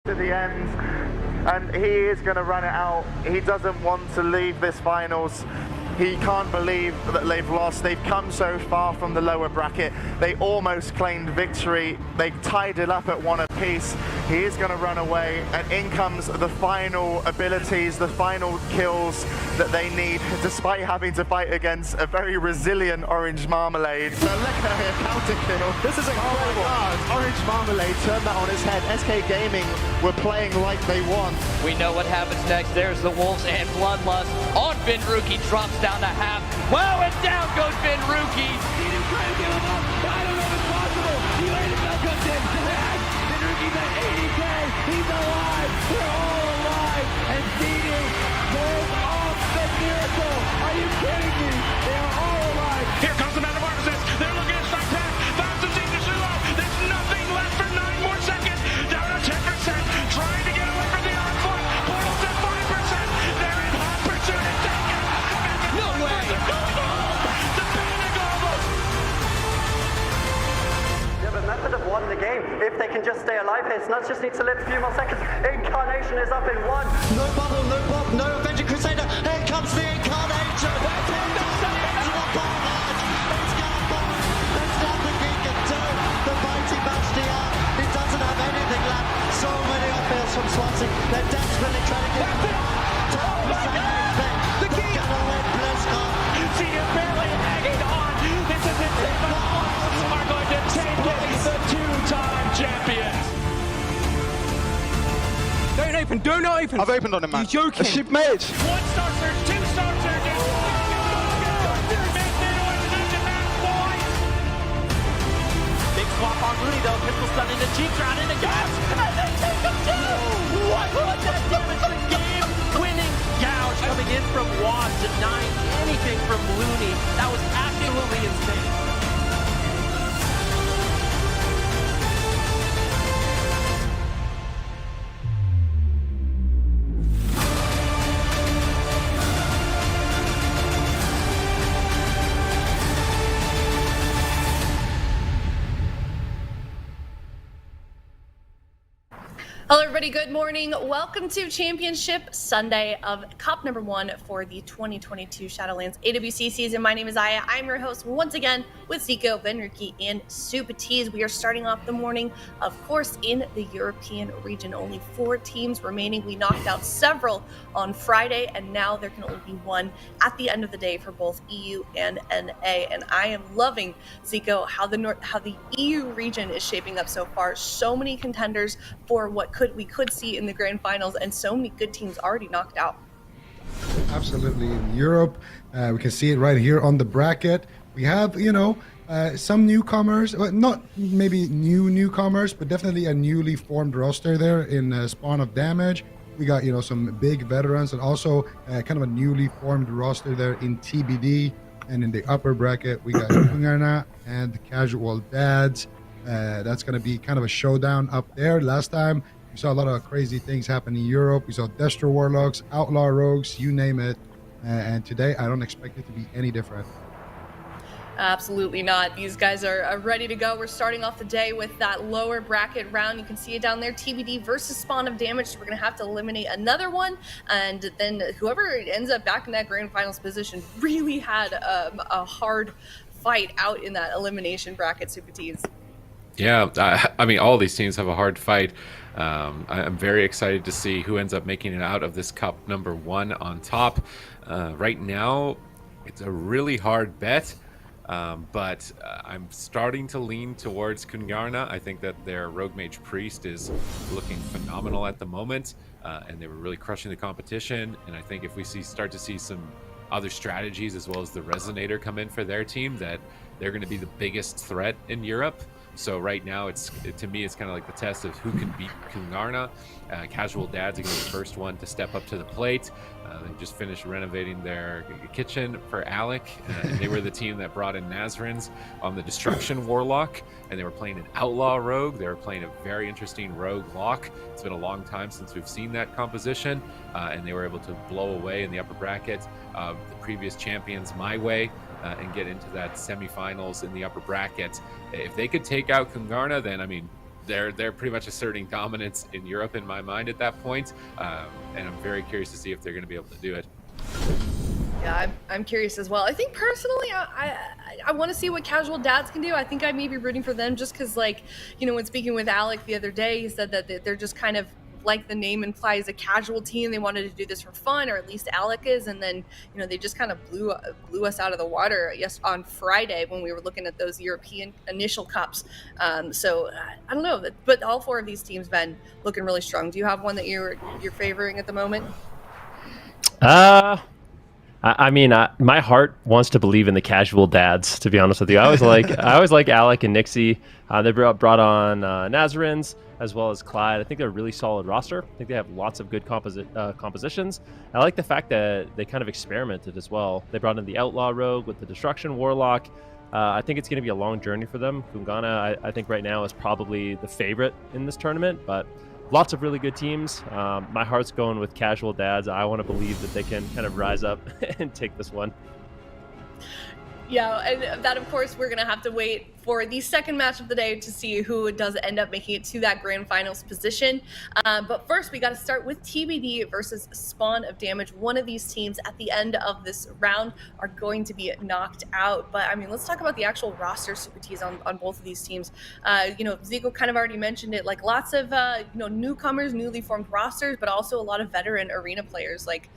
to the end, and he is going to run it out. He doesn't want to leave this finals. He can't believe that they've lost. They've come so far from the lower bracket. They almost claimed victory. They tied it up at 1 apiece. He is going to run away, and in comes the final abilities, the final kills that they need, despite having to fight against a very resilient Orange Marmalade. So look at her counter kill. This is incredible. Orange Marmalade turned that on his head. SK Gaming were playing like they won. We know what happens next. There's the Wolves and Bloodlust on Vinruki, drops down to half. Wow, and down goes Vinruki. He didn't try to give him up. I don't know if it's possible. He waited until comes in. Vinruki's at 80K. He's alive. They're all alive. And CD pulls off the miracle. Are you kidding me? They are all alive. Here comes the Metamorphosis. They're looking at strike back. Bounce to Zeke too low. There's nothing left for 9 more seconds. Down to 10%. Trying to get away from the onslaught. Portal's at 5%. They're in hot pursuit and taken. No way. The panic almost. Yeah, but Method have won the game. If they can just stay alive here, Snuts just needs to live a few more seconds. Incarnation is up in 1. No bubble, no pop, no Avenger Crusader. Here comes the Incarnation. It's the bombard. It's got a bomb. There's nothing he can do. The mighty Bastion. He doesn't have anything left. So many upheavals from Swansea. They're desperately trying to get him on. The key. They're gonna win BlizzCon. See him barely hanging on. This is it. The Wolves are going to take it. The 2-time champions. Don't open. Do not open. I've opened on him, man. You're joking. A ship mage. 1-star surge, 2-star surge. Big swap on Looney though. Pistol stun into Cheek, drown into gas. And they take him down. What was that damage? The game winning gouge coming in from WOD, denying anything from Looney. That was absolutely insane. Hello everybody, good morning. Welcome to Championship Sunday of Cup number 1 for the 2022 Shadowlands AWC season. My name is Aya. I'm your host once again with Zico, Vinruki, and Supatiz. We are starting off the morning, of course, in the European region. Only 4 teams remaining. We knocked out several on Friday, and now there can only be one at the end of the day for both EU and NA. And I am loving, Zico, how the EU region is shaping up so far. So many contenders for what we could see in the grand finals, and so many good teams already knocked out. Absolutely. In Europe, we can see it right here on the bracket. We have, some newcomers, not maybe newcomers, but definitely a newly formed roster there in Spawn of Damage. We got, some big veterans, and also kind of a newly formed roster there in TBD. And in the upper bracket, we got KUNGARNA and Casual Dads. That's going to be kind of a showdown up there. Last time, we saw a lot of crazy things happen in Europe. We saw Destro Warlocks, Outlaw Rogues, you name it. And today, I don't expect it to be any different. Absolutely not. These guys are ready to go. We're starting off the day with that lower bracket round. You can see it down there, TBD versus Spawn of Damage. So we're going to have to eliminate another one. And then whoever ends up back in that grand finals position really had a hard fight out in that elimination bracket, Supatiz. Yeah, I mean, all these teams have a hard fight. I'm very excited to see who ends up making it out of this cup number 1 on top. Right now, it's a really hard bet, but I'm starting to lean towards KUNGARNA. I think that their Rogue Mage Priest is looking phenomenal at the moment, and they were really crushing the competition. And I think if we start to see some other strategies as well as the Resonator come in for their team, that they're going to be the biggest threat in Europe. So right now, to me, it's kind of like the test of who can beat KUNGARNA. Casual Dads are going to be the first one to step up to the plate. They just finished renovating their kitchen for Alec. And they were the team that brought in Nazarins on the Destruction Warlock, and they were playing an Outlaw Rogue. They were playing a very interesting Rogue Lock. It's been a long time since we've seen that composition, and they were able to blow away in the upper bracket the previous champions My Way. And get into that semifinals in the upper bracket. If they could take out KUNGARNA, then I mean, they're pretty much asserting dominance in Europe in my mind at that point, and I'm very curious to see if they're going to be able to do it. Yeah, I'm curious as well. I think personally, I want to see what Casual Dads can do. I think I may be rooting for them just because, like, you know, when speaking with Alec the other day, he said that they're just kind of, like the name implies, a casual team. They wanted to do this for fun, or at least Alec is, and then, you know, they just kind of blew us out of the water on Friday when we were looking at those European initial cups. So I don't know, but all 4 of these teams, Ben, looking really strong. Do you have one that you're favoring at the moment? I mean, my heart wants to believe in the Casual Dads, to be honest with you. I always like Alec and Nixie. They brought on Nazarins as well as Clyde. I think they're a really solid roster. I think they have lots of good compositions. I like the fact that they kind of experimented as well. They brought in the Outlaw Rogue with the Destruction Warlock. I think it's going to be a long journey for them. KUNGARNA, I think right now is probably the favorite in this tournament, but lots of really good teams. My heart's going with Casual Dads. I want to believe that they can kind of rise up and take this one. Yeah, and that, of course, we're going to have to wait for the second match of the day to see who does end up making it to that grand finals position. But first, we got to start with TBD versus Spawn of Damage. One of these teams at the end of this round are going to be knocked out. But, I mean, let's talk about the actual roster Super Ts on both of these teams. You know, Zico kind of already mentioned it, like lots of, you know, newcomers, newly formed rosters, but also a lot of veteran arena players. Like,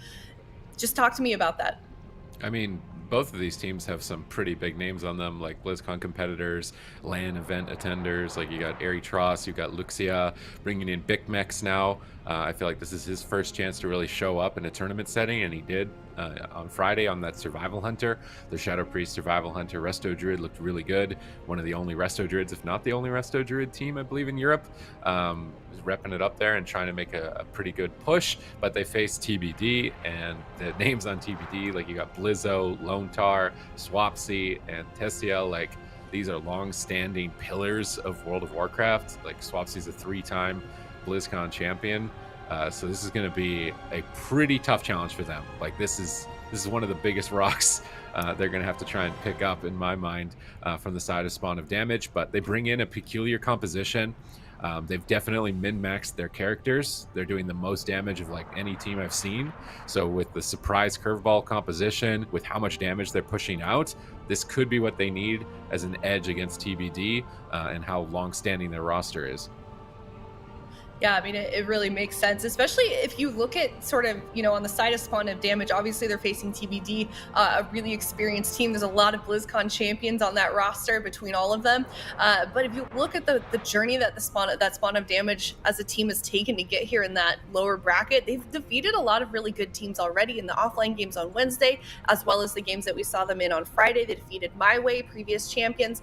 just talk to me about that. I mean, both of these teams have some pretty big names on them, like BlizzCon competitors, LAN event attenders. Like you got Ari Tross, you got Luxia, bringing in Big Mex now. I feel like this is his first chance to really show up in a tournament setting, and he did on Friday on that Survival Hunter. The Shadow Priest Survival Hunter Resto Druid looked really good. One of the only Resto Druids, if not the only Resto Druid team, I believe, in Europe. Was repping it up there and trying to make a pretty good push, but they faced TBD, and the names on TBD, like you got Blizzo, Lone Tar, Swapsy, and Tessiel. Like, these are long-standing pillars of World of Warcraft. Like, Swapsy's a 3-time BlizzCon champion, so this is going to be a pretty tough challenge for them. Like, this is one of the biggest rocks they're going to have to try and pick up, in my mind, from the side of Spawn of Damage. But they bring in a peculiar composition. They've definitely min-maxed their characters. They're doing the most damage of like any team I've seen. So with the surprise curveball composition, with how much damage they're pushing out, this could be what they need as an edge against TBD, and how long-standing their roster is. Yeah, I mean, it really makes sense, especially if you look at sort of, you know, on the side of Spawn of Damage. Obviously, they're facing TBD, a really experienced team. There's a lot of BlizzCon champions on that roster between all of them. But if you look at the journey that Spawn of Damage as a team has taken to get here in that lower bracket, they've defeated a lot of really good teams already in the offline games on Wednesday, as well as the games that we saw them in on Friday. They defeated My Way, previous champions.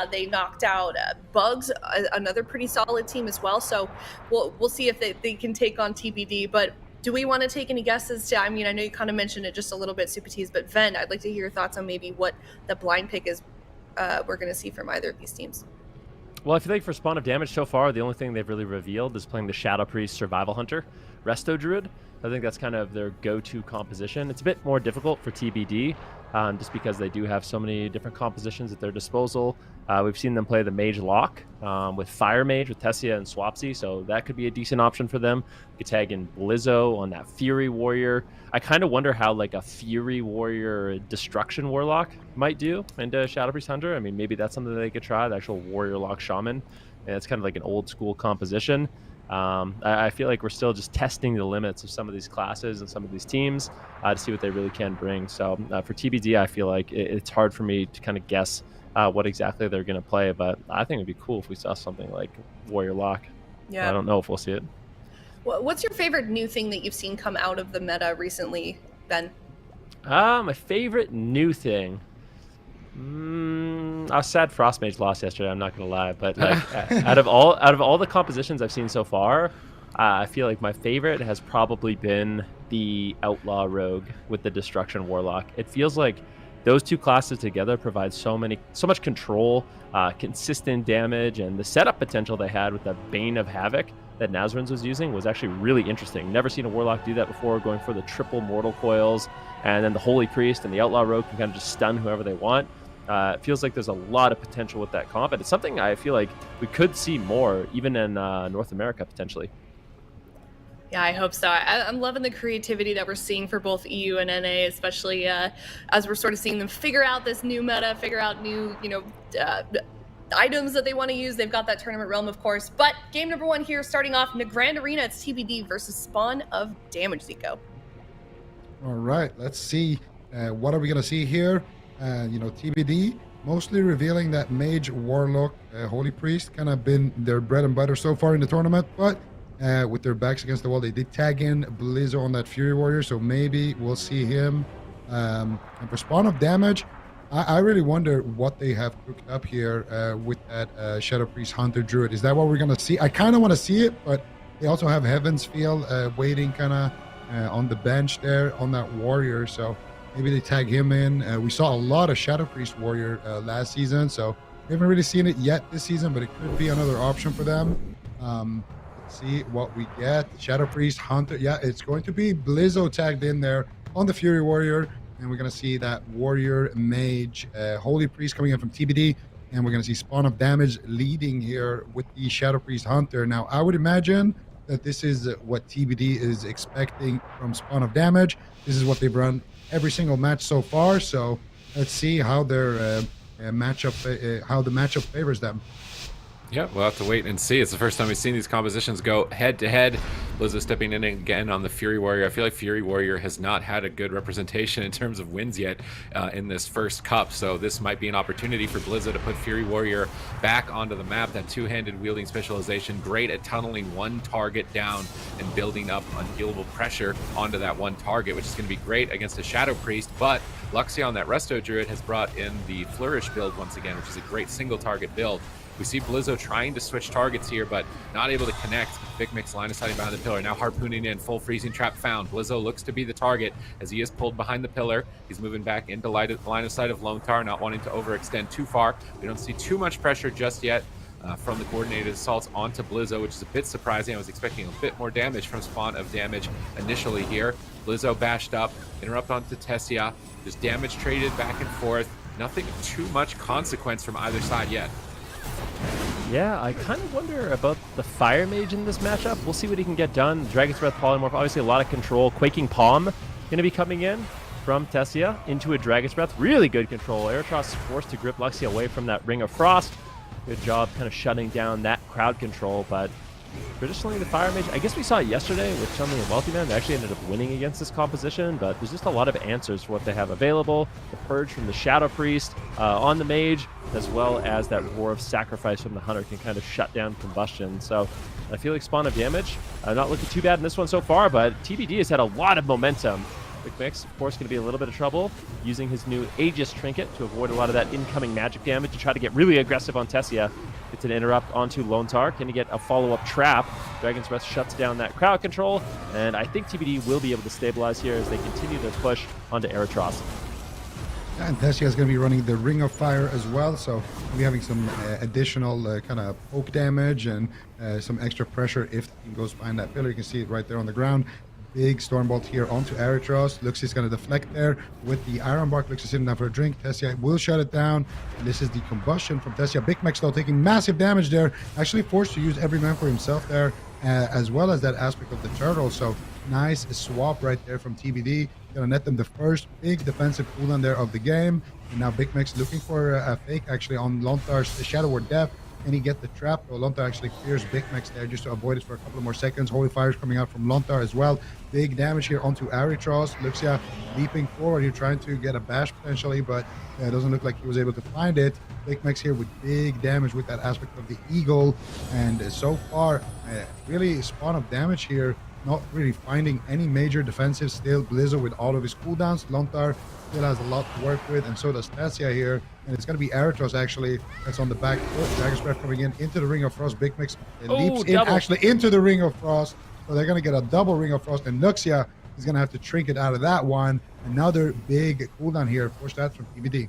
They knocked out Bugs, another pretty solid team as well. So we'll see if they can take on TBD. But do we want to take any guesses to, I mean, I know you kind of mentioned it just a little bit, Super T's, but Ven, I'd like to hear your thoughts on maybe what the blind pick is we're going to see from either of these teams. Well, I feel like for Spawn of Damage so far, the only thing they've really revealed is playing the Shadow Priest Survival Hunter Resto Druid. I think that's kind of their go-to composition. It's a bit more difficult for TBD, just because they do have so many different compositions at their disposal. We've seen them play the Mage Lock with Fire Mage with Tessia and Swapsy, so that could be a decent option for them. You could tag in Blizzo on that Fury Warrior. I kind of wonder how like a Fury Warrior Destruction Warlock might do into Shadow Priest Hunter. I mean, maybe that's something that they could try, the actual Warrior Lock Shaman. And it's kind of like an old school composition. I feel like we're still just testing the limits of some of these classes and some of these teams to see what they really can bring. So for TBD, I feel like it's hard for me to kind of guess what exactly they're going to play, but I think it'd be cool if we saw something like Warrior Lock. Yeah, I don't know if we'll see it. What's your favorite new thing that you've seen come out of the meta recently, Ben? My favorite new thing. I was sad Frostmage lost yesterday, I'm not gonna lie, but like out of all the compositions I've seen so far, I feel like my favorite has probably been the Outlaw Rogue with the Destruction Warlock. It feels like those two classes together provide so much control, consistent damage, and the setup potential they had with the Bane of Havoc that Nazarins was using was actually really interesting. Never seen a Warlock do that before, going for the triple Mortal Coils, and then the Holy Priest and the Outlaw Rogue can kind of just stun whoever they want. It feels like there's a lot of potential with that comp, and it's something I feel like we could see more, even in North America, potentially. Yeah, I hope so. I'm loving the creativity that we're seeing for both EU and NA, especially as we're sort of seeing them figure out this new meta, figure out new, items that they want to use. They've got that tournament realm, of course. But game number 1 here, starting off in the Grand Arena, it's TBD versus Spawn of Damage, Zico. All right, let's see. What are we going to see here? TBD, mostly revealing that Mage, Warlock, Holy Priest kind of been their bread and butter so far in the tournament, but with their backs against the wall, they did tag in Blizzo on that Fury Warrior, so maybe we'll see him. And for Spawn of Damage, I really wonder what they have cooked up here with that Shadow Priest Hunter Druid. Is that what we're going to see? I kind of want to see it, but they also have Heaven's Field waiting kind of on the bench there on that Warrior, so maybe they tag him in. We saw a lot of Shadow Priest Warrior last season, so we haven't really seen it yet this season, but it could be another option for them. Let's see what we get. Shadow Priest Hunter. Yeah, it's going to be Blizzo tagged in there on the Fury Warrior, and we're going to see that Warrior, Mage, Holy Priest coming in from TBD, and we're going to see Spawn of Damage leading here with the Shadow Priest Hunter. Now, I would imagine that this is what TBD is expecting from Spawn of Damage. This is what they've run every single match so far, so let's see how their matchup, how the matchup favors them. Yeah, we'll have to wait and see. It's the first time we've seen these compositions go head-to-head. Blizzo stepping in again on the Fury Warrior. I feel like Fury Warrior has not had a good representation in terms of wins yet in this first cup, so this might be an opportunity for Blizzo to put Fury Warrior back onto the map. That two-handed wielding specialization, great at tunneling one target down and building up unhealable pressure onto that one target, which is going to be great against a Shadow Priest, but Luxia on that Resto Druid has brought in the Flourish build once again, which is a great single-target build. We see Blizzo trying to switch targets here, but not able to connect. Big Mix line of sight behind the pillar. Now harpooning in, full freezing trap found. Blizzo looks to be the target as he is pulled behind the pillar. He's moving back into line of sight of Lone Tar, not wanting to overextend too far. We don't see too much pressure just yet from the coordinated assaults onto Blizzo, which is a bit surprising. I was expecting a bit more damage from Spawn of Damage initially here. Blizzo bashed up, interrupt onto Tessia. Just damage traded back and forth. Nothing too much consequence from either side yet. Yeah, I kind of wonder about the Fire Mage in this matchup. We'll see what he can get done. Dragon's Breath Polymorph, obviously a lot of control. Quaking Palm going to be coming in from Tessia into a Dragon's Breath. Really good control. Aerotross is forced to grip Luxia away from that Ring of Frost. Good job kind of shutting down that crowd control, but traditionally the Fire Mage, I guess we saw it yesterday with Chun-Li and Wealthy Man. They actually ended up winning against this composition, but there's just a lot of answers for what they have available. The Purge from the Shadow Priest on the Mage, as well as that Roar of Sacrifice from the Hunter can kind of shut down Combustion. So I feel like Spawn of Damage, not looking too bad in this one so far, but TBD has had a lot of momentum. Big Mix, of course, going to be a little bit of trouble using his new Aegis Trinket to avoid a lot of that incoming magic damage to try to get really aggressive on Tessia. It's an interrupt onto Lone Tar. Can he get a follow-up trap? Dragon's Breath shuts down that crowd control, and I think TBD will be able to stabilize here as they continue their push onto Aerotross. And Tessia is going to be running the Ring of Fire as well, so we'll be having some additional kind of poke damage and some extra pressure if he goes behind that pillar. You can see it right there on the ground. Big Stormbolt here onto Aerotross. Luxia's going to deflect there with the Iron Bark. Luxia sitting down for a drink. Tessia will shut it down. And this is the Combustion from Tessia. Big Max though taking massive damage there. Actually forced to use every man for himself there, as well as that aspect of the turtle. So nice swap right there from TBD. Gonna net them the first big defensive cooldown there of the game. And now Big Max looking for a fake actually on Lontar's Shadow Ward Death. Can he get the trap? Oh, Lontar actually clears Big Max there just to avoid it for a couple more seconds. Holy Fire is coming out from Lontar as well. Big damage here onto Aerotross. Luxia leaping forward here, trying to get a bash potentially, but it doesn't look like he was able to find it. Big Max here with big damage with that aspect of the Eagle. And so far, really Spawn of Damage here. Not really finding any major defensive still. Blizzo with all of his cooldowns. Lontar still has a lot to work with, and so does Tessia here. And it's going to be Aerotross actually that's on the back foot. Dragon's Breath coming in into the Ring of Frost. Big Mix leaps in actually into the Ring of Frost. So they're going to get a double Ring of Frost, and Luxia is going to have to trinket out of that one. Another big cooldown here. Push that from TBD.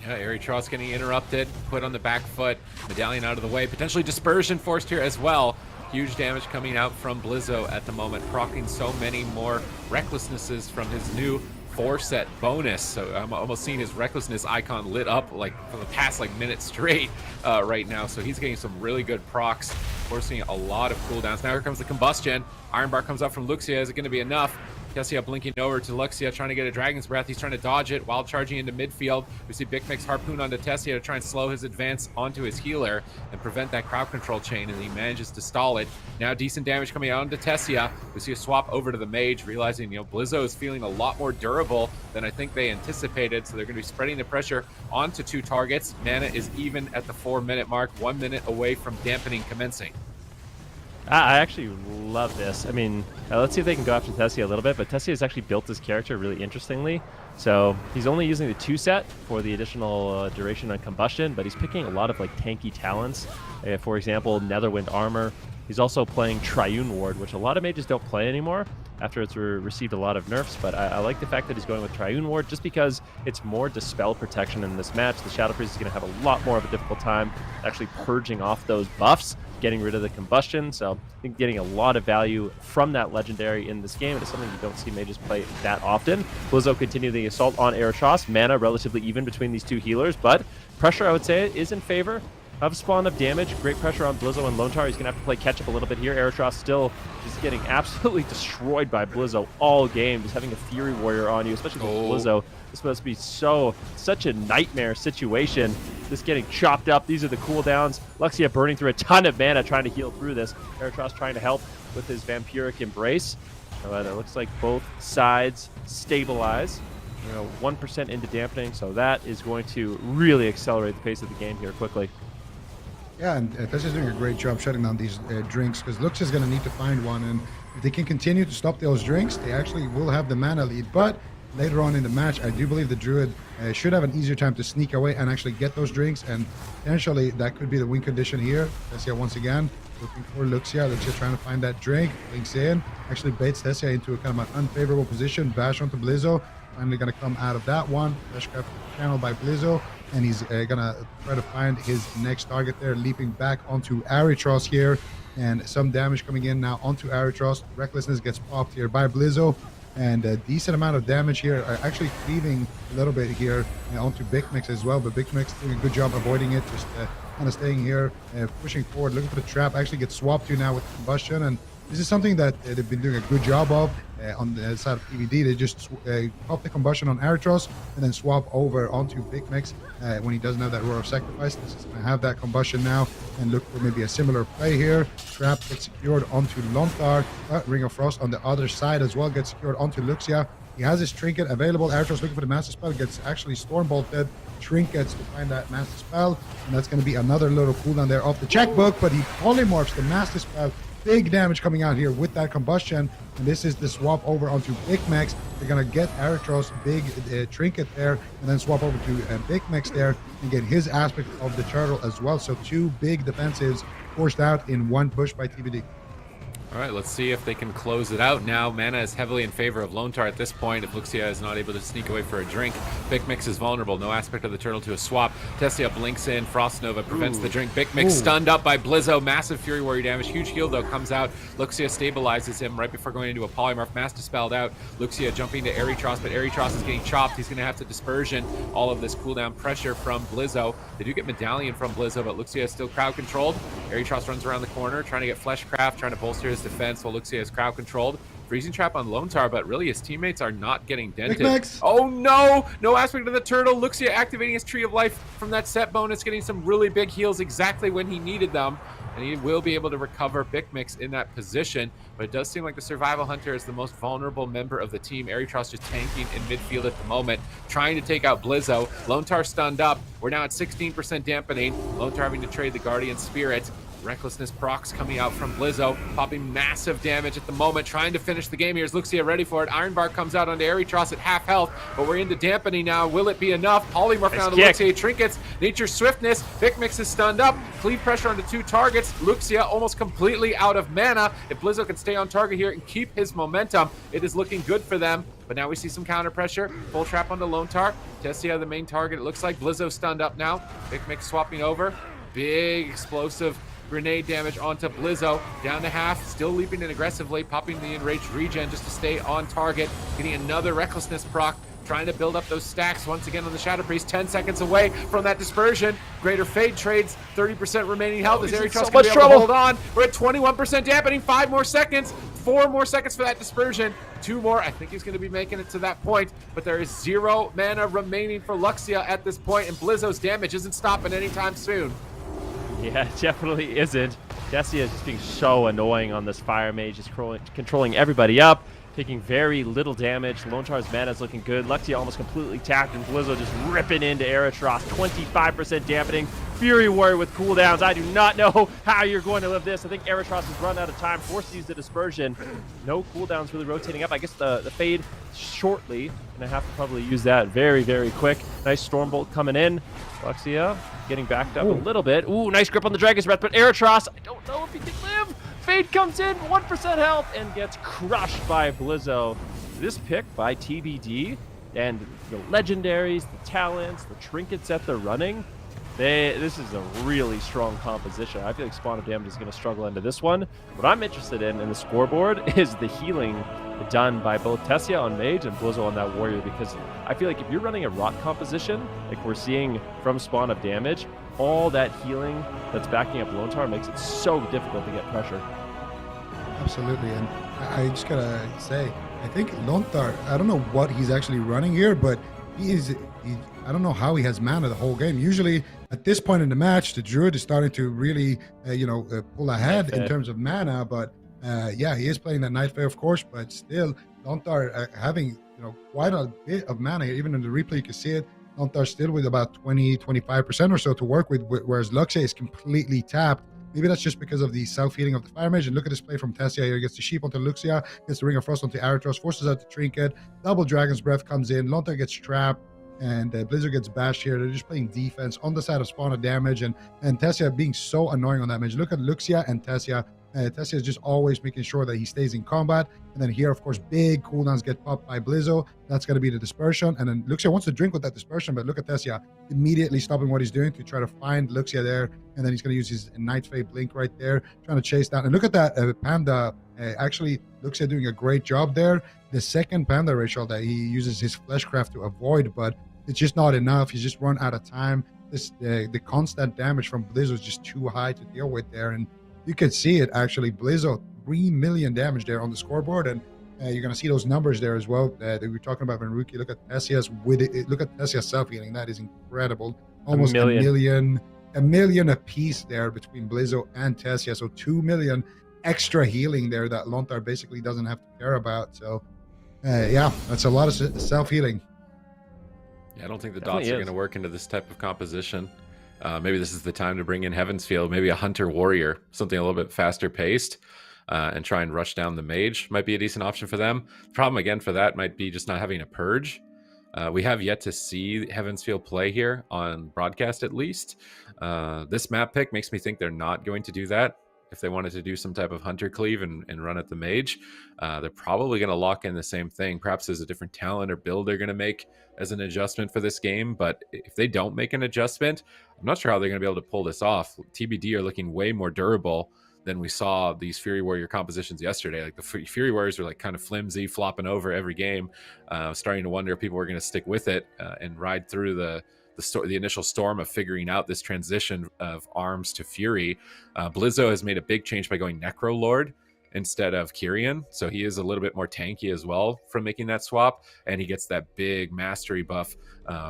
Yeah, Aerotross getting interrupted, put on the back foot, Medallion out of the way, potentially Dispersion forced here as well. Huge damage coming out from Blizzo at the moment, proccing so many more recklessnesses from his new 4-set bonus. So I'm almost seeing his recklessness icon lit up like for the past like minute straight right now. So he's getting some really good procs, forcing a lot of cooldowns. Now here comes the combustion. Iron Bar comes out from Luxia. Is it going to be enough? Tessia blinking over to Luxia, trying to get a Dragon's Breath. He's trying to dodge it while charging into midfield. We see Big Mix harpoon onto Tessia to try and slow his advance onto his healer and prevent that crowd control chain, and he manages to stall it. Now decent damage coming out onto Tessia. We see a swap over to the Mage, realizing, Blizzo is feeling a lot more durable than I think they anticipated, so they're going to be spreading the pressure onto 2 targets. Mana is even at the 4-minute mark, 1 minute away from dampening commencing. I actually love this. I mean, let's see if they can go after Tessia a little bit, but Tessia has actually built this character really interestingly. So he's only using the 2-set for the additional duration on combustion, but he's picking a lot of like tanky talents. For example, Netherwind Armor. He's also playing Triune Ward, which a lot of mages don't play anymore after it's received a lot of nerfs, but I like the fact that he's going with Triune Ward just because it's more Dispel protection in this match. The Shadow Priest is going to have a lot more of a difficult time actually purging off those buffs, getting rid of the combustion, so I think getting a lot of value from that legendary in this game. It is something you don't see mages play that often. Blizzo continue the assault on Eritros. Mana relatively even between these 2 healers, but pressure, I would say, is in favor of Spawn of damage. Great pressure on Blizzo and Lontar. He's going to have to play catch up a little bit here. Eritros still just getting absolutely destroyed by Blizzo all game. Just having a Fury Warrior on you, especially with Blizzo. This must be such a nightmare situation. Just getting chopped up. These are the cooldowns. Luxia burning through a ton of mana trying to heal through this. Eritros trying to help with his Vampiric Embrace. But it looks like both sides stabilize. 1% into dampening, so that is going to really accelerate the pace of the game here quickly. Yeah, and Tessia's doing a great job shutting down these drinks, because Luxia's going to need to find one, and if they can continue to stop those drinks, they actually will have the mana lead. But later on in the match, I do believe the Druid should have an easier time to sneak away and actually get those drinks, and potentially that could be the win condition here. Tessia once again looking for Luxia. Luxia trying to find that drink, links in, actually baits Tessia into a kind of an unfavorable position, bash onto Blizzo. Finally going to come out of that one. Fleshcraft channeled by Blizzo, and he's gonna try to find his next target there, leaping back onto Eritros here, and some damage coming in now onto Eritros. Recklessness gets popped here by Blizzo, and a decent amount of damage here, actually cleaving a little bit here onto Big Mix as well, but Big Mix doing a good job avoiding it, just kind of staying here, pushing forward, looking for the trap. Actually gets swapped to now with combustion, and this is something that they've been doing a good job of on the side of PVD. They just pop the combustion on Eritros and then swap over onto Big Mix when he doesn't have that Roar of Sacrifice. This is going to have that combustion now and look for maybe a similar play here. Trap gets secured onto Lontar. Ring of Frost on the other side as well gets secured onto Luxia. He has his Trinket available. Eritros looking for the Master Spell, gets actually Storm Bolted. Trinkets to find that Master Spell, and that's going to be another little cooldown there off the checkbook, but he polymorphs the Master Spell. Big damage coming out here with that combustion, and this is the swap over onto Big Max. They're gonna get Eritros big trinket there, and then swap over to Big Max there and get his aspect of the turtle as well. So 2 big defensives forced out in 1 push by TBD. All right, let's see if they can close it out now. Mana is heavily in favor of Lontar at this point. If Luxia is not able to sneak away for a drink, Big Mix is vulnerable. No aspect of the turtle to a swap. Tessia blinks in. Frost Nova prevents the drink. Big Mix stunned up by Blizzo. Massive Fury Warrior damage. Huge heal, though, comes out. Luxia stabilizes him right before going into a polymorph. Master spelled out. Luxia jumping to Eritros, but Eritros is getting chopped. He's going to have to dispersion all of this cooldown pressure from Blizzo. They do get Medallion from Blizzo, but Luxia is still crowd controlled. Eritros runs around the corner, trying to get Fleshcraft, trying to bolster his defense while Luxia is crowd controlled. Freezing trap on Lontar, but really his teammates are not getting dented. Oh no! No aspect of the turtle. Luxia activating his Tree of Life from that set bonus, getting some really big heals exactly when he needed them. And he will be able to recover Big Mix in that position. But it does seem like the Survival Hunter is the most vulnerable member of the team. Eritros just tanking in midfield at the moment, trying to take out Blizzo. Lontar stunned up. We're now at 16% dampening. Lontar having to trade the Guardian Spirit. Recklessness procs coming out from Blizzo, popping massive damage at the moment, trying to finish the game here. Is Luxia ready for it? Iron Bar comes out onto Eritros at half health, but we're into dampening now. Will it be enough? Polymorph down to Luxia. Trinkets, Nature's Swiftness. Big Mix is stunned up. Cleave pressure onto 2 targets. Luxia almost completely out of mana. If Blizzo can stay on target here and keep his momentum, it is looking good for them. But now we see some counter pressure. Full trap onto Lontar. Tessia, the main target. It looks like Blizzo stunned up now. Big Mix swapping over. Big explosive Grenade damage onto Blizzo. Down to half, still leaping in aggressively, popping the enraged regen just to stay on target. Getting another recklessness proc. Trying to build up those stacks once again on the Shadow Priest. 10 seconds away from that dispersion. Greater Fade trades 30% remaining health as Aeritrust can be able to hold on. We're at 21% dampening. 5 more seconds. 4 more seconds for that dispersion. 2 more. I think he's going to be making it to that point, but there is 0 mana remaining for Luxia at this point, and Blizzo's damage isn't stopping anytime soon. Yeah, it definitely isn't. Tessia is just being so annoying on this Fire Mage, just controlling everybody up, taking very little damage. Lontar's mana is looking good. Luxia almost completely tapped, and Blizzo just ripping into Aeritross. 25% dampening. Fury Warrior with cooldowns. I do not know how you're going to live this. I think Aeritross has run out of time, forced to use the dispersion. No cooldowns really rotating up. I guess the fade shortly. Gonna have to probably use that very, very quick. Nice Stormbolt coming in. Luxia getting backed up a little bit. Ooh, nice grip on the Dragon's Breath, but Aeritross, I don't know if he can live. Fade comes in, 1% health, and gets crushed by Blizzo. This pick by TBD and the legendaries, the talents, the trinkets that they're running, this is a really strong composition. I feel like Spawn of Damage is going to struggle into this one. What I'm interested in the scoreboard is the healing done by both Tessia on Mage and Blizzo on that Warrior, because I feel like if you're running a Rot composition, like we're seeing from Spawn of Damage, all that healing that's backing up Lontar makes it so difficult to get pressure. Absolutely, and I just gotta say, I think Lontar, I don't know what he's actually running here, but I don't know how he has mana the whole game. Usually at this point in the match, the Druid is starting to really, pull ahead in terms of mana, but yeah, he is playing that Night Fae, of course, but still, Lontar having, quite a bit of mana here. Even in the replay, you can see it. Lontar still with about 20-25% or so to work with, whereas Luxia is completely tapped. Maybe that's just because of the self-healing of the Fire Mage. And look at this play from Tessia here. He gets the Sheep onto Luxia, gets the Ring of Frost onto Aeritross, forces out the Trinket, double Dragon's Breath comes in, Lontar gets trapped, and Blizzard gets bashed here. They're just playing defense on the side of Spawn of Damage, and Tessia being so annoying on that mage. Look at Luxia and Tessia. Tessia is just always making sure that he stays in combat. And then here, of course, big cooldowns get popped by Blizzo. That's going to be the dispersion. And then Luxia wants to drink with that dispersion, but look at Tessia immediately stopping what he's doing to try to find Luxia there. And then he's going to use his Night Fae Blink right there, trying to chase down. And look at that Panda. Actually, Luxia doing a great job there. The second Panda Ritual that he uses his Fleshcraft to avoid, but it's just not enough. He's just run out of time. The constant damage from Blizzo is just too high to deal with there. And you can see it actually. Blizzo, 3 million damage there on the scoreboard, and you're going to see those numbers there as well that we were talking about in Rookie. Look at Tessia's look at Tessia's self-healing. That is incredible. Almost a million apiece there between Blizzo and Tessia. So 2 million extra healing there that Lontar basically doesn't have to care about. So yeah, that's a lot of self-healing. Yeah, I don't think the dots are going to work into this type of composition. Maybe this is the time to bring in Heaven's Field, maybe a Hunter Warrior, something a little bit faster paced, and try and rush down the Mage might be a decent option for them. The problem again for that might be just not having a Purge. We have yet to see Heaven's Field play here on broadcast at least. This map pick makes me think they're not going to do that. If they wanted to do some type of Hunter Cleave and run at the Mage, they're probably going to lock in the same thing. Perhaps there's a different talent or build they're going to make as an adjustment for this game. But if they don't make an adjustment, I'm not sure how they're going to be able to pull this off. TBD are looking way more durable than we saw these Fury Warrior compositions yesterday. Like the Fury Warriors were like kind of flimsy, flopping over every game. Starting to wonder if people were going to stick with it and ride through the initial storm of figuring out this transition of arms to Fury. Blizzo has made a big change by going Necro Lord instead of Kyrian, so he is a little bit more tanky as well from making that swap, and he gets that big mastery buff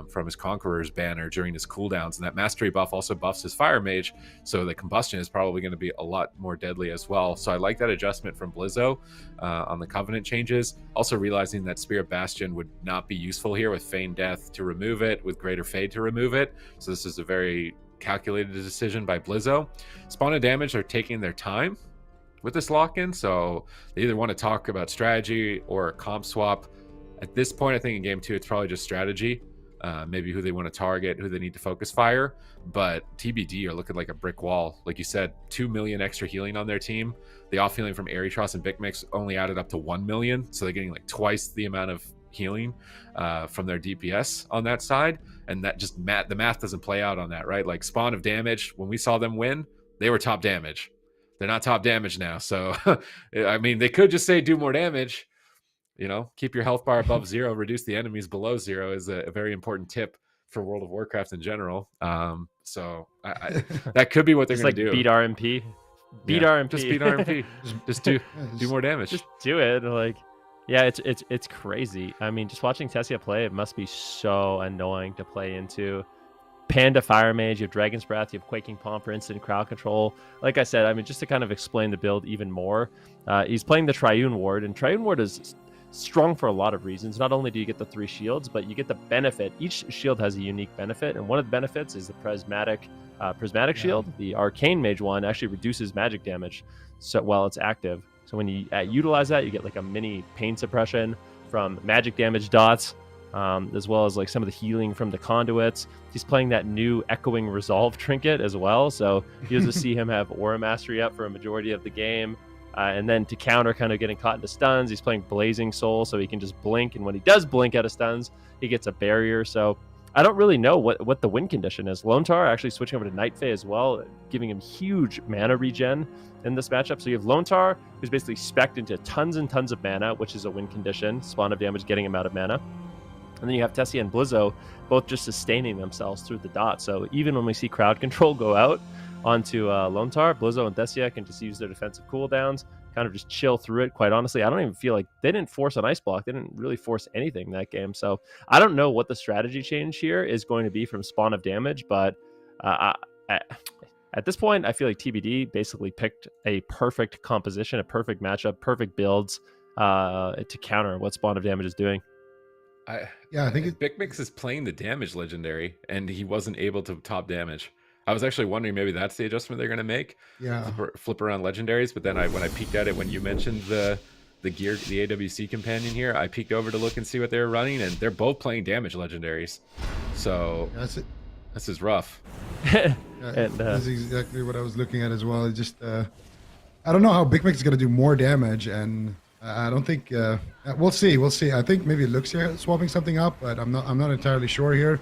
from his Conqueror's banner during his cooldowns, and that mastery buff also buffs his Fire Mage, so the combustion is probably going to be a lot more deadly as well. So I like that adjustment from Blizzo on the Covenant changes, also realizing that Spirit Bastion would not be useful here with Feign Death to remove it, with Greater Fade to remove it, so this is a very calculated decision by Blizzo. Spawn of Damage are taking their time with this lock-in, so they either want to talk about strategy or a comp swap. At this point, I think in game 2 it's probably just strategy, maybe who they want to target, who they need to focus fire, but TBD are looking like a brick wall. Like you said, 2 million extra healing on their team. The off healing from Aeritross and Bigmix only added up to 1 million, so they're getting like twice the amount of healing from their DPS on that side, and that just the math doesn't play out on that, right? Like Spawn of Damage, when we saw them win, they were top damage. They're not top damage now. So, I mean, they could just say do more damage. You know, keep your health bar above 0, reduce the enemies below 0 is a very important tip for World of Warcraft in general. So that could be what they're going to do. Beat RMP. Beat Yeah, RMP. Just beat RMP. just do more damage. Just do it. Like, yeah, it's crazy. I mean, just watching Tessia play, it must be so annoying to play into. Panda Fire Mage, you have Dragon's Breath, you have Quaking Palm for instant crowd control. Like I said, I mean, just to kind of explain the build even more, he's playing the Triune Ward, and Triune Ward is strong for a lot of reasons. Not only do you get the 3 shields, but you get the benefit. Each shield has a unique benefit, and one of the benefits is the prismatic shield. The Arcane Mage one actually reduces magic damage while it's active. So when you utilize that, you get like a mini pain suppression from magic damage dots, as well as like some of the healing from the conduits. He's playing that new Echoing Resolve trinket as well, so you get to see him have Aura Mastery up for a majority of the game. And then to counter kind of getting caught into stuns, he's playing Blazing Soul, so he can just blink, and when he does blink out of stuns, he gets a barrier. So I don't really know what the win condition is. Lontar actually switching over to Night Fae as well, giving him huge mana regen in this matchup. So you have Lontar, who's basically spec'd into tons and tons of mana, which is a win condition. Spawn of Damage getting him out of mana. And then you have Tessia and Blizzo both just sustaining themselves through the dot. So even when we see crowd control go out onto Lontar, Blizzo and Tessia can just use their defensive cooldowns, kind of just chill through it. Quite honestly, I don't even feel like they didn't force an ice block. They didn't really force anything that game. So I don't know what the strategy change here is going to be from Spawn of Damage, but at this point, I feel like TBD basically picked a perfect composition, a perfect matchup, perfect builds to counter what Spawn of Damage is doing. I think Bikmix is playing the damage legendary, and he wasn't able to top damage. I was actually wondering maybe that's the adjustment they're going to make. Yeah. Flip around legendaries, but then when I peeked at it when you mentioned the gear, the AWC companion here, I peeked over to look and see what they were running, and they're both playing damage legendaries. So this is rough. That's exactly what I was looking at as well. It just I don't know how Bikmix is going to do more damage, and I don't think we'll see. I think maybe it looks here swapping something up, but I'm not entirely sure here.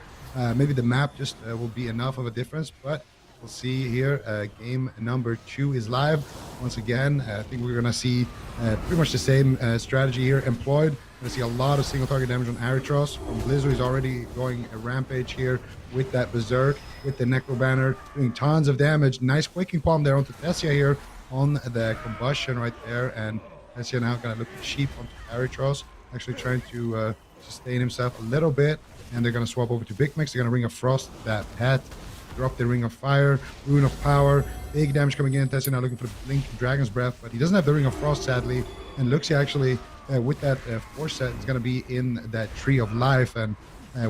Maybe the map just will be enough of a difference, but we'll see here. Game number 2 is live once again. I think we're gonna see pretty much the same strategy here employed. We're gonna see a lot of single target damage on Aritros. From Blizzo, he's already going a rampage here with that Berserk, with the Necro Banner, doing tons of damage. Nice Quaking Palm there onto Tessia here on the combustion right there, and Tessia now gonna look cheap onto Aritros, actually trying to sustain himself a little bit. And they're going to swap over to Bikmix. They're going to Ring of Frost that pet, drop the Ring of Fire, Rune of Power, big damage coming in. Tessia now looking for the Blink Dragon's Breath, but he doesn't have the Ring of Frost, sadly. And Luxia actually, with that Force set, is going to be in that Tree of Life. And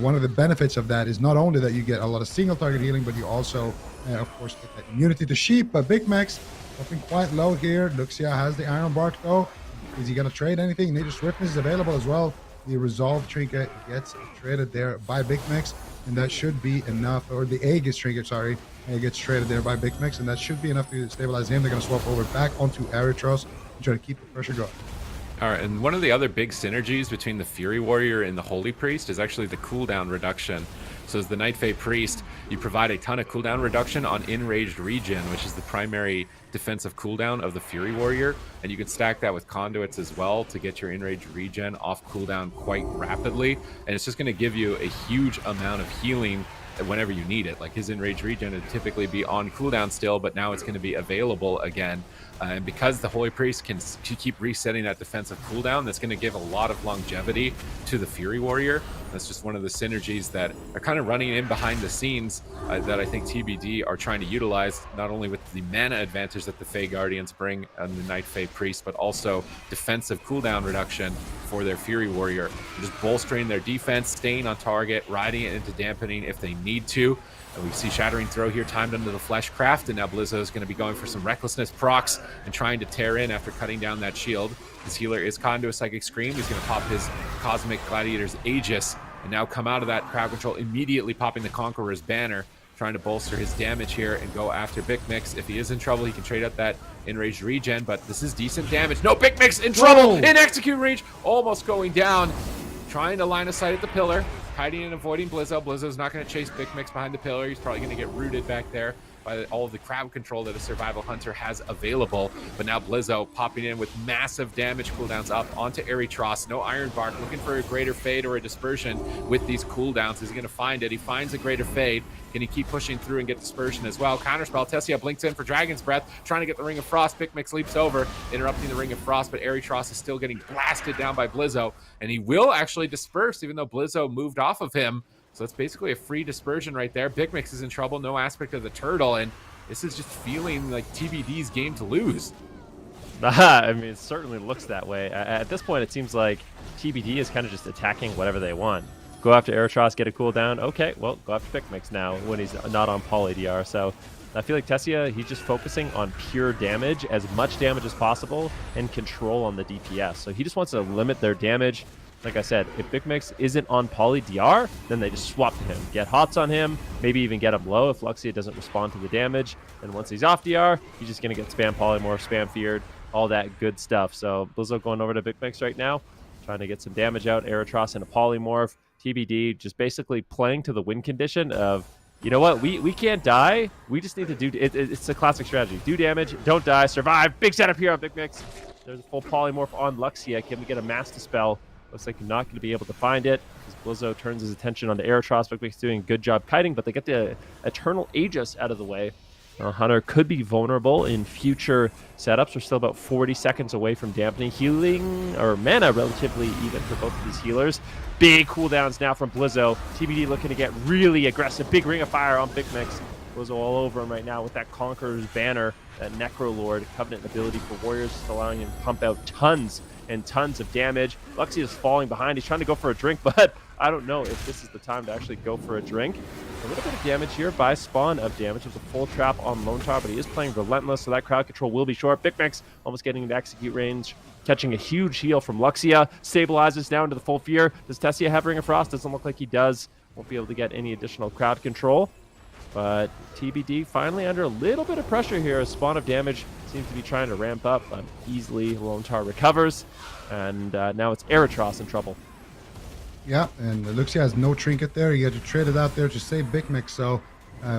one of the benefits of that is not only that you get a lot of single target healing, but you also, of course, get that immunity to Sheep. But Bikmix dropping quite low here. Luxia has the Iron Bark, though. Is he going to trade anything? Nature Swiftness is available as well. The Resolve trinket gets traded there by Bikmix, and that should be enough. Or the Aegis trinket, sorry, gets traded there by Bikmix, and that should be enough to stabilize him. They're going to swap over back onto Aritros and try to keep the pressure going. All right, and one of the other big synergies between the Fury Warrior and the Holy Priest is actually the cooldown reduction. So as the Night Fae Priest, you provide a ton of cooldown reduction on enraged regen, which is the primary defensive cooldown of the Fury Warrior, and you can stack that with conduits as well to get your enraged regen off cooldown quite rapidly, and it's just going to give you a huge amount of healing whenever you need it. Like his enraged regen would typically be on cooldown still, but now it's going to be available again. And because the Holy Priest can keep resetting that defensive cooldown, that's going to give a lot of longevity to the Fury Warrior. That's just one of the synergies that are kind of running in behind the scenes that I think TBD are trying to utilize, not only with the mana advantage that the Fae Guardians bring on the Night Fae Priest, but also defensive cooldown reduction for their Fury Warrior. Just bolstering their defense, staying on target, riding it into dampening if they need to. And we see Shattering Throw here timed under the Fleshcraft, and now Blizzo is going to be going for some Recklessness procs and trying to tear in after cutting down that shield. His healer is caught into a Psychic Scream. He's going to pop his Cosmic Gladiator's Aegis and now come out of that crowd control, immediately popping the Conqueror's Banner, trying to bolster his damage here and go after Bikmix. If he is in trouble, he can trade out that Enraged Regen, but this is decent damage. No, Bikmix in trouble! In execute range, almost going down. Trying to line of sight at the pillar, hiding and avoiding Blizzo. Blizzo's not going to chase Bikmix behind the pillar. He's probably going to get rooted back there by all of the crowd control that a Survival Hunter has available. But now Blizzo popping in with massive damage cooldowns up onto Erytros. No Iron Bark, looking for a greater fade or a dispersion with these cooldowns. Is he going to find it? He finds a greater fade. Can he keep pushing through and get dispersion as well? Counterspell, Tessia blinks in for Dragon's Breath, trying to get the Ring of Frost. Pikmix leaps over, interrupting the Ring of Frost, but Erytros is still getting blasted down by Blizzo, and he will actually disperse even though Blizzo moved off of him. So that's basically a free dispersion right there. Pikmix is in trouble, no aspect of the turtle, and this is just feeling like TBD's game to lose. I mean, it certainly looks that way. At this point, it seems like TBD is kind of just attacking whatever they want. Go after Erytros, get a cooldown. Okay, well, go after Pikmix now when he's not on poly DR. So I feel like Tessia, he's just focusing on pure damage, as much damage as possible, and control on the DPS. So he just wants to limit their damage. Like I said, if Pikmix isn't on poly DR, then they just swap to him. Get hots on him, maybe even get him low if Luxia doesn't respond to the damage. And once he's off DR, he's just going to get spam polymorph, spam feared, all that good stuff. So Blizzo going over to Pikmix right now, trying to get some damage out. Erytros in a polymorph. TBD just basically playing to the win condition of, you know what, we can't die. We just need to do it's a classic strategy. Do damage, don't die, survive. Big setup here on Pikmix. There's a full polymorph on Luxia. Can we get a Mass Dispel? Looks like you're not going to be able to find it because Blizzo turns his attention onto Erytros. Pikmix doing a good job kiting, but they get the Eternal Aegis out of the way. Hunter could be vulnerable in future setups. We're still about 40 seconds away from dampening. Healing, or mana relatively even for both of these healers. Big cooldowns now from Blizzo. TBD looking to get really aggressive. Big Ring of Fire on Pikmix. Blizzo all over him right now with that Conqueror's Banner, that Necrolord Covenant ability for Warriors, allowing him to pump out tons and tons of damage. Luxia is falling behind. He's trying to go for a drink, but I don't know if this is the time to actually go for a drink. A little bit of damage here by Spawn of damage. It was a full trap on Lone Tar, but he is playing Relentless, so that crowd control will be short. Pikmix almost getting into execute range, catching a huge heal from Luxia. Stabilizes down to the full fear. Does Tessia have Ring of Frost? Doesn't look like he does. Won't be able to get any additional crowd control. But TBD finally under a little bit of pressure here. Spawn of damage seems to be trying to ramp up, but easily Lone Tar recovers. And now it's Erytros in trouble. Yeah, and Luxia has no trinket there. He had to trade it out there to save Pikmix. So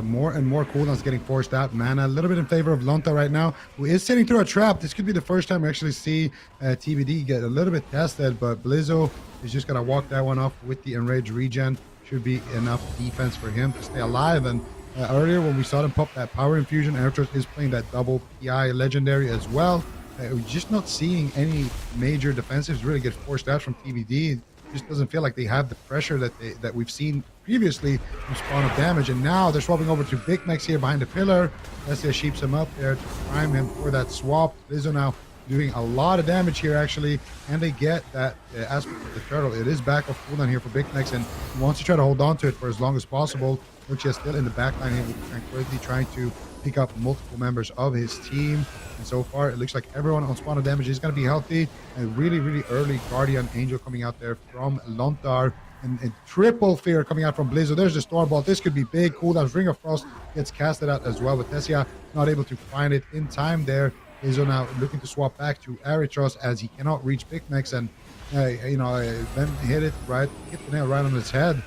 more and more cooldowns getting forced out. Mana a little bit in favor of Lonta right now, who is sitting through a trap. This could be the first time we actually see TBD get a little bit tested, but Blizzo is just going to walk that one off with the Enraged regen. Should be enough defense for him to stay alive. And earlier when we saw him pop that power infusion, Erytros is playing that double PI legendary as well. We're just not seeing any major defensives really get forced out from TBD. Just doesn't feel like they have the pressure that we've seen previously from Spawn of damage, and now they're swapping over to Pikmix here behind the pillar. Tessia sheeps him up there to prime him for that swap. Blizzo now doing a lot of damage here actually, and they get that aspect of the turtle. It is back off cooldown here for Pikmix, and he wants to try to hold on to it for as long as possible. Luxia still in the backline here with Tranquility, trying to pick up multiple members of his team. And so far, it looks like everyone on Spawn of damage is going to be healthy. A really, really early Guardian Angel coming out there from Lontar. And triple fear coming out from Blizzo. There's the Storm Ball. This could be big. Cooldowns. Ring of Frost gets casted out as well. But Tessia not able to find it in time there. Blizzo now looking to swap back to Erytros as he cannot reach Pikmix. And, then hit it right. Hit the nail right on his head.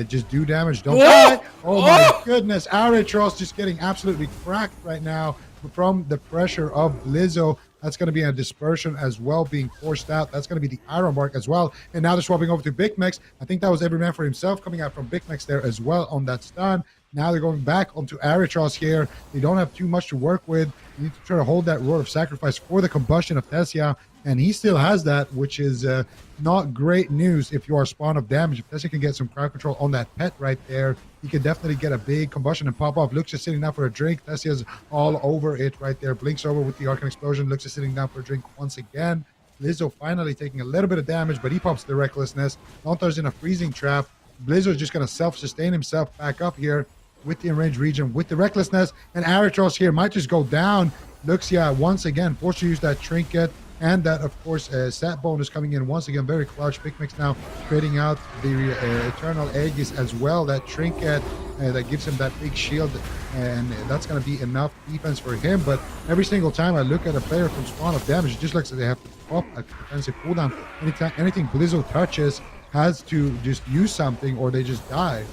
Just do damage. Don't die. Oh my goodness. Erytros just getting absolutely cracked right now from the pressure of Blizzo. That's going to be a dispersion as well, being forced out. That's going to be the Iron Bark as well. And now they're swapping over to Pikmix. I think that was every man for himself coming out from Pikmix there as well on that stun. Now they're going back onto Erytros here. They don't have too much to work with. You need to try to hold that Roar of Sacrifice for the combustion of Tessia. And he still has that, which is not great news if you are Spawn of damage. If Tessia can get some crowd control on that pet right there, he can definitely get a big combustion and pop off. Luxia sitting down for a drink. Tessia's all over it right there. Blinks over with the Arcane Explosion. Luxia sitting down for a drink once again. Blizzo finally taking a little bit of damage, but he pops the Recklessness. Lontar's in a freezing trap. Blizzo's just going to self-sustain himself back up here with the Enraged region, with the Recklessness. And Erytros here might just go down. Luxia once again forced to use that trinket. And that, of course, stat bonus coming in once again, very clutch. Pikmix now trading out the Eternal Aegis as well. That trinket that gives him that big shield, and that's going to be enough defense for him. But every single time I look at a player from Spawn of damage, it just looks like they have to pop a defensive cooldown. Anything Blizzo touches has to just use something, or they just die.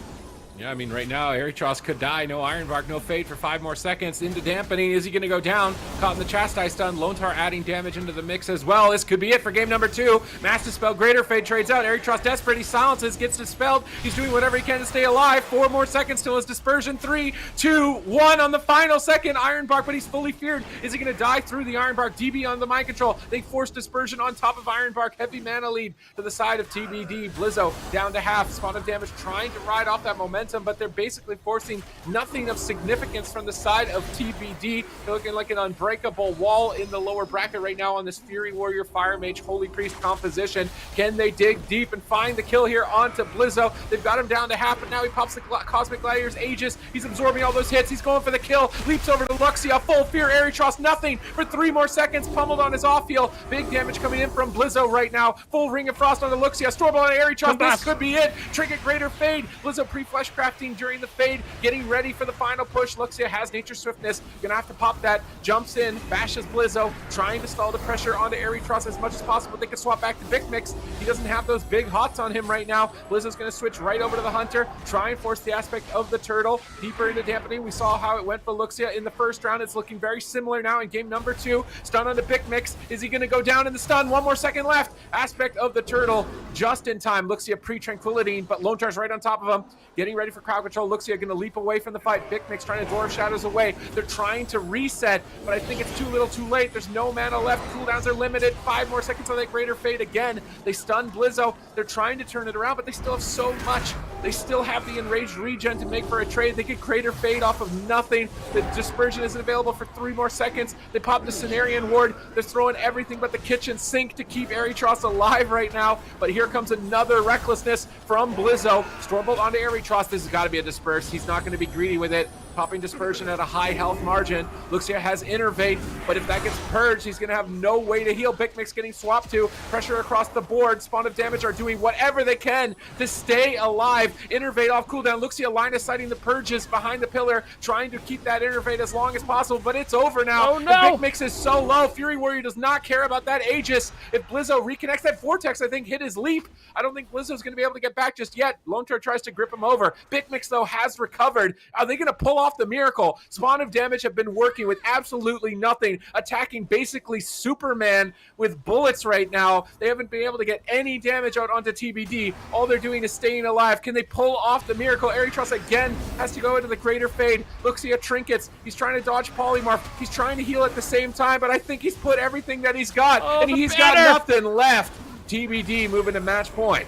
Yeah, I mean, right now, Erytros could die. No Ironbark, no Fade for 5 more seconds. Into dampening. Is he going to go down? Caught in the Chastise stun. Lontar adding damage into the mix as well. This could be it for game number 2. Mass Dispel, Greater Fade trades out. Erytros desperate. He silences, gets dispelled. He's doing whatever he can to stay alive. 4 more seconds till his dispersion. 3, 2, 1 on the final second. Ironbark, but he's fully feared. Is he going to die through the Ironbark? DB on the mind control. They force dispersion on top of Ironbark. Heavy mana lead to the side of TBD. Blizzo down to half. Spawn of damage trying to ride off that momentum, but they're basically forcing nothing of significance from the side of TBD. They're looking like an unbreakable wall in the lower bracket right now on this Fury Warrior, Fire Mage, Holy Priest composition. Can they dig deep and find the kill here onto Blizzo? They've got him down to half, but now he pops the Cosmic Gladiator's Aegis. He's absorbing all those hits. He's going for the kill. Leaps over to Luxia. Full fear. Erytros nothing for 3 more seconds. Pummeled on his off heal. Big damage coming in from Blizzo right now. Full Ring of Frost on the Luxia. Stormball on Erytros. This could be it. Trinket Greater Fade. Blizzo pre-flesh crafting during the fade, getting ready for the final push. Luxia has Nature Swiftness, gonna have to pop that, jumps in, bashes Blizzo, trying to stall the pressure onto Erytros as much as possible. They can swap back to Vic Mix. He doesn't have those big hots on him right now. Blizzo's gonna switch right over to the Hunter, try and force the aspect of the Turtle deeper into dampening. We saw how it went for Luxia in the first round. It's looking very similar now in game number 2. Stun on the Vic Mix. Is he gonna go down in the stun? 1 more second left. Aspect of the Turtle just in time. Luxia pre-tranquility, but Lontar's right on top of him, getting ready for crowd control. Luxia going to leap away from the fight. Vic Mix trying to dwarf shadows away. They're trying to reset, but I think it's too little too late. There's no mana left. Cooldowns are limited. 5 more seconds on that Greater Fade again. They stun Blizzo. They're trying to turn it around, but they still have so much. They still have the Enraged Regen to make for a trade. They get Greater Fade off of nothing. The Dispersion isn't available for 3 more seconds. They pop the Cenarian Ward. They're throwing everything but the kitchen sink to keep Erytros alive right now, but here comes another recklessness from Blizzo. Stormbolt onto Erytros. This has got to be a disperse. He's not going to be greedy with it. Popping dispersion at a high health margin. Luxia has Innervate, but if that gets purged, he's going to have no way to heal. Big Mix getting swapped to. Pressure across the board. Spawn of Damage are doing whatever they can to stay alive. Innervate off cooldown. Luxia line of sighting the purges behind the pillar, trying to keep that Innervate as long as possible, but it's over now. Oh no! The Big Mix is so low. Fury Warrior does not care about that Aegis. If Blizzo reconnects that Vortex, I think hit his leap. I don't think Blizzo's going to be able to get back just yet. Lontar tries to grip him over. Big Mix, though, has recovered. Are they going to pull off the miracle? Spawn of Damage have been working with absolutely nothing, attacking basically Superman with bullets right now. They haven't been able to get any damage out onto TBD. All they're doing is staying alive. Can they pull off the miracle? Erytros again has to go into the Greater Fade. Luxia trinkets. He's trying to dodge Polymorph. He's trying to heal at the same time, but I think he's put everything that he's got, and he's got nothing left. TBD moving to match point.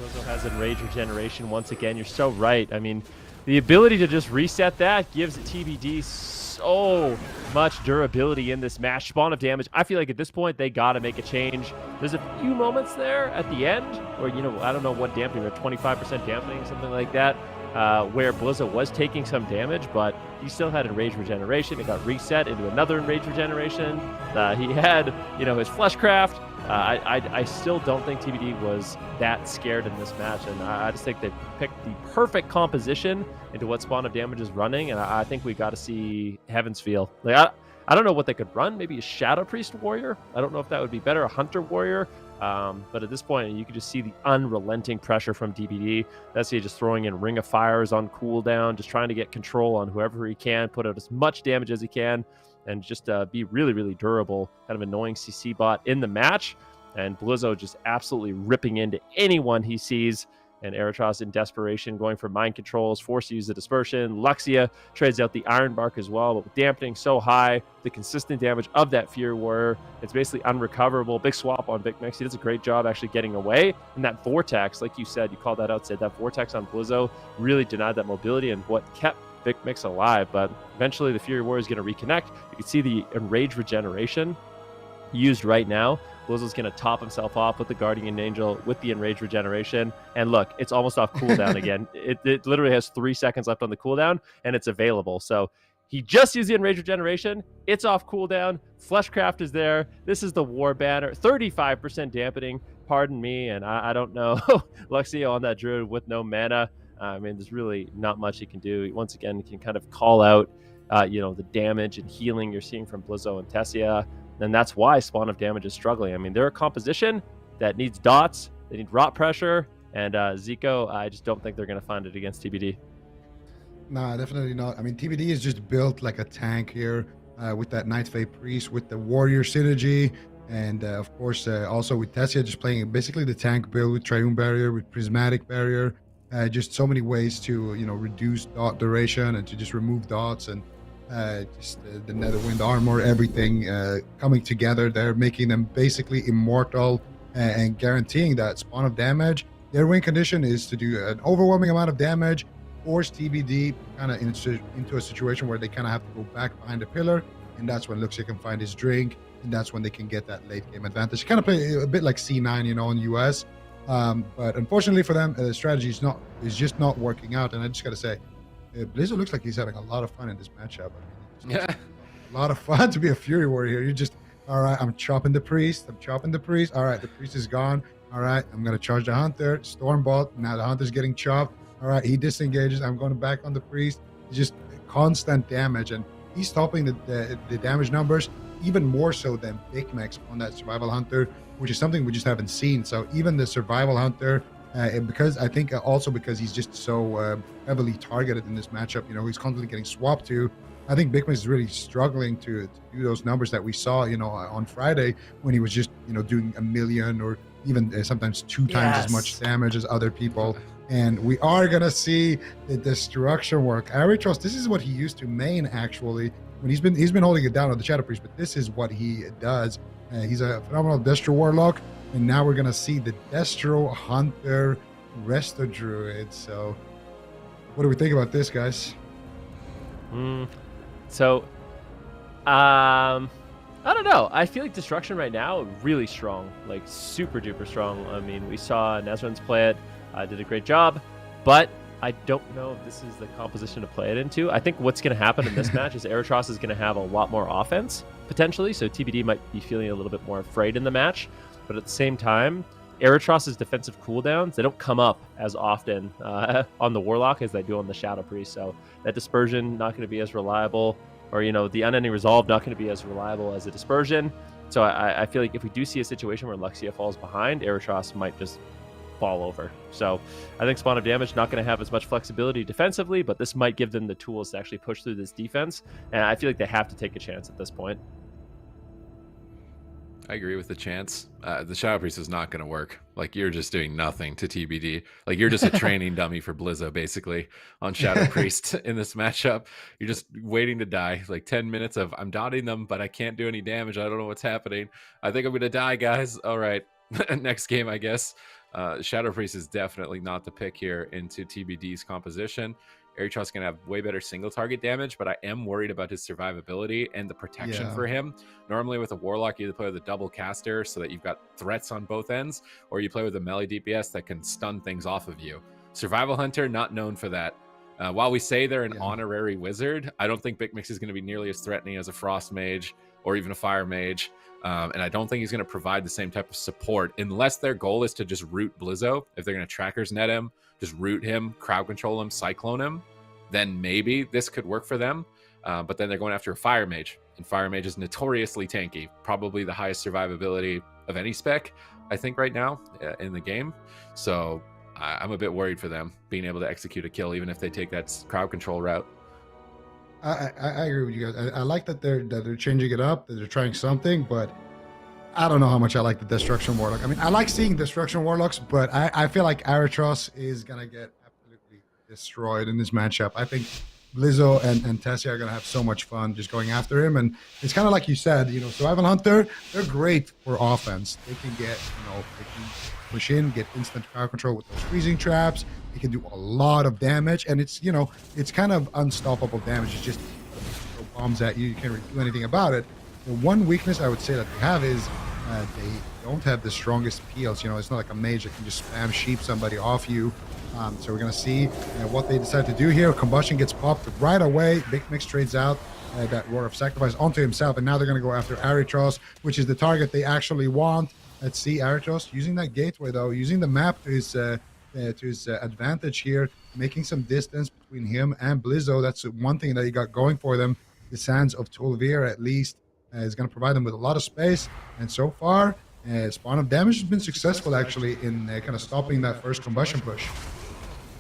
Blizzo has Enrage Regeneration once again. You're so right. I mean, the ability to just reset that gives TBD so much durability in this match. Spawn of Damage, I feel like at this point they got to make a change. There's a few moments there at the end where, you know, I don't know what dampening, or 25% dampening, something like that, where Blizzo was taking some damage, but he still had Enrage Regeneration. It got reset into another Enrage Regeneration. He had, you know, his Fleshcraft. I still don't think TBD was that scared in this match, and I just think they picked the perfect composition into what Spawn of Damage is running, and I think we got to see Heaven's Feel. Like, I don't know what they could run. Maybe a Shadow Priest Warrior. I don't know if that would be better. A Hunter Warrior. But at this point, you can just see the unrelenting pressure from TBD. That's just throwing in Ring of Fires on cooldown, just trying to get control on whoever he can, put out as much damage as he can, and just be really, really durable, kind of annoying CC bot in the match. And Blizzo just absolutely ripping into anyone he sees. And Erytros in desperation going for mind controls, forced to use the dispersion. Luxia trades out the Ironbark as well, but with dampening so high, the consistent damage of that Fury Warrior, it's basically unrecoverable. Big swap on Big Mix. He does a great job actually getting away. And that Vortex, like you said, you called that out, said that Vortex on Blizzo really denied that mobility and what kept Big Mix alive. But eventually the Fury Warrior is going to reconnect. You can see the Enrage Regeneration used right now. Blizzo's going to top himself off with the Guardian Angel with the Enrage Regeneration. And look, it's almost off cooldown again. It literally has 3 seconds left on the cooldown, and it's available. So he just used the Enrage Regeneration. It's off cooldown. Fleshcraft is there. This is the War Banner. 35% dampening. Pardon me, and I don't know. Luxio on that Druid with no mana. I mean, there's really not much he can do. Once again, he can kind of call out, the damage and healing you're seeing from Blizzo and Tessia. And that's why Spawn of Damage is struggling. I mean, they're a composition that needs dots, they need rot pressure, And Zico, I just don't think they're going to find it against TBD. Nah, definitely not. I mean, TBD is just built like a tank here with that Night Fae Priest, with the Warrior synergy, and of course also with Tessia just playing basically the tank build with Triune Barrier, with Prismatic Barrier. Just so many ways to, you know, reduce dot duration and to just remove dots, and just the Netherwind armor, everything coming together. They're making them basically immortal and guaranteeing that spawn of damage. Their win condition is to do an overwhelming amount of damage, force TBD kind of into a situation where they kind of have to go back behind the pillar, and that's when Luxia can find his drink, and that's when they can get that late game advantage. Kind of play a bit like C9, you know, in US. But unfortunately for them, the strategy is just not working out. And I just got to say, Blizzo looks like he's having a lot of fun in this matchup. I mean, Yeah. a lot of fun to be a Fury Warrior here. You're just, all right, I'm chopping the Priest. All right, the Priest is gone. All right, I'm going to charge the Hunter. Stormbolt. Now the Hunter's getting chopped. All right, he disengages. I'm going back on the Priest. It's just constant damage. And he's stopping the damage numbers even more so than Big Max on that Survival Hunter, which is something we just haven't seen. So even the Survival Hunter, because I think also because he's just so heavily targeted in this matchup, you know, he's constantly getting swapped to. I think Big Max is really struggling to do those numbers that we saw, you know, on Friday when he was just, you know, doing 1 million or even sometimes 2 times as much damage as other people. And we are going to see the destruction work. Aritros, this is what he used to main actually. When he's been holding it down on the Shadow Priest, but this is what he does. He's a phenomenal Destro Warlock, and now we're gonna see the Destro Hunter Resto Druid. So, what do we think about this, guys? So, I don't know. I feel like Destruction right now really strong, like super duper strong. I mean, we saw Nezrans play it, did a great job, but I don't know if this is the composition to play it into. I think what's going to happen in this match is Eritros is going to have a lot more offense, potentially, so TBD might be feeling a little bit more afraid in the match. But at the same time, Eritros's defensive cooldowns, they don't come up as often on the Warlock as they do on the Shadow Priest. So that Dispersion not going to be as reliable, or, you know, the Unending Resolve not going to be as reliable as a Dispersion. So I feel like if we do see a situation where Luxia falls behind, Eritros might just fall over. So I think Spawn of Damage not going to have as much flexibility defensively, but this might give them the tools to actually push through this defense, and I feel like they have to take a chance at this point. I agree with the chance. The Shadow Priest is not going to work. Like, you're just doing nothing to TBD. Like, you're just a training dummy for Blizzo, basically, on Shadow Priest in this matchup. You're just waiting to die. Like, 10 minutes of, I'm dotting them, but I can't do any damage. I don't know what's happening. I think I'm going to die, guys. All right. Next game, I guess. Shadow Priest is definitely not the pick here into TBD's composition. Eritros is going to have way better single target damage, but I am worried about his survivability and the protection for him. Normally with a Warlock, you either play with a double caster so that you've got threats on both ends, or you play with a melee DPS that can stun things off of you. Survival Hunter, not known for that. While we say they're an honorary wizard, I don't think Big Mix is going to be nearly as threatening as a Frost Mage or even a Fire Mage. And I don't think he's going to provide the same type of support unless their goal is to just root Blizzo. If they're going to trackers net him, just root him, crowd control him, cyclone him, then maybe this could work for them. But then they're going after a Fire Mage, and Fire Mage is notoriously tanky, probably the highest survivability of any spec, I think, right now in the game. So I'm a bit worried for them being able to execute a kill, even if they take that crowd control route. I agree with you guys. I like that they're changing it up, that they're trying something, but I don't know how much I like the Destruction Warlock. I mean, I like seeing Destruction Warlocks, but I feel like Eritros is going to get absolutely destroyed in this matchup. I think Blizzo and Tessia are going to have so much fun just going after him. And it's kind of like you said, you know, Survival Hunter, they're great for offense. They can get, you know, they can push in, get instant crowd control with those freezing traps. They can do a lot of damage, and it's, you know, it's kind of unstoppable damage. It's just throw bombs at you. You can't really do anything about it. The one weakness I would say that they have is they don't have the strongest peels. You know, it's not like a mage that can just spam sheep somebody off you. So we're going to see what they decide to do here. Combustion gets popped right away. Big Mix trades out that Roar of Sacrifice onto himself, and now they're going to go after Eritros, which is the target they actually want. Let's see Eritros using that gateway, though, using the map to his advantage here, making some distance between him and Blizzo. That's one thing that he got going for them. The Sands of Tulvir, at least, is going to provide them with a lot of space. And so far, Spawn of Damage has been successful actually in kind of stopping that first combustion push.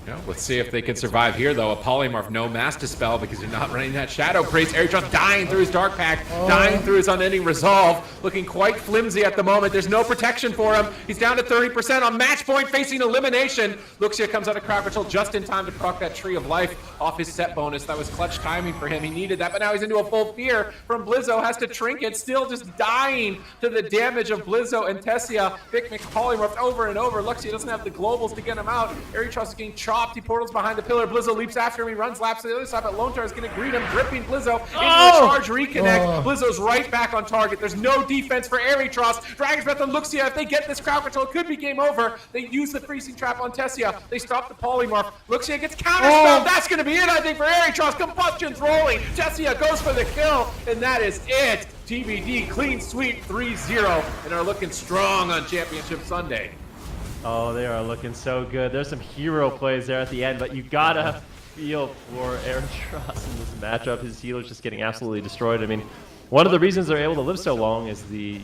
Yeah, let's see if they can survive here, though. A Polymorph, no Mass Dispel because you're not running that Shadow Priest. Aerotross dying through his Dark Pact, dying through his Unending Resolve, looking quite flimsy at the moment. There's no protection for him. He's down to 30% on match point, facing elimination. Luxia comes out of Crowd Control just in time to proc that Tree of Life off his set bonus. That was clutch timing for him. He needed that, but now he's into a full fear from Blizzo. Has to Trinket, still just dying to the damage of Blizzo and Tessia. Big Polymorph over and over. Luxia doesn't have the globals to get him out. Aerotross is getting chopped. He portals behind the pillar. Blizzo leaps after him. He runs laps to the other side, but Lone Star is going to greet him, gripping Blizzo into a charge reconnect. Blizzo's right back on target. There's no defense for Aerotross. Dragon's Breath on Luxia. If they get this crowd control, it could be game over. They use the freezing trap on Tessia. They stop the Polymorph. Luxia gets counterspelled. That's going to be it, I think, for Aerotross. Combustion's rolling. Tessia goes for the kill, and that is it. TBD clean sweep 3-0, and are looking strong on Championship Sunday. Oh, they are looking so good. There's some hero plays there at the end, but you gotta feel for Aerotross in this matchup. His healer's just getting absolutely destroyed. I mean, one of the reasons they're able to live so long is the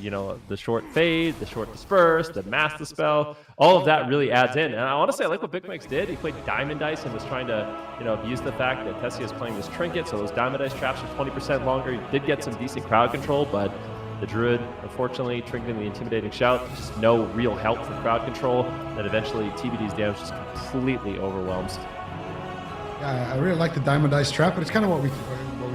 short fade, the short disperse, the mass dispel. All of that really adds in. And I want to say, I like what Big Mike's did. He played Diamond Dice and was trying to, abuse the fact that Tessia is playing this Trinket, so those Diamond Dice traps are 20% longer. He did get some decent crowd control, but the Druid, unfortunately, trinketing the Intimidating Shout, just no real help for crowd control, and eventually TBD's damage just completely overwhelms. Yeah, I really like the Diamond Dice trap, but it's kind of what we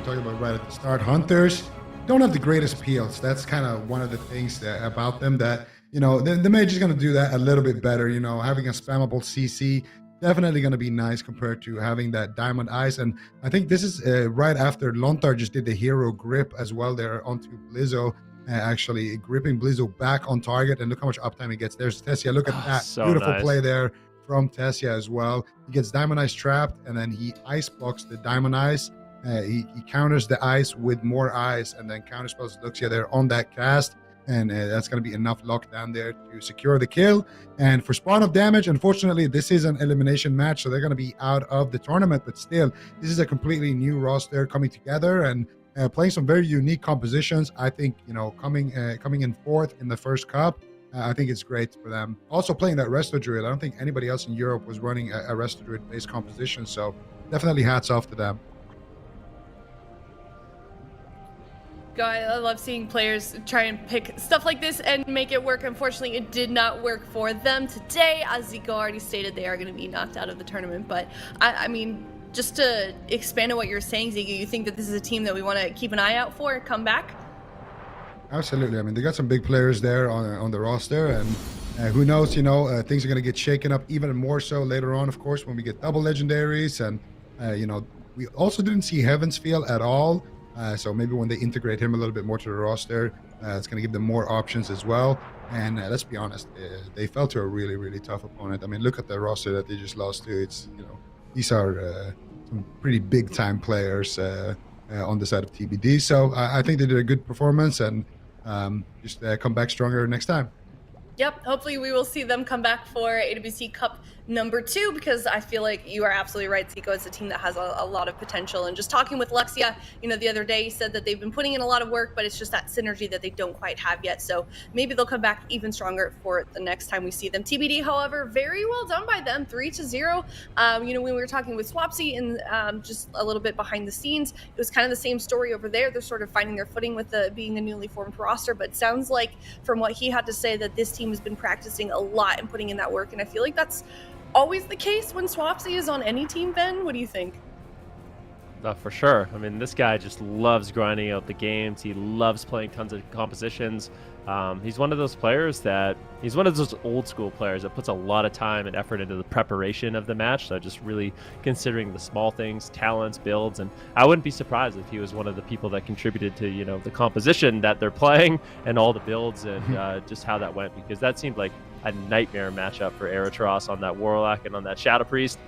talked about right at the start. Hunters don't have the greatest peels. That's kind of one of the things about them that, the mage is going to do that a little bit better. Having a spammable CC, definitely going to be nice compared to having that Diamond Eyes. And I think this is right after Lontar just did the hero grip as well there onto Blizzo. Actually gripping Blizzo back on target, and look how much uptime he gets. There's Tessia. Look at that. So beautiful nice play there from Tessia as well. He gets Diamond Eyes trapped, and then he ice blocks the Diamond Eyes. He counters the ice with more ice, and then counterspells Luxia there on that cast, and that's going to be enough lockdown there to secure the kill. And for Spawn of Damage, unfortunately, this is an elimination match, so they're going to be out of the tournament, but still, this is a completely new roster coming together and playing some very unique compositions. I think, coming in fourth in the first cup, I think it's great for them. Also playing that Resto Druid. I don't think anybody else in Europe was running a Resto Druid based composition, so definitely hats off to them. God, I love seeing players try and pick stuff like this and make it work. Unfortunately, it did not work for them today. As Zico already stated, they are going to be knocked out of the tournament, but I mean, just to expand on what you're saying, Zico, you think that this is a team that we want to keep an eye out for and come back? Absolutely. I mean, they got some big players there on the roster, and who knows, things are going to get shaken up even more so later on, of course, when we get double legendaries. And, we also didn't see Heaven's Feel at all. So maybe when they integrate him a little bit more to the roster, it's going to give them more options as well. And let's be honest, they fell to a really, really tough opponent. I mean, look at the roster that they just lost to. It's, these are some pretty big time players on the side of TBD. So I think they did a good performance, and just come back stronger next time. Yep, hopefully we will see them come back for AWC Cup number 2, because I feel like you are absolutely right, Zico. It's a team that has a lot of potential. And just talking with Luxia, the other day, he said that they've been putting in a lot of work, but it's just that synergy that they don't quite have yet. So maybe they'll come back even stronger for the next time we see them. TBD, however, very well done by them, 3-0. When we were talking with Swapsy and just a little bit behind the scenes, it was kind of the same story over there. They're sort of finding their footing with being a newly formed roster, but it sounds like from what he had to say that this team has been practicing a lot and putting in that work, and I feel like that's always the case when Swapsy is on any team. Ben, what do you think? For sure. I mean, this guy just loves grinding out the games. He loves playing tons of compositions. He's one of those players he's one of those old school players that puts a lot of time and effort into the preparation of the match. So just really considering the small things, talents, builds, and I wouldn't be surprised if he was one of the people that contributed to, the composition that they're playing and all the builds and just how that went, because that seemed like a nightmare matchup for Aerotross on that Warlock and on that Shadow Priest.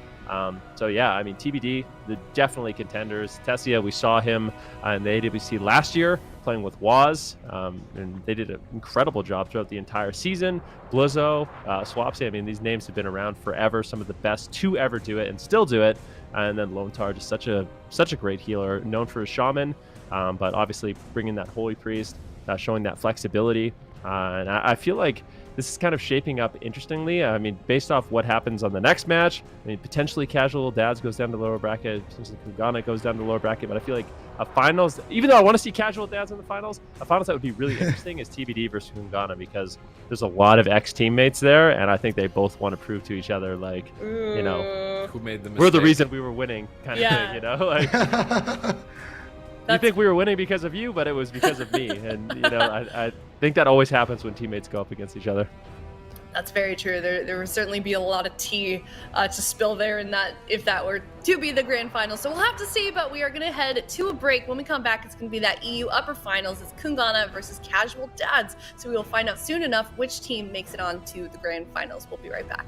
So yeah, I mean, TBD, they're definitely contenders. Tessia, we saw him in the AWC last year playing with Waz, and they did an incredible job throughout the entire season. Blizzo, Swapsy, I mean, these names have been around forever, some of the best to ever do it and still do it. And then Lone Tar, just such a great healer, known for his shaman, but obviously bringing that Holy Priest, showing that flexibility. And I feel like this is kind of shaping up interestingly. I mean, based off what happens on the next match, I mean, potentially Casual Dads goes down to the lower bracket, potentially KUNGARNA goes down to the lower bracket, but I feel like a finals, even though I want to see Casual Dads in the finals, a finals that would be really interesting is TBD versus KUNGARNA, because there's a lot of ex-teammates there, and I think they both want to prove to each other, like, you know, Who made the mistake? we're the reason we were winning, kind of thing, you know? Like, you think we were winning because of you, but it was because of me. And, you know, I think that always happens when teammates go up against each other. That's very true. There will certainly be a lot of tea to spill there in that, if that were to be the grand final. So we'll have to see, but we are going to head to a break. When we come back, it's going to be that EU upper finals. It's KUNGARNA versus Casual Dads. So we will find out soon enough which team makes it on to the grand finals. We'll be right back.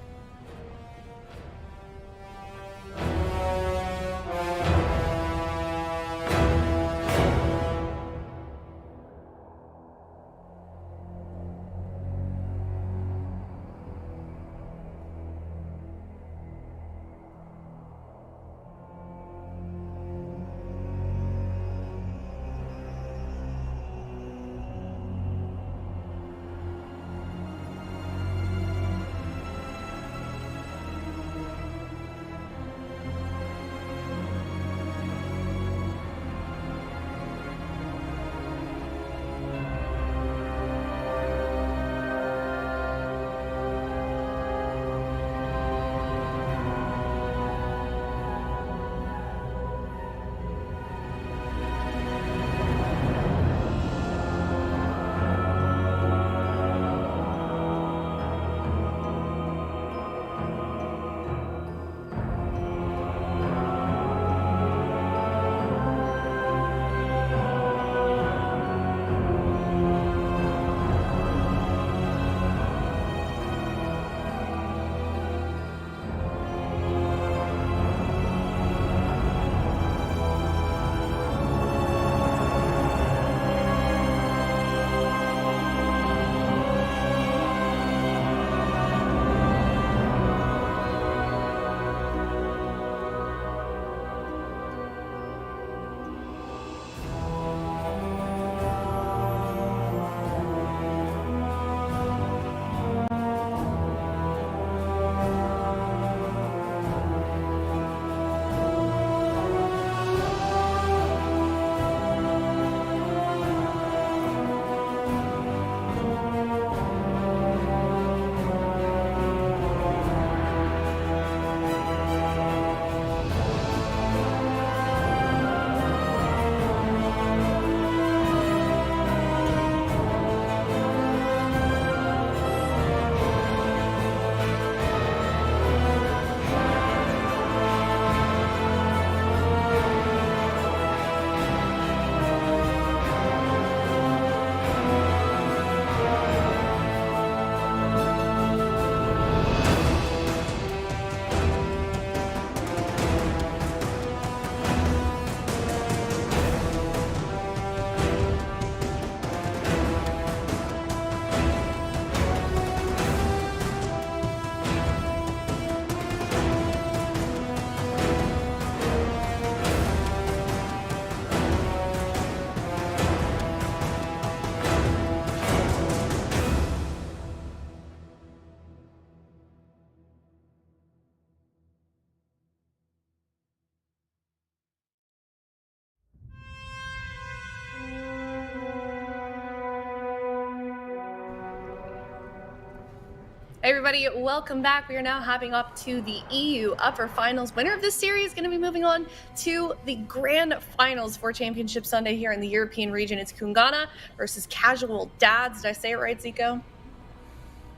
Hey everybody, welcome back. We are now hopping up to the EU Upper Finals. Winner of this series is going to be moving on to the Grand Finals for Championship Sunday here in the European region. It's KUNGARNA versus Casual Dads. Did I say it right, Zico?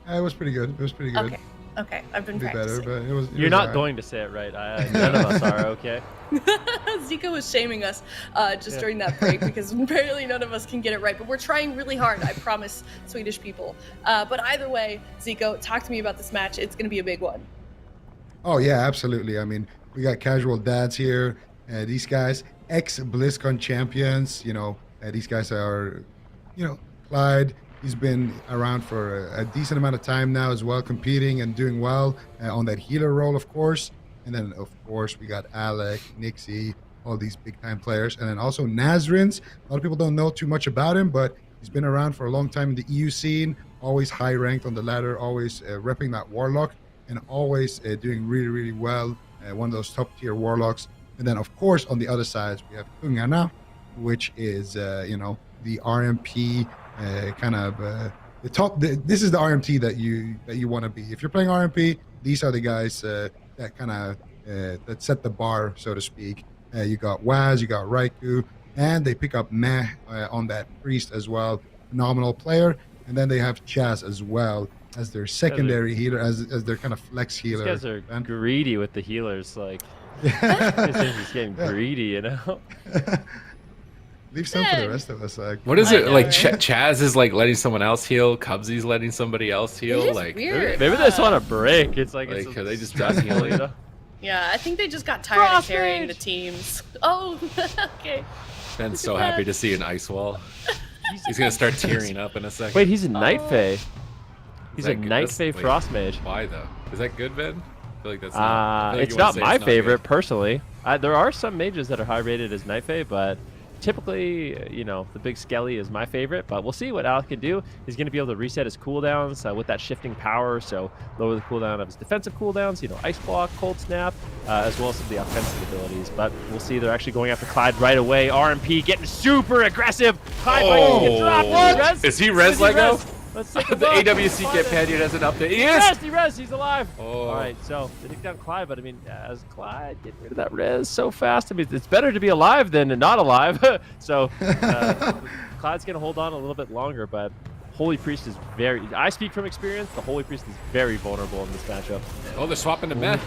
It was pretty good. It was pretty good. Okay. I've been Better, practicing. but it was. You're not going to say it right. None of us are, okay? Zico was shaming us during that break because apparently none of us can get it right, but we're trying really hard, I promise Swedish people. But either way, Zico, talk to me about this match. It's going to be a big one. Oh, yeah, absolutely. I mean, we got Casual Dads here. These guys, ex-BlizzCon champions. You know, these guys are, Clyde. He's been around for a decent amount of time now as well, competing and doing well on that healer role, of course. And then, of course, we got Alec, Nixie, all these big-time players. And then also Nazrins. A lot of people don't know too much about him, but He's been around for a long time in the EU scene, always high ranked on the ladder, always repping that Warlock, and always doing really, really well. One of those top tier Warlocks. And then, of course, on the other side, we have KUNGARNA, which is, the RMP kind of the top. This is the RMT that you want to be. If you're playing RMP, these are the guys that kind of that set the bar, so to speak. You got Waz, you got Raikou, and they pick up Meh on that Priest as well. Phenomenal player. And then they have Chaz as well as their secondary healer, as their kind of flex healer. These guys are greedy with the healers, like. He's getting greedy, you know. Leave some for the rest of us. What is it like? Chaz is like letting someone else heal. Cubsy's letting somebody else heal. Like weird. Maybe they just want a break. It's like are they just stress healing, you know? Yeah, I think they just got tired of carrying the teams. Oh, okay. Ben's so happy to see an ice wall. He's gonna start tearing up in a second. Wait, he's a Night Fae. He's a Night Fae Frost Mage. Why though? Is that good, Ben? I feel like that's not. It's not my favorite personally. There are some mages that are high rated as Night Fae, but typically, the big Skelly is my favorite. But we'll see what Alec can do. He's going to be able to reset his cooldowns with that shifting power, so lower the cooldown of his defensive cooldowns. Ice block, cold snap, as well as some of the offensive abilities. But we'll see. They're actually going after Clyde right away. RMP getting super aggressive. Clyde gets dropped. Is he res Lego? Let's take the AWC get Panion as an update. He rezzed. He's alive. All right, so they take down Clyde, but I mean, as Clyde getting rid of that res so fast, I mean, it's better to be alive than not alive. So Clyde's going to hold on a little bit longer, but Holy Priest is I speak from experience, the Holy Priest is very vulnerable in this matchup. Oh, they're swapping to Meh.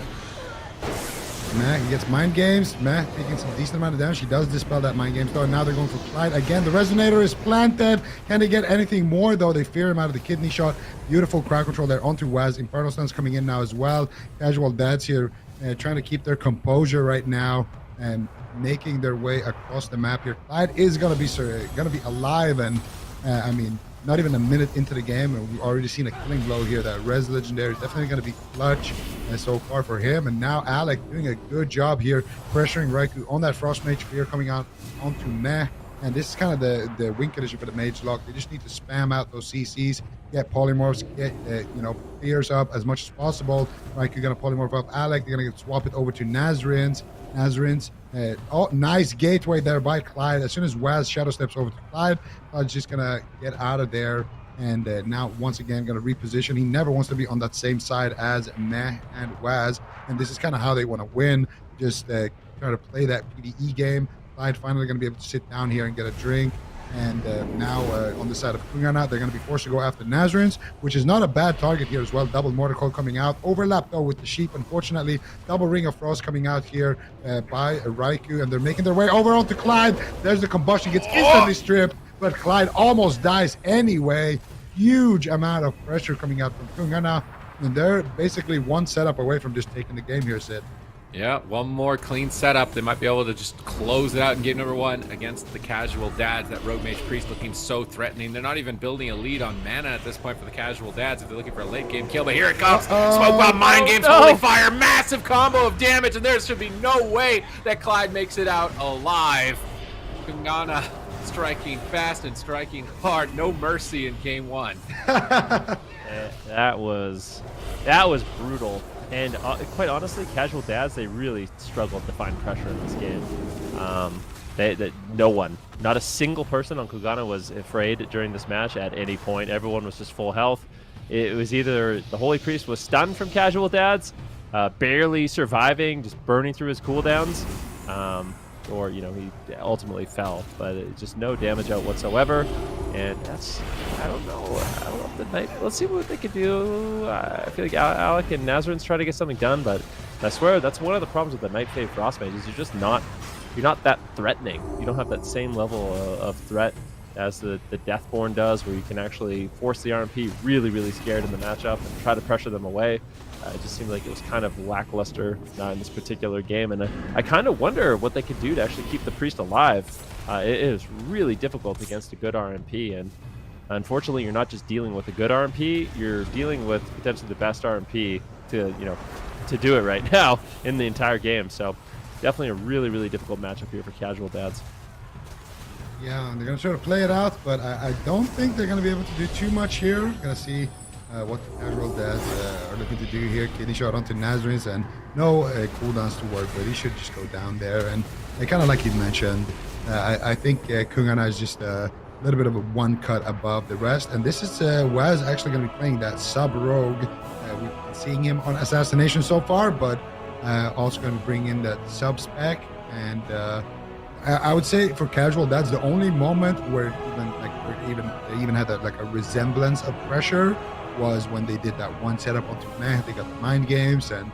Meh, he gets mind games. Meh taking some decent amount of damage. She does dispel that mind games though. And now they're going for Clyde again. The Resonator is planted. Can they get anything more though? They fear him out of the kidney shot. Beautiful crowd control there onto Waz. Infernal Stuns coming in now as well. Casual Dads here trying to keep their composure right now and making their way across the map here. Clyde is gonna be alive, and I mean, not even a minute into the game, and we've already seen a killing blow here. That Res Legendary is definitely going to be clutch so far for him. And now Alec doing a good job here, pressuring Raikou on that Frost Mage Fear coming out onto Meh. And this is kind of the win condition for the Mage Lock. They just need to spam out those CCs, get polymorphs, get fears up as much as possible. Raikou going to polymorph up Alec. They're going to swap it over to Nazarians. Nice gateway there by Clyde. As soon as Waz shadow steps over to Clyde, Clyde's just gonna get out of there, and now once again gonna reposition. He never wants to be on that same side as Meh and Waz, and this is kind of how they want to win. Just try to play that PvE game. Clyde finally gonna be able to sit down here and get a drink. And now on the side of KUNGARNA, they're going to be forced to go after Nazarians, which is not a bad target here as well. Double Mortar Coil coming out. Overlap, though, with the Sheep, unfortunately. Double Ring of Frost coming out here by Raikou, and they're making their way over onto Clyde. There's the combustion. Gets instantly stripped, but Clyde almost dies anyway. Huge amount of pressure coming out from KUNGARNA, and they're basically one setup away from just taking the game here, Sid. Yeah, one more clean setup. They might be able to just close it out in game number one against the Casual Dads. That Rogue Mage Priest looking so threatening. They're not even building a lead on mana at this point for the Casual Dads if they're looking for a late game kill. But here it comes. Smoke Bomb, Mind Games, Holy Fire, massive combo of damage, and there should be no way that Clyde makes it out alive. KUNGARNA striking fast and striking hard. No mercy in game one. That was brutal. And quite honestly, Casual Dads, they really struggled to find pressure in this game. No one, not a single person on KUNGARNA was afraid during this match at any point. Everyone was just full health. It was either the Holy Priest was stunned from Casual Dads, barely surviving, just burning through his cooldowns, or he ultimately fell. But just no damage out whatsoever. And I don't know if the Night. Let's see what they can do. I feel like Alec and Nazarians try to get something done, but I swear that's one of the problems with the Night Fae Frost Mage is you're not that threatening. You don't have that same level of threat as the Deathborn does, where you can actually force the RMP really, really scared in the matchup and try to pressure them away. It just seemed like it was kind of lackluster in this particular game, and I kind of wonder what they could do to actually keep the Priest alive. It is really difficult against a good RMP, and unfortunately, you're not just dealing with a good RMP, you're dealing with potentially the best RMP to do it right now in the entire game. So definitely a really, really difficult matchup here for Casual Dads. Yeah, and they're going to try to play it out, but I don't think they're going to be able to do too much here. Going to see what the casual dads are looking to do here. Kidney shot onto Nazarins, and no cooldowns to work with. He should just go down there. And kind of like you mentioned, I think KUNGARNA is just a little bit of a one cut above the rest. And this is Waz actually going to be playing that sub-rogue. We've been seeing him on Assassination so far, but also going to bring in that sub-spec. And I would say for casual, that's the only moment where they even had that, like a resemblance of pressure was when they did that one setup onto Meh. They got the mind games, and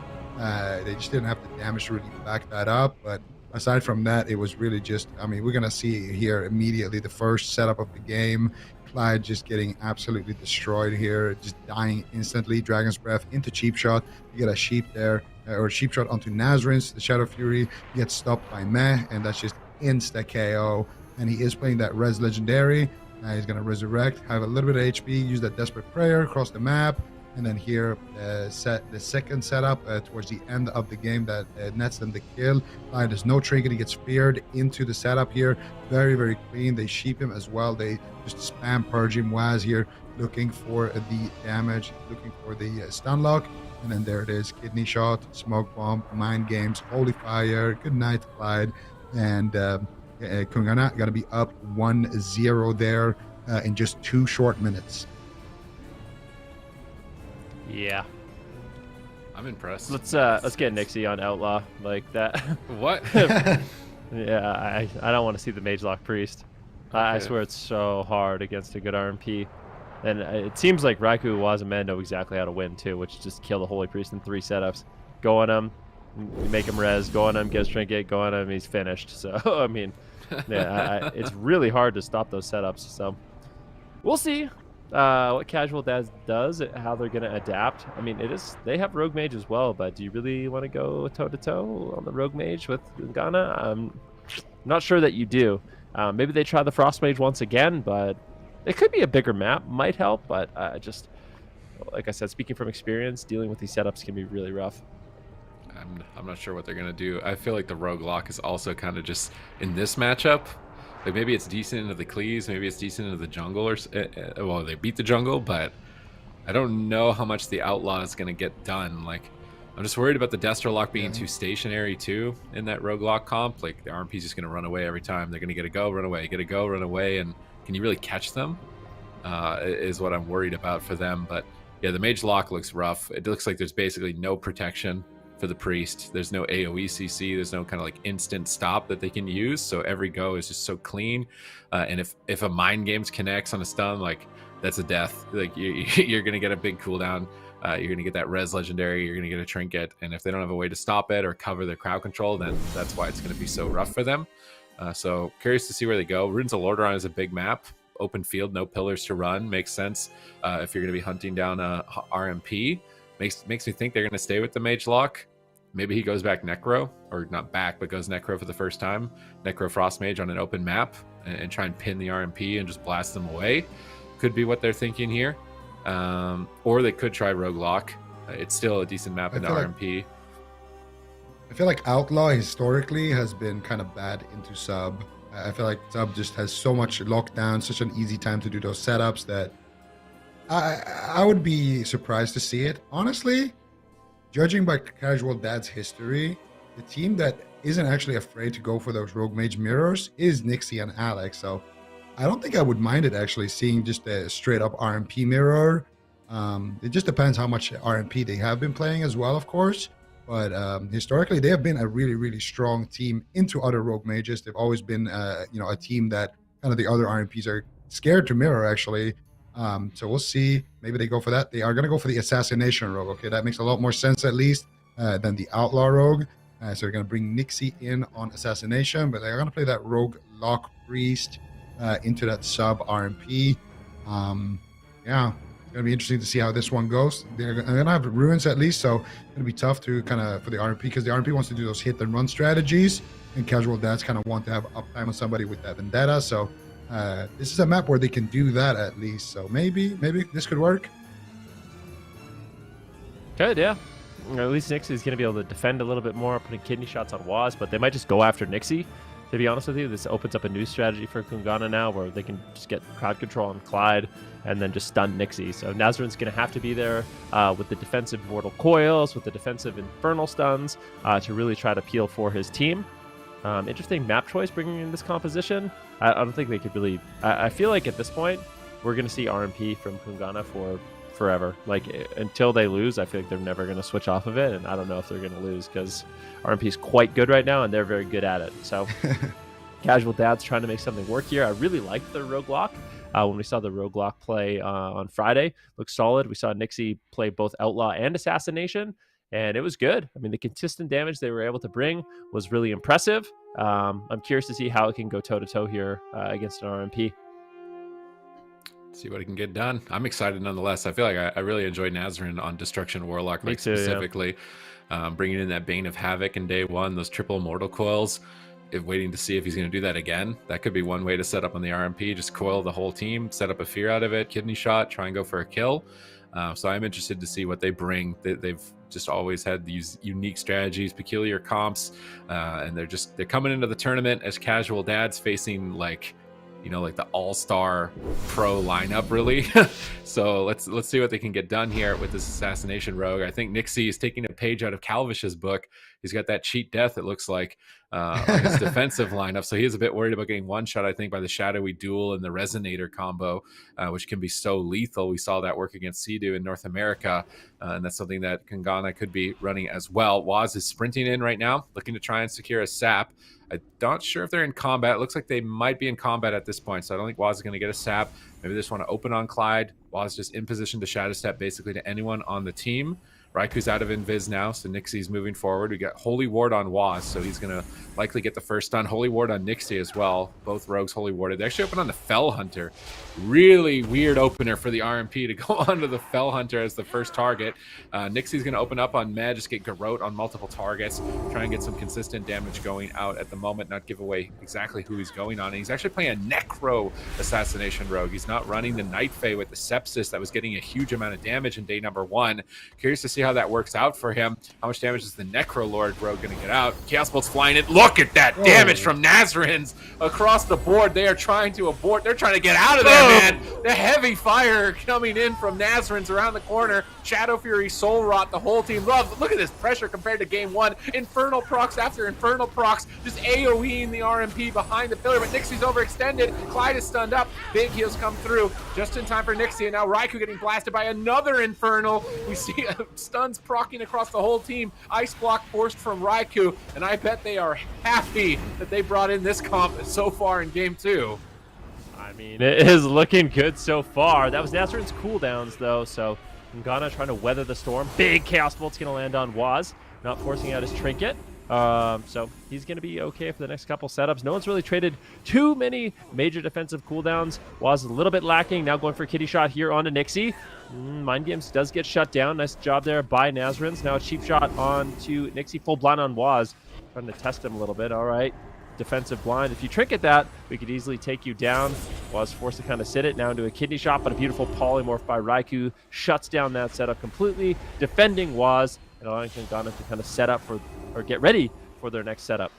they just didn't have the damage to really back that up. But aside from that, it was really just, I mean, we're going to see here immediately the first setup of the game. Clyde just getting absolutely destroyed here, just dying instantly. Dragon's Breath into Cheap Shot. You get a Sheep there, or Cheap Shot onto Nazarins. The Shadow Fury gets stopped by Meh, and that's just insta KO. And he is playing that Res Legendary. He's going to resurrect, have a little bit of HP, use that Desperate Prayer across the map, and then here set the second setup towards the end of the game that nets them the kill. There's no trinket, he gets feared into the setup here. Very, very clean. They sheep him as well. They just spam purge him. Waz here looking for the damage, looking for the stun lock. And then there it is, Kidney Shot, Smoke Bomb, Mind Games, Holy Fire, good night, Clyde. And KUNGARNA going to be up 1-0 there in just 2 short minutes. Yeah. I'm impressed. Let's get Nixie on Outlaw like that. What? Yeah, I don't want to see the Mage Lock Priest. I swear it's so hard against a good RMP. And it seems like Raikou, Waz, and Men know exactly how to win too, which is just kill the Holy Priest in 3 setups. Go on him, make him res, go on him, get his trinket, go on him, he's finished. So, I mean, yeah, it's really hard to stop those setups. So, we'll see what Casual Dads does, how they're going to adapt. I mean, they have Rogue Mage as well, but do you really want to go toe-to-toe on the Rogue Mage with KUNGARNA? I'm not sure that you do. Maybe they try the Frost Mage once again, but it could be a bigger map, might help, but just, like I said, speaking from experience, dealing with these setups can be really rough. I'm not sure what they're going to do. I feel like the Rogue Lock is also kind of just, in this matchup, like maybe it's decent into the Cleaves, maybe it's decent into the jungle, or well, they beat the jungle, but I don't know how much the Outlaw is going to get done. Like, I'm just worried about the Destro Lock being too stationary too in that Rogue Lock comp. Like, the RMP's just going to run away every time. They're going to get a go, run away, get a go, run away, and can you really catch them? Is what I'm worried about for them. But yeah, the Mage Lock looks rough. It looks like there's basically no protection for the Priest. There's no AoE CC. There's no kind of like instant stop that they can use. So every go is just so clean. And if a Mind Games connects on a stun, like, that's a death. Like, you're going to get a big cooldown. You're going to get that Res Legendary. You're going to get a Trinket. And if they don't have a way to stop it or cover their crowd control, then that's why it's going to be so rough for them. So curious to see where they go. Runes of Lordaeron is a big map. Open field, no pillars to run. Makes sense if you're going to be hunting down a RMP. Makes me think they're going to stay with the Mage Lock. Maybe he goes back Necro, or not back, but goes Necro for the first time. Necro Frost Mage on an open map and try and pin the RMP and just blast them away. Could be what they're thinking here. Or they could try Rogue Lock. It's still a decent map in the RMP. I feel like Outlaw historically has been kind of bad into sub. I feel like sub just has so much lockdown, such an easy time to do those setups that I would be surprised to see it. Honestly, judging by Casual Dad's history, the team that isn't actually afraid to go for those Rogue Mage mirrors is Nixie and Alex. So I don't think I would mind it actually seeing just a straight up RMP mirror. It just depends how much RMP they have been playing as well, of course. But historically, they have been a really, really strong team into other Rogue Mages. They've always been, a team that kind of the other RMPs are scared to mirror, actually. So we'll see. Maybe they go for that. They are going to go for the Assassination Rogue. Okay, that makes a lot more sense, at least, than the Outlaw Rogue. So they're going to bring Nixie in on Assassination, but they're going to play that Rogue Lock Priest into that sub RMP. Yeah. It's going to be interesting to see how this one goes. They're going to have ruins at least, so it's going to be tough to kind of for the RMP, because the RMP wants to do those hit and run strategies, and Casual Dads kind of want to have uptime on somebody with that Vendetta. So this is a map where they can do that at least. So maybe this could work. Good, yeah. At least Nixie is going to be able to defend a little bit more, putting kidney shots on Waz, but they might just go after Nixie to be honest with you, this opens up a new strategy for KUNGARNA now where they can just get crowd control on Clyde and then just stun Nixie. So Nazarian's going to have to be there with the defensive Mortal Coils, with the defensive Infernal Stuns to really try to peel for his team. Interesting map choice bringing in this composition. I don't think they could really... I feel like at this point, we're going to see RMP from KUNGARNA for forever. Like, until they lose, I feel like they're never going to switch off of it, and I don't know if they're going to lose because RMP is quite good right now, and they're very good at it. So, Casual Dad's trying to make something work here. I really liked the Rogue Lock. When we saw the Rogue Lock play on Friday, looked solid. We saw Nixie play both Outlaw and Assassination, and it was good. I mean, the consistent damage they were able to bring was really impressive. I'm curious to see how it can go toe-to-toe here against an RMP. See what he can get done. I'm excited nonetheless. I feel like I really enjoyed Nazarian on Destruction Warlock, like specifically bringing in that Bane of Havoc in day one, those triple Mortal Coils, waiting to see if he's going to do that again. That could be one way to set up on the RMP, just coil the whole team, set up a fear out of it, kidney shot, try and go for a kill. So I'm interested to see what they bring. They've just always had these unique strategies, peculiar comps, and they're coming into the tournament as Casual Dads facing like the all-star pro lineup, really. So let's see what they can get done here with this Assassination Rogue. I think Nixie is taking a page out of Calvish's book. He's got that cheat death, it looks like, on his defensive lineup. So he is a bit worried about getting one shot, I think, by the Shadowy Duel and the Resonator combo, which can be so lethal. We saw that work against Sea-Doo in North America, and that's something that KUNGARNA could be running as well. Waz is sprinting in right now, looking to try and secure a sap. I'm not sure if they're in combat. It looks like they might be in combat at this point, so I don't think Waz is going to get a sap. Maybe they just want to open on Clyde. Waz just in position to shadow step basically to anyone on the team. Raiku's out of invis now, so Nixie's moving forward. We got Holy Ward on Waz, so he's going to likely get the first stun. Holy Ward on Nixie as well. Both rogues Holy Warded. They actually open on the Fell Hunter. Really weird opener for the RMP to go onto the Fell Hunter as the first target. Nixie's going to open up on Med, just get Garrote on multiple targets, try and get some consistent damage going out at the moment, not give away exactly who he's going on. And he's actually playing a Necro Assassination Rogue. He's not running the Night Fae with the Sepsis that was getting a huge amount of damage in day number one. Curious to see how that works out for him. How much damage is the Necro Lord Rogue going to get out? Chaos Bolt's flying in. Look at that damage from Nazarians across the board. They are trying to abort. They're trying to get out of there, man. The heavy fire coming in from Nazarians around the corner. Shadow Fury, Soul Rot, the whole team loves. Look at this pressure compared to game one. Infernal procs after Infernal procs, just AoEing the RMP behind the pillar, but Nixie's overextended. Clyde is stunned up. Big heals come through just in time for Nixie, and now Raikou getting blasted by another Infernal. We see stuns procking across the whole team. Ice block forced from Raikou, and I bet they are happy that they brought in this comp so far in game two. I mean, it is looking good so far. That was Nazarian's cooldowns, though, so KUNGARNA trying to weather the storm. Big Chaos Bolt's going to land on Waz, not forcing out his trinket. So he's going to be okay for the next couple setups. No one's really traded too many major defensive cooldowns. Waz is a little bit lacking. Now going for Kitty Shot here onto Nixie. Mind Games does get shut down. Nice job there by Nazarians. Now a cheap shot onto Nixie. Full blind on Waz. Trying to test him a little bit. All right. Defensive blind. If you trinket that, we could easily take you down. Was forced to kind of sit it now into a kidney shot, but a beautiful polymorph by Raikou shuts down that setup completely, defending Waz and allowing KUNGARNA to kind of set up for or get ready for their next setup.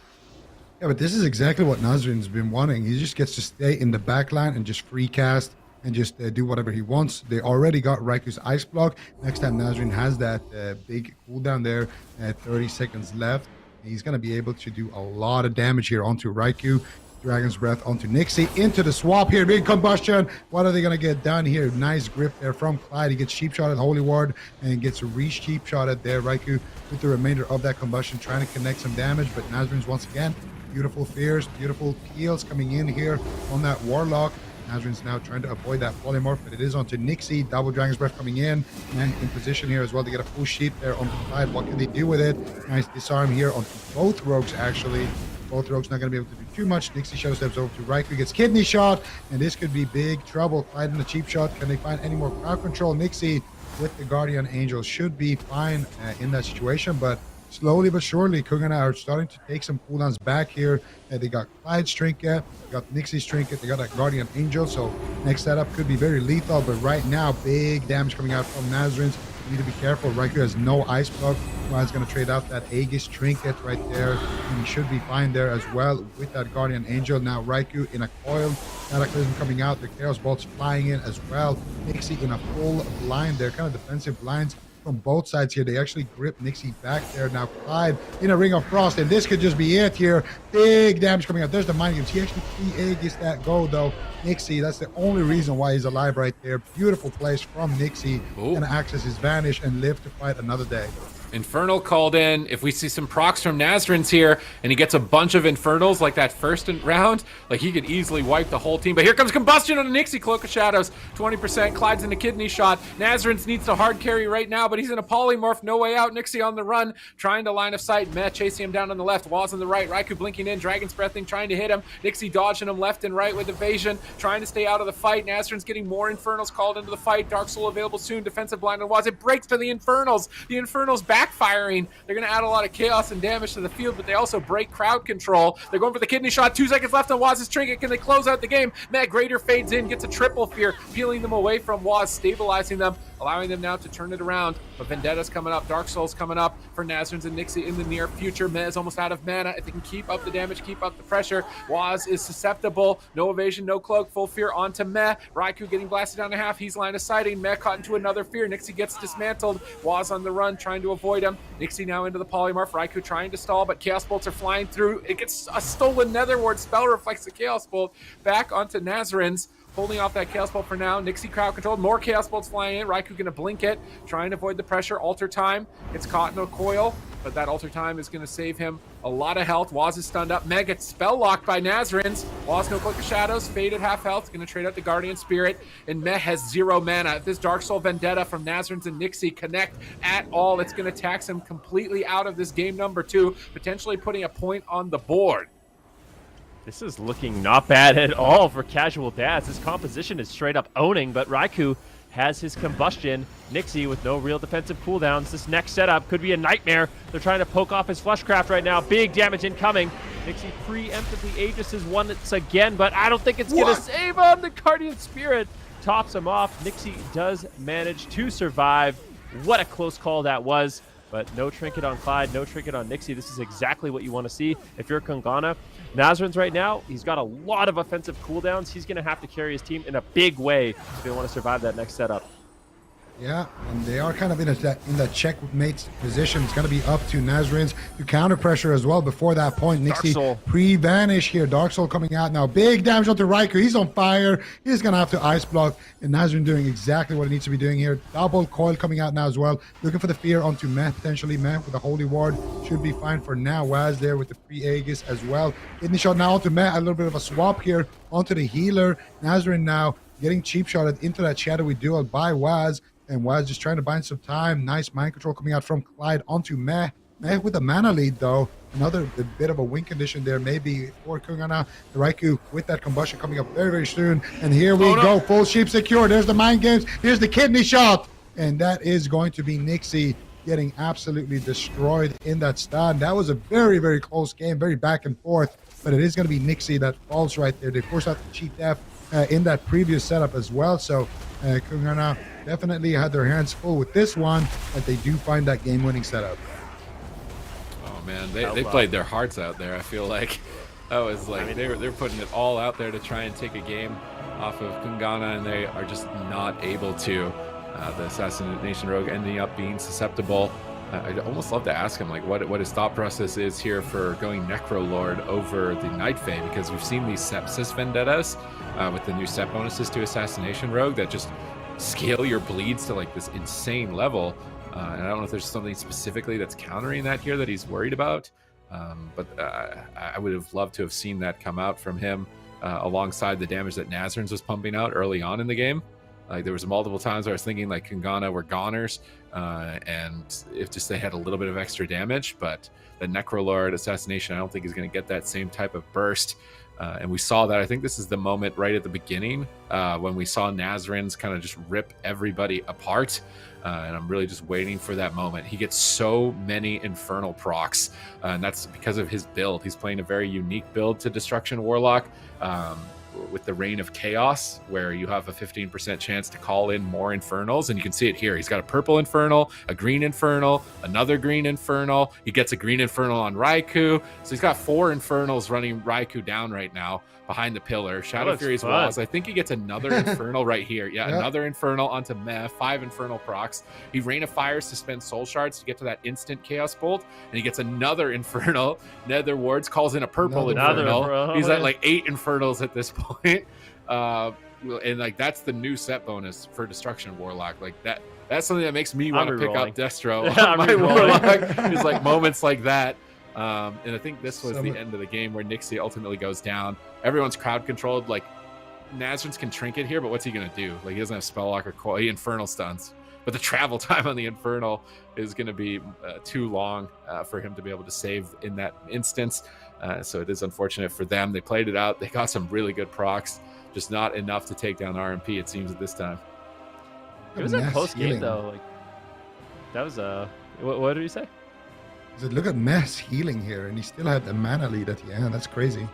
Yeah, but this is exactly what Nazarian's been wanting. He just gets to stay in the back line and just free cast and just do whatever he wants. They already got Raiku's Ice Block. Next time Nazarian has that big cooldown there, 30 seconds left. He's going to be able to do a lot of damage here onto Raikou. Dragon's Breath onto Nixie. Into the swap here. Big combustion. What are they going to get done here? Nice grip there from Clyde. He gets cheap shot at Holy Ward and gets a cheap shot at there. Raikou with the remainder of that combustion trying to connect some damage. But Nazarian's once again, beautiful fears, beautiful peels coming in here on that Warlock. Nazarian's now trying to avoid that polymorph, but it is onto Nixie. Double Dragon's Breath coming in and in position here as well to get a full sheet there onto Clyde. What can they do with it? Nice disarm here onto both rogues, actually. Both rogues not going to be able to do too much. Nixie shadow steps over to Raikou, gets kidney shot, and this could be big trouble. Clyde in the cheap shot. Can they find any more crowd control? Nixie with the Guardian Angel should be fine in that situation, but slowly but surely, KUNGARNA are starting to take some cooldowns back here. They got Clyde's trinket, they got Nixie's trinket, they got that Guardian Angel, so next setup could be very lethal, but right now, big damage coming out from Nazarians. You need to be careful. Raikou has no ice block. Waz going to trade out that Aegis trinket right there, and he should be fine there as well with that Guardian Angel. Now Raikou in a coil, Cataclysm coming out, the Chaos Bolts flying in as well. Nixie in a full blind there, kind of defensive blinds from both sides here. They actually grip Nixie back there. Now Clyde in a Ring of Frost, and this could just be it here. Big damage coming out. There's the Mind Games. He actually pre-Aegis that go though. Nixie, that's the only reason why he's alive right there. Beautiful place from Nixie. Gonna access his Vanish and live to fight another day. Infernal called in. If we see some procs from Nazrin's here and he gets a bunch of Infernals like that first round, like he could easily wipe the whole team. But here comes Combustion on a Nixie, Cloak of Shadows, 20%. Clyde's in a kidney shot. Nazrin's needs to hard carry right now, but he's in a polymorph, no way out. Nixie on the run, trying to line of sight. Meh chasing him down on the left, Waz on the right. Raikou blinking in, Dragon's Breathing, trying to hit him. Nixie dodging him left and right with evasion, trying to stay out of the fight. Nazrin's getting more Infernals called into the fight. Dark Soul available soon, defensive blind on Waz. It breaks to the Infernals. The Infernals backfiring. They're going to add a lot of chaos and damage to the field, but they also break crowd control. They're going for the kidney shot. 2 seconds left on Waz's trinket. Can they close out the game? Matt Grader fades in, gets a triple fear, peeling them away from Waz, stabilizing them, allowing them now to turn it around. But Vendetta's coming up. Dark Soul's coming up for Nazrin's and Nixie in the near future. Meh is almost out of mana. If they can keep up the damage, keep up the pressure. Waz is susceptible. No evasion, no cloak. Full fear onto Meh. Raikou getting blasted down to half. He's line of sighting. Meh caught into another fear. Nixie gets dismantled. Waz on the run, trying to avoid him. Nixie now into the polymorph. Raikou trying to stall, but Chaos Bolts are flying through. It gets a stolen Netherward spell, reflects the Chaos Bolt back onto Nazrin's. Holding off that Chaos Bolt for now. Nixie crowd controlled. More Chaos Bolts flying in. Raikou gonna blink it, trying to avoid the pressure. Alter Time. It's caught in a coil, but that Alter Time is gonna save him a lot of health. Waz is stunned up. Meg gets spell locked by Nazrin's. Waz no Cloak of Shadows. Faded half health. Gonna trade out the Guardian Spirit. And Meh has 0 mana. If this Dark Soul Vendetta from Nazrin's and Nixie connect at all, it's gonna tax him completely out of this game number 2, potentially putting a point on the board. This is looking not bad at all for Casual Dads. This composition is straight up owning, but Raikou has his Combustion. Nixie with no real defensive cooldowns. This next setup could be a nightmare. They're trying to poke off his Fleshcraft right now. Big damage incoming. Nixie preemptively Aegis once again, but I don't think it's going to save him. The Guardian Spirit tops him off. Nixie does manage to survive. What a close call that was. But no trinket on Clyde, no trinket on Nixie. This is exactly what you want to see if you're KUNGARNA. Nazrin's right now, he's got a lot of offensive cooldowns. He's going to have to carry his team in a big way if they want to survive that next setup. Yeah, and they are kind of in that checkmate position. It's going to be up to Nazrin's to counter pressure as well. Before that point, Nixie pre-vanish here. Dark Soul coming out now. Big damage onto Raikou. He's on fire. He's going to have to ice block. And Nazrin doing exactly what he needs to be doing here. Double coil coming out now as well. Looking for the fear onto Meh, potentially. Meh with the Holy Ward should be fine for now. Waz there with the pre-Aegis as well. Kidney shot now onto Meh. A little bit of a swap here onto the healer. Nazrin now getting cheap shotted into that shadowy duel by Waz. And Waz just trying to bind some time. Nice mind control coming out from Clyde onto Meh. Meh with a mana lead, though. Another bit of a win condition there, maybe for KUNGARNA. The Raikou with that Combustion coming up very, very soon. And here we go. Full sheep secure. There's the Mind Games. Here's the kidney shot. And that is going to be Nixie getting absolutely destroyed in that stun. That was a very, very close game. Very back and forth. But it is going to be Nixie that falls right there. They forced out the cheap death in that previous setup as well. So KUNGARNA definitely had their hands full with this one, but they do find that game-winning setup. Oh man, they played their hearts out there. I feel like that was like they're putting it all out there to try and take a game off of KUNGARNA, and they are just not able to. The Assassination Rogue ending up being susceptible. I'd almost love to ask him like what his thought process is here for going Necrolord over the Night Fae, because we've seen these Sepsis Vendettas with the new set bonuses to Assassination Rogue that just scale your bleeds to like this insane level. And I don't know if there's something specifically that's countering that here that he's worried about. But I would have loved to have seen that come out from him alongside the damage that Nazrin's was pumping out early on in the game. Like there was multiple times where I was thinking like KUNGARNA were goners, and if just they had a little bit of extra damage, but the Necrolord Assassination I don't think is going to get that same type of burst. And we saw that. I think this is the moment right at the beginning when we saw Nazrin's kind of just rip everybody apart. And I'm really just waiting for that moment. He gets so many Infernal procs, and that's because of his build. He's playing a very unique build to Destruction Warlock. with the Reign of Chaos, where you have a 15% chance to call in more Infernals, and you can see it here. He's got a purple Infernal, a green Infernal, another green Infernal. He gets a green Infernal on Raikou. So he's got 4 Infernals running Raikou down right now behind the pillar. Shadow Fury's walls. I think he gets another Infernal right here. Yeah, another Infernal onto Meh, 5 Infernal procs. He Rain of Fires to spend Soul Shards to get to that instant Chaos Bolt, and he gets another Infernal. Nether Wards calls in a purple Infernal. He's at like 8 Infernals at this point. And like that's the new set bonus for Destruction Warlock. Like that's something that makes me want to pick up Destro on my Warlock. It's like moments like that. And I think this was the end of the game where Nixie ultimately goes down. Everyone's crowd controlled. Like Nazarens can trinket here, but what's he gonna do? Like he doesn't have spell lock or coil. He Infernal stuns, but the travel time on the Infernal is gonna be too long for him to be able to save in that instance. So it is unfortunate for them. They played it out. They got some really good procs, just not enough to take down RMP. It seems at this time. It was a close game though. Like that was what did he say? Look at Mess healing here, and he still had the mana lead at the end. That's crazy.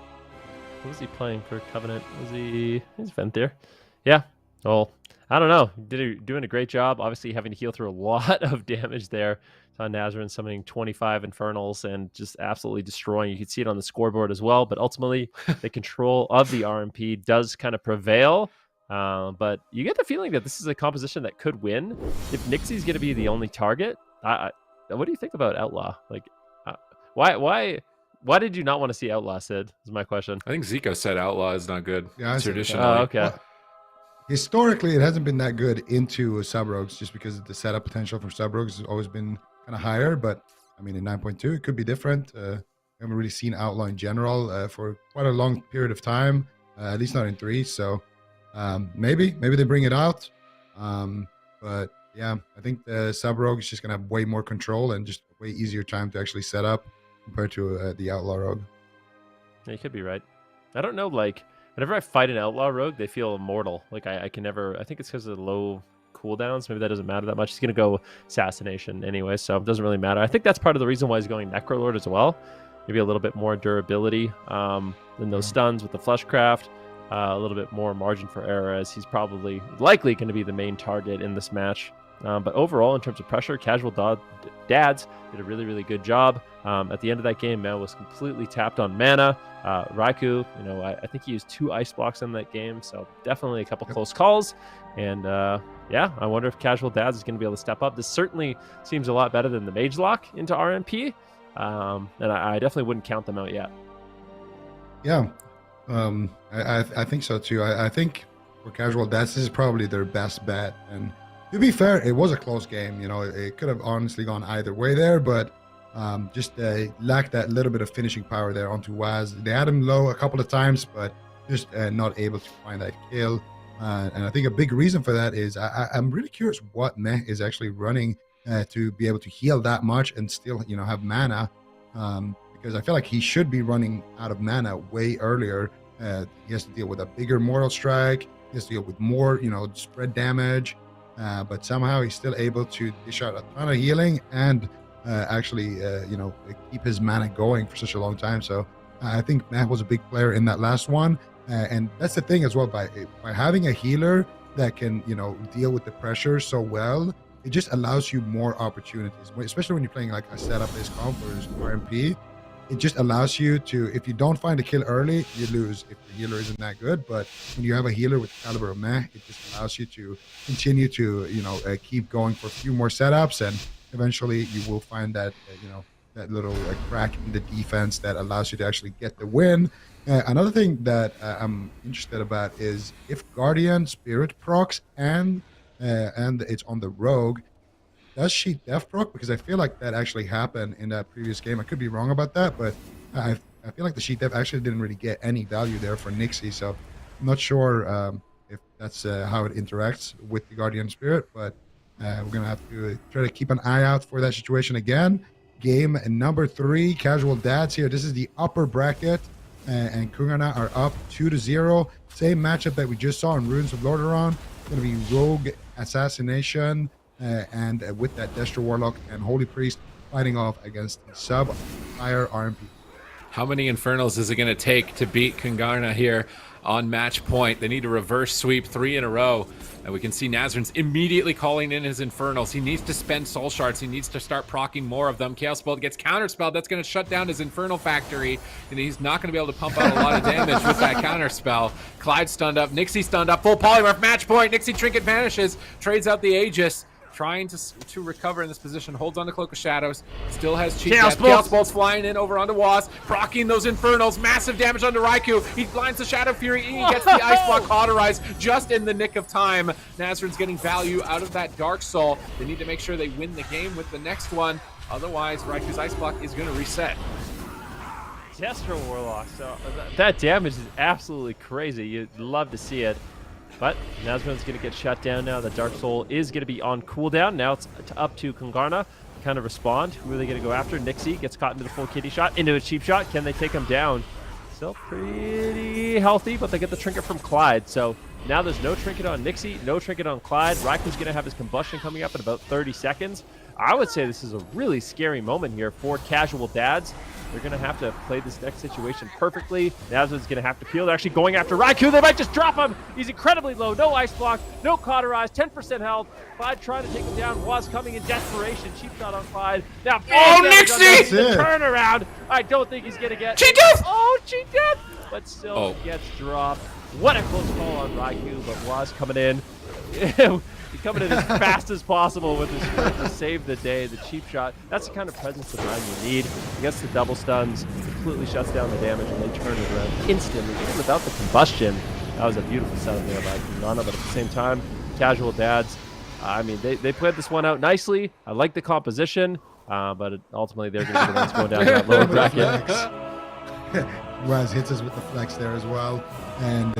What was he playing for Covenant? He's Venthyr. Yeah. Well, I don't know. Doing a great job. Obviously having to heal through a lot of damage there. Saw Nazarene summoning 25 Infernals and just absolutely destroying. You can see it on the scoreboard as well. But ultimately, the control of the RMP does kind of prevail. But you get the feeling that this is a composition that could win. If Nixie's going to be the only target, what do you think about Outlaw? Like, why did you not want to see Outlaw, Sid? Is my question. I think Zico said Outlaw is not good. Yeah, traditionally. Oh, okay. Well, historically, it hasn't been that good into sub-rogues just because the setup potential for sub-rogues has always been kind of higher. But, I mean, in 9.2, it could be different. We haven't really seen Outlaw in general for quite a long period of time, at least not in 3. So maybe they bring it out. But, yeah, I think the sub-rogue is just going to have way more control and just way easier time to actually set up compared to the Outlaw rogue. Yeah, you could be right. I don't know, like, whenever I fight an Outlaw rogue, they feel immortal. Like, I can never... I think it's because of the low cooldowns. Maybe that doesn't matter that much. He's going to go Assassination anyway, so it doesn't really matter. I think that's part of the reason why he's going Necrolord as well. Maybe a little bit more durability than those stuns with the Fleshcraft. A little bit more margin for error, as he's probably likely going to be the main target in this match. But overall, in terms of pressure, Casual Dads did a really, really good job. At the end of that game, Mel was completely tapped on mana. Raikou, I think he used 2 ice blocks in that game, so definitely a couple close calls. And yeah, I wonder if Casual Dads is going to be able to step up. This certainly seems a lot better than the Mage Lock into RMP, and I definitely wouldn't count them out yet. Yeah, I think so too. I think for Casual Dads, this is probably their best bet. And to be fair, it was a close game. It could have honestly gone either way there, but just lacked that little bit of finishing power there onto Waz. They had him low a couple of times, but just not able to find that kill. And I think a big reason for that is I'm really curious what Meh is actually running to be able to heal that much and still, have mana. Because I feel like he should be running out of mana way earlier. He has to deal with a bigger Mortal Strike. He has to deal with more, spread damage. But somehow he's still able to dish out a ton of healing and actually, keep his mana going for such a long time. So I think Matt was a big player in that last one. And that's the thing as well, by having a healer that can, deal with the pressure so well, it just allows you more opportunities, especially when you're playing like a setup-based comp or RMP. It just allows you to, if you don't find a kill early, you lose if the healer isn't that good. But when you have a healer with the caliber of Meh, it just allows you to continue to, keep going for a few more setups. And eventually you will find that, that little crack in the defense that allows you to actually get the win. Another thing that I'm interested about is if Guardian Spirit procs and it's on the Rogue, does she def proc? Because I feel like that actually happened in that previous game. I could be wrong about that, but I feel like the sheet def actually didn't really get any value there for Nixie. So I'm not sure if that's how it interacts with the Guardian Spirit, but we're going to have to try to keep an eye out for that situation again. Game number 3, Casual Dads here. This is the upper bracket, and KUNGARNA are up 2-0. Same matchup that we just saw in Runes of Lordaeron. It's going to be Rogue Assassination, and with that Destro Warlock and Holy Priest fighting off against the sub-fire RMP. How many Infernals is it going to take to beat KUNGARNA here? on match point. They need to reverse sweep 3 in a row. And we can see Nazrin's immediately calling in his Infernals. He needs to spend Soul Shards. He needs to start proccing more of them. Chaos Bolt gets counterspelled. That's going to shut down his Infernal Factory. And he's not going to be able to pump out a lot of damage with that counterspell. Clyde stunned up. Nixie stunned up. Full polymorph match point. Nixie Trinket vanishes. Trades out the Aegis. Trying to recover in this position, holds on to Cloak of Shadows, still has cheap death. Chaos Bolt's flying in over onto Waz, proccing those Infernals, massive damage onto Raikou. He blinds the Shadow Fury, he gets the Ice Block cauterized just in the nick of time. Nazrin's getting value out of that Dark Soul. They need to make sure they win the game with the next one, otherwise Raikou's Ice Block is going to reset. Destro Warlock, so that damage is absolutely crazy. You'd love to see it. But Nazrin's going to get shut down now. The Dark Soul is going to be on cooldown. Now it's up to KUNGARNA to kind of respond. Who are they going to go after? Nixie gets caught into the full kitty shot, into a cheap shot. Can they take him down? Still pretty healthy, but they get the trinket from Clyde. So now there's no trinket on Nixie, no trinket on Clyde. Raikou's going to have his combustion coming up in about 30 seconds. I would say this is a really scary moment here for casual dads. They're going to have to play this next situation perfectly. Nazrin's going to have to peel. They're actually going after Raikou. They might just drop him. He's incredibly low. No ice block, no cauterize, 10% health. Clyde trying to take him down. Was coming in desperation. Cheap shot on Clyde. Now, Nixie! The turnaround. I don't think he's going to get. Cheat death! Oh, cheat death! But still gets dropped. What a close call on Raikou, but Was coming in. Coming in as fast as possible with his sprint to save the day. The cheap shot, that's the kind of presence of mind you need. He gets the double stuns, completely shuts down the damage, and they turn it around instantly, even without the combustion. That was a beautiful setup there by KUNGARNA, but at the same time, casual dads, I mean, they played this one out nicely. I like the composition, but ultimately they're going to be the ones going down that lower bracket. Waz hits us with the flex there as well, and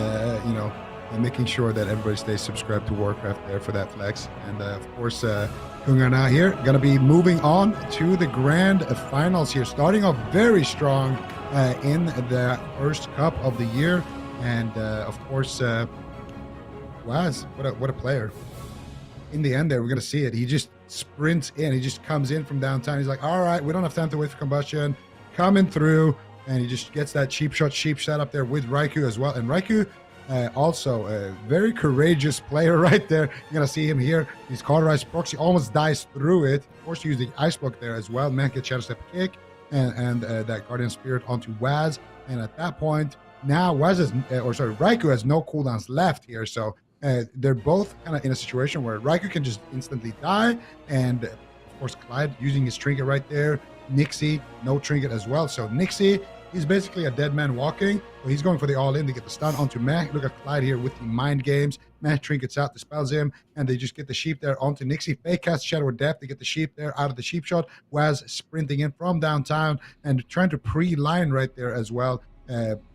you know, and making sure that everybody stays subscribed to Warcraft there for that flex. And of course, KUNGARNA here going to be moving on to the grand finals here, starting off very strong in the first cup of the year. And of course, Waz, what a player. In the end there, we're going to see it. He just sprints in. He just comes in from downtown. He's like, all right, we don't have time to wait for combustion. Coming through. And he just gets that cheap setup there with Raikou as well. And Raikou, also a very courageous player right there. You're going to see him here. He's cauterized proxy, almost dies through it. Forced to use the Ice Block there as well. Man gets Shadow Step kick and that Guardian Spirit onto Waz. And at that point, now Raikou has no cooldowns left here. So they're both kind of in a situation where Raikou can just instantly die. And of course, Clyde using his trinket right there. Nixie, no trinket as well. So Nixie, he's basically a dead man walking. So he's going for the all-in to get the stun onto Meh. Look at Clyde here with the mind games. Meh trinkets out, dispels him, and they just get the sheep there onto Nixie. Fake cast Shadow of Death to get the sheep there out of the sheep shot. Waz sprinting in from downtown and trying to pre-line right there as well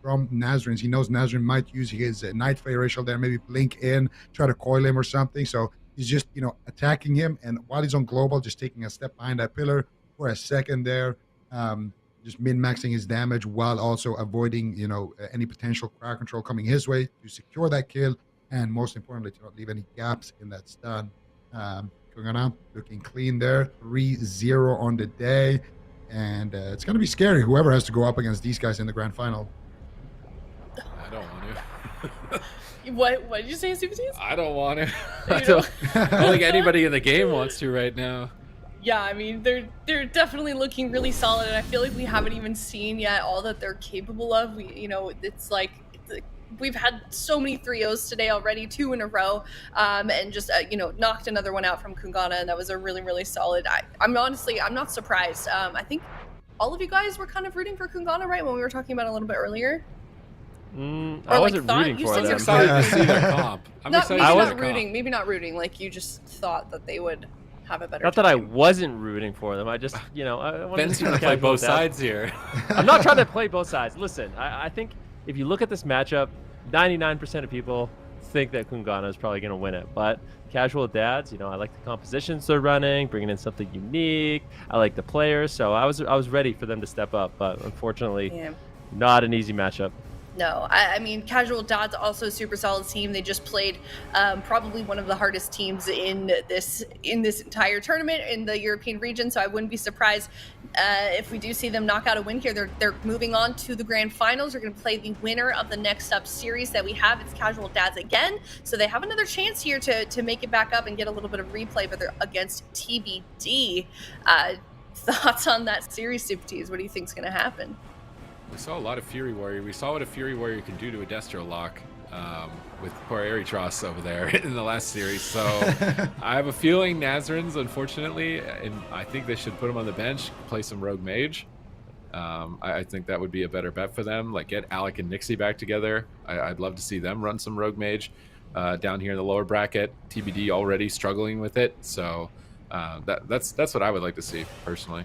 from Nazrin's. He knows Nazrin might use his Night Fae Racial there, maybe blink in, try to coil him or something. So he's just, you know, attacking him. And while he's on global, just taking a step behind that pillar for a second there. Just min-maxing his damage while also avoiding, you know, any potential crowd control coming his way to secure that kill, and most importantly, to not leave any gaps in that stun. KUNGARNA looking clean there, 3-0 on the day, and it's going to be scary, whoever has to go up against these guys in the grand final. I don't want to. What did you say, Super Tees? I don't want to. I don't think anybody in the game wants to right now. Yeah, I mean, they're definitely looking really solid, and I feel like we haven't even seen yet all that they're capable of. It's like we've had so many 3-0s today already, 2 in a row, and just knocked another one out from KUNGARNA, and that was a really, really solid. I'm not surprised. I think all of you guys were kind of rooting for KUNGARNA, right, when we were talking about it a little bit earlier. I wasn't rooting for them. I'm excited to see their comp. Maybe not rooting. Like, you just thought that they would have a better Not that I wasn't rooting for them. I just, I wanted Ben's trying to play both sides here. I'm not trying to play both sides. Listen, I think if you look at this matchup, 99% of people think that KUNGARNA is probably going to win it. But casual dads, I like the compositions they're running, bringing in something unique. I like the players, so I was ready for them to step up. But unfortunately, not an easy matchup. No, I mean, Casual Dad's also a super solid team. They just played probably one of the hardest teams in this entire tournament in the European region. So I wouldn't be surprised if we do see them knock out a win here. They're moving on to the grand finals. They're going to play the winner of the next up series that we have. It's Casual Dads again, so they have another chance here to make it back up and get a little bit of replay, but they're against TBD. Thoughts on that series, Super T's? What do you think is going to happen? We saw a lot of Fury Warrior. We saw what a Fury Warrior can do to a Destro lock with poor Eritros over there in the last series. So I have a feeling Nazarins, unfortunately, and I think they should put him on the bench, play some Rogue Mage. I think that would be a better bet for them. Like, get Alec and Nixie back together. I'd love to see them run some Rogue Mage down here in the lower bracket. TBD already struggling with it. So that's what I would like to see, personally.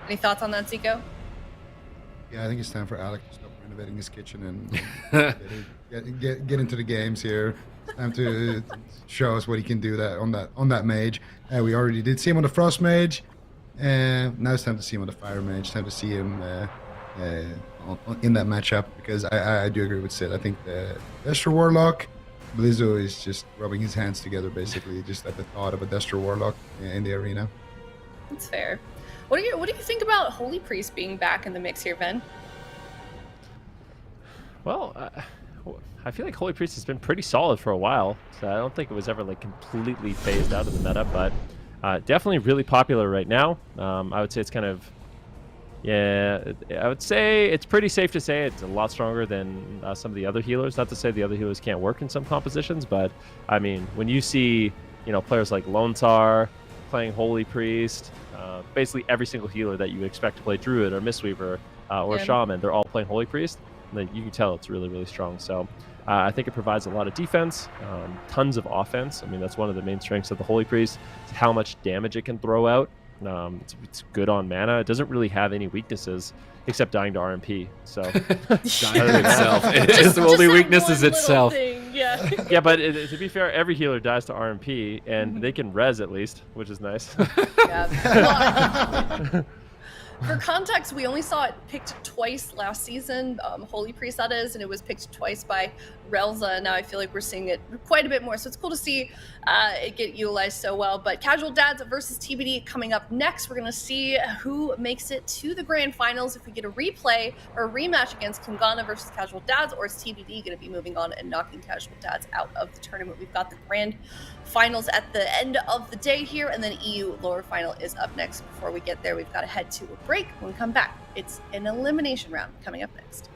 Any thoughts on that, Zico? Yeah, I think it's time for Alec to stop renovating his kitchen and get into the games here. It's time to show us what he can do on that mage. We already did see him on the Frost Mage, and now it's time to see him on the Fire Mage. It's time to see him in that matchup, because I do agree with Sid. I think the Destro Warlock, Blizzo is just rubbing his hands together, basically, just at the thought of a Destro Warlock in the arena. That's fair. What do you think about Holy Priest being back in the mix here, Ben? Well, I feel like Holy Priest has been pretty solid for a while, so I don't think it was ever like completely phased out of the meta, but definitely really popular right now. I would say it's kind of, yeah, I would say it's pretty safe to say it's a lot stronger than some of the other healers. Not to say the other healers can't work in some compositions, but I mean, when you see, players like Lone Tar playing Holy Priest, basically every single healer that you would expect to play Druid or Mistweaver or Shaman, they're all playing Holy Priest. And then you can tell it's really, really strong. So I think it provides a lot of defense, tons of offense. I mean, that's one of the main strengths of the Holy Priest, is how much damage it can throw out. It's good on mana. It doesn't really have any weaknesses except dying to RMP. So dying to itself. It's the only weakness is itself. Yeah. Yeah, but to be fair, every healer dies to RMP, and they can res at least, which is nice. Yeah. For context, we only saw it picked twice last season, Holy Priest that is, and it was picked twice by Relza. Now I feel like we're seeing it quite a bit more, so it's cool to see it get utilized so well. But Casual Dads versus TBD coming up next. We're going to see who makes it to the grand finals, if we get a replay or a rematch against KUNGARNA versus Casual Dads, or is TBD going to be moving on and knocking Casual Dads out of the tournament. We've got the grand finals at the end of the day here, and then EU lower final is up next. Before we get there, we've got to head to a break. When we come back, it's an elimination round coming up next.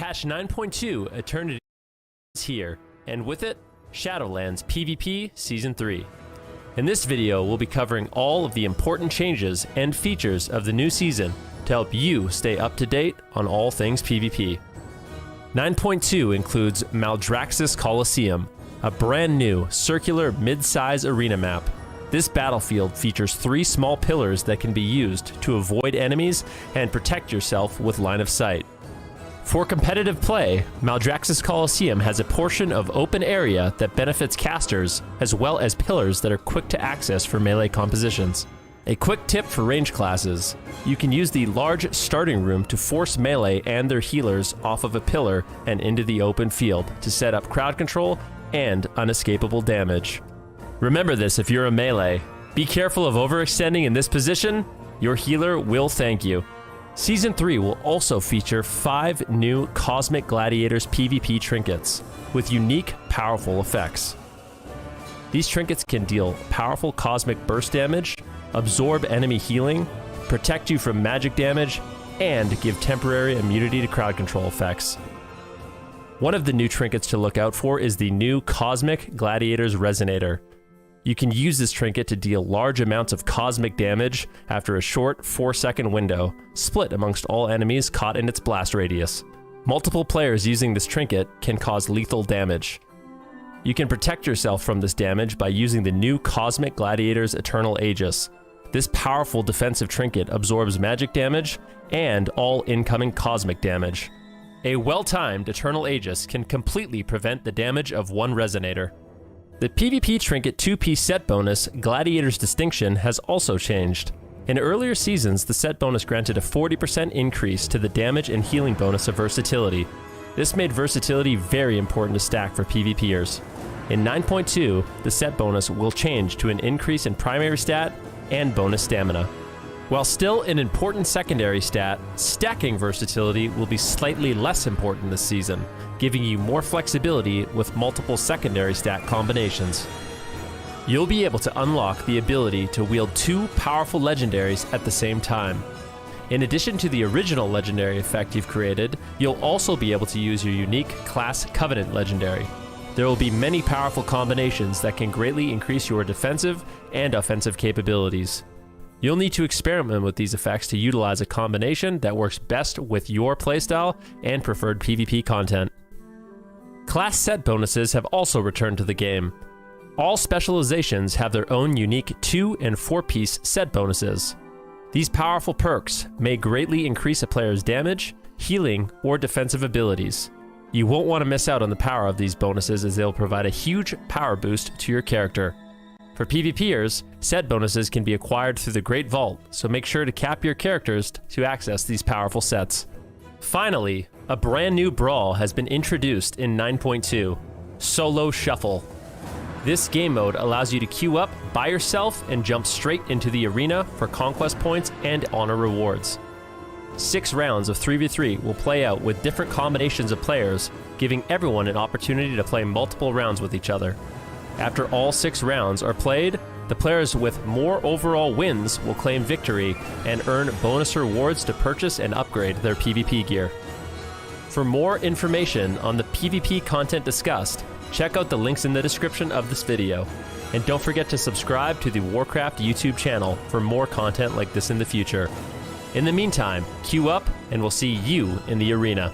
Patch 9.2 Eternity is here, and with it, Shadowlands PvP Season 3. In this video, we'll be covering all of the important changes and features of the new season to help you stay up to date on all things PvP. 9.2 includes Maldraxxus Coliseum, a brand new circular mid-size arena map. This battlefield features 3 small pillars that can be used to avoid enemies and protect yourself with line of sight. For competitive play, Maldraxxus Coliseum has a portion of open area that benefits casters, as well as pillars that are quick to access for melee compositions. A quick tip for range classes: you can use the large starting room to force melee and their healers off of a pillar and into the open field to set up crowd control and unescapable damage. Remember this if you're a melee. Be careful of overextending in this position. Your healer will thank you. Season 3 will also feature 5 new Cosmic Gladiators PvP trinkets with unique, powerful effects. These trinkets can deal powerful cosmic burst damage, absorb enemy healing, protect you from magic damage, and give temporary immunity to crowd control effects. One of the new trinkets to look out for is the new Cosmic Gladiators Resonator. You can use this trinket to deal large amounts of cosmic damage after a short 4-second window, split amongst all enemies caught in its blast radius. Multiple players using this trinket can cause lethal damage. You can protect yourself from this damage by using the new Cosmic Gladiators Eternal Aegis. This powerful defensive trinket absorbs magic damage and all incoming cosmic damage. A well-timed Eternal Aegis can completely prevent the damage of one Resonator. The PvP trinket 2-piece set bonus, Gladiator's Distinction, has also changed. In earlier seasons, the set bonus granted a 40% increase to the damage and healing bonus of Versatility. This made Versatility very important to stack for PvPers. In 9.2, the set bonus will change to an increase in primary stat and bonus stamina. While still an important secondary stat, stacking Versatility will be slightly less important this season, giving you more flexibility with multiple secondary stat combinations. You'll be able to unlock the ability to wield 2 powerful legendaries at the same time. In addition to the original legendary effect you've created, you'll also be able to use your unique Class Covenant legendary. There will be many powerful combinations that can greatly increase your defensive and offensive capabilities. You'll need to experiment with these effects to utilize a combination that works best with your playstyle and preferred PvP content. Class set bonuses have also returned to the game. All specializations have their own unique 2- and 4-piece set bonuses. These powerful perks may greatly increase a player's damage, healing, or defensive abilities. You won't want to miss out on the power of these bonuses, as they'll provide a huge power boost to your character. For PvPers, set bonuses can be acquired through the Great Vault, so make sure to cap your characters to access these powerful sets. Finally, a brand new brawl has been introduced in 9.2, Solo Shuffle. This game mode allows you to queue up by yourself and jump straight into the arena for conquest points and honor rewards. 6 rounds of 3v3 will play out with different combinations of players, giving everyone an opportunity to play multiple rounds with each other. After all 6 rounds are played, the players with more overall wins will claim victory and earn bonus rewards to purchase and upgrade their PvP gear. For more information on the PvP content discussed, check out the links in the description of this video. And don't forget to subscribe to the Warcraft YouTube channel for more content like this in the future. In the meantime, queue up and we'll see you in the arena.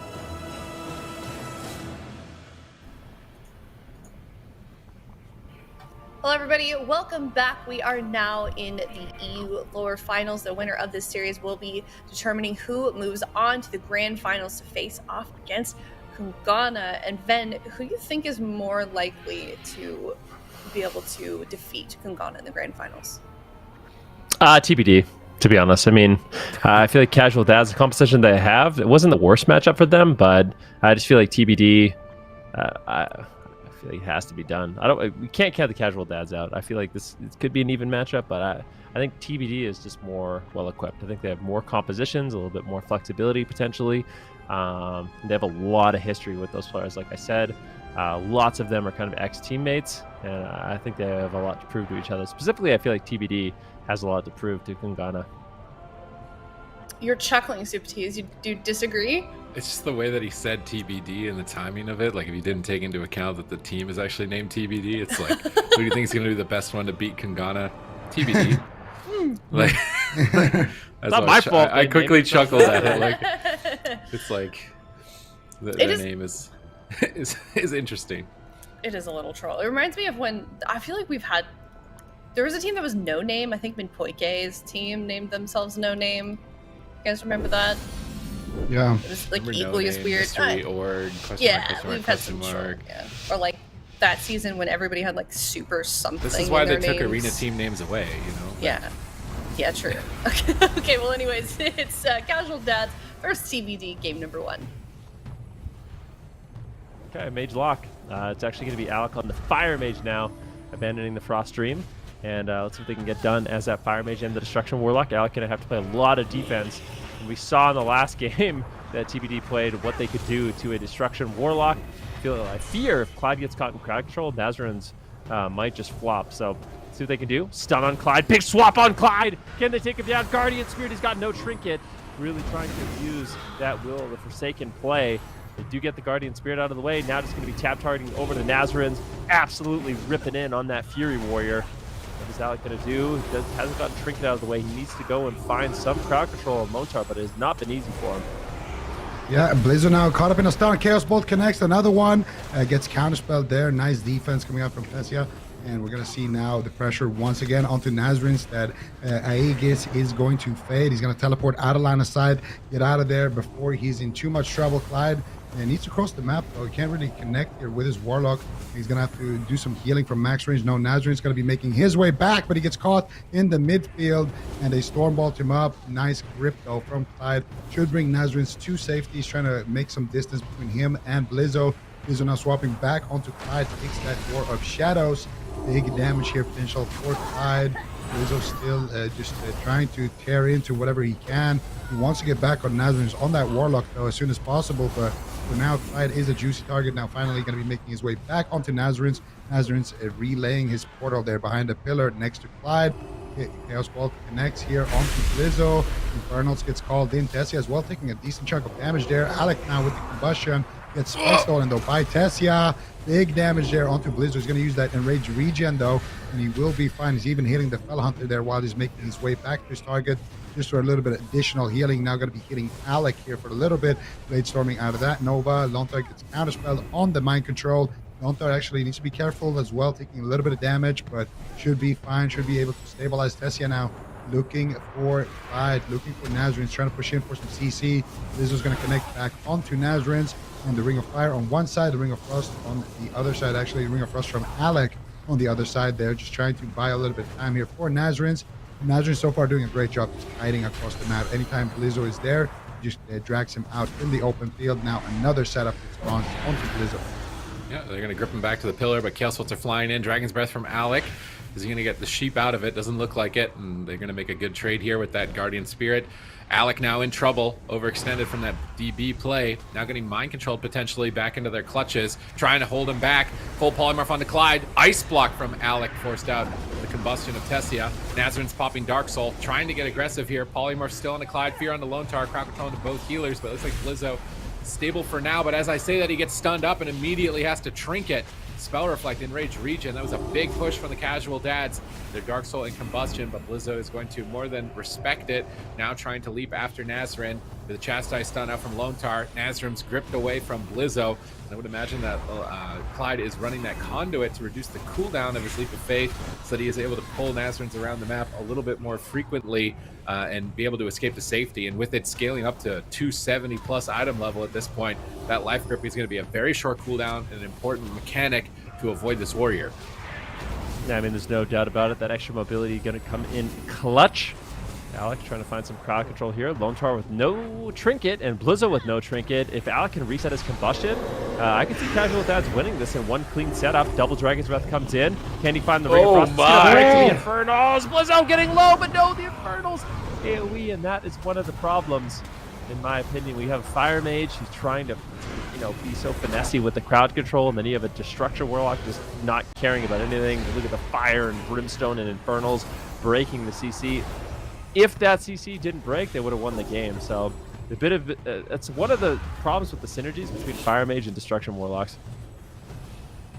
Hello everybody, welcome back. We are now in the EU lower finals. The winner of this series will be determining who moves on to the grand finals to face off against KUNGARNA. And Ven, who do you think is more likely to be able to defeat KUNGARNA in the grand finals? TBD, to be honest. I mean, I feel like Casual Dad's the composition they have. It wasn't the worst matchup for them, but I just feel like TBD, I feel like it has to be done. We can't count the Casual Dads out. I feel like this could be an even matchup, but I think TBD is just more well equipped. I think they have more compositions, a little bit more flexibility potentially. They have a lot of history with those players, like I said. Lots of them are kind of ex-teammates, and I think they have a lot to prove to each other. Specifically, I feel like TBD has a lot to prove to KUNGARNA. You're chuckling, Super Tease. You do disagree? It's just the way that he said TBD and the timing of it. Like, if you didn't take into account that the team is actually named TBD, it's like, who do you think is going to be the best one to beat KUNGARNA? TBD. Like, that's not my fault. I quickly chuckled at it. Like, it's like their name is interesting. It is a little troll. It reminds me of when I feel like there was a team that was No Name. I think Minpoike's team named themselves No Name. You guys remember that? Yeah. It was like Remember equally No as Name, weird. Mystery Org, question Yeah, mark, question mark, we've had question some mark. yeah. Or like that season when everybody had like super something. This is why in they their took names. arena team names away, you know? Yeah. Yeah, true. Okay, well anyways, it's Casual Dads versus TBD game number 1. Okay, Mage lock. It's actually going to be Alec on the Fire Mage now, abandoning the Frost Dream. And let's see what they can get done as that Fire Mage and the Destruction Warlock. Alec going to have to play a lot of defense. And we saw in the last game that TBD played what they could do to a Destruction Warlock. I fear if Clyde gets caught in crowd control, Nazarans might just flop. So see what they can do. Stun on Clyde. Big swap on Clyde. Can they take him down? Guardian Spirit has got no trinket. Really trying to use that Will of the Forsaken play. They do get the Guardian Spirit out of the way. Now just going to be tap targeting over the Nazarans. Absolutely ripping in on that Fury Warrior. What is Alec going to do? He hasn't gotten Trinket out of the way. He needs to go and find some crowd control of Montar, but it has not been easy for him. Yeah, Blizzard now caught up in a stun. Chaos Bolt connects. Another one gets counterspelled there. Nice defense coming out from Tessia. And we're going to see now the pressure once again onto Nazarins that Aegis is going to fade. He's going to teleport out of line of sight, get out of there before he's in too much trouble. Clyde needs to cross the map, though. He can't really connect here with his Warlock. He's going to have to do some healing from max range. No, Nazarin's going to be making his way back, but he gets caught in the midfield, and they Stormbolt him up. Nice grip, though, from Clyde. Should bring Nazarins to safety. He's trying to make some distance between him and Blizzo. Blizzo now swapping back onto Clyde, takes that War of Shadows. Big damage here potential for Clyde. Blizzo still just trying to tear into whatever he can. He wants to get back on Nazarins on that Warlock, though, as soon as possible, but for now, Clyde is a juicy target. Now, finally, going to be making his way back onto Nazarins. Nazarins relaying his portal there behind the pillar next to Clyde. Chaos Bolt connects here onto Blizzo. Infernals gets called in. Tessia as well, taking a decent chunk of damage there. Alec now with the combustion gets spell stolen, though, by Tessia. Big damage there onto Blizzo. He's going to use that enraged regen, though, and he will be fine. He's even hitting the Fell Hunter there while he's making his way back to his target. Just for a little bit of additional healing. Now going to be hitting Alec here for a little bit. Blade storming out of that. Nova. Lontar gets counterspelled on the mind control. Lontar actually needs to be careful as well, taking a little bit of damage, but should be fine. Should be able to stabilize Tessia now. Looking for Clyde, looking for Nazarins, trying to push in for some CC. Blizzo's going to connect back onto Nazarins. And the Ring of Fire on one side, the Ring of Frost on the other side. Actually, the Ring of Frost from Alec on the other side there. Just trying to buy a little bit of time here for Nazarins. Nazarins so far doing a great job just hiding across the map. Anytime Blizzo is there, just drags him out in the open field. Now another setup that's launched onto Blizzo. Yeah, they're going to grip him back to the pillar, but Chaos Bolts are flying in. Dragon's Breath from Alec. Is he going to get the sheep out of it? Doesn't look like it, and they're going to make a good trade here with that Guardian Spirit. Alec now in trouble, overextended from that DB play. Now getting mind controlled potentially back into their clutches, trying to hold him back. Full polymorph onto Clyde. Ice block from Alec forced out the combustion of Tessia. Nazarin's popping Dark Soul, trying to get aggressive here. Polymorph still onto Clyde, Fear on the Lone Tar, crowd control to both healers, but it looks like Blizzo stable for now. But as I say that, he gets stunned up and immediately has to trinket. Spell Reflect, Enrage Regen. That was a big push from the Casual Dads. Their Dark Soul and Combustion, but Blizzo is going to more than respect it. Now trying to leap after Nazarin with a Chastise stun out from Lone Tar. Nazarin's gripped away from Blizzo. And I would imagine that Clyde is running that conduit to reduce the cooldown of his Leap of Faith so that he is able to pull Nazarins around the map a little bit more frequently and be able to escape to safety. And with it scaling up to 270 plus item level at this point, that life grip is going to be a very short cooldown and an important mechanic to avoid this warrior. Yeah, I mean, there's no doubt about it. That extra mobility going to come in clutch. Alec trying to find some crowd control here. Lone Tar with no trinket and Blizzo with no trinket. If Alec can reset his combustion, I can see Casual Dads winning this in one clean setup. Double Dragon's Breath comes in. Can he find the Ring of Frost? The Infernals. Blizzo getting low, but no, the Infernals AoE, and that is one of the problems, in my opinion. We have a Fire Mage who's trying to, be so finessey with the crowd control, and then you have a Destruction Warlock just not caring about anything. Look at the Fire and Brimstone and Infernals breaking the CC. if that CC didn't break, they would have won the game. So a bit of it's one of the problems with the synergies between Fire Mage and Destruction Warlocks.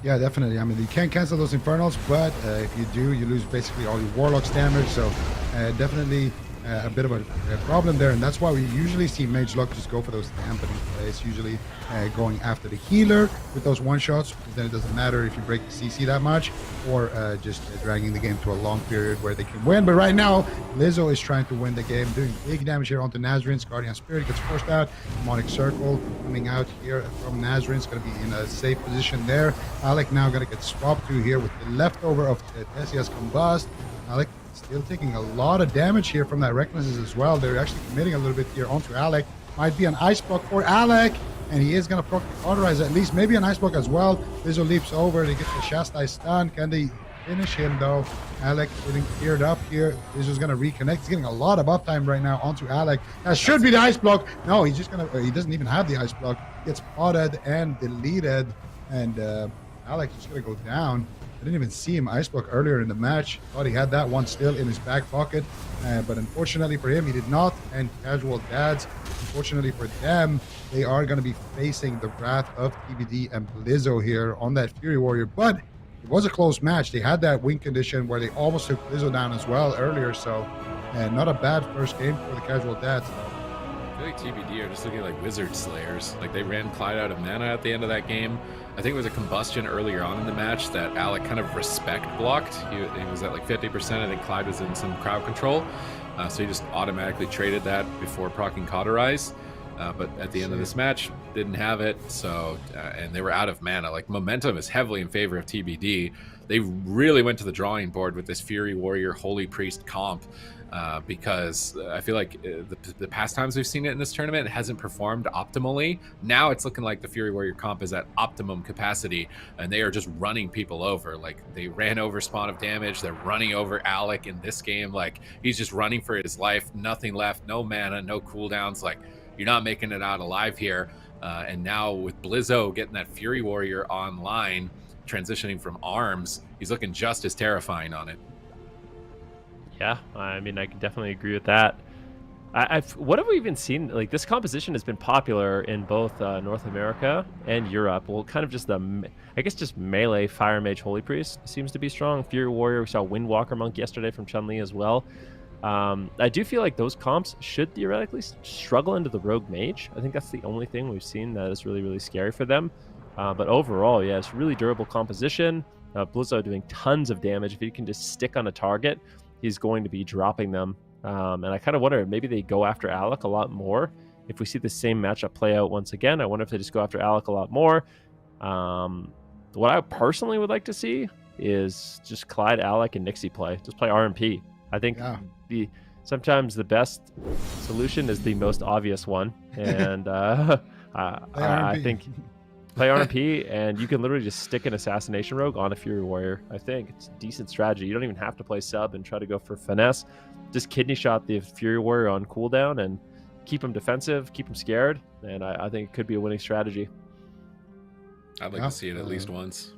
Yeah, definitely. I mean, you can't cancel those Infernals, but if you do, you lose basically all your Warlock's damage. So definitely a bit of a problem there, and that's why we usually see Mage Luck just go for those dampening plays, usually going after the healer with those one-shots, because then it doesn't matter if you break the CC that much, or just dragging the game to a long period where they can win. But right now, Lizzo is trying to win the game, doing big damage here onto Nazarian's. Guardian Spirit gets forced out. Demonic Circle coming out here from Nazarian's, going to be in a safe position there. Alec now going to get swapped to here with the leftover of Tessia's Combust. Alec still taking a lot of damage here from that Recklessness as well. They're actually committing a little bit here onto Alec. Might be an Ice Block for Alec, and he is going to cauterize at least, maybe an Ice Block as well. Lizzo leaps over, they get the Shastai stun. Can they finish him though? Alec getting geared up here. Lizzo's going to reconnect. He's getting a lot of uptime right now onto Alec. That should be the Ice Block. No, he's just going to, he doesn't even have the Ice Block. Gets spotted and deleted, and Alec is going to go down. I didn't even see him Ice Block earlier in the match. Thought he had that one still in his back pocket, but unfortunately for him, he did not. And Casual Dads, unfortunately for them, they are going to be facing the wrath of TBD and Blizzo here on that Fury Warrior. But it was a close match. They had that win condition where they almost took Blizzo down as well earlier. So not a bad first game for the Casual Dads. I feel like TBD are just looking like Wizard Slayers. Like, they ran Clyde out of mana at the end of that game. I think it was a combustion earlier on in the match that Alec kind of respect blocked. He was at like 50%. I think Clyde was in some crowd control. So he just automatically traded that before proccing Cauterize. But at the end of this match, didn't have it. So, and they were out of mana. Like, momentum is heavily in favor of TBD. They really went to the drawing board with this Fury Warrior Holy Priest comp. Because I feel like the past times we've seen it in this tournament, it hasn't performed optimally. Now it's looking like the Fury Warrior comp is at optimum capacity, and they are just running people over. Like, they ran over Spawn of Damage. They're running over Alec in this game. Like, he's just running for his life. Nothing left. No mana. No cooldowns. Like, you're not making it out alive here. And now with Blizzo getting that Fury Warrior online, transitioning from ARMS, he's looking just as terrifying on it. Yeah, I mean, I can definitely agree with that. What have we even seen? Like, this composition has been popular in both North America and Europe. Well, kind of just I guess just melee Fire Mage Holy Priest seems to be strong. Fury Warrior, we saw Windwalker Monk yesterday from Chun-Li as well. I do feel like those comps should theoretically struggle into the Rogue Mage. I think that's the only thing we've seen that is really, really scary for them. But overall, yeah, it's really durable composition. Blizzo doing tons of damage. If he can just stick on a target, he's going to be dropping them. And I kind of wonder if maybe they go after Alec a lot more. If we see the same matchup play out once again, I wonder if they just go after Alec a lot more. What I personally would like to see is just Clyde, Alec, and Nixie play. Just play RMP. I think sometimes the best solution is the most obvious one. And I think play RMP, and you can literally just stick an Assassination Rogue on a Fury Warrior. I think it's a decent strategy. You don't even have to play sub and try to go for finesse. Just kidney shot the Fury Warrior on cooldown and keep him defensive, keep him scared, and I think it could be a winning strategy. I'd like to see it at least once.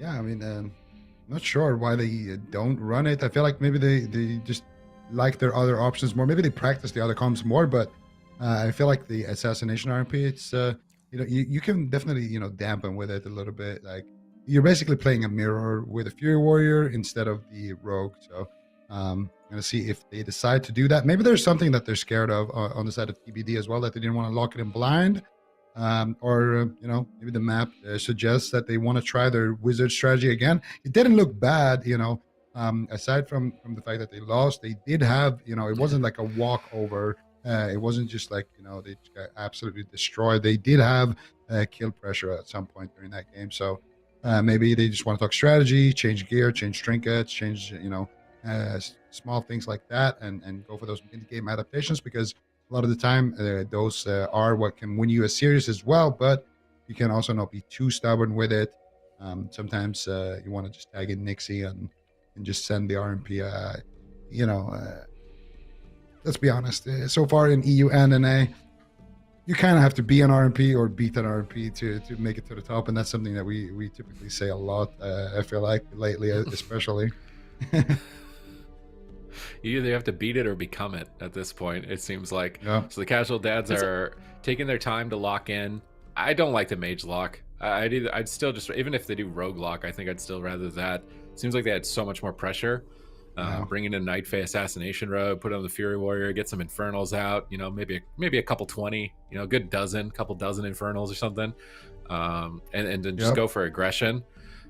Yeah, I mean, not sure why they don't run it. I feel like maybe they just like their other options more. Maybe they practice the other comps more, but I feel like the Assassination RMP, it's you can definitely dampen with it a little bit. Like, you're basically playing a mirror with a Fury Warrior instead of the Rogue. So I'm gonna see if they decide to do that. Maybe there's something that they're scared of on the side of TBD as well, that they didn't want to lock it in blind. Or maybe the map suggests that they want to try their wizard strategy again. It didn't look bad, aside from the fact that they lost. They did have, it wasn't like a walkover. It wasn't just like, they got absolutely destroyed. They did have kill pressure at some point during that game. So maybe they just want to talk strategy, change gear, change trinkets, change, small things like that, and go for those mid-game adaptations, because a lot of the time those are what can win you a series as well. But you can also not be too stubborn with it. Sometimes you want to just tag in Nixie and just send the RMP. Let's be honest. So far in EU and NA, you kind of have to be an RMP or beat an RMP to make it to the top, and that's something that we typically say a lot. I feel like lately, especially. You either have to beat it or become it at this point, it seems like. Yeah. So the casual dads are taking their time to lock in. I don't like the mage lock. I'd still just, even if they do rogue lock, I think I'd still rather that. Seems like they had so much more pressure. Bring in a Night Fae Assassination Rogue, put on the Fury Warrior, get some Infernals out, you know, maybe a couple 20, you know, a good couple dozen Infernals or something, and then just go for aggression.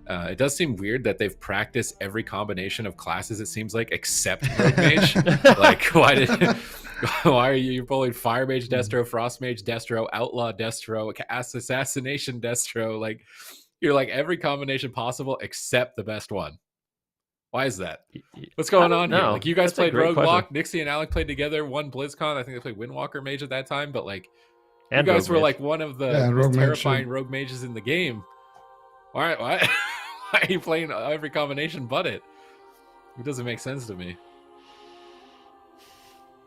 It does seem weird that they've practiced every combination of classes, it seems like, except Rogue Mage. Like, why are you pulling Fire Mage Destro, Frost Mage Destro, Outlaw Destro, Assassination Destro? Like, you're like every combination possible except the best one. Why is that? What's going on here? Like, you guys played Rogue Lock. Nixie and Alec played together, one BlizzCon. I think they played Windwalker Mage at that time, but like, you guys were like one of the most terrifying rogue mages in the game. Why are you playing every combination but it? It doesn't make sense to me.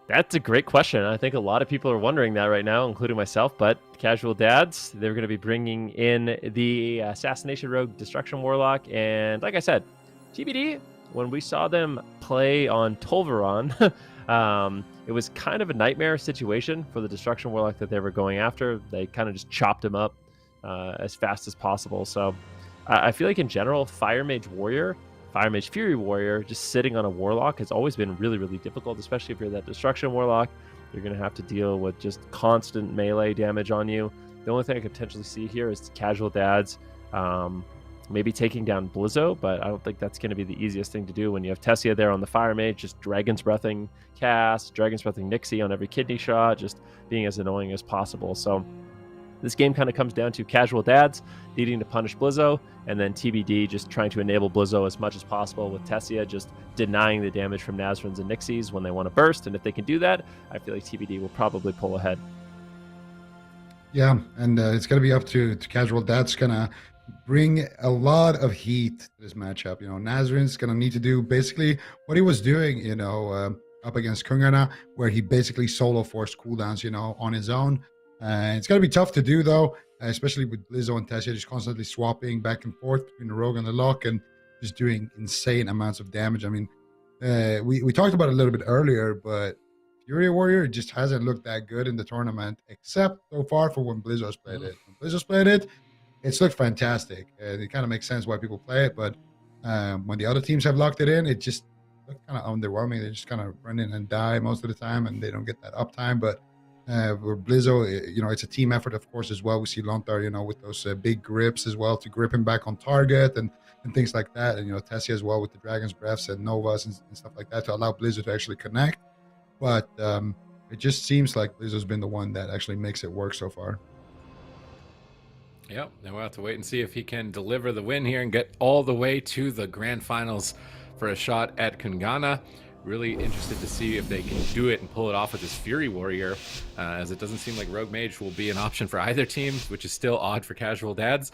That's a great question. I think a lot of people are wondering that right now, including myself. But Casual Dads, they're going to be bringing in the Assassination Rogue, Destruction Warlock, and like I said, TBD. When we saw them play on Tolvaron, it was kind of a nightmare situation for the Destruction Warlock that they were going after. They kind of just chopped him up as fast as possible. So I feel like in general, Fire Mage Warrior, Fire Mage Fury Warrior, just sitting on a Warlock has always been really, really difficult, especially if you're that Destruction Warlock. You're going to have to deal with just constant melee damage on you. The only thing I could potentially see here is Casual Dads maybe taking down Blizzo, but I don't think that's going to be the easiest thing to do when you have Tessia there on the Fire Mage, just Dragon's Breathing cast, Dragon's Breathing Nixie on every kidney shot, just being as annoying as possible. So this game kind of comes down to Casual Dads needing to punish Blizzo, and then TBD just trying to enable Blizzo as much as possible, with Tessia just denying the damage from Nazarens and Nixies when they want to burst. And if they can do that, I feel like TBD will probably pull ahead. Yeah, and it's going to be up to Casual Dads. Going to bring a lot of heat to this matchup. You know, Nazaren's going to need to do basically what he was doing, you know, up against KUNGARNA, where he basically solo forced cooldowns, you know, on his own. It's going to be tough to do, though, especially with Blizzo and Tessia just constantly swapping back and forth between the Rogue and the Lock and just doing insane amounts of damage. I mean, we talked about it a little bit earlier, but Fury Warrior just hasn't looked that good in the tournament, except so far for when Blizzo's played it. When Blizzo's played it, it's looked fantastic. It kind of makes sense why people play it, but when the other teams have locked it in, it just looked kind of underwhelming. They just kind of run in and die most of the time, and they don't get that uptime. But with Blizzo, you know, it's a team effort, of course, as well. We see Lontar, you know, with those big grips as well to grip him back on target and things like that. And, you know, Tessia as well with the Dragon's Breaths and Novas and stuff like that to allow Blizzo to actually connect. But it just seems like Blizzo's been the one that actually makes it work so far. Yep, and we'll have to wait and see if he can deliver the win here and get all the way to the grand finals for a shot at KUNGARNA. Really interested to see if they can do it and pull it off with this Fury Warrior, as it doesn't seem like Rogue Mage will be an option for either team, which is still odd for Casual Dads.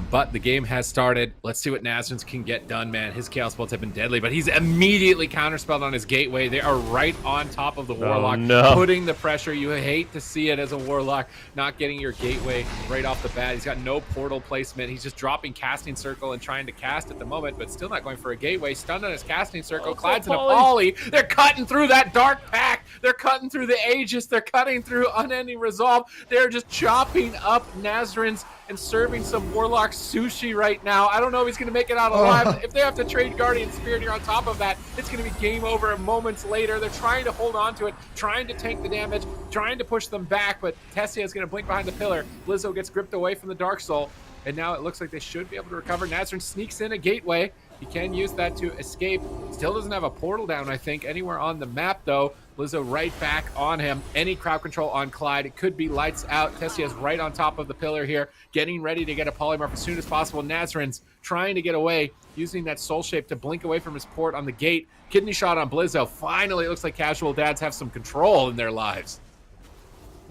But the game has started. Let's see what Nazarens can get done, man. His Chaos Bolts have been deadly, but he's immediately counterspelled on his Gateway. They are right on top of the Warlock, putting the pressure. You hate to see it as a Warlock, not getting your Gateway right off the bat. He's got no portal placement. He's just dropping Casting Circle and trying to cast at the moment, but still not going for a Gateway. Stunned on his Casting Circle. Clyde's in a Poly. They're cutting through that Dark Pact. They're cutting through the Aegis. They're cutting through Unending Resolve. They're just chopping up Nazarens and serving some Warlock sushi right now. I don't know if he's going to make it out alive. If they have to trade Guardian Spirit here on top of that, it's going to be game over moments later. They're trying to hold on to it, trying to tank the damage, trying to push them back, but Tessia is going to blink behind the pillar. Blizzo gets gripped away from the Dark Soul, and now it looks like they should be able to recover. Nazaren sneaks in a Gateway. He can use that to escape. Still doesn't have a portal down, I think, anywhere on the map, though. Blizzo right back on him. Any crowd control on Clyde. It could be lights out. Tessia's right on top of the pillar here, getting ready to get a polymorph as soon as possible. Nazaren's trying to get away, using that soul shape to blink away from his port on the gate. Kidney shot on Blizzo. Finally, it looks like Casual Dads have some control in their lives.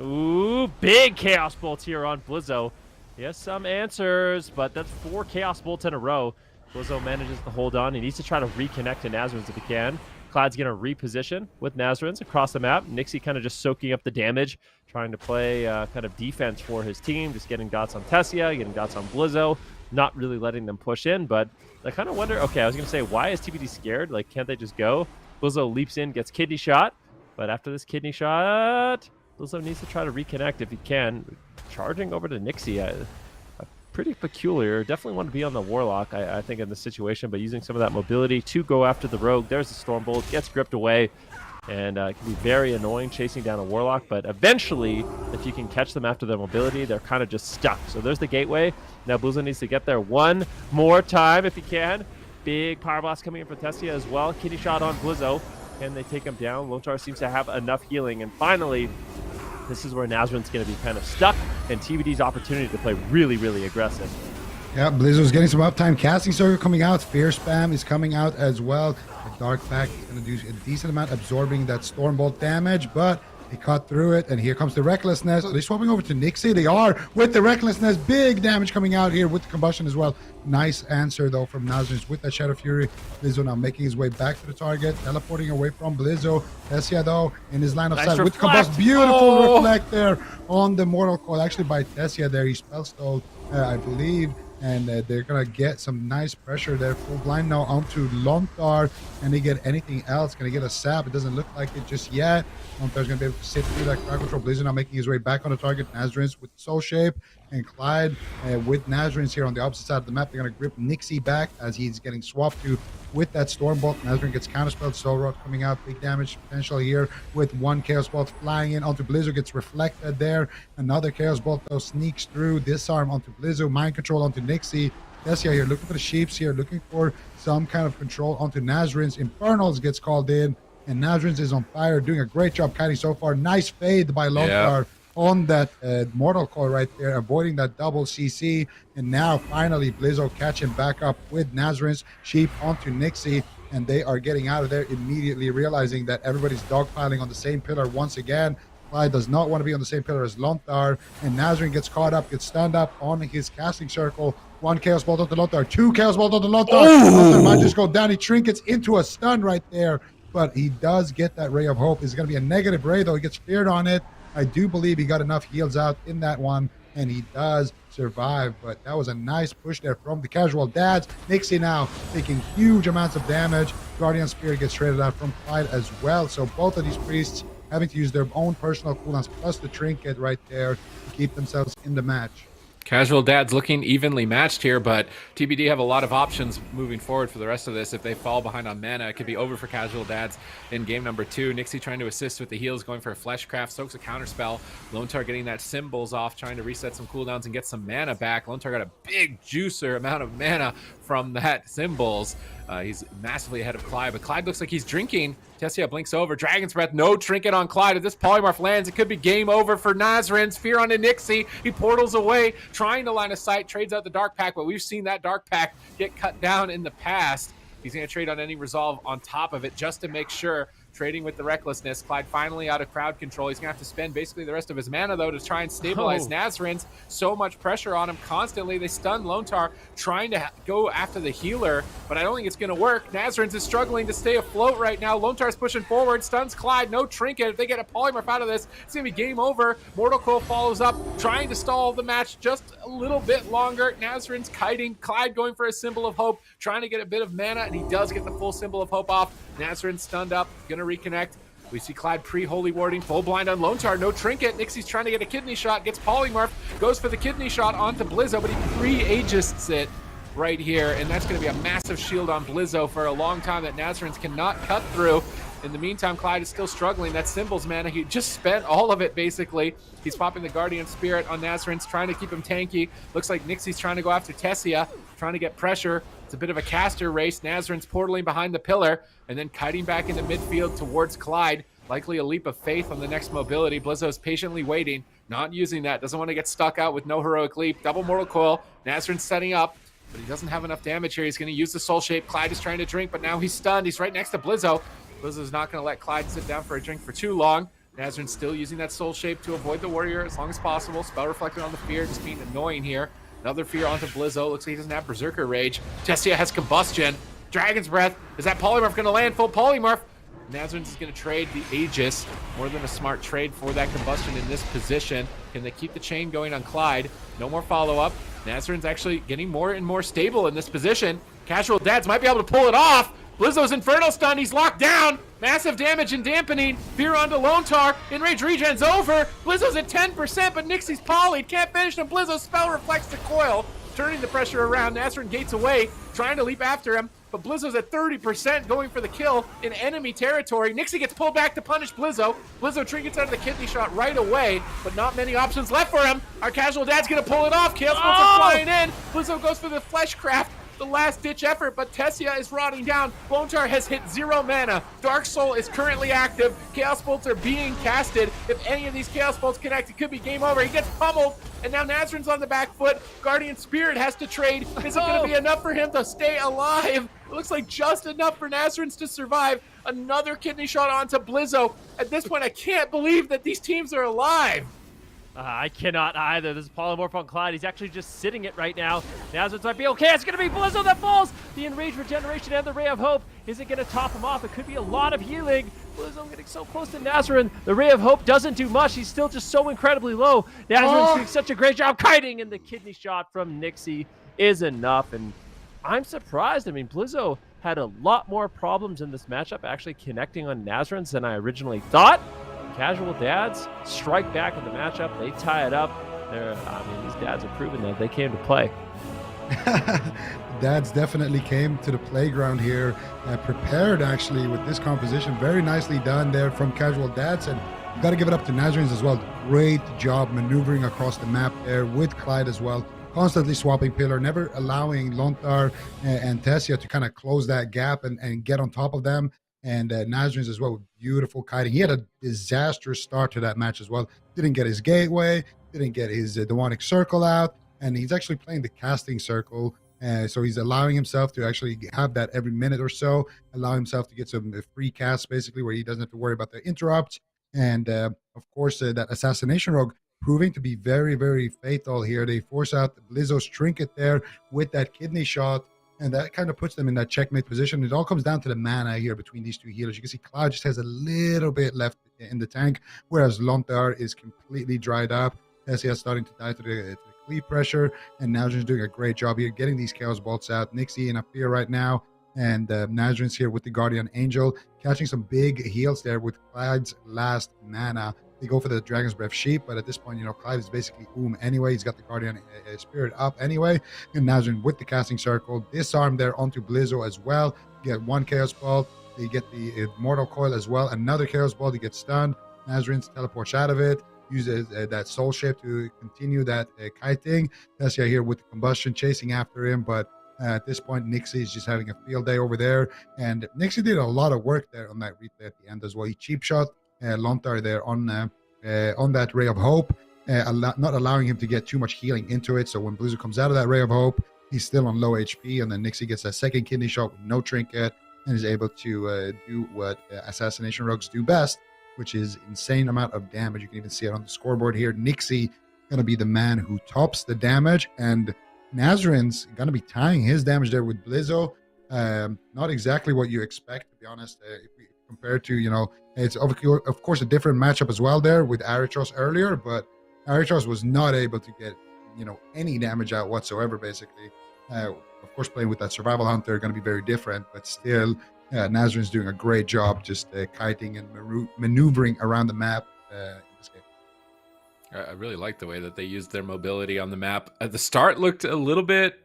Ooh, big Chaos Bolts here on Blizzo. He has some answers, but that's 4 Chaos Bolts in a row. Blizzo manages to hold on. He needs to try to reconnect to Nazarens if he can. Clyde's going to reposition with Nazarens across the map. Nixie kind of just soaking up the damage, trying to play kind of defense for his team, just getting dots on Tessia, getting dots on Blizzo, not really letting them push in. But I kind of wonder, okay, I was going to say, why is TBD scared? Like, can't they just go? Blizzo leaps in, gets kidney shot. But after this kidney shot, Blizzo needs to try to reconnect if he can. Charging over to Nixie. Pretty peculiar. Definitely want to be on the Warlock, I think, in this situation, but using some of that mobility to go after the Rogue. There's the Stormbolt, gets gripped away, and it can be very annoying chasing down a Warlock, but eventually, if you can catch them after their mobility, they're kind of just stuck. So there's the gateway. Now Blizzo needs to get there one more time if he can. Big Power Blast coming in for Tessia as well. Kidney shot on Blizzo, and they take him down. Lontar seems to have enough healing, and finally, this is where Nazrin's going to be kind of stuck, and TBD's opportunity to play really, really aggressive. Yeah, Blizzo's getting some uptime. Casting Circle coming out. Fear Spam is coming out as well. The Dark Pack is going to do a decent amount absorbing that Stormbolt damage, but he cut through it, and here comes the Recklessness. Are they swapping over to Nixie? They are with the Recklessness. Big damage coming out here with the Combustion as well. Nice answer, though, from Nazrin with that Shadow Fury. Blizzo now making his way back to the target, teleporting away from Blizzo. Tessia, though, in his line of sight with the Combust. Beautiful reflect there on the Mortal Coil, actually by Tessia there. He spell stole, I believe. And they're going to get some nice pressure there. Full blind now onto Lontar. Can they get anything else? Can they get a sap? It doesn't look like it just yet. Lontar's going to be able to sit through that crowd control. Blizzo now making his way back on the target. Nazrin's with Soul Shape. And Clyde with Nazrin's here on the opposite side of the map. They're going to grip Nixie back as he's getting swapped to with that Stormbolt. Nazrin gets counterspelled. Soul Rod coming out. Big damage potential here with one Chaos Bolt flying in onto Blizzo. Gets reflected there. Another Chaos Bolt, though, sneaks through. Disarm onto Blizzo. Mind control onto Nixie. Tessia here looking for the Sheeps here. Looking for some kind of control onto Nazrin's. Infernals gets called in. And Nazrin's is on fire. Doing a great job kiting so far. Nice fade by Lontar. On that Mortal Coil right there, avoiding that double CC. And now finally Blizzo catching back up with Nazrin's Sheep onto Nixie, and they are getting out of there immediately, realizing that everybody's dogpiling on the same pillar once again. Clyde does not want to be on the same pillar as Lontar, and Nazrin gets caught up, gets stunned up on his casting circle. One Chaos Bolt onto Lontar, two Chaos Bolt onto Lontar. Lontar might just go down. He trinkets into a stun right there, but he does get that Ray of Hope. It's going to be a negative Ray, though. He gets feared on it. I do believe he got enough heals out in that one, and he does survive. But that was a nice push there from the casual dads. Nixie now taking huge amounts of damage. Guardian Spirit gets traded out from Clyde as well. So both of these priests having to use their own personal cooldowns plus the trinket right there to keep themselves in the match. Casual Dads looking evenly matched here, but TBD have a lot of options moving forward for the rest of this. If they fall behind on mana, it could be over for Casual Dads in game number 2. Nixie trying to assist with the heals, going for a Fleshcraft, soaks a counterspell. Lontar getting that Symbols off, trying to reset some cooldowns and get some mana back. Lontar got a big juicer amount of mana from that Symbols. He's massively ahead of Clyde, but Clyde looks like he's drinking. Tessia blinks over. Dragon's Breath, no trinket on Clyde. If this Polymorph lands, it could be game over for Nazrin's. Fear on Nixie. He portals away, trying to line of sight, trades out the Dark Pack, but we've seen that Dark Pack get cut down in the past. He's going to trade on any resolve on top of it just to make sure. Trading with the Recklessness. Clyde finally out of crowd control. He's going to have to spend basically the rest of his mana, though, to try and stabilize Nazrin's. So much pressure on him constantly. They stun Lontar, trying to go after the healer, but I don't think it's going to work. Nazrin's is struggling to stay afloat right now. Lontar's pushing forward, stuns Clyde. No trinket. If they get a Polymorph out of this, it's going to be game over. Mortal Coil follows up, trying to stall the match just a little bit longer. Nazrin's kiting. Clyde going for a Symbol of Hope, trying to get a bit of mana, and he does get the full Symbol of Hope off. Nazrin stunned up, going to reconnect. We see Clyde pre-holy warding, full blind on Lontar, no trinket. Nixie's trying to get a kidney shot, gets Polymorph, goes for the kidney shot onto Blizzo, but he pre-Aegists it right here, and that's going to be a massive shield on Blizzo for a long time that Nazrin's cannot cut through. In the meantime, Clyde is still struggling. That Symbols mana, he just spent all of it, basically. He's popping the Guardian Spirit on Nazrin's, trying to keep him tanky. Looks like Nixie's trying to go after Tessia, trying to get pressure. It's a bit of a caster race. Nazrin's portaling behind the pillar, and then kiting back into midfield towards Clyde. Likely a leap of faith on the next mobility. Blizzo's patiently waiting, not using that. Doesn't want to get stuck out with no heroic leap. Double Mortal Coil. Nazrin's setting up, but he doesn't have enough damage here. He's going to use the Soul Shape. Clyde is trying to drink, but now he's stunned. He's right next to Blizzo. Blizzo's not going to let Clyde sit down for a drink for too long. Nazrin's still using that Soul Shape to avoid the Warrior as long as possible. Spell reflected on the Fear, just being annoying here. Another Fear onto Blizzo. Looks like he doesn't have Berserker Rage. Tessia has Combustion. Dragon's Breath. Is that Polymorph going to land? Full Polymorph. Nazrin's is going to trade the Aegis. More than a smart trade for that Combustion in this position. Can they keep the chain going on Clyde? No more follow-up. Nazrin's actually getting more and more stable in this position. Casual Dads might be able to pull it off. Blizzo's Infernal Stun. He's locked down. Massive damage and dampening. Fear onto Lone Tar. Enrage regen's over. Blizzo's at 10%, but Nixie's polyed. Can't finish him. Blizzo's spell reflects the coil, turning the pressure around. Nazrin gates away, trying to leap after him. But Blizzo's at 30% going for the kill in enemy territory. Nixie gets pulled back to punish Blizzo. Blizzo trinkets out of the kidney shot right away, but not many options left for him. Our casual dad's gonna pull it off. Chaos Bolts are flying in. Blizzo goes for the Fleshcraft, the last ditch effort, but Tessia is rotting down. Lone Tar has hit 0 mana. Dark Soul is currently active. Chaos Bolts are being casted. If any of these Chaos Bolts connect, it could be game over. He gets pummeled, and now Nazrin's on the back foot. Guardian Spirit has to trade. Is it going to be enough for him to stay alive? It looks like just enough for Nazrin's to survive. Another kidney shot onto Blizzo. At this point, I can't believe that these teams are alive. I cannot either. This is Polymorph on Clyde. He's actually just sitting it right now. Nazareth might be okay. It's going to be Blizzo that falls. The Enraged Regeneration and the Ray of Hope. Is it going to top him off? It could be a lot of healing. Blizzo getting so close to Nazareth. The Ray of Hope doesn't do much. He's still just so incredibly low. Nazareth's doing such a great job kiting, and the kidney shot from Nixie is enough. And I'm surprised. I mean, Blizzo had a lot more problems in this matchup actually connecting on Nazareth than I originally thought. Casual dads strike back in the matchup. They tie it up. These dads have proven that they came to play. Dads definitely came to the playground here, prepared actually with this composition. Very nicely done there from Casual Dads, and you got to give it up to Nazarene as well. Great job maneuvering across the map there with Clyde as well. Constantly swapping pillar, never allowing Lontar and Tessia to kind of close that gap and get on top of them. And Nazrin's as well with beautiful kiting. He had a disastrous start to that match as well. Didn't get his gateway, didn't get his demonic circle out, and he's actually playing the casting circle. So he's allowing himself to actually have that every minute or so, allow himself to get some free casts basically where he doesn't have to worry about the interrupts. And of course, that Assassination Rogue proving to be very, very fatal here. They force out Blizzo's trinket there with that kidney shot. And that kind of puts them in that checkmate position. It all comes down to the mana here between these two healers. You can see Cloud just has a little bit left in the tank, whereas Lontar is completely dried up. Tessia is starting to die to the cleave pressure, and Nazrin's doing a great job here getting these Chaos Bolts out. Nixie in a fear right now, and Nazrin's here with the Guardian Angel, catching some big heals there with Clyde's last mana. They go for the Dragon's Breath Sheep, but at this point, Clyde is basically anyway. He's got the Guardian Spirit up anyway. And Nazrin with the Casting Circle. Disarm there onto Blizzo as well. Get one Chaos Ball. They get the Mortal Coil as well. Another Chaos Ball to get stunned. Nazrin teleports out of it. Uses that Soul Shape to continue that kiting. Tessia here with the Combustion chasing after him, but at this point, Nixie is just having a field day over there. And Nixie did a lot of work there on that replay at the end as well. He cheap shot Lontar there on that Ray of Hope, not allowing him to get too much healing into it. So when Blizzo comes out of that Ray of Hope, he's still on low HP, and then Nixie gets that second kidney shot with no trinket and is able to do what Assassination Rogues do best, which is insane amount of damage. You can even see it on the scoreboard here. Nixie going to be the man who tops the damage, and Nazrin's going to be tying his damage there with Blizzo. Not exactly what you expect, to be honest, compared to, it's of course a different matchup as well there with Aritros earlier, but Aritros was not able to get, any damage out whatsoever, basically. Of course, playing with that Survival Hunter going to be very different, but still, Nazrin's doing a great job just kiting and maneuvering around the map in this game. I really like the way that they used their mobility on the map. At the start, looked a little bit,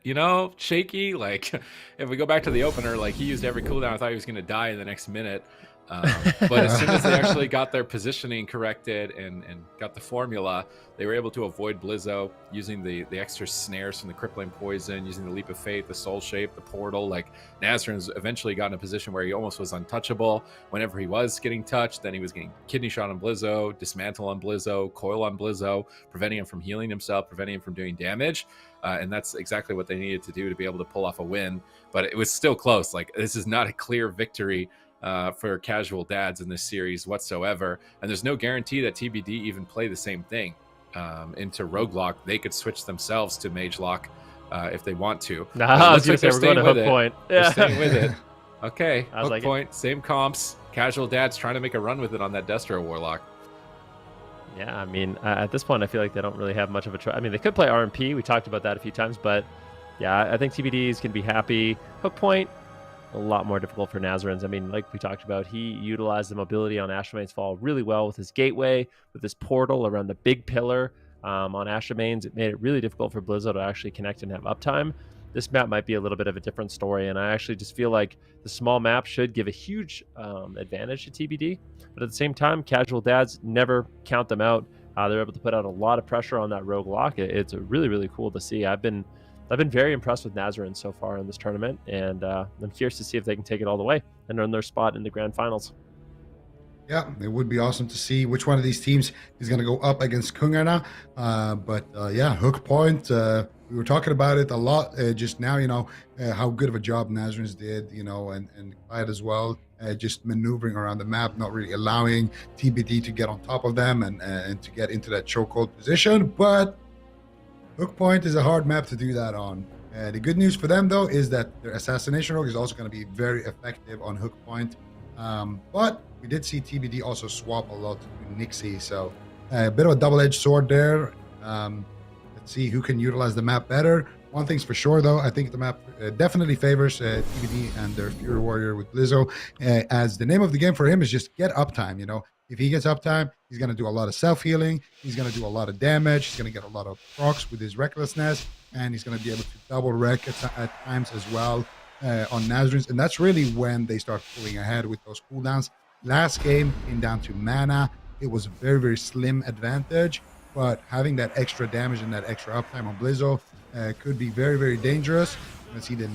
shaky. Like, if we go back to the opener, like, he used every cooldown. I thought he was going to die in the next minute. But as soon as they actually got their positioning corrected and got the formula, they were able to avoid Blizzo using the extra snares from the Crippling Poison, using the Leap of Faith, the Soul Shape, the Portal. Like, Nazrin's eventually got in a position where he almost was untouchable. Whenever he was getting touched, then he was getting kidney shot on Blizzo, dismantle on Blizzo, coil on Blizzo, preventing him from healing himself, preventing him from doing damage. And that's exactly what they needed to do to be able to pull off a win. But it was still close. Like, this is not a clear victory for Casual Dads in this series whatsoever, and there's no guarantee that TBD even play the same thing into Roguelock. They could switch themselves to Mage Lock if they want to. I was going to say we're going to Hook Point. Yeah. They're staying with it. Okay, Hook like Point, same comps. Casual Dads trying to make a run with it on that Destro Warlock. Yeah, I mean, at this point, I feel like they don't really have much of a try. I mean, they could play RMP. We talked about that a few times, but yeah, I think TBDs can be happy. Hook Point, a lot more difficult for Nazarens. I mean, like we talked about, he utilized the mobility on Ashamane's fall really well with his gateway, with his portal around the big pillar on Ashamane's. It made it really difficult for Blizzo to actually connect and have uptime. This map might be a little bit of a different story, and I actually just feel like the small map should give a huge advantage to TBD. But at the same time, Casual Dads, never count them out. They're able to put out a lot of pressure on that rogue lock. It's really, really cool to see. I've been very impressed with Nazarene so far in this tournament, and I'm curious to see if they can take it all the way and earn their spot in the grand finals. Yeah, it would be awesome to see which one of these teams is going to go up against KUNGARNA. But yeah, Hook Point, we were talking about it a lot just now, how good of a job Nazarenes did, and Clyde as well, just maneuvering around the map, not really allowing TBD to get on top of them and to get into that chokehold position. But Hook Point is a hard map to do that on. The good news for them, though, is that their Assassination Rogue is also going to be very effective on Hook Point. But we did see TBD also swap a lot to Nixie, so a bit of a double-edged sword there. Let's see who can utilize the map better. One thing's for sure, though, I think the map definitely favors TBD and their Fury Warrior with Blizzo, as the name of the game for him is just get uptime. If he gets uptime, he's going to do a lot of self-healing, he's going to do a lot of damage, he's going to get a lot of procs with his Recklessness, and he's going to be able to double wreck at times as well on Nazarenes, and that's really when they start pulling ahead with those cooldowns. Last game came down to mana. It was a very, very slim advantage, but having that extra damage and that extra uptime on Blizzo could be very, very dangerous. Let's see, the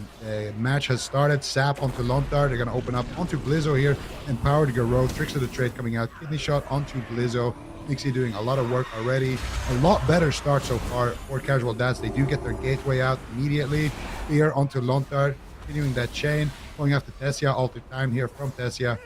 match has started. Sap onto Lontar. They're going to open up onto Blizzo here. Empower to go rogue. Tricks of the Trade coming out. Kidney Shot onto Blizzo. Nixie doing a lot of work already. A lot better start so far for Casual Dads. They do get their gateway out immediately. Here onto Lontar. Continuing that chain. Going after Tessia. Altered time here from Tessia.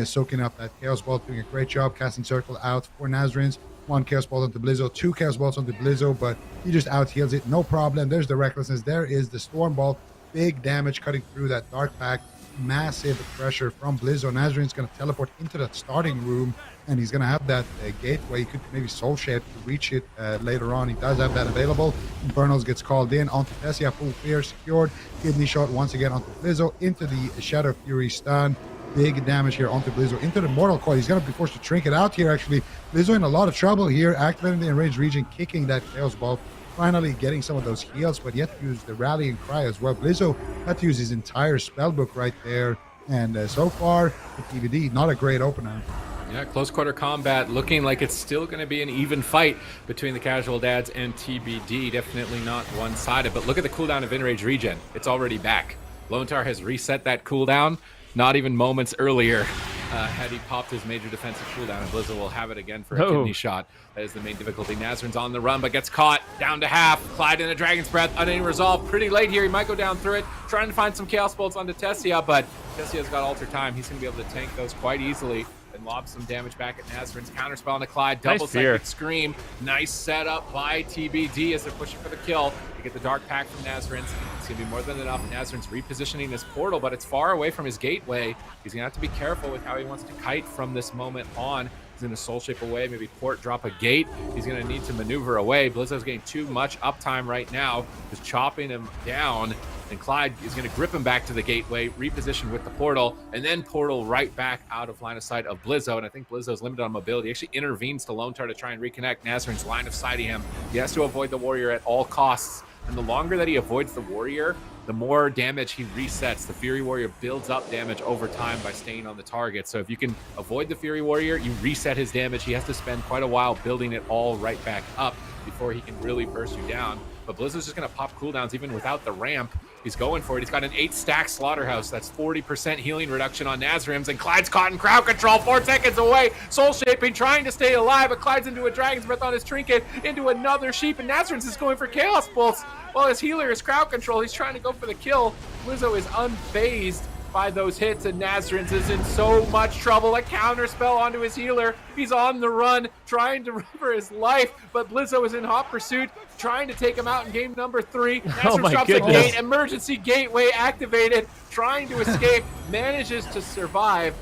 Soaking up that Chaos Bolt. Doing a great job. Casting Circle out for Nazarenes. 1 Chaos Bolt onto Blizzo, 2 Chaos Bolts onto Blizzo, but he just out heals it, no problem. There's the Recklessness, there is the Storm Bolt, big damage cutting through that Dark Pack, massive pressure from Blizzo. Nazarene's going to teleport into that starting room, and he's going to have that gateway. He could maybe Soul Shape to reach it later on. He does have that available. Infernals gets called in onto Tessia, full fear secured. Kidney Shot once again onto Blizzo, into the Shadow Fury stun. Big damage here onto Blizzo, into the Mortal Coil. He's going to be forced to Trinket out here, actually. Blizzo in a lot of trouble here, activating the enraged region, kicking that Chaos Ball, finally getting some of those heals, but yet to use the Rallying Cry as well. Blizzo had to use his entire spellbook right there, and so far, the TBD, not a great opener. Yeah, close quarter combat looking like it's still going to be an even fight between the Casual Dads and TBD. Definitely not one-sided, but look at the cooldown of Enrage Regen. It's already back. Lontar has reset that cooldown. Not even moments earlier had he popped his major defensive cooldown, and Blizzo will have it again for a Kidney Shot. That is the main difficulty. Nazarene's on the run, but gets caught down to half. Clyde in a Dragon's Breath, unable to resolve. Pretty late here. He might go down through it, trying to find some Chaos Bolts onto Tessia, but Tessia's got Alter Time. He's going to be able to tank those quite easily and lob some damage back at Nazarene's. Counterspell onto Clyde, double Psychic Scream. Nice setup by TBD as they're pushing for the kill. They get the Dark Pack from Nazarene's. It's going to be more than enough. Nazarene's repositioning his portal, but it's far away from his gateway. He's going to have to be careful with how he wants to kite from this moment on. He's going to Soul Shape away, maybe port drop a gate. He's going to need to maneuver away. Blizzo's getting too much uptime right now, just chopping him down. And Clyde is going to grip him back to the gateway, reposition with the portal, and then portal right back out of line of sight of Blizzo. And I think Blizzo's limited on mobility. He actually intervenes to Lontar to try and reconnect. Nazarene's line of sighting him. He has to avoid the warrior at all costs. And the longer that he avoids the warrior, the more damage he resets. The Fury Warrior builds up damage over time by staying on the target. So if you can avoid the Fury Warrior, you reset his damage. He has to spend quite a while building it all right back up before he can really burst you down. But Blizzo's just going to pop cooldowns even without the ramp. He's going for it. He's got an 8-stack Slaughterhouse. That's 40% healing reduction on Nazarene's. And Clyde's caught in crowd control. 4 seconds away. Soul Shaping, trying to stay alive. But Clyde's into a Dragon's Breath on his Trinket. Into another Sheep. And Nazarene's is going for Chaos Pulse. While his healer is crowd control, he's trying to go for the kill. Blizzo is unfazed by those hits, and Nazarene's is in so much trouble. A counter spell onto his healer. He's on the run, trying to run for his life, but Blizzo is in hot pursuit, trying to take him out in game number 3. Nazarene's drops a gate, emergency gateway activated, trying to escape, manages to survive,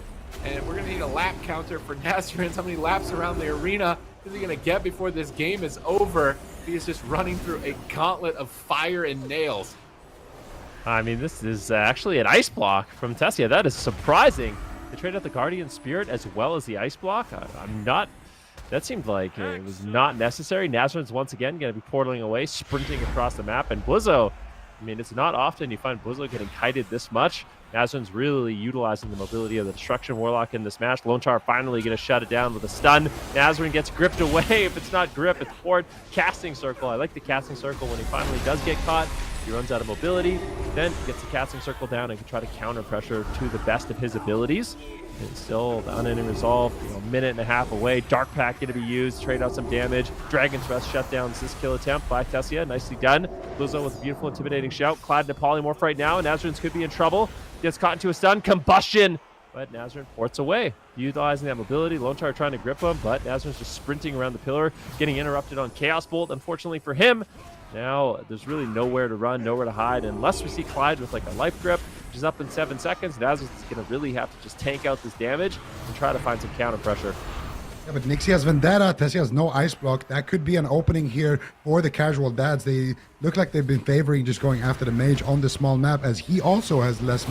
and we're going to need a lap counter for Nazarene's. How many laps around the arena is he going to get before this game is over? He is just running through a gauntlet of fire and nails. I mean, this is actually an ice block from Tessia. That is surprising. They trade out the Guardian Spirit as well as the ice block. I'm not... That seemed like it was not necessary. Nazarin's once again going to be portaling away, sprinting across the map. And Blizzo, I mean, it's not often you find Blizzo getting kited this much. Nazarin's really utilizing the mobility of the Destruction Warlock in this match. Lone Tar finally going to shut it down with a stun. Nazarin gets gripped away. If it's not grip, it's forward. Casting Circle. I like the Casting Circle when he finally does get caught. He runs out of mobility, then gets the Casting Circle down and can try to counter pressure to the best of his abilities. And still the unending resolve, a minute and a half away. Dark Pack going to be used, trade out some damage. Dragon's Rest shutdowns this kill attempt by Tessia. Nicely done. Blizzo with a beautiful, intimidating shout. Clyde in a polymorph right now. Nazarin's could be in trouble. Gets caught into a stun. Combustion! But Nazarin ports away, utilizing that mobility. Lone Tar trying to grip him, but Nazarin's just sprinting around the pillar, getting interrupted on Chaos Bolt. Unfortunately for him, now there's really nowhere to run, nowhere to hide. Unless we see Clyde with like a life grip, which is up in 7 seconds, Nazarin's going to really have to just tank out this damage and try to find some counter pressure. Yeah, but Nixie has Vendetta. Tessia has no ice block. That could be an opening here for the casual dads. They look like they've been favoring just going after the mage on the small map, as he also has less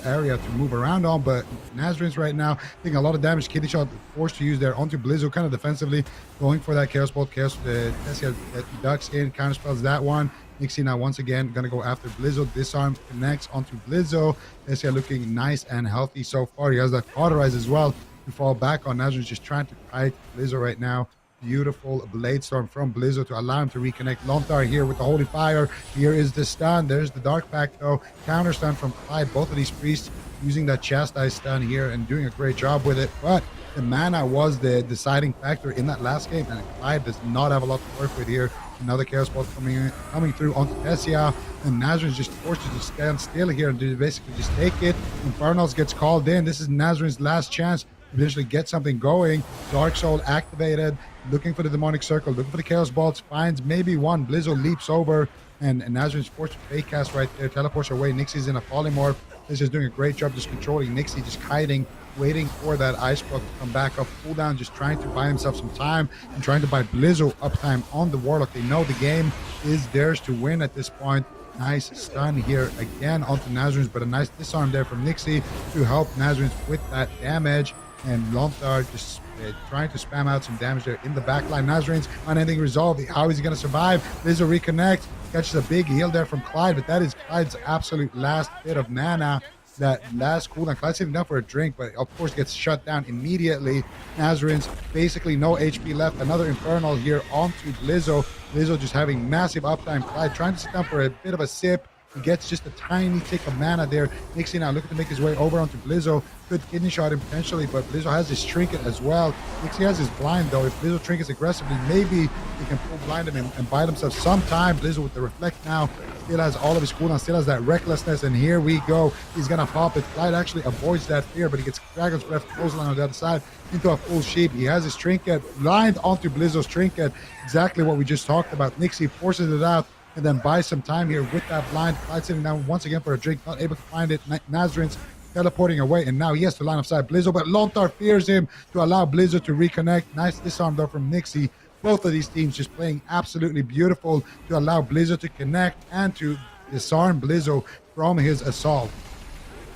area to move around on. But Nazarin's right now taking a lot of damage. Kitty Shot forced to use there onto Blizzo, kind of defensively going for that Chaos Bolt. Tessia ducks in, counterspells that one. Nixie now once again going to go after Blizzo. Disarm connects onto Blizzo. Tessia looking nice and healthy so far. He has that Cauterize as well to fall back on. Nazarin's just trying to kite Blizzo right now. Beautiful Blade Storm from Blizzo to allow him to reconnect. Lontar here with the Holy Fire. Here is the stun. There's the Dark Pact though. Counter stun from Clyde. Both of these priests using that Chastise stun here and doing a great job with it. But the mana was the deciding factor in that last game, and Clyde does not have a lot to work with here. Another Chaos Bolt coming through onto Tessia, and Nazarin's just forced to just stand still here and basically just take it. Infernals gets called in. This is Nazarin's last chance to eventually get something going. Dark Soul activated, looking for the Demonic Circle, looking for the Chaos Bolts, finds maybe one. Blizzo leaps over, and Nazarin's forced to fake cast right there, teleports away. Nixie's in a polymorph. This is doing a great job just controlling Nixie, just hiding, waiting for that ice block to come back up, cool down, just trying to buy himself some time and trying to buy Blizzo uptime on the Warlock. They know the game is theirs to win at this point. Nice stun here again onto Nazarin's, but a nice disarm there from Nixie to help Nazarin's with that damage. And Lontar just trying to spam out some damage there in the backline. Nazarin's unending resolve. How is he going to survive? Blizzo reconnects, catches a big heal there from Clyde, but that is Clyde's absolute last bit of mana. That last cooldown. Clyde's saving up for a drink, but of course gets shut down immediately. Nazarin's basically no HP left. Another Infernal here onto Blizzo. Blizzo just having massive uptime. Clyde trying to sit down for a bit of a sip. He gets just a tiny tick of mana there. Nixie now looking to make his way over onto Blizzo. Could kidney shot him potentially, but Blizzo has his trinket as well. Nixie has his blind though. If Blizzo trinkets aggressively, maybe he can full blind him and buy himself some time. Blizzo with the reflect now still has all of his cooldown, still has that recklessness, and here we go. He's gonna hop it. Clyde actually avoids that fear, but he gets Dragon's Breath clothesline on the other side into a full sheep. He has his trinket blind onto Blizzo's trinket. Exactly what we just talked about. Nixie forces it out and then buys some time here with that blind. Clyde sitting down once again for a drink, not able to find it. Nazarin's teleporting away, and now he has to line of sight Blizzo, but Lontar fears him to allow Blizzo to reconnect. Nice disarm though from Nixie. Both of these teams just playing absolutely beautiful to allow Blizzo to connect and to disarm Blizzo from his assault.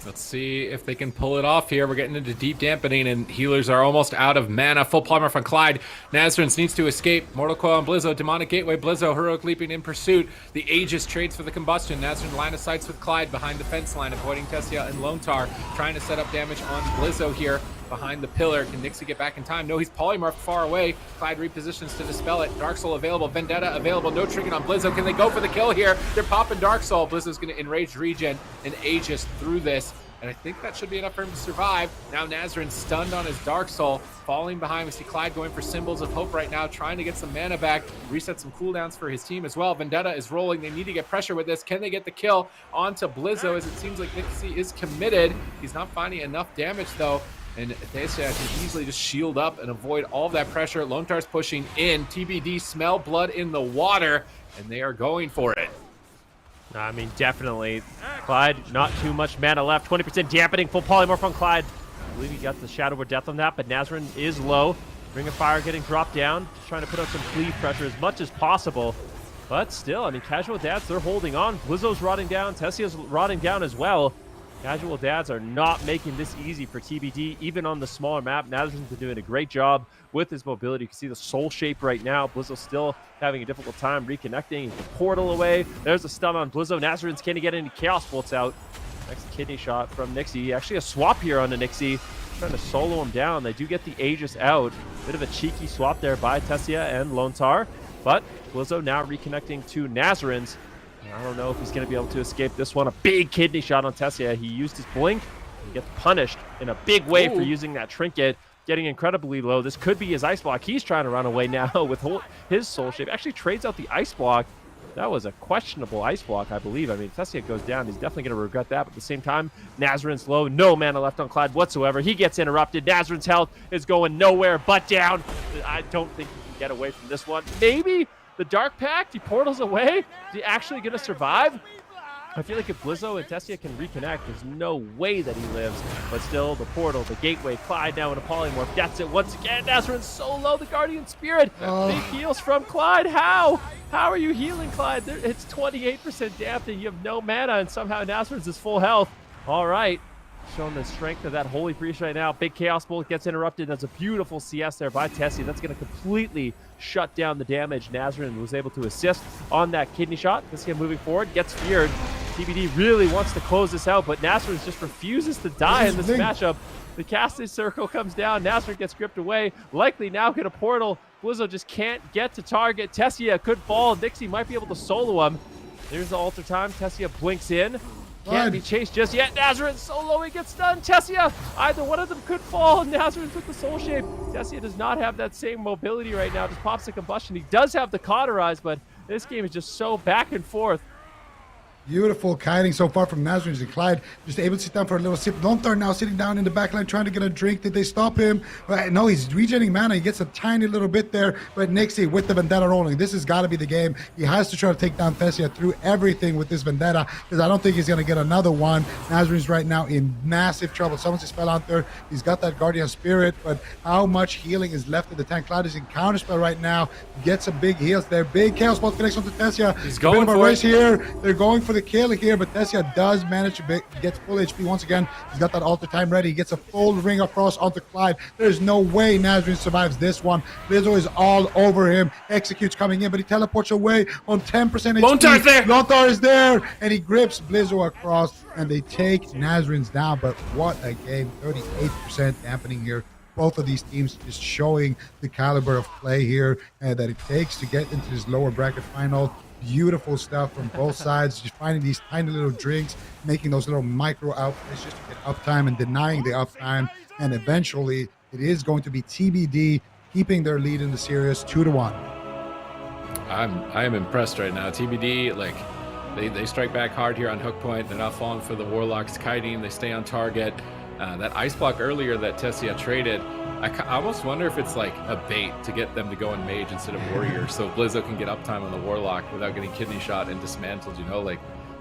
Let's see if they can pull it off here. We're getting into deep dampening, and healers are almost out of mana. Full plumber from Clyde. Nazarin needs to escape. Mortal Coil on Blizzo. Demonic Gateway. Blizzo heroic leaping in pursuit. The Aegis trades for the combustion. Nazarin line of sights with Clyde behind the fence line, avoiding Tessia and Lontar. Trying to set up damage on Blizzo here behind the pillar. Can Nixie get back in time? No, he's polymorphed far away. Clyde repositions to dispel it. Dark Soul available. Vendetta available. No trinket on Blizzo. Can they go for the kill here? They're popping Dark Soul. Blizzo's going to enrage regen and Aegis through this. And I think that should be enough for him to survive. Now Nazarin stunned on his Dark Soul, falling behind. We see Clyde going for Symbols of Hope right now, trying to get some mana back, reset some cooldowns for his team as well. Vendetta is rolling. They need to get pressure with this. Can they get the kill onto Blizzo, as it seems like Nixie is committed? He's not finding enough damage though. And Tessia can easily just shield up and avoid all of that pressure. Lontar's pushing in. TBD, smell blood in the water, and they are going for it. I mean, definitely. Clyde, not too much mana left. 20% dampening, full polymorph on Clyde. I believe he got the Shadow of Death on that, but Nazarin is low. Ring of Fire getting dropped down. Just trying to put out some cleave pressure as much as possible. But still, I mean, Casual Dads, they're holding on. Blizzo's rotting down. Tessia's rotting down as well. Casual Dads are not making this easy for TBD, even on the smaller map. Nazaryn's been doing a great job with his mobility. You can see the soul shape right now. Blizzo's still having a difficult time reconnecting. The portal away. There's a stun on Blizzo. Nazaryn's can't get any Chaos Bolts out. Next kidney shot from Nixie. Actually a swap here on the Nixie. Trying to solo him down. They do get the Aegis out. Bit of a cheeky swap there by Tessia and Lontar. But Blizzo now reconnecting to Nazaryn's. I don't know if he's going to be able to escape this one. A big kidney shot on Tessia. He used his blink and gets punished in a big way for using that trinket, getting incredibly low. This could be his ice block. He's trying to run away now with his soul shape. Actually trades out the ice block. That was a questionable ice block, I believe. I mean, Tessia goes down. He's definitely going to regret that. But at the same time, Nazaryn's low. No mana left on Clyde whatsoever. He gets interrupted. Nazaryn's health is going nowhere but down. I don't think he can get away from this one. Maybe the Dark Pact, he portals away. Is he actually going to survive? I feel like if Blizzo and Tessia can reconnect, there's no way that he lives. But still, the portal, the gateway, Clyde now in a polymorph. Gets it once again. Nazaryn's so low. The Guardian Spirit. Big heals from Clyde. How? How are you healing, Clyde? It's 28% dampening. You have no mana, and somehow Nazaryn's is full health. All right. Showing the strength of that Holy Priest right now. Big Chaos Bolt gets interrupted. That's a beautiful CS there by Tessia. That's going to completely shut down the damage. Nazaryn was able to assist on that kidney shot. Tessia moving forward, gets feared. TBD really wants to close this out, but Nazaryn just refuses to die in this matchup. The casting circle comes down. Nazaryn gets gripped away. Likely now get a portal. Blizzo just can't get to target. Tessia could fall. Nixie might be able to solo him. There's the altar time. Tessia blinks in. Can't be chased just yet. Nazaryn solo, he gets stunned. Tessia, either one of them could fall. Nazaryn took the soul shape. Tessia does not have that same mobility right now. Just pops the combustion. He does have the cauterize, but this game is just so back and forth. Beautiful kiting so far from Nazaryn and Clyde. Just able to sit down for a little sip. Lontar now sitting down in the back line trying to get a drink. Did they stop him? No, he's regenerating mana. He gets a tiny little bit there. But Nixie with the Vendetta rolling. This has got to be the game. He has to try to take down Tessia through everything with this Vendetta because I don't think he's going to get another one. Nazaryn's right now in massive trouble. Someone's just fell out there. He's got that Guardian Spirit, but how much healing is left in the tank? Clyde is in counterspell right now. Gets some big heals there. Big Chaos Bolt connects onto Tessia. He's going a bit of a for race it. here. They're going for the kill here, but Tessia does manage to get full HP once again. He's got that altar time ready. He gets a full ring across onto Clyde. There's no way Nazaryn survives this one. Blizzo is all over him. Executes coming in, but he teleports away on 10% HP. Lontar's there! Lontar is there, and he grips Blizzo across, and they take Nazaryn's down. But what a game. 38% dampening here. Both of these teams just showing the caliber of play here that it takes to get into this lower bracket final. Beautiful stuff from both sides, just finding these tiny little drinks, making those little micro outplays just to get uptime and denying the uptime. And eventually, it is going to be TBD keeping their lead in the series 2-1. I am impressed right now. TBD, like they strike back hard here on hook point. They're not falling for the Warlock's kiting. They stay on target. That ice block earlier that Tessia traded, I almost wonder if it's like a bait to get them to go in mage instead of warrior, so Blizzo can get uptime on the Warlock without getting kidney shot and dismantled. You know, like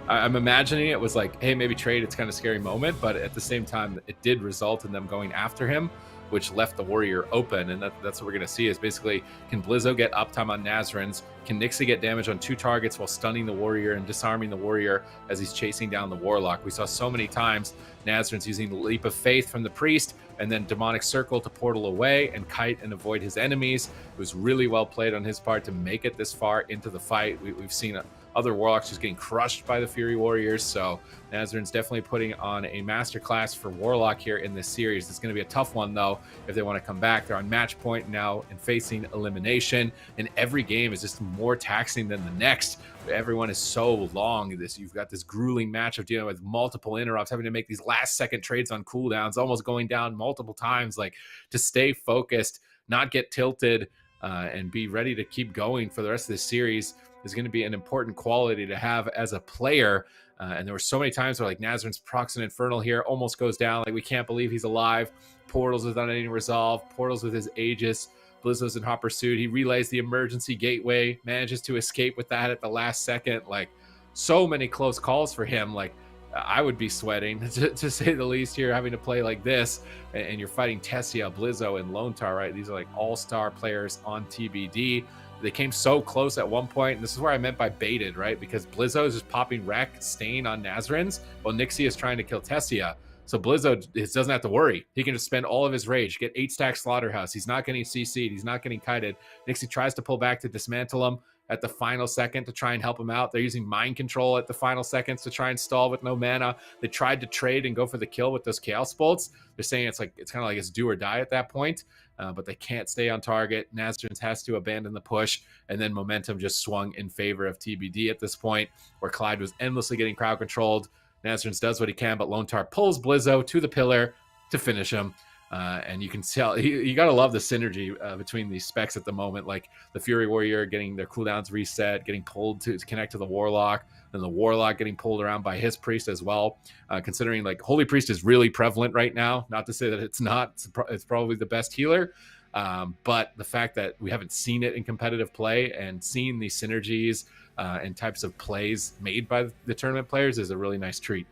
I'm imagining it was like, hey, maybe trade. It's kind of a scary moment, but at the same time, it did result in them going after him, which left the warrior open, and that's what we're going to see is basically, can Blizzo get uptime on Nazaryn's? Can Nixie get damage on 2 targets while stunning the warrior and disarming the warrior as he's chasing down the Warlock? We saw so many times Nazaryn's using the Leap of Faith from the Priest and then Demonic Circle to portal away and kite and avoid his enemies. It was really well played on his part to make it this far into the fight. We've seen other Warlocks just getting crushed by the Fury Warriors, so Nazaryn's definitely putting on a masterclass for Warlock here in this series. It's going to be a tough one, though, if they want to come back. They're on match point now and facing elimination, and every game is just more taxing than the next. Everyone is so long. You've got this grueling match of dealing with multiple interrupts, having to make these last-second trades on cooldowns, almost going down multiple times, like to stay focused, not get tilted, and be ready to keep going for the rest of this series is going to be an important quality to have as a player. And there were so many times where like Nazaryn's Proxen Infernal here almost goes down. Like we can't believe he's alive. Portals without any resolve. Portals with his Aegis. Blizzo's in hot pursuit. He relays the emergency gateway. Manages to escape with that at the last second. Like so many close calls for him. Like I would be sweating to say the least here, having to play like this. And you're fighting Tessia, Blizzo, and Lontar, right? These are like all-star players on TBD. They came so close at one point, and this is where I meant by baited, right? Because Blizzo is just popping Wreck, Stain on Nazarins, while Nixie is trying to kill Tessia. So Blizzo doesn't have to worry. He can just spend all of his rage, get 8-stack Slaughterhouse. He's not getting CC'd. He's not getting kited. Nixie tries to pull back to dismantle him at the final second to try and help him out. They're using mind control at the final seconds to try and stall with no mana. They tried to trade and go for the kill with those Chaos Bolts. They're saying it's kind of like it's do or die at that point, but they can't stay on target. Nazarins has to abandon the push, and then momentum just swung in favor of TBD at this point, where Clyde was endlessly getting crowd controlled. Nazarins does what he can, but Lone Tar pulls Blizzo to the pillar to finish him. And you can tell, you got to love the synergy between these specs at the moment, like the Fury Warrior getting their cooldowns reset, getting pulled to connect to the Warlock, and the Warlock getting pulled around by his Priest as well. Considering like Holy Priest is really prevalent right now. Not to say that it's not, it's probably the best healer. But the fact that we haven't seen it in competitive play and seen these synergies and types of plays made by the tournament players is a really nice treat.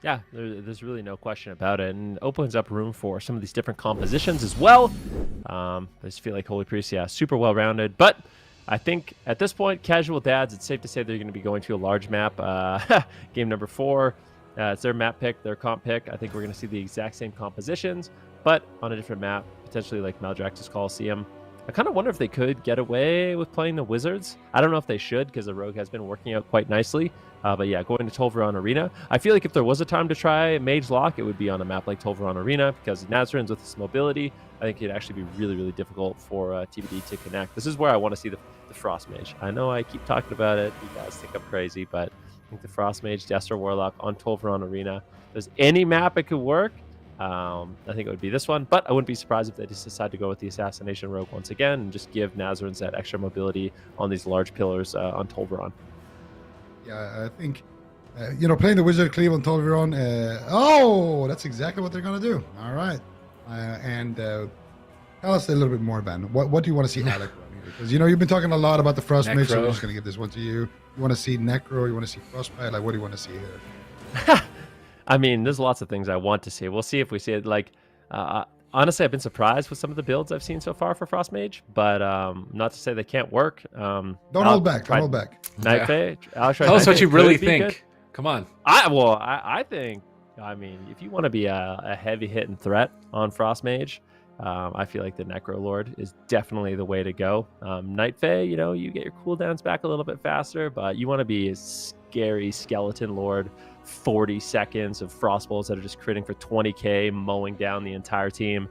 Yeah, there's really no question about it, and opens up room for some of these different compositions as well. I just feel like Holy Priest, yeah, super well-rounded. But I think at this point, Casual Dads, it's safe to say they're going to be going to a large map. Game number 4, it's their map pick, their comp pick. I think we're going to see the exact same compositions, but on a different map, potentially like Maldraxxus Coliseum. I kind of wonder if they could get away with playing the Wizards. I don't know if they should, because the Rogue has been working out quite nicely. But yeah, going to Tolvaron Arena. I feel like if there was a time to try Mage Lock, it would be on a map like Tolvaron Arena, because Nazarins with his mobility, I think it'd actually be really, really difficult for TBD to connect. This is where I want to see the Frost Mage. I know I keep talking about it. You guys think I'm crazy, but I think the Frost Mage, Destro Warlock on Tolvaron Arena. If there's any map it could work, I think it would be this one, but I wouldn't be surprised if they just decide to go with the Assassination Rogue once again and just give Nazarins that extra mobility on these large pillars on Tolvaron. Yeah, I think, playing the Wizard Cleave on Tolvaron, that's exactly what they're going to do. All right. And tell us a little bit more, Ben. What do you want to see Alec run here? Because, you've been talking a lot about the Frost Mage, so I'm just going to give this one to you. You want to see Necro? You want to see Frostbite? Like, what do you want to see here? I mean, there's lots of things I want to see. We'll see if we see it. Like, honestly, I've been surprised with some of the builds I've seen so far for Frost Mage, but not to say they can't work. Don't hold back. Don't hold back. Night Fae. Tell us what you really think. Come on. I think, if you want to be a heavy hitting threat on Frost Mage, I feel like the Necro Lord is definitely the way to go. Night Fae, you get your cooldowns back a little bit faster, but you want to be a scary Skeleton Lord. 40 seconds of frost bolts that are just critting for 20k, mowing down the entire team.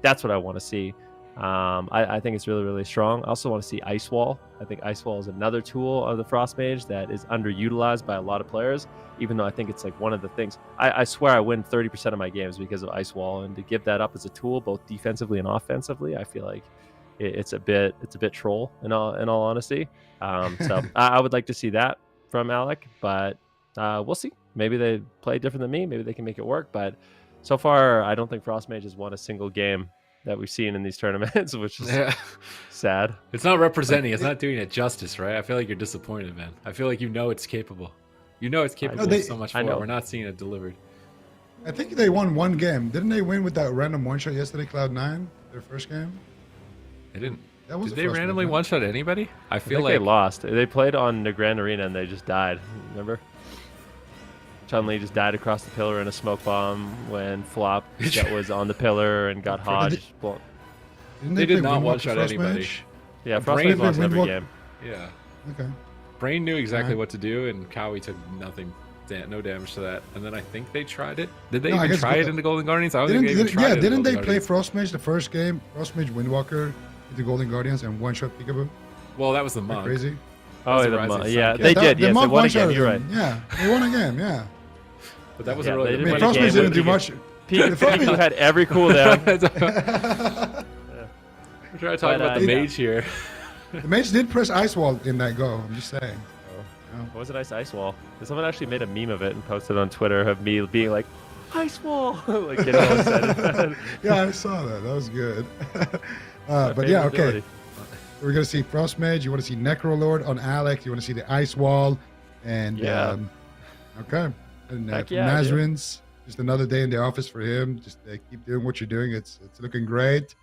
That's what I want to see. I think it's really, really strong. I also want to see Ice Wall. I think Ice Wall is another tool of the Frost Mage that is underutilized by a lot of players, even though I think it's like one of the things. I swear I win 30% of my games because of Ice Wall, and to give that up as a tool, both defensively and offensively, I feel like it's a bit troll in all honesty. So I would like to see that from Alec, but we'll see. Maybe they play different than me. Maybe they can make it work. But so far, I don't think Frost Mage has won a single game that we've seen in these tournaments, which is sad. It's not representing. It's not doing it justice, right? I feel like you're disappointed, man. I feel like it's capable. It's capable of so much more. We're not seeing it delivered. I think they won one game. Didn't they win with that random one-shot yesterday, Cloud9, their first game? They didn't. Did they randomly one-shot anybody? I feel like they lost. They played on the Grand Arena and they just died. Remember? Chun-Li just died across the pillar in a smoke bomb when Flop that was on the pillar and got Hodge. They did not one-shot anybody. Yeah, Frost Mage lost every game. Yeah. Okay. Brain knew exactly what to do, and KAWHI took no damage to that. And then I think they tried it. Did they even try it in the Golden Guardians? I don't think they even tried it. Didn't they play Frost Mage the first game? Frost Mage Windwalker into Golden Guardians and one-shot Peekaboo? Well, that was the Monk. Crazy. Oh, yeah, they did. Yes, they won a game. You're right. Yeah, they won a game. Yeah. But that wasn't really. Frost Mage didn't do much. Peekaboo had every cooldown. We're trying to talk about the Mage here. The Mage did press Ice Wall in that go. I'm just saying. What was a nice Ice Wall? Someone actually made a meme of it and posted on Twitter of me being like, Ice Wall! like getting all excited. Yeah, I saw that. That was good. But yeah, okay. We're going to see Frost Mage. You want to see Necro Lord on Alec. You want to see the Ice Wall. And, okay. And Nazarins, just another day in the office for him. Just keep doing what you're doing. It's looking great.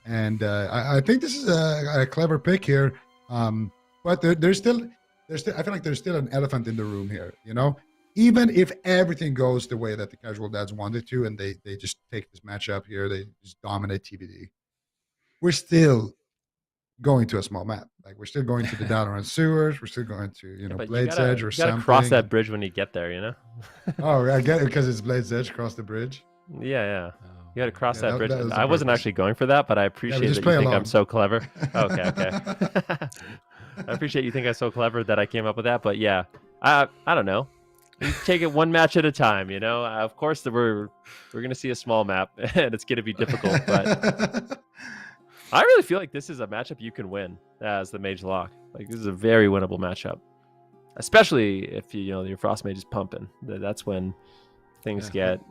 And I think this is a clever pick here. But there's still, I feel like there's still an elephant in the room here, you know? Even if everything goes the way that the casual dads wanted to, and they just take this matchup here, they just dominate TBD, we're still going to a small map. Like, we're still going to the Dalaran sewers. We're still going to, you know, Blade's Edge or you something. gotta cross that bridge when you get there, you know? Oh, I get it, because it's Blade's Edge across the bridge. Yeah. You gotta cross that bridge. that was the I wasn't purpose. actually going for that, but I appreciate that you just play think along. I'm so clever. Okay. I appreciate you think I'm so clever that I came up with that, but yeah, I don't know. You take it one match at a time, you know? Of course, we're gonna see a small map, and it's gonna be difficult, but I really feel like this is a matchup you can win as the Mage Lock. Like, this is a very winnable matchup, especially if you know your Frost Mage is pumping. That's when things get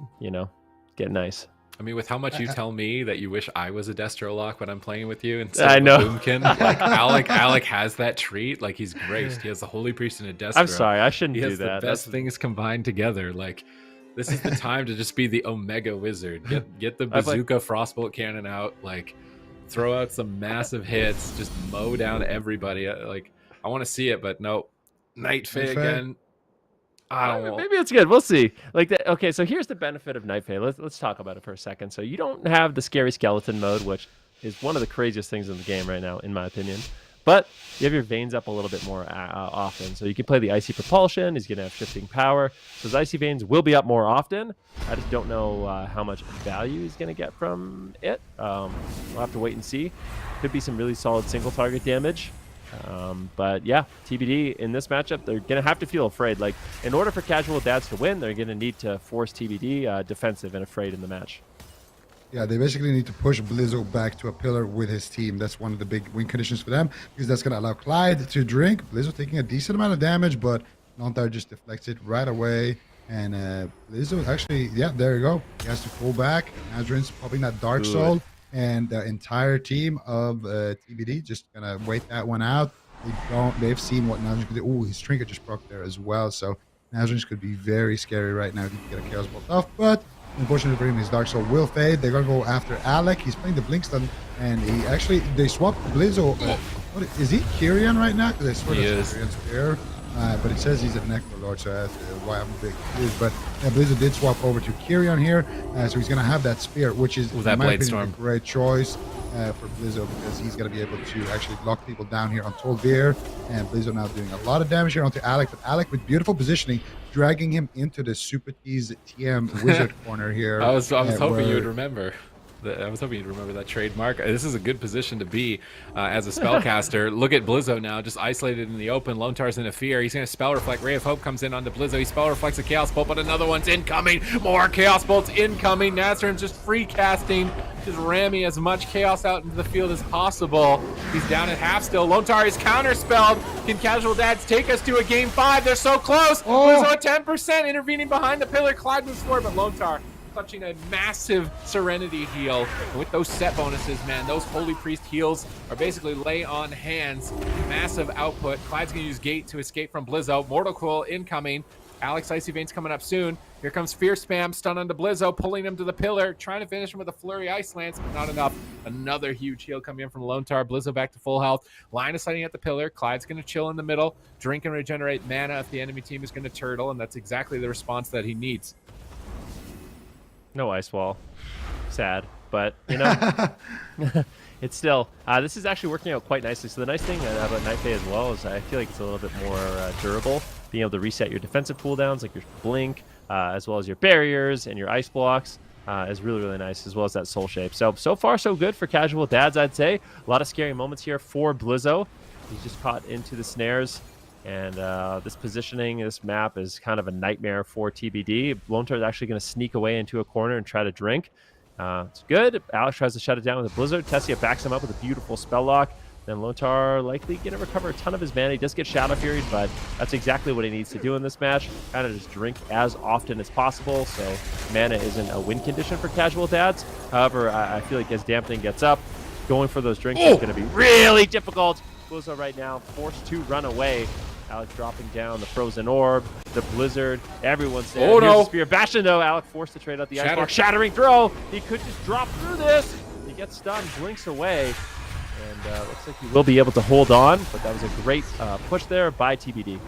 nice. I mean, with how much you tell me that you wish I was a Destro Lock when I'm playing with you instead I of know. a Boomkin, like Alec has that treat. Like, he's graced. He has the Holy Priest and a Destro. I'm sorry, I shouldn't He do has that. the best things combined together. Like, this is the time to just be the Omega Wizard. Get the Bazooka Frostbolt Cannon out. Like, throw out some massive hits. Just mow down everybody. Like, I want to see it, but no. Night Fae again. Maybe it's good. We'll see. Like that. Okay, so here's the benefit of Night Fae. Let's talk about it for a second. So you don't have the scary skeleton mode, which is one of the craziest things in the game right now, in my opinion. But you have your Veins up a little bit more often. So you can play the Icy Propulsion. He's going to have shifting power. So his Icy Veins will be up more often. I just don't know how much value he's going to get from it. We'll have to wait and see. Could be some really solid single target damage. But yeah, TBD in this matchup, they're going to have to feel afraid. Like, in order for casual dads to win, they're going to need to force TBD defensive and afraid in the match. Yeah, they basically need to push Blizzo back to a pillar with his team. That's one of the big win conditions for them, because that's going to allow Clyde to drink. Blizzo taking a decent amount of damage, but Lontar just deflects it right away. And Blizzo actually, yeah, there you go. He has to pull back. Nazrin's popping that Dark Soul. And the entire team of TBD just gonna wait that one out. They've seen what Nazrin can do. Oh, his trinket just broke there as well. So Nazrin's could be very scary right now if he can get a Chaos Bolt off. But unfortunately for him, his Dark Soul will fade. They're gonna go after Alec. He's playing the Blink Stun, and they swapped Blizzo. What is he? Kyrian right now? Because I swear that's Kyrian's pair. But it says he's a Necrolord, so that's why I'm a bit confused. But yeah, Blizzard did swap over to Kyrian here, so he's going to have that spear, which is, in my opinion, a great choice for Blizzard, because he's going to be able to actually lock people down here on Tolvir. And Blizzard now doing a lot of damage here onto Alec, but Alec with beautiful positioning, dragging him into the Super Tease TM Wizard corner here. I was hoping you would remember. I was hoping you'd remember that trademark. This is a good position to be as a spellcaster. Look at Blizzo now, just isolated in the open. Lontar's in a fear. He's going to spell reflect. Ray of Hope comes in onto Blizzo. He spell reflects a Chaos Bolt, but another one's incoming. More Chaos Bolts incoming. Nazrin's just free casting, just ramming as much chaos out into the field as possible. He's down at half still. Lontar is counterspelled. Can Casual Dads take us to a game 5? They're so close. Blizzo at 10%, intervening behind the pillar. Clyde moves forward, but Lontar clutching a massive Serenity heal. And with those set bonuses, man, those Holy Priest heals are basically lay on hands. Massive output. Clyde's going to use Gate to escape from Blizzo. Mortal Coil incoming. Alex Icy Veins coming up soon. Here comes Fear Spam, stun onto Blizzo, pulling him to the pillar, trying to finish him with a Flurry Ice Lance, but not enough. Another huge heal coming in from Lontar. Blizzo back to full health. Line of sighting at the pillar. Clyde's going to chill in the middle, drink and regenerate mana if the enemy team is going to turtle, and that's exactly the response that he needs. No ice wall. Sad, but you know, it's still. This is actually working out quite nicely. So the nice thing about Night Fae as well is I feel like it's a little bit more durable. Being able to reset your defensive cooldowns, like your blink, as well as your barriers and your ice blocks, is really, really nice, as well as that soul shape. So far so good for casual dads, I'd say. A lot of scary moments here for Blizzo. He's just caught into the snares. And this positioning, this map is kind of a nightmare for TBD. Lontar is actually going to sneak away into a corner and try to drink. It's good. Alex tries to shut it down with a Blizzard. Tessia backs him up with a beautiful spell lock. Then Lontar likely going to recover a ton of his mana. He does get Shadow Fury, but that's exactly what he needs to do in this match. Kind of just drink as often as possible, so mana isn't a win condition for casual dads. However, I feel like as dampening gets up, going for those drinks is going to be really difficult. Blizzo right now forced to run away. Alex dropping down the Frozen Orb, the Blizzard, everyone's there. Here's the Spear. Bastion, though, Alex forced to trade out the Ice Block. Shattering throw. He could just drop through this. He gets stunned, blinks away, and looks like he will be able to hold on, but that was a great push there by TBD.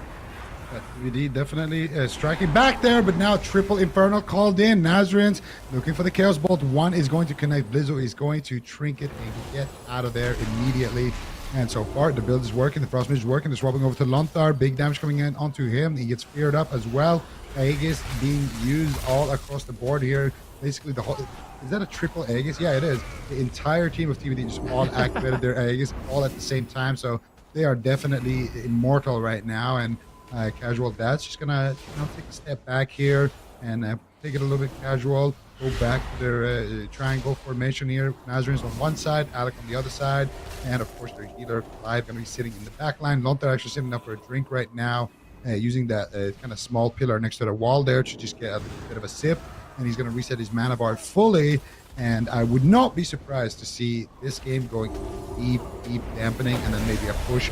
TBD definitely striking back there, but now triple Infernal called in. Nazarians looking for the Chaos Bolt. One is going to connect. Blizzo is going to trinket and get out of there immediately. And so far, the build is working. The Frost Mage is working. They're swapping over to Lontar. Big damage coming in onto him. He gets feared up as well. Aegis being used all across the board here. Basically, the whole... Is that a triple Aegis? Yeah, it is. The entire team of TBD just all activated their Aegis all at the same time. So they are definitely immortal right now. And Casual Dad's just gonna take a step back here and take it a little bit casual. Go back to their triangle formation here. Nazarians on one side, Alec on the other side, and of course their healer Clyde gonna be sitting in the back line. Lontar actually sitting up for a drink right now, using that kind of small pillar next to the wall there to just get a bit of a sip, and he's gonna reset his mana bar fully. And I would not be surprised to see this game going deep dampening, and then maybe a push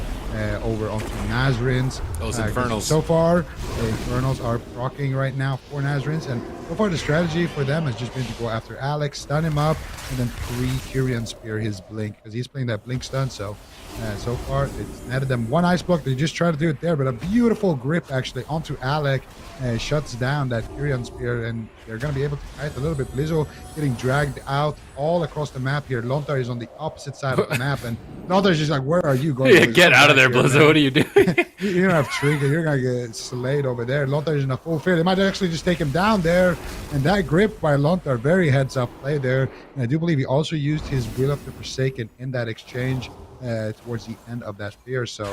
over onto Nazarians. Those Infernals. So far, the Infernals are proccing right now for Nazarians, and so far the strategy for them has just been to go after Alex, stun him up, and then Kyrian Spear his Blink, because he's playing that Blink stun. So so far it's netted them one ice block. They just try to do it there, but a beautiful grip actually onto Alec shuts down that Kyrian Spear, and they're going to be able to fight a little bit. Blizzo getting dragged out all across the map here. Lontar is on the opposite side of the map, and Lontar's just like, where are you going? Yeah, get out of there, Blizzo. Man. What are you doing? You don't have Trigger. You're going to get slayed over there. Lontar is in a full field. They might actually just take him down there, and that grip by Lontar, very heads-up play there. And I do believe he also used his Will of the Forsaken in that exchange towards the end of that spear. So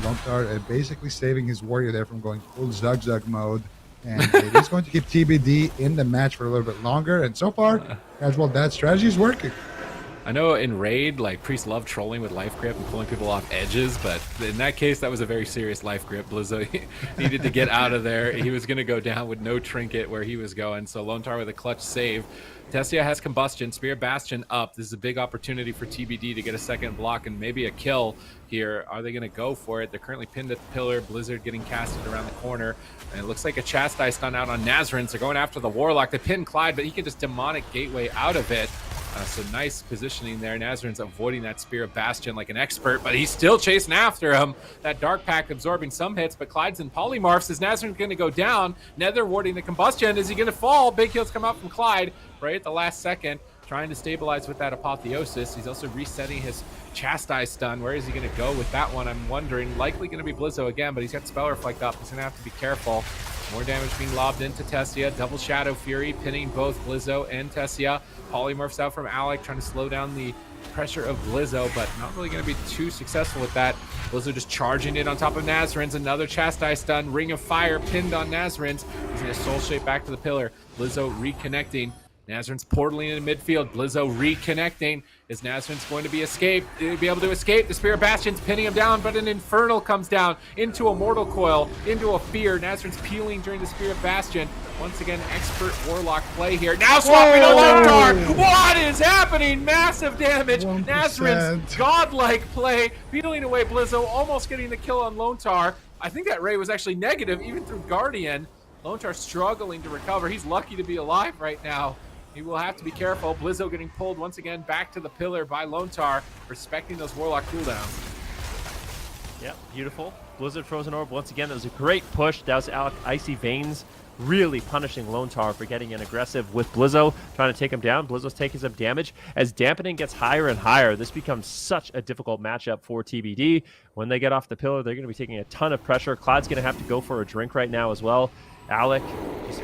Lontar basically saving his warrior there from going full Zug mode. And it is going to keep TBD in the match for a little bit longer. And so far, Casual Dad strategy is working. I know in Raid, like, Priest love trolling with life grip and pulling people off edges, but in that case, that was a very serious life grip. Blizzo needed to get out of there. He was going to go down with no trinket where he was going, so Lontar with a clutch save. Tessia has Combustion, Spear Bastion up. This is a big opportunity for TBD to get a second block and maybe a kill here. Are they going to go for it? They're currently pinned at the pillar. Blizzard getting casted around the corner. And it looks like a Chastise stun out on Nazarians. They're going after the Warlock. They pin Clyde, but he can just Demonic Gateway out of it. So nice positioning there. Nazarian's avoiding that Spear of Bastion like an expert, but he's still chasing after him. That Dark Pact absorbing some hits, but Clyde's in Polymorphs. Is Nazarian going to go down? Nether warding the Combustion. Is he going to fall? Big heals come out from Clyde right at the last second, trying to stabilize with that Apotheosis. He's also resetting his Chastise stun. Where is he going to go with that one? I'm wondering. Likely going to be Blizzo again, but he's got Spell Reflect up. He's going to have to be careful. More damage being lobbed into Tessia. Double Shadow Fury pinning both Blizzo and Tessia. Polymorphs out from Alec, trying to slow down the pressure of Blizzo, but not really going to be too successful with that. Blizzo just charging in on top of Nazarians. Another Chastise stun. Ring of Fire pinned on Nazarians. He's going to Soul Shape back to the pillar. Blizzo reconnecting. Nazarian's portaling into midfield. Blizzo reconnecting. Is Nazarian's going to be able to escape? The Spirit Bastion's pinning him down, but an Infernal comes down into a Mortal Coil, into a Fear. Nazarian's peeling during the Spirit Bastion. Once again, expert Warlock play here. Now swapping to Lontar. What is happening? Massive damage. 1%. Nazarian's godlike play, peeling away Blizzo, almost getting the kill on Lontar. I think that Ray was actually negative, even through Guardian. Lontar struggling to recover. He's lucky to be alive right now. He will have to be careful. Blizzo getting pulled once again back to the pillar by Lontar, respecting those Warlock cooldowns. Yeah, beautiful. Blizzard Frozen Orb once again. That was a great push. That was Alec Icy Veins really punishing Lontar for getting in aggressive with Blizzo, trying to take him down. Blizzo's taking some damage. As dampening gets higher and higher, this becomes such a difficult matchup for TBD. When they get off the pillar, they're going to be taking a ton of pressure. Clyde's going to have to go for a drink right now as well. Alec just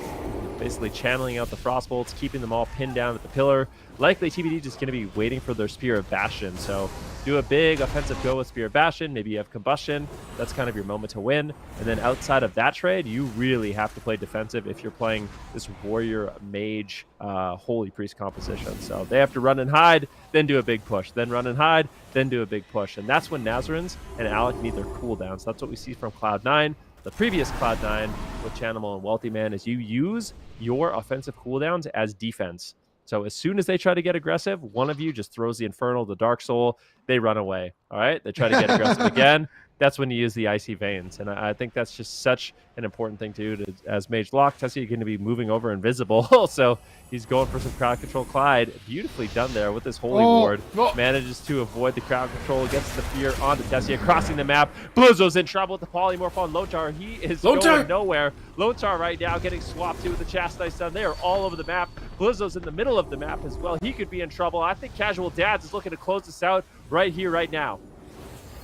basically channeling out the Frostbolts, keeping them all pinned down at the pillar. Likely TBD just going to be waiting for their Spear of Bastion. So do a big offensive go with Spear of Bastion. Maybe you have Combustion. That's kind of your moment to win. And then outside of that trade, you really have to play defensive if you're playing this Warrior Mage Holy Priest composition. So they have to run and hide, then do a big push. Then run and hide, then do a big push. And that's when Nazarians and Alec need their cooldowns. That's what we see from Cloud9. The previous Cloud9 with Chanimal and Wealthy Man is you use your offensive cooldowns as defense. So as soon as they try to get aggressive, one of you just throws the Infernal, the Dark Soul, they run away. All right, they try to get aggressive again. That's when you use the Icy Veins. And I think that's just such an important thing to do. As Mage Lock, Tessie going to be moving over invisible. So he's going for some crowd control. Clyde, beautifully done there with his Holy Ward. Manages to avoid the crowd control, gets the fear onto Tessia, crossing the map. Blizzo's in trouble with the polymorph on Lotar. He is going nowhere. Lotar right now getting swapped to with the Chastise Stun. They are all over the map. Blizzo's in the middle of the map as well. He could be in trouble. I think Casual Dads is looking to close this out right here, right now.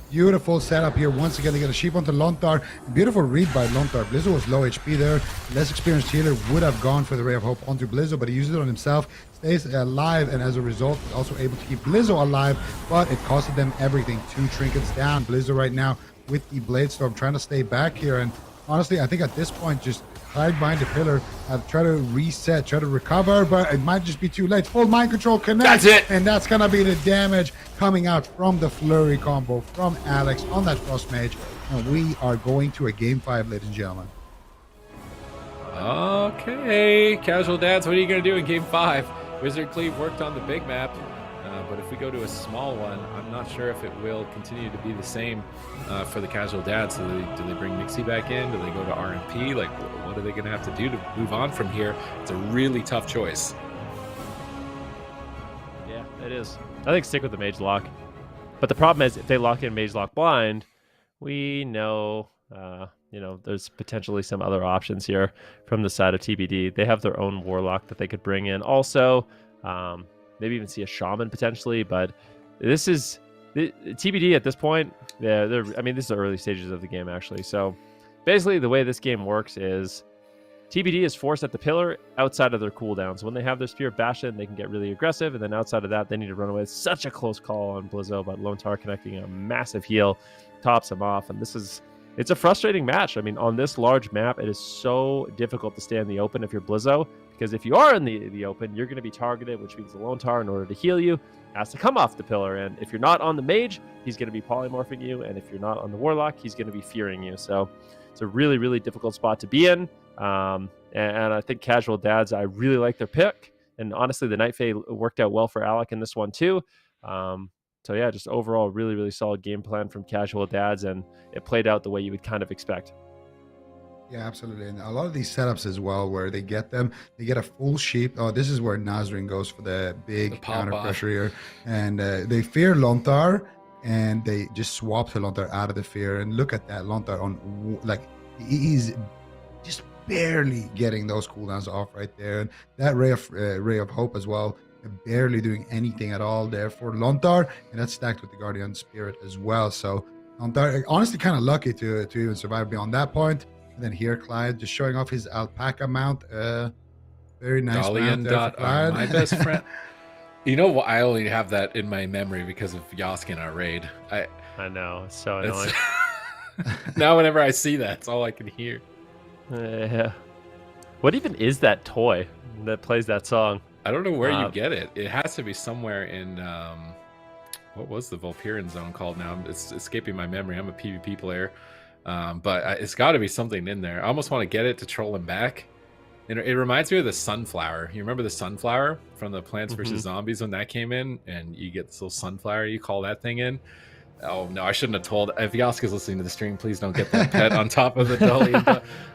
Beautiful setup here. Once again, they get a sheep onto Lontar. Beautiful read by Lontar. Blizzo was low HP there. Less experienced healer would have gone for the Ray of Hope onto Blizzo, but he used it on himself. Stays alive, and as a result, also able to keep Blizzo alive, but it costed them everything. 2 trinkets down. Blizzo right now with the Blade Storm trying to stay back here, and honestly, I think at this point, just hide behind the pillar, try to reset, try to recover, but it might just be too late. Full mind control connect. That's it. And that's gonna be the damage coming out from the flurry combo from Alex on that Frost Mage. And we are going to a game 5, ladies and gentlemen. Okay, Casual Dads, what are you going to do in Game 5? Wizard Cleave worked on the big map, but if we go to a small one, I'm not sure if it will continue to be the same for the Casual Dads. So do they bring Nixie back in? Do they go to RMP? Like, what are they going to have to do to move on from here? It's a really tough choice. Yeah, it is. I think stick with the Mage Lock. But the problem is, if they lock in Mage Lock blind, we know, there's potentially some other options here from the side of TBD. They have their own Warlock that they could bring in. Also, maybe even see a Shaman potentially. But this is TBD at this point. Yeah, this is the early stages of the game actually. So basically, the way this game works is TBD is forced at the pillar outside of their cooldown. So when they have their Spear of Bastion, they can get really aggressive, and then outside of that, they need to run away. It's such a close call on Blizzo, but Lone Tar connecting a massive heal tops him off, and it's a frustrating match. I mean, on this large map, it is so difficult to stay in the open if you're Blizzo, because if you are in the open, you're going to be targeted, which means the Lone Tar, in order to heal you, has to come off the pillar. And if you're not on the Mage, he's going to be polymorphing you, and if you're not on the Warlock, he's going to be fearing you. So it's a really, really difficult spot to be in. And I think Casual Dads, I really like their pick. And honestly, the Night Fae worked out well for Alec in this one too. So yeah, just overall, really, really solid game plan from Casual Dads, and it played out the way you would kind of expect. Yeah, absolutely. And a lot of these setups as well, where they get a full sheep. Oh, this is where Nazrin goes for the big counter pressure here. And they fear Lontar, and they just swap to Lontar out of the fear. And look at that Lontar on, like, he's just barely getting those cooldowns off right there. And that ray of hope as well, barely doing anything at all there for Lontar, and that's stacked with the Guardian Spirit as well. So Lontar, honestly, kind of lucky to even survive beyond that point. And then here, Clyde just showing off his alpaca mount. Very nice mount there for Clyde. My best friend. You know what? I only have that in my memory because of Yosk in our raid. I know, it's so annoying. Now whenever I see that, it's all I can hear. Yeah. What even is that toy that plays that song? I don't know where you get it. It has to be somewhere in what was the Vulperian zone called now? It's escaping my memory. I'm a PvP player, but it's got to be something in there. I almost want to get it to troll him back. It reminds me of the sunflower. You remember the sunflower from the Plants vs Zombies when that came in, and you get this little sunflower. You call that thing in. Oh no, I shouldn't have told. If Yosk is listening to the stream, please don't get that pet on top of the dolly.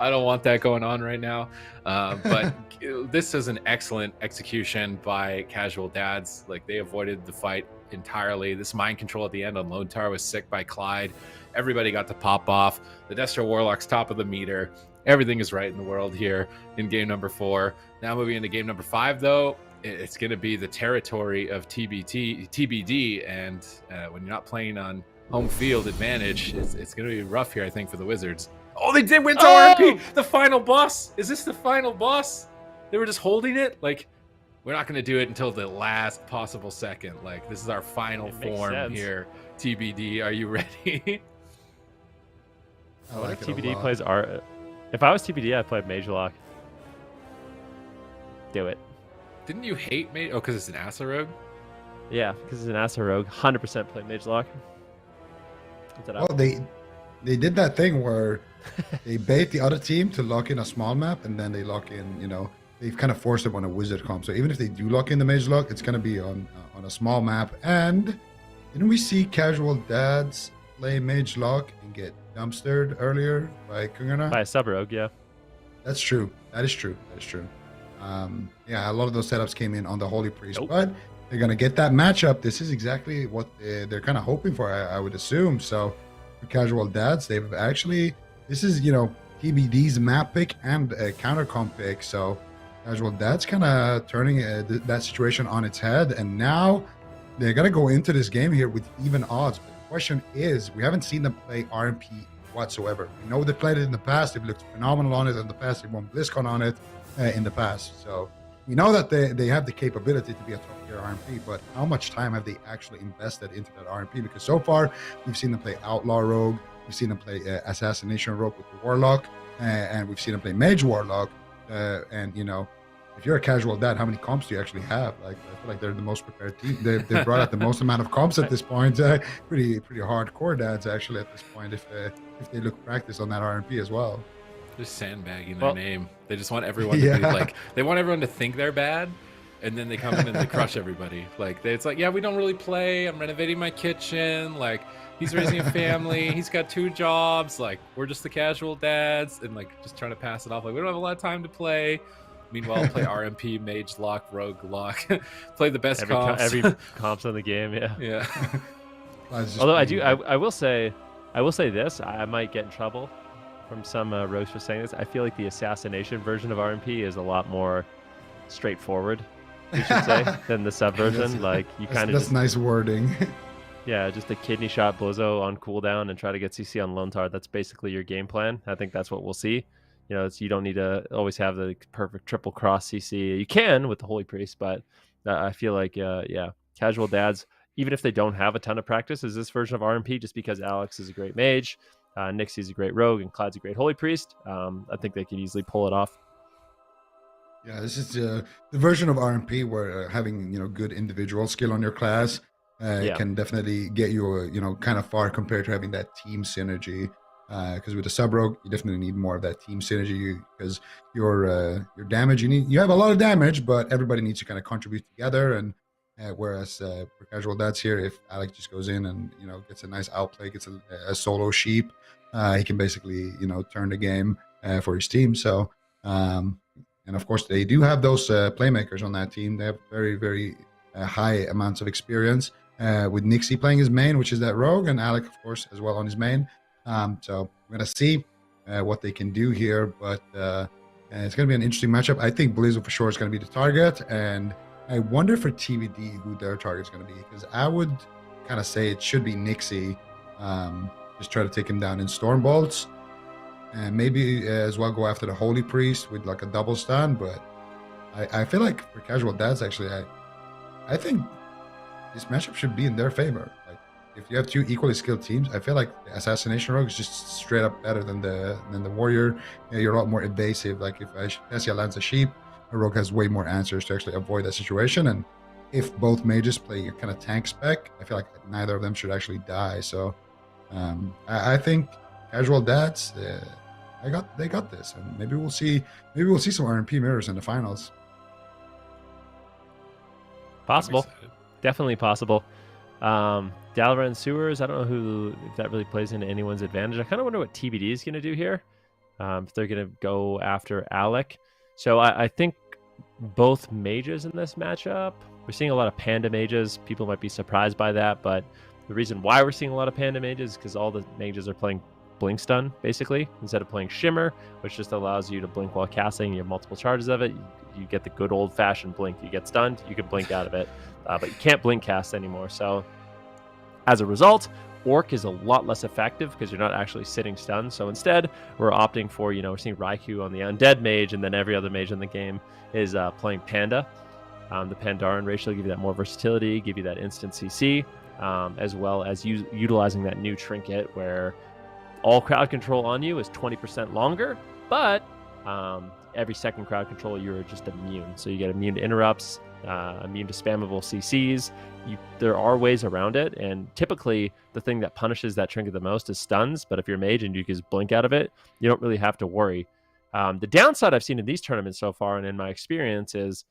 I don't want that going on right now. But this is an excellent execution by Casual Dads. Like, they avoided the fight entirely. This mind control at the end on Lone Tar was sick by Clyde. Everybody got to pop off. The Destro Warlock's top of the meter. Everything is right in the world here in game number 4. Now moving into game number 5, though. It's going to be the territory of TBD, and when you're not playing on home field advantage, it's going to be rough here, I think, for the Wizards. Oh, they did win to RMP! The final boss! Is this the final boss? They were just holding it? Like, we're not going to do it until the last possible second. Like, this is our final form here. TBD, are you ready? What if TBD plays R? If I was TBD, I'd play Mage Lock. Do it. Didn't you hate Mage? Oh, because it's an Asa Rogue? Yeah, because it's an Asa Rogue. 100% play Mage Lock. Well, they did that thing where they bait the other team to lock in a small map, and then they lock in, they've kind of forced them on a Wizard comp. So even if they do lock in the Mage Lock, it's going to be on a small map, and Didn't we see Casual Dads play Mage Lock and get dumpstered earlier by KUNGARNA? By a sub-rogue, yeah. That's true. That is true. Yeah, a lot of those setups came in on the Holy Priest, but they're going to get that matchup. This is exactly what they're kind of hoping for, I would assume. So for Casual Dads, they've actually, this is, TBD's map pick and a counter comp pick. So Casual Dads kind of turning that situation on its head. And now they're going to go into this game here with even odds. But the question is, we haven't seen them play RMP whatsoever. We know they played it in the past. They've looked phenomenal on it in the past. They won BlizzCon on it in the past. So we know that they have the capability to be a top tier RMP, but how much time have they actually invested into that RMP? Because so far, we've seen them play Outlaw Rogue, we've seen them play Assassination Rogue with the Warlock, and we've seen them play Mage Warlock. And, if you're a Casual Dad, how many comps do you actually have? Like, I feel like they're the most prepared team. They brought out the most amount of comps at this point. Pretty hardcore dads, actually, at this point, if they look practice on that RMP as well. Just sandbagging their name. They just want everyone to be like, they want everyone to think they're bad, and then they come in and they crush everybody. Like, it's like, yeah, we don't really play. I'm renovating my kitchen. Like, he's raising a family. He's got 2 jobs. Like, we're just the Casual Dads, and like just trying to pass it off. Like, we don't have a lot of time to play. Meanwhile, play RMP, Mage Lock, Rogue Lock, play the best comps. Every comps in the game, yeah. Yeah. Although I will say this, I might get in trouble from some rogues for saying this. I feel like the assassination version of RMP is a lot more straightforward, we should say, than the sub version. Like, you kind of that's nice wording. Yeah, just a kidney shot Blizzo on cooldown and try to get CC on Lontar. That's basically your game plan. I think that's what we'll see. You don't need to always have the perfect triple cross CC. You can with the Holy Priest, but I feel like, Casual Dads, even if they don't have a ton of practice, is this version of RMP, just because Alex is a great mage, Nixie's a great rogue, and Cloud's a great Holy Priest. I think they could easily pull it off. Yeah, this is the version of RMP where having good individual skill on your class can definitely get you kind of far compared to having that team synergy. Because with the sub rogue, you definitely need more of that team synergy. Because your damage, you have a lot of damage, but everybody needs to kind of contribute together. And whereas for Casual Dads here, if Alex just goes in and gets a nice outplay, gets a solo sheep, he can basically turn the game for his team. So and of course they do have those playmakers on that team. They have very, very high amounts of experience. With Nixie playing his main, which is that rogue, and Alec, of course, as well on his main. So we're gonna see what they can do here, but it's gonna be an interesting matchup. I think Blizzo for sure is gonna be the target, and I wonder for TVD who their target is gonna be, because I would kind of say it should be Nixie. Just try to take him down in Storm Bolts, and maybe as well go after the Holy Priest with like a double stun. But I feel like for Casual Dads, actually, I think this matchup should be in their favor. Like, if you have 2 equally skilled teams, I feel like the Assassination Rogue is just straight up better than the Warrior. You're a lot more evasive. Like, if Tessia lands a sheep, a Rogue has way more answers to actually avoid that situation. And if both mages play a kind of tank spec, I feel like neither of them should actually die. So I think Casual Dads, they got this, and maybe we'll see some RMP mirrors in the finals. Possible, definitely possible. Dalaran Sewers, I don't know if that really plays into anyone's advantage. I kind of wonder what TBD is going to do here. If they're going to go after Alec. So I think both mages in this matchup, we're seeing a lot of Panda mages. People might be surprised by that, but the reason why we're seeing a lot of Panda mages is because all the mages are playing Blink Stun, basically, instead of playing Shimmer, which just allows you to blink while casting. You have multiple charges of it. You get the good old-fashioned blink. You get stunned, you can blink out of it, but you can't blink cast anymore. So as a result, Orc is a lot less effective because you're not actually sitting stunned. So instead, we're opting for, we're seeing Raikou on the Undead Mage, and then every other mage in the game is playing Panda. The Pandaren ratio will give you that more versatility, give you that instant CC, as well as utilizing that new trinket where all crowd control on you is 20% longer, but every second crowd control, you're just immune. So you get immune to interrupts, immune to spammable CCs. There are ways around it, and typically the thing that punishes that trinket the most is stuns, but if you're mage and you can just blink out of it, you don't really have to worry. The downside I've seen in these tournaments so far, and in my experience, is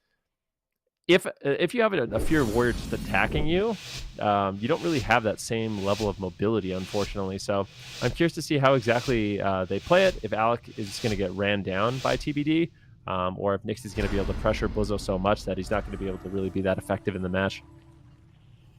if you have a Fury Warrior just attacking you, you don't really have that same level of mobility, unfortunately. So I'm curious to see how exactly they play it. If Alec is going to get ran down by TBD, or if Nixie's going to be able to pressure Blizzo so much that he's not going to be able to really be that effective in the match.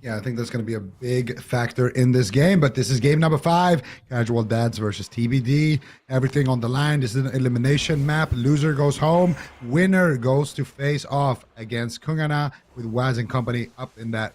Yeah, I think that's going to be a big factor in this game. But this is game number 5, Casual Dads versus TBD. Everything on the line. This is an elimination map. Loser goes home. Winner goes to face off against KUNGARNA with Waz and company up in that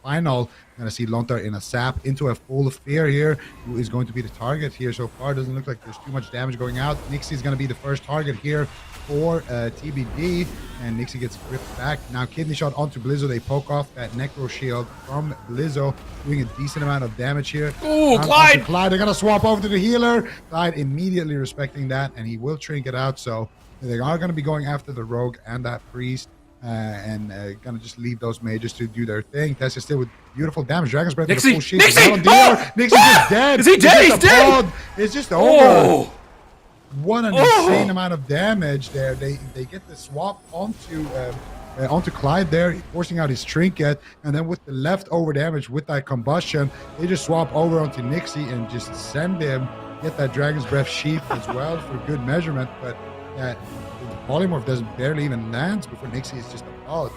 final. Going to see Lontar in a sap into a full fear here. Who is going to be the target here so far? Doesn't look like there's too much damage going out. Nixie is going to be the first target here for TBD, and Nixie gets gripped back. Now kidney shot onto Blizzo. They poke off that necro shield from Blizzo, doing a decent amount of damage here. Ooh, Clyde! They're gonna swap over to the healer. Clyde immediately respecting that, and he will trinket out. So they are gonna be going after the rogue and that priest, and gonna just leave those mages to do their thing. Tessia still with beautiful damage. Dragon's Breath with a Nixie! full shield. Nixie! Nixie's just dead. Is he dead? He's dead! It's just over. Oh! What an insane amount of damage there. They get the swap onto Clyde there, forcing out his trinket, and then with the leftover damage with that combustion, they just swap over onto Nixie and just send him, get that Dragon's Breath sheath as well for good measurement. But the polymorph doesn't barely even land before Nixie is just about.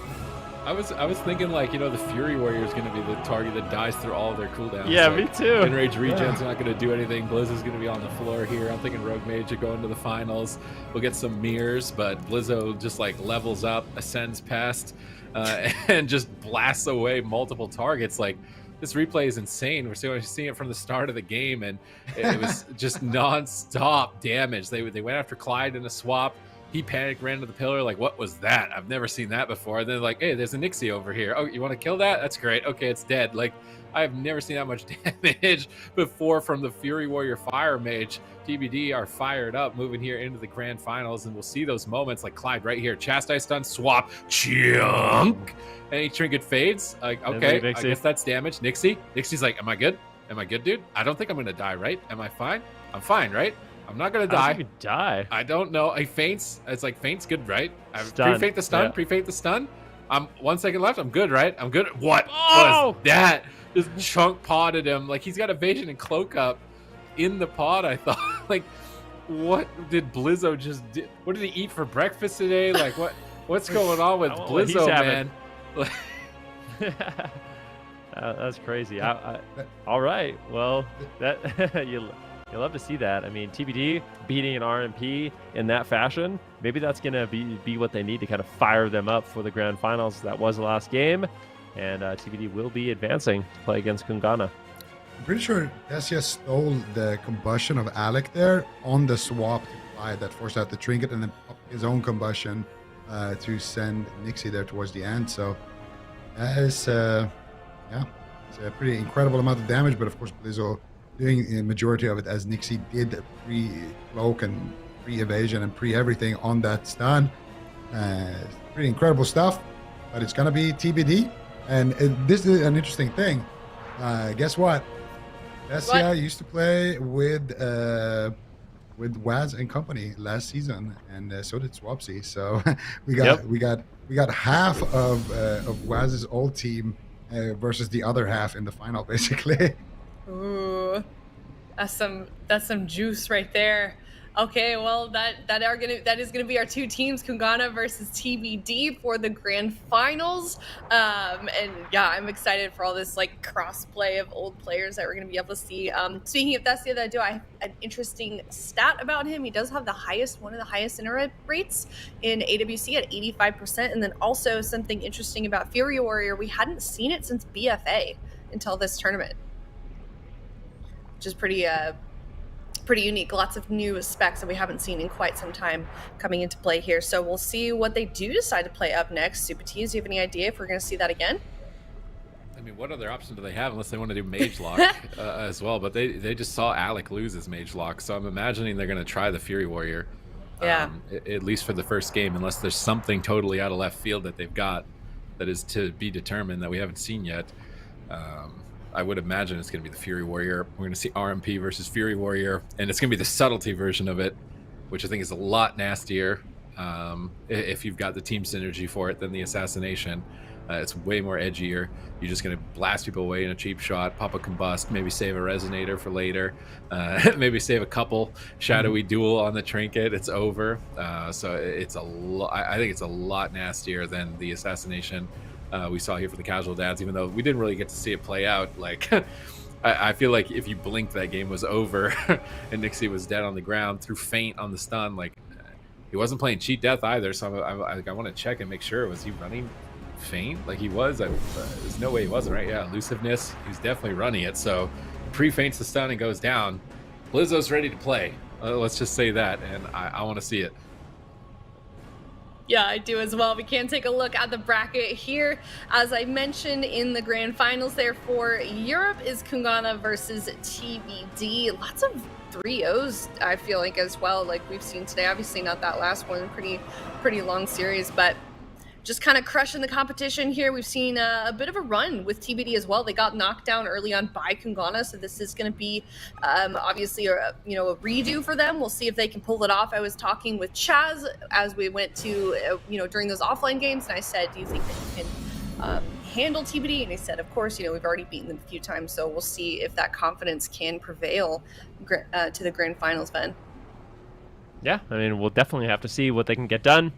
I was thinking, like, you know, the Fury Warrior is going to be the target that dies through all of their cooldowns. Yeah, like, me too. Enrage regen's not going to do anything. Blizz is going to be on the floor here. I'm thinking Rogue Mage will go into the finals. We'll get some mirrors, but Blizzo just like levels up, ascends past, and just blasts away multiple targets. Like, this replay is insane. We're seeing it from the start of the game, and it was just non-stop damage. They went after Clyde in a swap. He panicked, ran to the pillar, like, what was that? I've never seen that before. And then like, hey, there's a Nixie over here. Oh, you want to kill that? That's great. Okay, it's dead. Like, I have never seen that much damage before from the Fury Warrior Fire Mage. TBD are fired up, moving here into the grand finals, and we'll see those moments like Clyde right here. Chastise stun, swap, chunk. Any trinket fades. Like, okay, I guess that's damage. Nixie's like, am I good? Am I good, dude? I don't think I'm going to die, right? Am I fine? I'm fine, right? I'm not gonna die. You die. I don't know. I faints. It's like faints good, right? I Stun. pre-faint the stun. Yeah. Pre-faint the stun. I'm 1 second left. I'm good, right? I'm good. What was that? Just chunk potted him. Like, he's got evasion and cloak up in the pod. I thought, like, what did Blizzo just do? What did he eat for breakfast today? Like, what's going on with Blizzo, man? That's crazy. All right. Well, that you'll love to see that. I mean, TBD beating an RMP in that fashion, maybe that's going to be what they need to kind of fire them up for the grand finals. That was the last game, and TBD will be advancing to play against KUNGARNA. I'm pretty sure Tessia stole the combustion of Alec there on the swap to Clyde that forced out the trinket, and then popped his own combustion to send Nixie there towards the end. So that is, yeah, it's a pretty incredible amount of damage, but of course Blizzo doing the majority of it, as Nixie did pre-cloak and pre-evasion and pre-everything on that stun. Pretty incredible stuff, but it's going to be TBD. And this is an interesting thing. Guess what? Tessia used to play with Waz and company last season, and so did Swapsy. So we got half of Waz's old team versus the other half in the final, basically. Ooh, that's some juice right there. Okay, well that is gonna be our two teams, KUNGARNA versus TBD for the grand finals. And yeah, I'm excited for all this like cross play of old players that we're gonna be able to see. Speaking of Tessia, I have an interesting stat about him. He does have one of the highest internet rates in AWC at 85%, and then also something interesting about Fury Warrior, we hadn't seen it since BFA until this tournament, which is pretty unique. Lots of new specs that we haven't seen in quite some time coming into play here. So we'll see what they do decide to play up next. Super Tees, do you have any idea if we're going to see that again? I mean, what other option do they have unless they want to do Mage Lock as well? But they just saw Alec lose his Mage Lock, so I'm imagining they're going to try the Fury Warrior. Yeah. At least for the first game, unless there's something totally out of left field that they've got that is to be determined that we haven't seen yet. I would imagine it's going to be the Fury Warrior. We're going to see RMP versus Fury Warrior, and it's going to be the subtlety version of it, which I think is a lot nastier. if you've got the team synergy for it than the assassination. It's way more edgier. You're just going to blast people away in a cheap shot, pop a combust, maybe save a resonator for later, maybe save a couple shadowy duel on the trinket. It's over. So it's a lot. I think it's a lot nastier than the assassination we saw here for the casual dads, even though we didn't really get to see it play out. Like, I feel like if you blinked, that game was over and Nixie was dead on the ground through feint on the stun. Like, he wasn't playing cheat death either, so I want to check and make sure. Was he running feint like he was? There's no way he wasn't, right? Yeah, elusiveness, he's definitely running it. So pre-feints the stun and goes down. Blizzo's ready to play. Let's just say that, and I want to see it. Yeah, I do as well. We can take a look at the bracket here. As I mentioned in the grand finals there for Europe is KUNGARNA versus TBD. Lots of 3-0s, I feel like, as well, like we've seen today. Obviously not that last one, pretty long series, but just kind of crushing the competition here. We've seen a bit of a run with TBD as well. They got knocked down early on by KUNGARNA, so this is going to be obviously a redo for them. We'll see if they can pull it off. I was talking with Chaz as we went to during those offline games, and I said, "Do you think that you can handle TBD?" And he said, "Of course. We've already beaten them a few times, so we'll see if that confidence can prevail to the grand finals." Ben. Yeah, I mean, we'll definitely have to see what they can get done.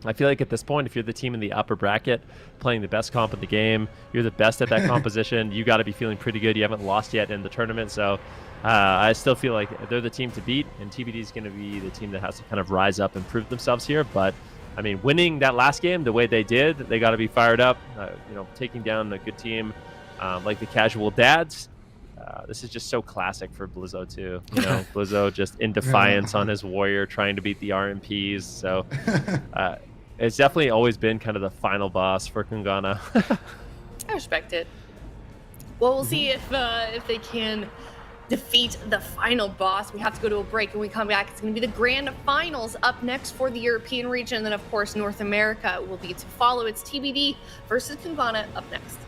I feel like at this point, if you're the team in the upper bracket playing the best comp of the game, you're the best at that composition, you got to be feeling pretty good. You haven't lost yet in the tournament, so I still feel like they're the team to beat, and TBD is going to be the team that has to kind of rise up and prove themselves here. But I mean, winning that last game the way they did, they got to be fired up. Taking down a good team like the Casual Dads. This is just so classic for Blizzo too. Blizzo just in defiance on his warrior, trying to beat the RMPs. So it's definitely always been kind of the final boss for KUNGARNA. I respect it. Well, we'll see if they can defeat the final boss. We have to go to a break. When we come back, it's going to be the grand finals up next for the European region. And then, of course, North America will be to follow. It's TBD versus KUNGARNA up next.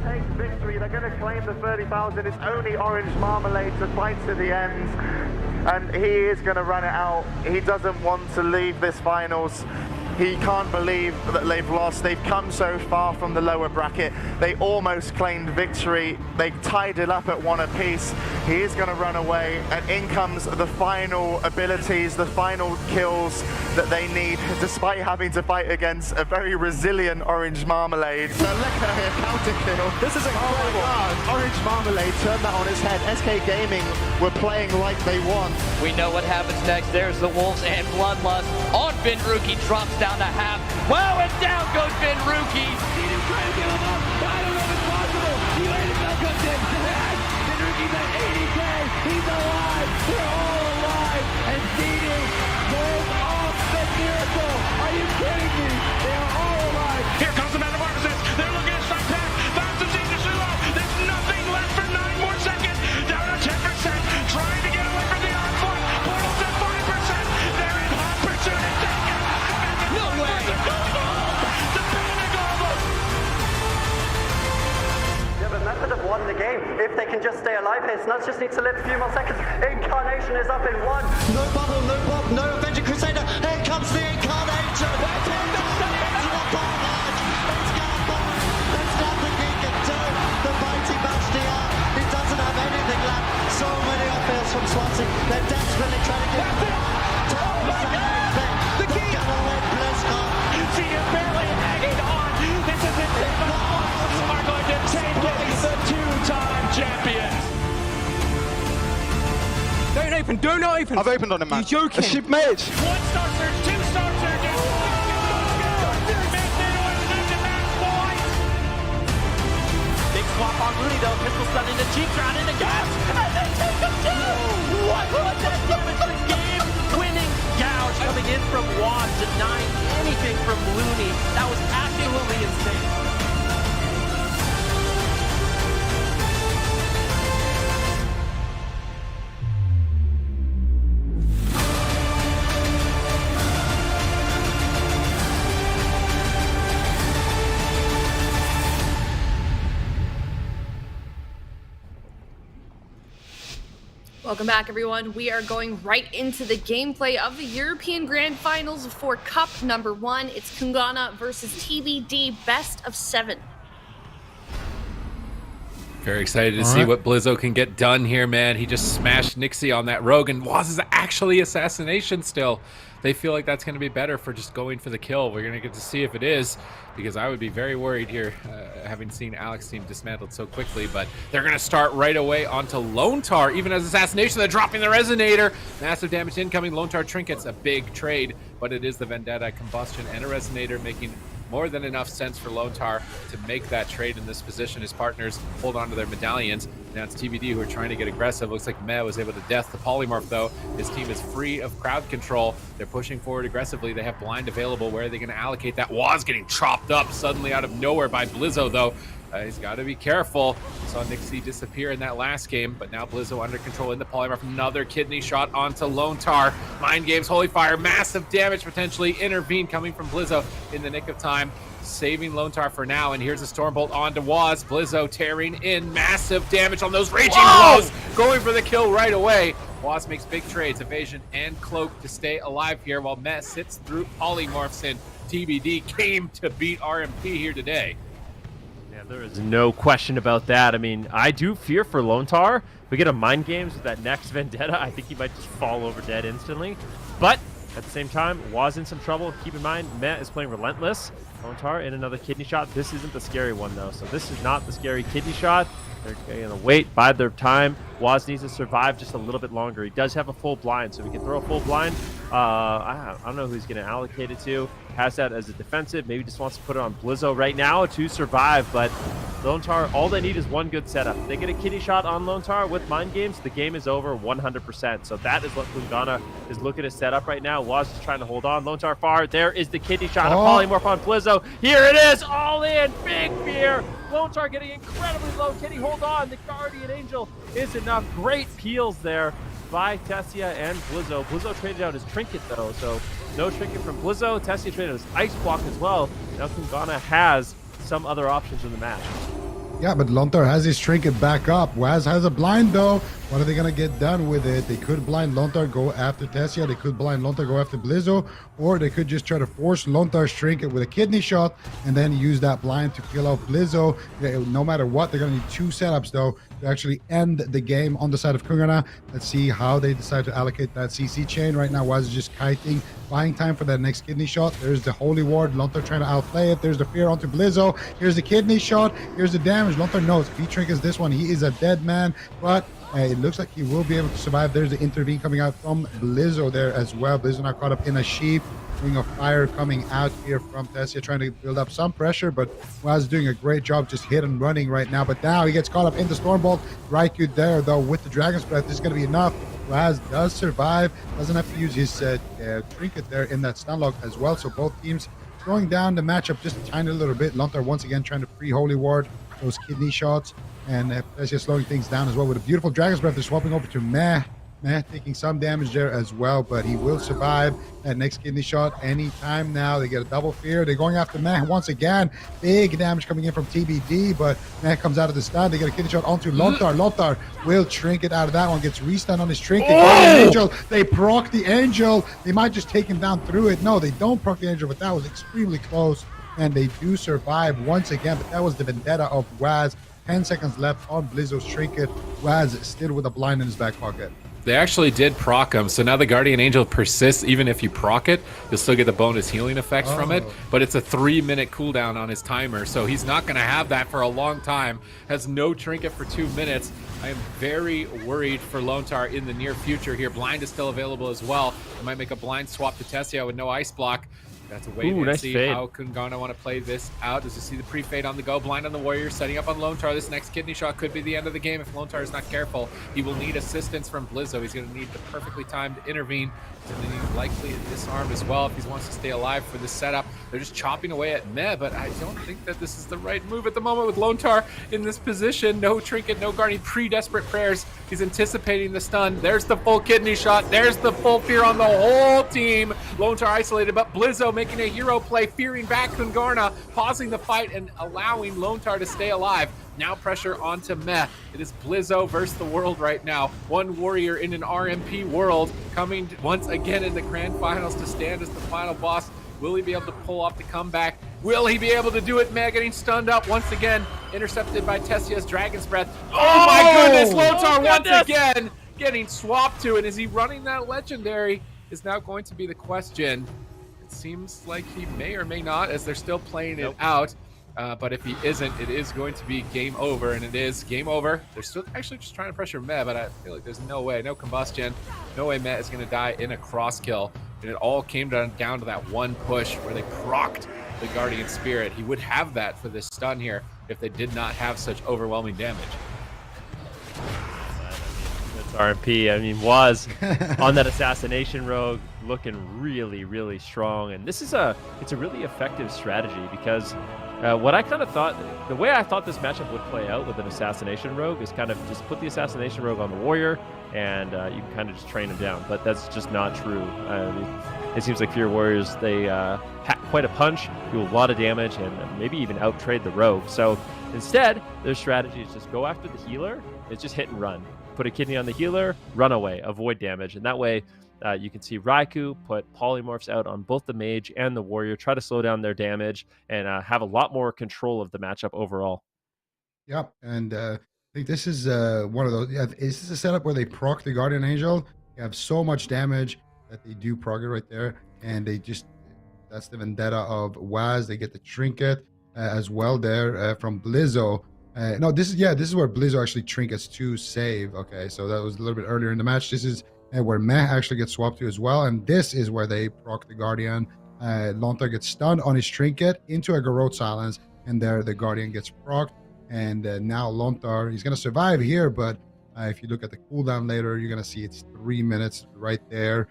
to take victory. They're going to claim the 30,000. It's only Orange Marmalade to fight to the end. And he is going to run it out. He doesn't want to leave this finals. He can't believe that they've lost. They've come so far from the lower bracket. They almost claimed victory. They tied it up at 1 apiece. He is going to run away, and in comes the final abilities, the final kills that they need, despite having to fight against a very resilient Orange Marmalade. So look at her counter kill. This is incredible. Orange Marmalade turned that on its head. SK Gaming were playing like they won. We know what happens next. There's the Wolves and Bloodlust on Benruki, drops down to half. Wow, and down goes Benruki. He's trying to give him up. I don't know if it's possible. He landed Bell comes in. Benruki's at 80K. He's alive. We're all alive. And CD pulls off the miracle. Are you kidding me? They are all alive. Here comes the Metamorphosis. They're looking at strike back. Bounces dangerously low. There's nothing left for 9 more seconds. Down to 10%. Trying to get away from the onslaught. Portals at 5%. They're in hot pursuit. And take it. No way. The panic almost. Yeah, but Method have won the game. If they can just stay alive here, Snuts just needs to live a few more seconds. Incarnation is up in 1. No bubble, no pop, no Avenger Crusader. Here comes the Incarnation. It's gonna bomb. There's nothing he can do. The mighty Bastion. He doesn't have anything left. So many off-fields from Swansea. They're desperately trying to get him. The key. They're gonna win BlizzCon. See him barely hanging on. This is it. The Wolves are going to take it. The two-time champions. Don't open. I've opened on him, man. You're joking. Ship made. 1 star surge, 2 star surges. Big swap on Looney though. Pistol stun into Cheap Drown into gas. And they take him down. What would that damage the game? Winning gouge coming in from Wad, denying anything from Looney. That was absolutely insane. Welcome back, everyone. We are going right into the gameplay of the European Grand Finals for Cup number 1. It's KUNGARNA versus TBD, best of 7. Very excited to see what Blizzo can get done here, man. He just smashed Nixie on that rogue, and Waz is actually assassination still. They feel like that's going to be better for just going for the kill. We're going to get to see if it is, because I would be very worried here, having seen Alex team dismantled so quickly. But they're going to start right away onto Lone Tar, even as assassination. They're dropping the Resonator. Massive damage incoming. Lone Tar trinkets, a big trade, but it is the Vendetta combustion and a Resonator, making more than enough sense for Lone Tar to make that trade in this position. His partners hold on to their medallions. Now it's TBD who are trying to get aggressive. Looks like Meh was able to death the Polymorph, though. His team is free of crowd control. They're pushing forward aggressively. They have blind available. Where are they going to allocate that? Waz getting chopped up suddenly out of nowhere by Blizzo, though. He's got to be careful. Saw Nixie disappear in that last game, but now Blizzo under control in the Polymorph. Another kidney shot onto Lone Tar. Mind Games, Holy Fire, massive damage potentially. Intervene coming from Blizzo in the nick of time, saving Lone Tar for now. And here's a Stormbolt onto Waz. Blizzo tearing in, massive damage on those raging blows, going for the kill right away. Waz makes big trades, evasion and cloak to stay alive here, while Meh sits through polymorphs, and TBD came to beat RMP here today. Yeah, there is no question about that. I mean, I do fear for Lone Tar. If we get a Mind Games with that next Vendetta, I think he might just fall over dead instantly. But at the same time, Waz in some trouble. Keep in mind, Meh is playing Relentless. Lone Tar in another kidney shot. This isn't the scary one, though. So this is not the scary kidney shot. They're going to wait, bide their time. Waz needs to survive just a little bit longer. He does have a full blind, so we can throw a full blind. I don't know who he's going to allocate it to. Has that as a defensive. Maybe just wants to put it on Blizzo right now to survive. But Lone Tar, all they need is one good setup. If they get a kidney shot on Lone Tar with Mind Games, the game is over 100%. So that is what KUNGARNA is looking to set up right now. Waz is trying to hold on. Lone Tar far. There is the kidney shot of Polymorph on Blizzo. Here it is. All in. Big fear. Lone Tar getting incredibly low. Can he hold on? The Guardian Angel is enough. Great peels there by Tessia and Blizzo. Blizzo traded out his trinket, though, so no trinket from Blizzo. Tessia traded out his ice block as well. Now KUNGARNA has some other options in the match. Yeah, but Lontar has his trinket back up. Waz has a blind though. What are they gonna get done with it? They could blind Lontar, go after Tessia. They could blind Lontar, go after Blizzo, or they could just try to force Lontar's trinket with a kidney shot and then use that blind to kill off Blizzo. No matter what, they're gonna need 2 setups though to actually end the game on the side of KUNGARNA. Let's see how they decide to allocate that CC chain. Right now, Waz is just kiting, buying time for that next kidney shot. There's the Holy Ward. Lontar trying to outplay it. There's the fear onto Blizzo. Here's the kidney shot. Here's the damage. Lontar knows if he triggers this one, he is a dead man. But it looks like he will be able to survive. There's the intervene coming out from Blizzo there as well. Blizzo now caught up in a sheep. Ring of Fire coming out here from Tessia, trying to build up some pressure, but Waz doing a great job just hit and running right now. But now he gets caught up in the Stormbolt. Raikou there, though, with the Dragon's Breath. This is going to be enough. Waz does survive. Doesn't have to use his trinket there in that stun lock as well. So both teams slowing down the matchup just a tiny little bit. Lontar once again trying to free Holy Ward those kidney shots. And Tessia slowing things down as well with a beautiful Dragon's Breath. They're swapping over to Meh. Meh taking some damage there as well, but he will survive that next kidney shot anytime now. They get a double fear. They're going after Meh once again. Big damage coming in from TBD, but Meh comes out of the stun. They get a kidney shot onto Lontar. Lontar will trinket out of that one, gets restunned on his trinket. Angel, they proc the Angel. They might just take him down through it. No, they don't proc the Angel, but that was extremely close, and they do survive once again. But that was the vendetta of Waz. 10 seconds left on Blizzo's trinket. Waz still with a blind in his back pocket. They actually did proc him, so now the Guardian Angel persists. Even if you proc it, you'll still get the bonus healing effects from it, but it's a 3-minute cooldown on his timer, so he's not going to have that for a long time. Has no trinket for 2 minutes. I am very worried for Lontar in the near future here. Blind is still available as well. I might make a blind swap to Tessia with no ice block. That's a wait and see how KUNGARNA want to play this out. As you see the pre-fade on the go, blind on the Warrior, setting up on Lontar. This next kidney shot could be the end of the game if Lontar is not careful. He will need assistance from Blizzo. He's going to need the perfectly timed intervene. He's going to need likely a disarm as well if he wants to stay alive for this setup. They're just chopping away at Meh, but I don't think that this is the right move at the moment with Lontar in this position. No trinket, no guarding, pre-desperate prayers. He's anticipating the stun. There's the full kidney shot. There's the full fear on the whole team. Lontar isolated, but Blizzo making a hero play, fearing back KUNGARNA, pausing the fight and allowing Lontar to stay alive. Now pressure onto Meh. It is Blizzo versus the world right now. One warrior in an RMP world coming once again in the grand finals to stand as the final boss. Will he be able to pull off the comeback? Will he be able to do it? Meh getting stunned up once again, intercepted by Tessia's Dragon's Breath. Oh my goodness, Lontar once again getting swapped to it. Is he running that legendary is now going to be the question. It seems like he may or may not, as they're still playing it out. But if he isn't, it is going to be game over, and it is game over. They're still actually just trying to pressure Meh, but I feel like there's no way, no combustion, no way Meh is going to die in a cross kill. And it all came down to that one push where they procced the Guardian Spirit. He would have that for this stun here if they did not have such overwhelming damage. It's RMP. I mean, was on that assassination rogue, looking really, really strong. And this is it's a really effective strategy because what I kind of thought, the way I thought this matchup would play out with an assassination rogue is kind of just put the assassination rogue on the warrior and you can kind of just train him down. But that's just not true. It seems like Fear Warriors, they pack quite a punch, do a lot of damage, and maybe even out-trade the rogue. So instead, their strategy is just go after the healer. It's just hit and run. Put a kidney on the healer, run away, avoid damage. And that way, you can see Raikou put polymorphs out on both the mage and the warrior, try to slow down their damage, and have a lot more control of the matchup overall. Yep, and I think this is one of those. Yeah, is this a setup where they proc the Guardian Angel? They have so much damage that they do proc it right there, and they just, that's the vendetta of Waz. They get the trinket as well there from Blizzo. No, this is where Blizzo actually trinkets to save. Okay, so that was a little bit earlier in the match. This is where Meh actually gets swapped to as well, and this is where they proc the Guardian. Lontar gets stunned on his trinket into a Garrote Silence, and there the Guardian gets procced, and now Lontar, he's going to survive here, but if you look at the cooldown later, you're going to see it's 3 minutes right there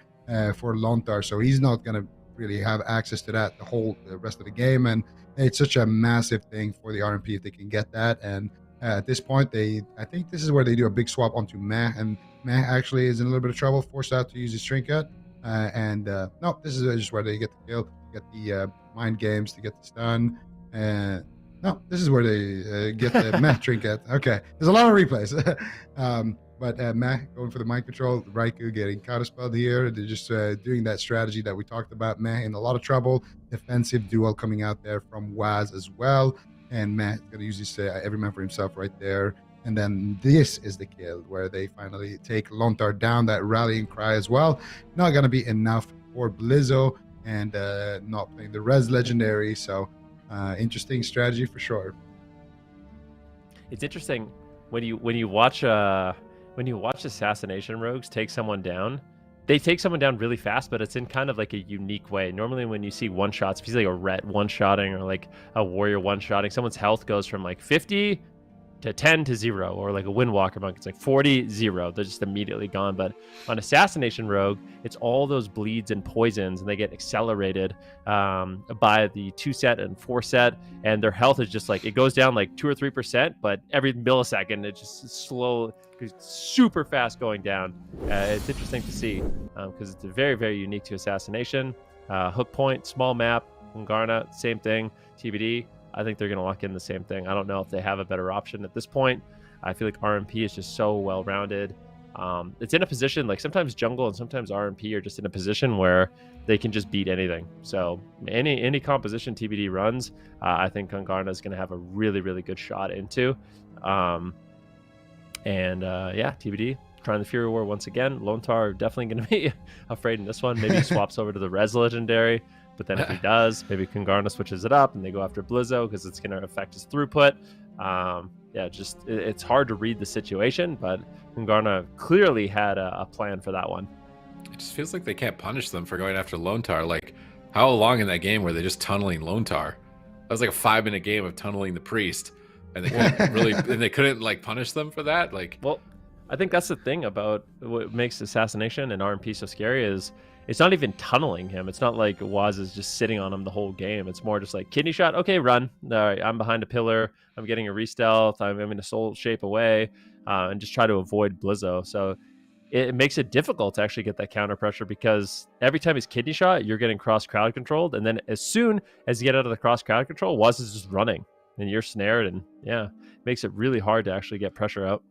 for Lontar, so he's not going to really have access to that the rest of the game, and it's such a massive thing for the RMP if they can get that. And at this point, I think this is where they do a big swap onto Meh, and Meh actually is in a little bit of trouble, forced out to use his trinket. No, this is just where they get the kill, get the mind games to get the stun. No, this is where they get the Meh trinket. Okay, there's a lot of replays. But Meh going for the mind control, Raikou getting counterspelled here. They're just doing that strategy that we talked about. Meh in a lot of trouble. Defensive duel coming out there from Waz as well. And Meh is going to use this every man for himself right there. And then this is the kill where they finally take Lontar down, that rallying cry as well. Not going to be enough for Blizzo, and not playing the Res Legendary. So interesting strategy for sure. It's interesting when you watch assassination rogues take someone down. They take someone down really fast, but it's in kind of like a unique way. Normally when you see one shots, if you see like a ret one-shotting or like a warrior one-shotting, someone's health goes from like 50 to 10 to 0, or like a Windwalker monk, it's like 40, 0. They're just immediately gone. But on Assassination Rogue, it's all those bleeds and poisons, and they get accelerated by the 2 set and 4 set, and their health is just like, it goes down like 2 or 3%, but every millisecond, it just slow, super fast going down. It's interesting to see because it's very, very unique to Assassination. Hook Point, small map, KUNGARNA, same thing, TBD. I think they're going to lock in the same thing. I don't know if they have a better option at this point. I feel like RMP is just so well-rounded. It's in a position, like sometimes jungle and sometimes RMP are just in a position where they can just beat anything. So any composition TBD runs, I think KUNGARNA is going to have a really, really good shot into. Yeah, TBD, trying the Fury War once again. Lontar definitely going to be afraid in this one. Maybe he swaps over to the Res Legendary. But then if he does, maybe KUNGARNA switches it up and they go after Blizzo because it's going to affect his throughput. Yeah, just it's hard to read the situation, but KUNGARNA clearly had a plan for that one. It just feels like they can't punish them for going after Lontar. Like, how long in that game were they just tunneling Lontar? That was like a 5-minute game of tunneling the priest, and they couldn't really, and they couldn't like punish them for that. Like, well, I think that's the thing about what makes Assassination and RMP so scary is it's not even tunneling him. It's not like Waz is just sitting on him the whole game. It's more just like kidney shot. Okay, run. All right, I'm behind a pillar. I'm getting a re-stealth. I'm in a soul shape away, and just try to avoid Blizzo. So it makes it difficult to actually get that counter pressure because every time he's kidney shot, you're getting cross crowd controlled. And then as soon as you get out of the cross crowd control, Waz is just running and you're snared. And yeah, it makes it really hard to actually get pressure out.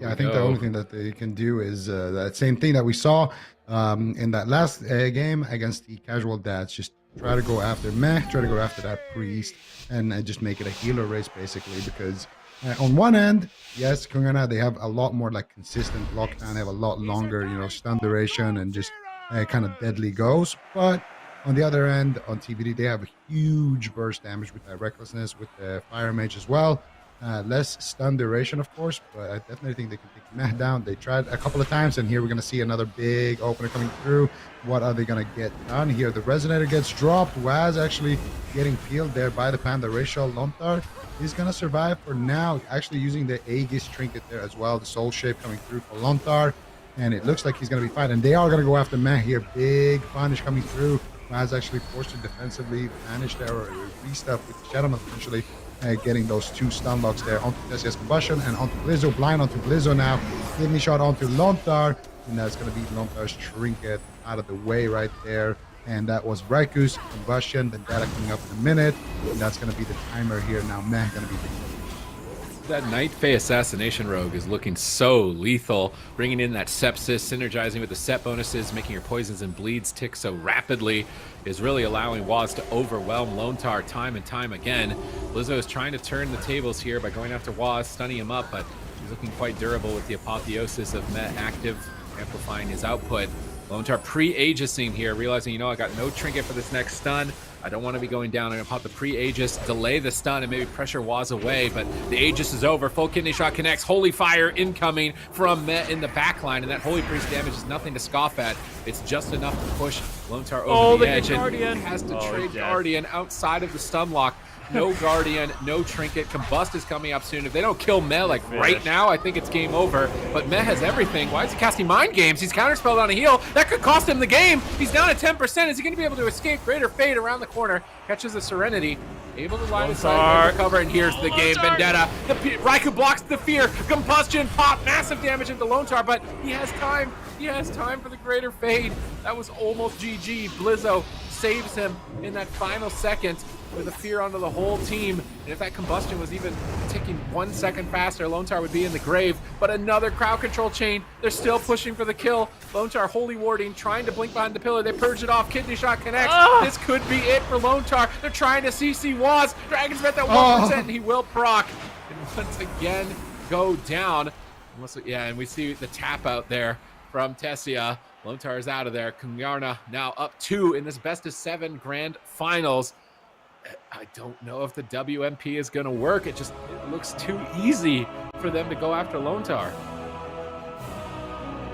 Yeah, I think the only thing that they can do is that same thing that we saw in that last game against the casual dads. Just try to go after Meh, try to go after that priest, and just make it a healer race basically. Because on one end, yes, KUNGARNA, they have a lot more like consistent lockdown. They have a lot longer, stun duration and just kind of deadly goes. But on the other end, on TBD, they have a huge burst damage with that recklessness, with the fire mage as well. Less stun duration, of course, but I definitely think they can take Meh down. They tried a couple of times, and here we're going to see another big opener coming through. What are they going to get done here? The Resonator gets dropped. Waz actually getting peeled there by the Panda Racial. Lontar is going to survive for now, actually using the Aegis Trinket there as well. The Soul Shape coming through for Lontar, and it looks like he's going to be fine. And they are going to go after Meh here. Big punish coming through. Waz actually forced to defensively vanish there, or re-stuff with Shadowman potentially. Getting those 2 stun locks there onto Tessia's Combustion and onto Blizzo, blind onto Blizzo now. Kidney shot onto Lontar, and that's going to be Lontar's Trinket out of the way right there. And that was Raikou's Combustion, the data coming up in a minute, and that's going to be the timer here. Now Meh going to be the that Night Fae Assassination Rogue is looking so lethal, bringing in that sepsis, synergizing with the set bonuses, making your poisons and bleeds tick so rapidly, is really allowing Waz to overwhelm Lontar time and time again. Blizzo is trying to turn the tables here by going after Waz, stunning him up, but he's looking quite durable with the apotheosis of Meh active, amplifying his output. Lontar pre-Aegising here, realizing, I got no trinket for this next stun. I don't want to be going down. I'm going to pop the pre-Aegis, delay the stun, and maybe pressure Waz away, but the Aegis is over. Full kidney shot connects. Holy Fire incoming from Meh in the backline, and that Holy Priest damage is nothing to scoff at. It's just enough to push Lontar over the edge, and he has to trade Guardian outside of the stun lock. No Guardian, no Trinket. Combust is coming up soon. If they don't kill Meh like right now, I think it's game over. But Meh has everything. Why is he casting Mind Games? He's counterspelled on a heal. That could cost him the game. He's down at 10%. Is he going to be able to escape? Greater Fate around the corner. Catches the Serenity. Able to line aside, recover, and here's the game. Vendetta. Raikou blocks the fear. Combustion pop. Massive damage into Lontar, but he has time. He has time for the greater fade. That was almost GG. Blizzo saves him in that final second with a fear onto the whole team. And if that combustion was even ticking 1 second faster, Lone Tar would be in the grave. But another crowd control chain. They're still pushing for the kill. Lone Tar holy warding, trying to blink behind the pillar. They purge it off. Kidney shot connects. This could be it for Lone Tar. They're trying to CC Waz. Dragon's bet that 1%, and he will proc. And once again, go down. Yeah, and we see the tap out there from Tessia. Lone Tar is out of there. KUNGARNA now up 2 in this best of 7 grand finals. I don't know if the WMP is going to work. It looks too easy for them to go after Lone Tar.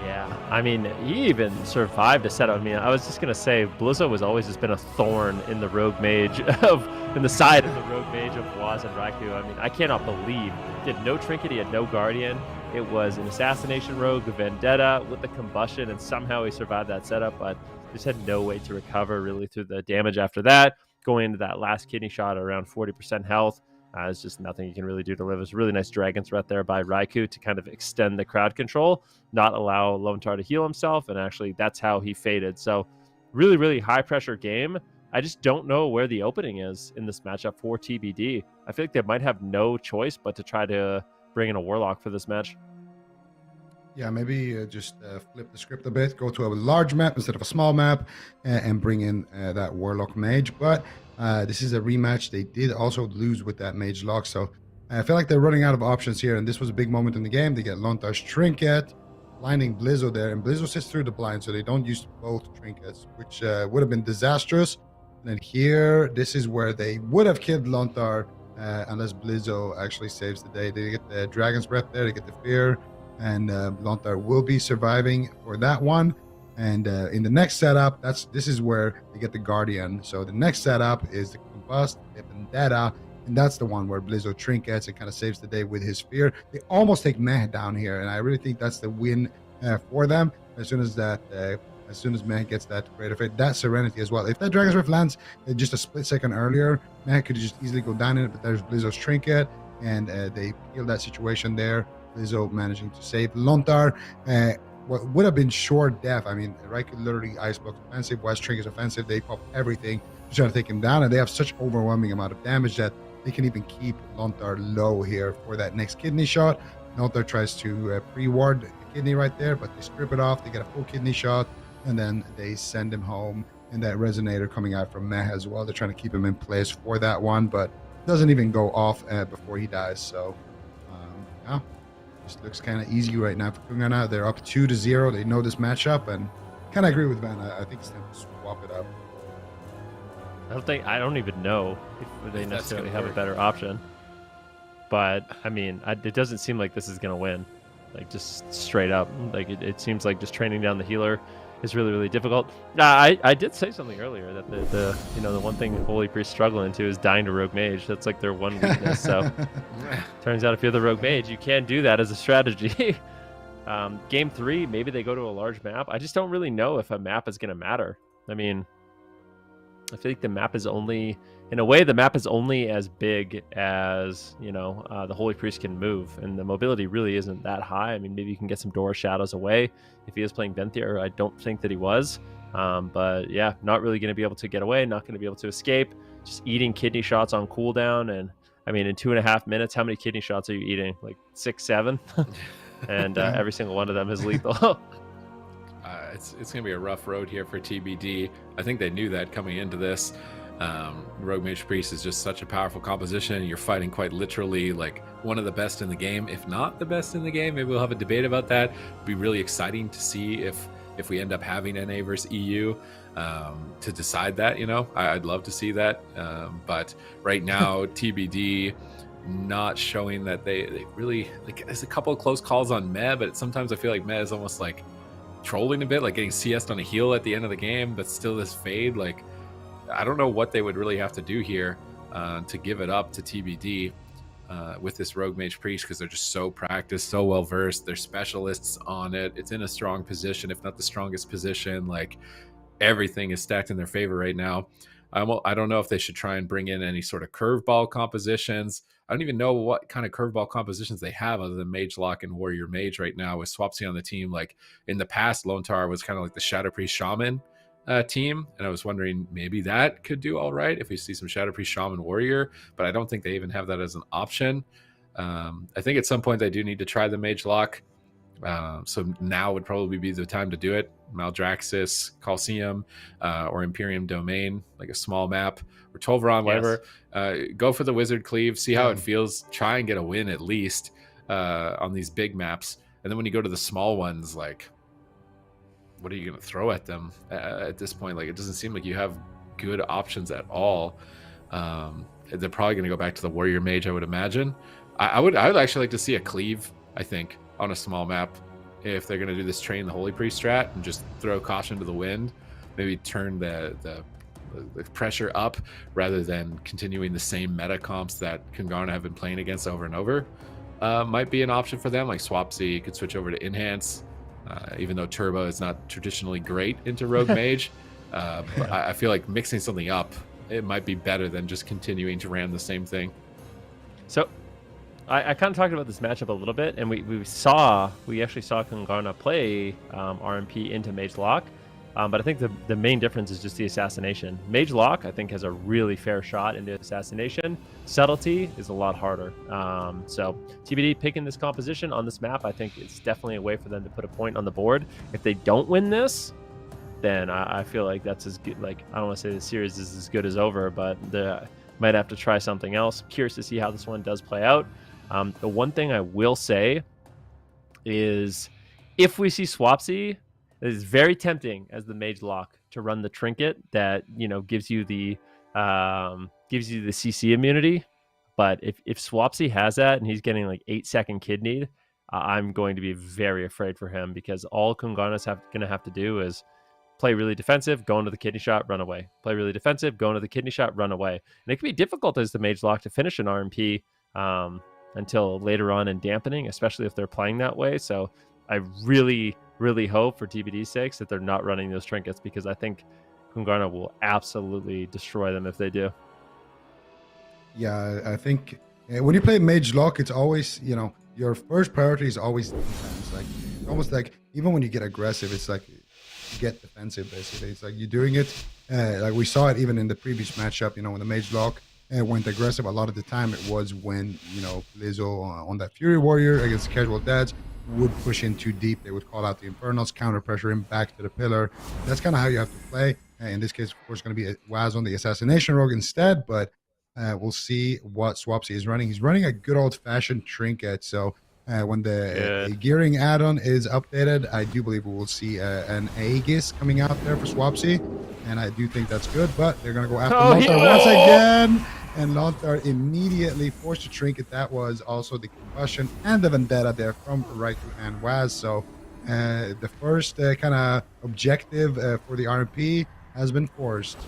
Yeah, I mean, he even survived a setup. I mean, I was just going to say, Blizzo has always just been a thorn in the rogue mage in the side of the rogue mage of Waz and Raikou. I mean, I cannot believe he had no trinket, he had no guardian. It was an assassination rogue, Vendetta with the combustion, and somehow he survived that setup, but just had no way to recover really through the damage after that. Going into that last kidney shot around 40% health, it's just nothing you can really do to live. It was a really nice dragon threat there by Raikou to kind of extend the crowd control, not allow Lone Tar to heal himself, and actually that's how he faded. So really, really high pressure game. I just don't know where the opening is in this matchup for TBD. I feel like they might have no choice but to try to bring in a Warlock for this match. Yeah, maybe just flip the script a bit, go to a large map instead of a small map, and bring in that Warlock Mage. But this is a rematch. They did also lose with that Mage Lock, so I feel like they're running out of options here, and this was a big moment in the game. They get Lone Tar's Trinket, blinding Blizzo there, and Blizzo sits through the blind, so they don't use both Trinkets, which would have been disastrous. And then here, this is where they would have killed Lone Tar, unless Blizzo actually saves the day. They get the Dragon's Breath there, they get the Fear, and Lone Tar will be surviving for that one. And in the next setup, this is where they get the Guardian. So the next setup is the Combust, the Vendetta, and that's the one where Blizzo trinkets and kind of saves the day with his Fear. They almost take Meh down here, and I really think that's the win for them. As soon as Meh gets that Greater Fate, that Serenity as well. If that Dragon's Rift lands just a split second earlier, Meh could just easily go down in it, but there's Blizzo's Trinket, and they kill that situation there. Blizzo managing to save Lone Tar. What would have been sure death. I mean, Raikou literally Ice Block offensive, West Trinket's offensive. They pop everything to try to take him down, and they have such overwhelming amount of damage that they can even keep Lone Tar low here for that next kidney shot. Lone Tar tries to pre-ward the kidney right there, but they strip it off. They get a full kidney shot, and then they send him home. And that Resonator coming out from Meh as well. They're trying to keep him in place for that one, but doesn't even go off before he dies. So, yeah. Just looks kind of easy right now for KUNGARNA. They're up 2-0. They know this matchup, and kind of agree with Van. I think it's time to swap it up. I don't even know if they necessarily have a better option. But I mean, it doesn't seem like this is gonna win. Like just straight up. Like it seems like just training down the healer is really, really difficult. I did say something earlier that the one thing Holy Priest struggling into is dying to Rogue Mage. That's like their one weakness. So turns out if you're the Rogue Mage, you can do that as a strategy. Game 3, maybe they go to a large map. I just don't really know if a map is going to matter. I mean, I feel like the map is only, in a way, the map is only as big as, the Holy Priest can move. And the mobility really isn't that high. I mean, maybe you can get some door shadows away. If he is playing Venthyr, I don't think that he was. But yeah, not really going to be able to get away, not going to be able to escape. Just eating kidney shots on cooldown. And I mean, in 2.5 minutes, how many kidney shots are you eating? Like 6, 7? And every single one of them is lethal. It's going to be a rough road here for TBD. I think they knew that coming into this. Rogue Mage Priest is just such a powerful composition. You're fighting quite literally like one of the best in the game, if not the best in the game. Maybe we'll have a debate about that. It'd be really exciting to see if we end up having NA versus EU to decide that. I'd love to see that. But right now, TBD not showing that they really like. There's a couple of close calls on Meh, but sometimes I feel like Meh is almost like trolling a bit, like getting CS'd on a heal at the end of the game, but still this fade. Like, I don't know what they would really have to do here to give it up to TBD with this Rogue Mage Priest, because they're just so practiced, so well versed. They're specialists on it. It's in a strong position, if not the strongest position. Like, everything is stacked in their favor right now. I don't know if they should try and bring in any sort of curveball compositions. I don't even know what kind of curveball compositions they have other than Mage Lock and Warrior Mage right now with Swapsy on the team. Like in the past, Lone Tar was kind of like the Shadow Priest Shaman team, and I was wondering maybe that could do all right if we see some Shadow Priest Shaman Warrior, but I don't think they even have that as an option. I think at some point they do need to try the Mage Lock. So now would probably be the time to do it. Maldraxxus, Coliseum, or Imperium Domain, like a small map, or Tolvaron, whatever. Go for the Wizard Cleave, see how it feels, try and get a win at least on these big maps. And then when you go to the small ones, like, what are you going to throw at them at this point? Like, it doesn't seem like you have good options at all. They're probably going to go back to the Warrior Mage, I would imagine. I would actually like to see a Cleave, I think, on a small map, if they're going to do this Train the Holy Priest strat and just throw caution to the wind, maybe turn the pressure up rather than continuing the same meta comps that KUNGARNA have been playing against over and over. Might be an option for them. Like Swapsy could switch over to Enhance, even though Turbo is not traditionally great into Rogue Mage. But I feel like mixing something up, it might be better than just continuing to ram the same thing. So I kind of talked about this matchup a little bit, and we actually saw KUNGARNA play RMP into Mage Lock, but I think the main difference is just the assassination. Mage Lock, I think, has a really fair shot into assassination. Subtlety is a lot harder. So TBD picking this composition on this map, I think it's definitely a way for them to put a point on the board. If they don't win this, then I feel like that's as good. Like, I don't want to say the series is as good as over, but they might have to try something else. Curious to see how this one does play out. The one thing I will say is, if we see Swapsy, it is very tempting as the Mage Lock to run the trinket that, you know, gives you the CC immunity. But if Swapsy has that and he's getting like 8-second kidneyed, I'm going to be very afraid for him, because all KUNGARNA's going to have to do is play really defensive, go into the kidney shot, run away. Play really defensive, go into the kidney shot, run away. And it can be difficult as the Mage Lock to finish an RMP until later on in dampening, especially if they're playing that way. So I really, really hope for TBD's sakes that they're not running those trinkets, because I think KUNGARNA will absolutely destroy them if they do. Yeah, I think when you play Mage Lock, it's always, you know, your first priority is always defense. Like, almost like, even when you get aggressive, it's like you get defensive, basically. It's like you're doing it. Like we saw it even in the previous matchup, you know, when the Mage Lock went aggressive, a lot of the time it was when, you know, Lizzo on that Fury Warrior against Casual Dads would push in too deep. They would call out the Infernals, counter pressure him back to the pillar. That's kind of how you have to play. In this case, of course, going to be Waz on the Assassination Rogue instead, but we'll see what Swapsy is running. He's running a good old-fashioned trinket, so when the gearing add-on is updated, I do believe we will see an Aegis coming out there for Swapsy, and I do think that's good, but they're going to go after Lontar once again, and Lontar immediately forced to trinket. That was also the combustion and the vendetta there from Raikou and Waz, so the first kind of objective for the RMP has been forced.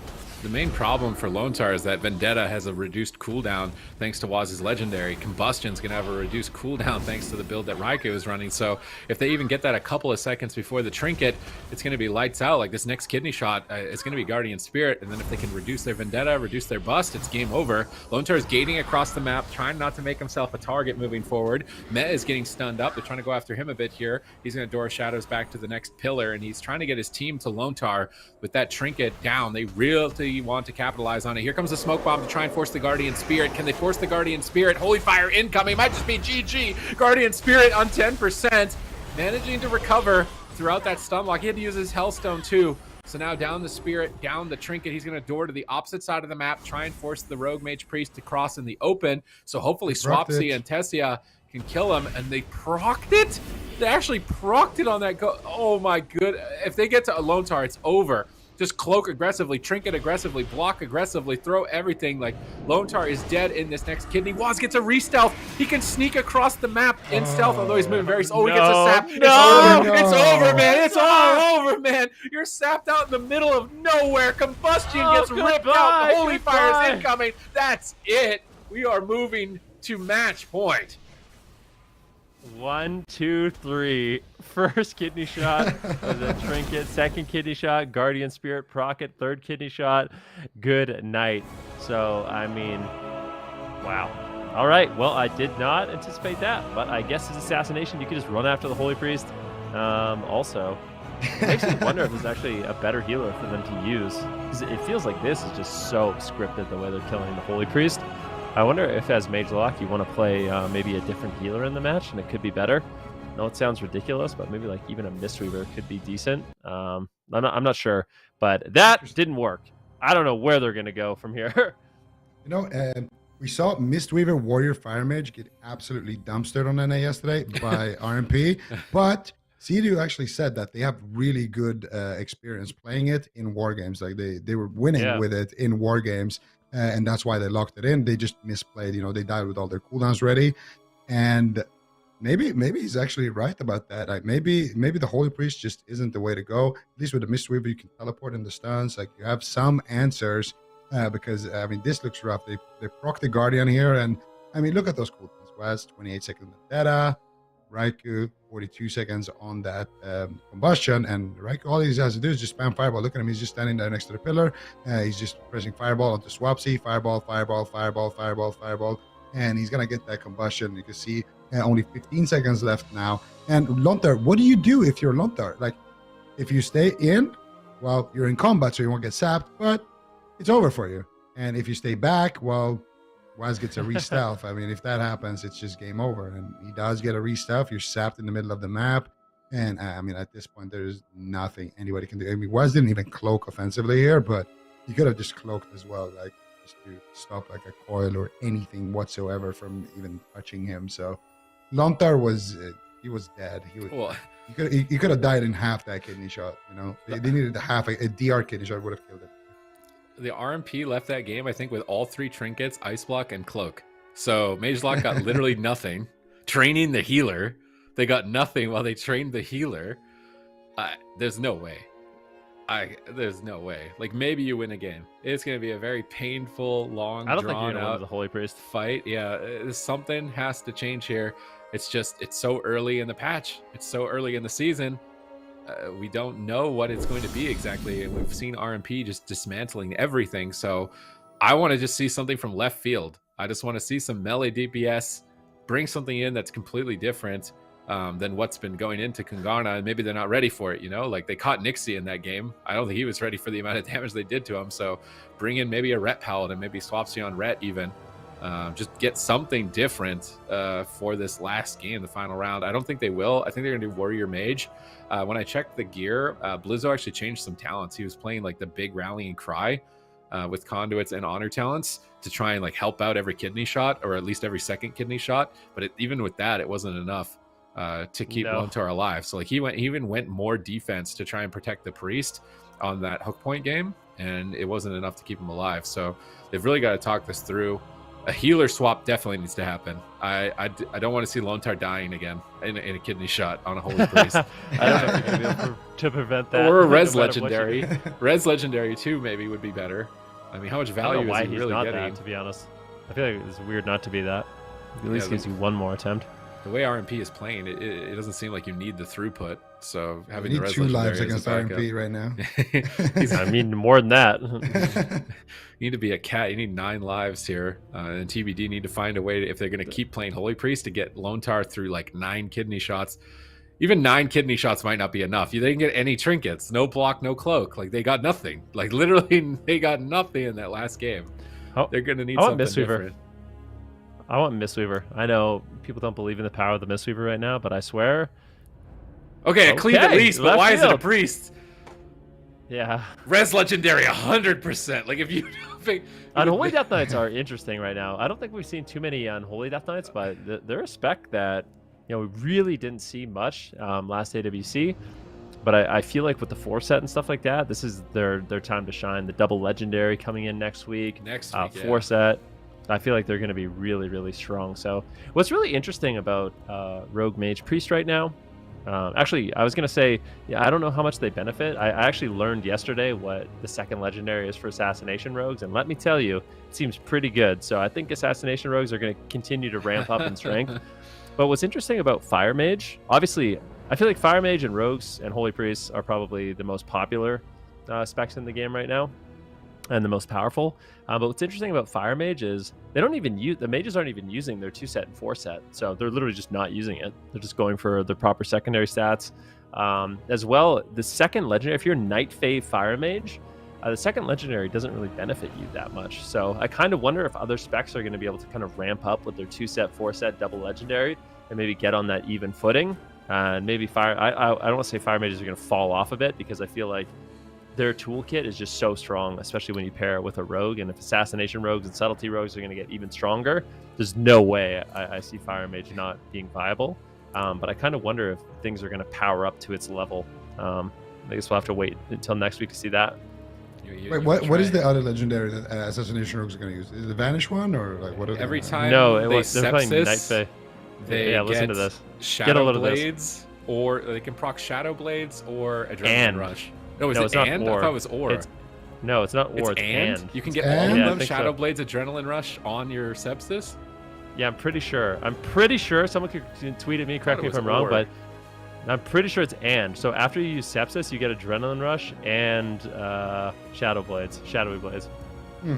The main problem for Lontar is that Vendetta has a reduced cooldown thanks to Waz's legendary. Combustion's going to have a reduced cooldown thanks to the build that Raikou is running. So if they even get that a couple of seconds before the trinket, it's going to be lights out. Like this next kidney shot, it's going to be Guardian Spirit. And then if they can reduce their Vendetta, reduce their bust, it's game over. Lontar is gating across the map, trying not to make himself a target moving forward. Met is getting stunned up. They're trying to go after him a bit here. He's going to Door Shadows back to the next pillar, and he's trying to get his team to Lontar with that trinket down. They really want to capitalize on it. Here comes the smoke bomb to try and force the Guardian Spirit. Can they force the Guardian Spirit? Holy Fire incoming. Might just be GG. Guardian Spirit on 10%. Managing to recover throughout that stun lock. He had to use his Hellstone too. So now down the Spirit, down the Trinket. He's going to door to the opposite side of the map, try and force the Rogue Mage Priest to cross in the open. So hopefully Swapsy and Tessia can kill him. And they procced it? They actually procced it on that go. Oh my good. If they get to Lontar, it's over. Just cloak aggressively, trinket aggressively, block aggressively, throw everything. Like, Lontar is dead in this next kidney. Waz gets a re-stealth. He can sneak across the map in stealth, although he's moving very slow. He gets a sap. It's over, man. It's all over, man. You're sapped out in the middle of nowhere. Combustion gets ripped out. The Holy Fire is incoming. That's it. We are moving to match point. 1, 2, 3. First kidney shot was a trinket. Second kidney shot, Guardian Spirit Procket. Third kidney shot, good night. So, I mean, wow. All right, well, I did not anticipate that, but I guess as assassination, you could just run after the Holy Priest. Also, it makes me wonder if there's actually a better healer for them to use. Because it feels like this is just so scripted the way they're killing the Holy Priest. I wonder if as Mage Lock you want to play maybe a different healer in the match and it could be better. No, it sounds ridiculous, but maybe like even a Mistweaver could be decent. I'm not sure, but that didn't work. I don't know where they're going to go from here. You know, we saw Mistweaver Warrior Fire Mage get absolutely dumpstered on NA yesterday by RMP, but CDU actually said that they have really good experience playing it in war games. Like they were winning with it in war games, and that's why they locked it in. They just misplayed. You know, they died with all their cooldowns ready, and maybe he's actually right about that. Like maybe the Holy Priest just isn't the way to go. At least with the Mistweaver, you can teleport in the stuns. Like you have some answers. Because I mean, this looks rough. They proc the Guardian here, and I mean, look at those cooldowns. Wes 28 seconds Vendetta, Raikou 42 seconds on that combustion, and Raikou all he has to do is just spam Fireball. Look at him; he's just standing there next to the pillar. He's just pressing Fireball onto Swapsy, Fireball, Fireball, Fireball, Fireball, Fireball, and he's gonna get that combustion. You can see only 15 seconds left now. And Lontar, what do you do if you're Lontar? Like, if you stay in, well, you're in combat, so you won't get sapped, but it's over for you. And if you stay back, well, Waz gets a re-stealth. I mean, if that happens, it's just game over. And he does get a re-stealth. You're sapped in the middle of the map. And I mean, at this point, there's nothing anybody can do. I mean, Waz didn't even cloak offensively here, but he could have just cloaked as well, like just to stop like a coil or anything whatsoever from even touching him. So Lontar was, he was dead. He could have died in half that kidney shot, you know. They needed half a DR kidney shot would have killed him. The RMP left that game, I think, with all 3 trinkets, Ice Block, and Cloak. So Mage Lock got literally nothing. Training the healer, they got nothing while they trained the healer. There's no way. There's no way. Like, maybe you win a game. It's going to be a very painful, long, drawn out the Holy Priest fight. Yeah, something has to change here. It's just, it's so early in the patch. It's so early in the season. We don't know what it's going to be exactly, and we've seen RMP just dismantling everything. So I want to just see something from left field. I just want to see some melee DPS, bring something in that's completely different than what's been going into KUNGARNA, and maybe they're not ready for it, you know? Like, they caught Nixie in that game. I don't think he was ready for the amount of damage they did to him, so bring in maybe a Ret Paladin, maybe Swapsy on Ret even. Just get something different for this last game, the final round. I don't think they will. I think they're going to do Warrior Mage. When I checked the gear, Blizzo actually changed some talents. He was playing like the big rallying cry with conduits and honor talents to try and like help out every kidney shot, or at least every second kidney shot. But even with that, it wasn't enough to keep Lontar alive. So like he even went more defense to try and protect the priest on that hook point game, and it wasn't enough to keep him alive. So they've really got to talk this through. A healer swap definitely needs to happen. I don't want to see Lontar dying again in a kidney shot on a Holy Priest. I don't know if you're going to be able to prevent that. Or a Res Legendary. Res Legendary too maybe would be better. I mean, how much value is he really getting? That, to be honest. I feel like it's weird not to be that. At least gives you one more attempt. The way RMP is playing, it doesn't seem like you need the throughput. So having you the need Res 2 lives against RMP right now. I mean, more than that. You need to be a cat. You need 9 lives here. And TBD need to find a way to, if they're going to keep playing Holy Priest, to get Lontar through like 9 kidney shots. Even 9 kidney shots might not be enough. They didn't get any trinkets, no block, no cloak. Like, they got nothing. Like, literally, they got nothing in that last game. They're going to need something different. I want Mistweaver. I know people don't believe in the power of the Mistweaver right now, but I swear. Okay, a cleave at least, but why is it a priest? Yeah. Res Legendary, 100%. Like, if you think... Unholy Death Knights are interesting right now. I don't think we've seen too many Unholy Death Knights, but they're a spec that, you know, we really didn't see much last AWC. But I feel like with the 4 set and stuff like that, this is their time to shine. The double Legendary coming in next week. 4 set. I feel like they're going to be really, really strong. So what's really interesting about Rogue Mage Priest right now, actually, I was going to say, I don't know how much they benefit. I actually learned yesterday what the second Legendary is for Assassination Rogues, and let me tell you, it seems pretty good. So I think Assassination Rogues are going to continue to ramp up in strength. But what's interesting about Fire Mage, obviously, I feel like Fire Mage and Rogues and Holy Priests are probably the most popular specs in the game right now, and the most powerful. But what's interesting about Fire Mage is they don't even use, the mages aren't even using their 2-set and 4-set. So they're literally just not using it. They're just going for the proper secondary stats. As well, the second legendary, if you're Night Fae Fire Mage, the second legendary doesn't really benefit you that much. So I kind of wonder if other specs are going to be able to kind of ramp up with their 2-set, 4-set double legendary and maybe get on that even footing. And maybe I don't want to say Fire Mages are going to fall off a bit, because I feel like their toolkit is just so strong, especially when you pair it with a rogue. And if assassination rogues and subtlety rogues are going to get even stronger, there's no way I see Fire Mage not being viable. But I kind of wonder if things are going to power up to its level. I guess we'll have to wait until next week to see that. Wait, what is the other legendary that assassination rogues are going to use? Is it the Vanish one, or like what? Are Every they time no, they they're playing Night sepsis, Fae. they Yeah, listen get to this. Shadow of this. Blades, or they can proc Shadow Blades or Adrenaline And. Rush. No, is No, it it's not and? or. I thought it was or. No, it's not or. It's It's and? You can get It's all and? of Yeah, I them, think Shadow so. Blades, Adrenaline Rush on your sepsis? Yeah, I'm pretty sure. Someone could tweet at me, correct me if it I'm was wrong, or. but I'm pretty sure it's and. So after you use Sepsis, you get Adrenaline Rush and Shadowy Blades. Hmm.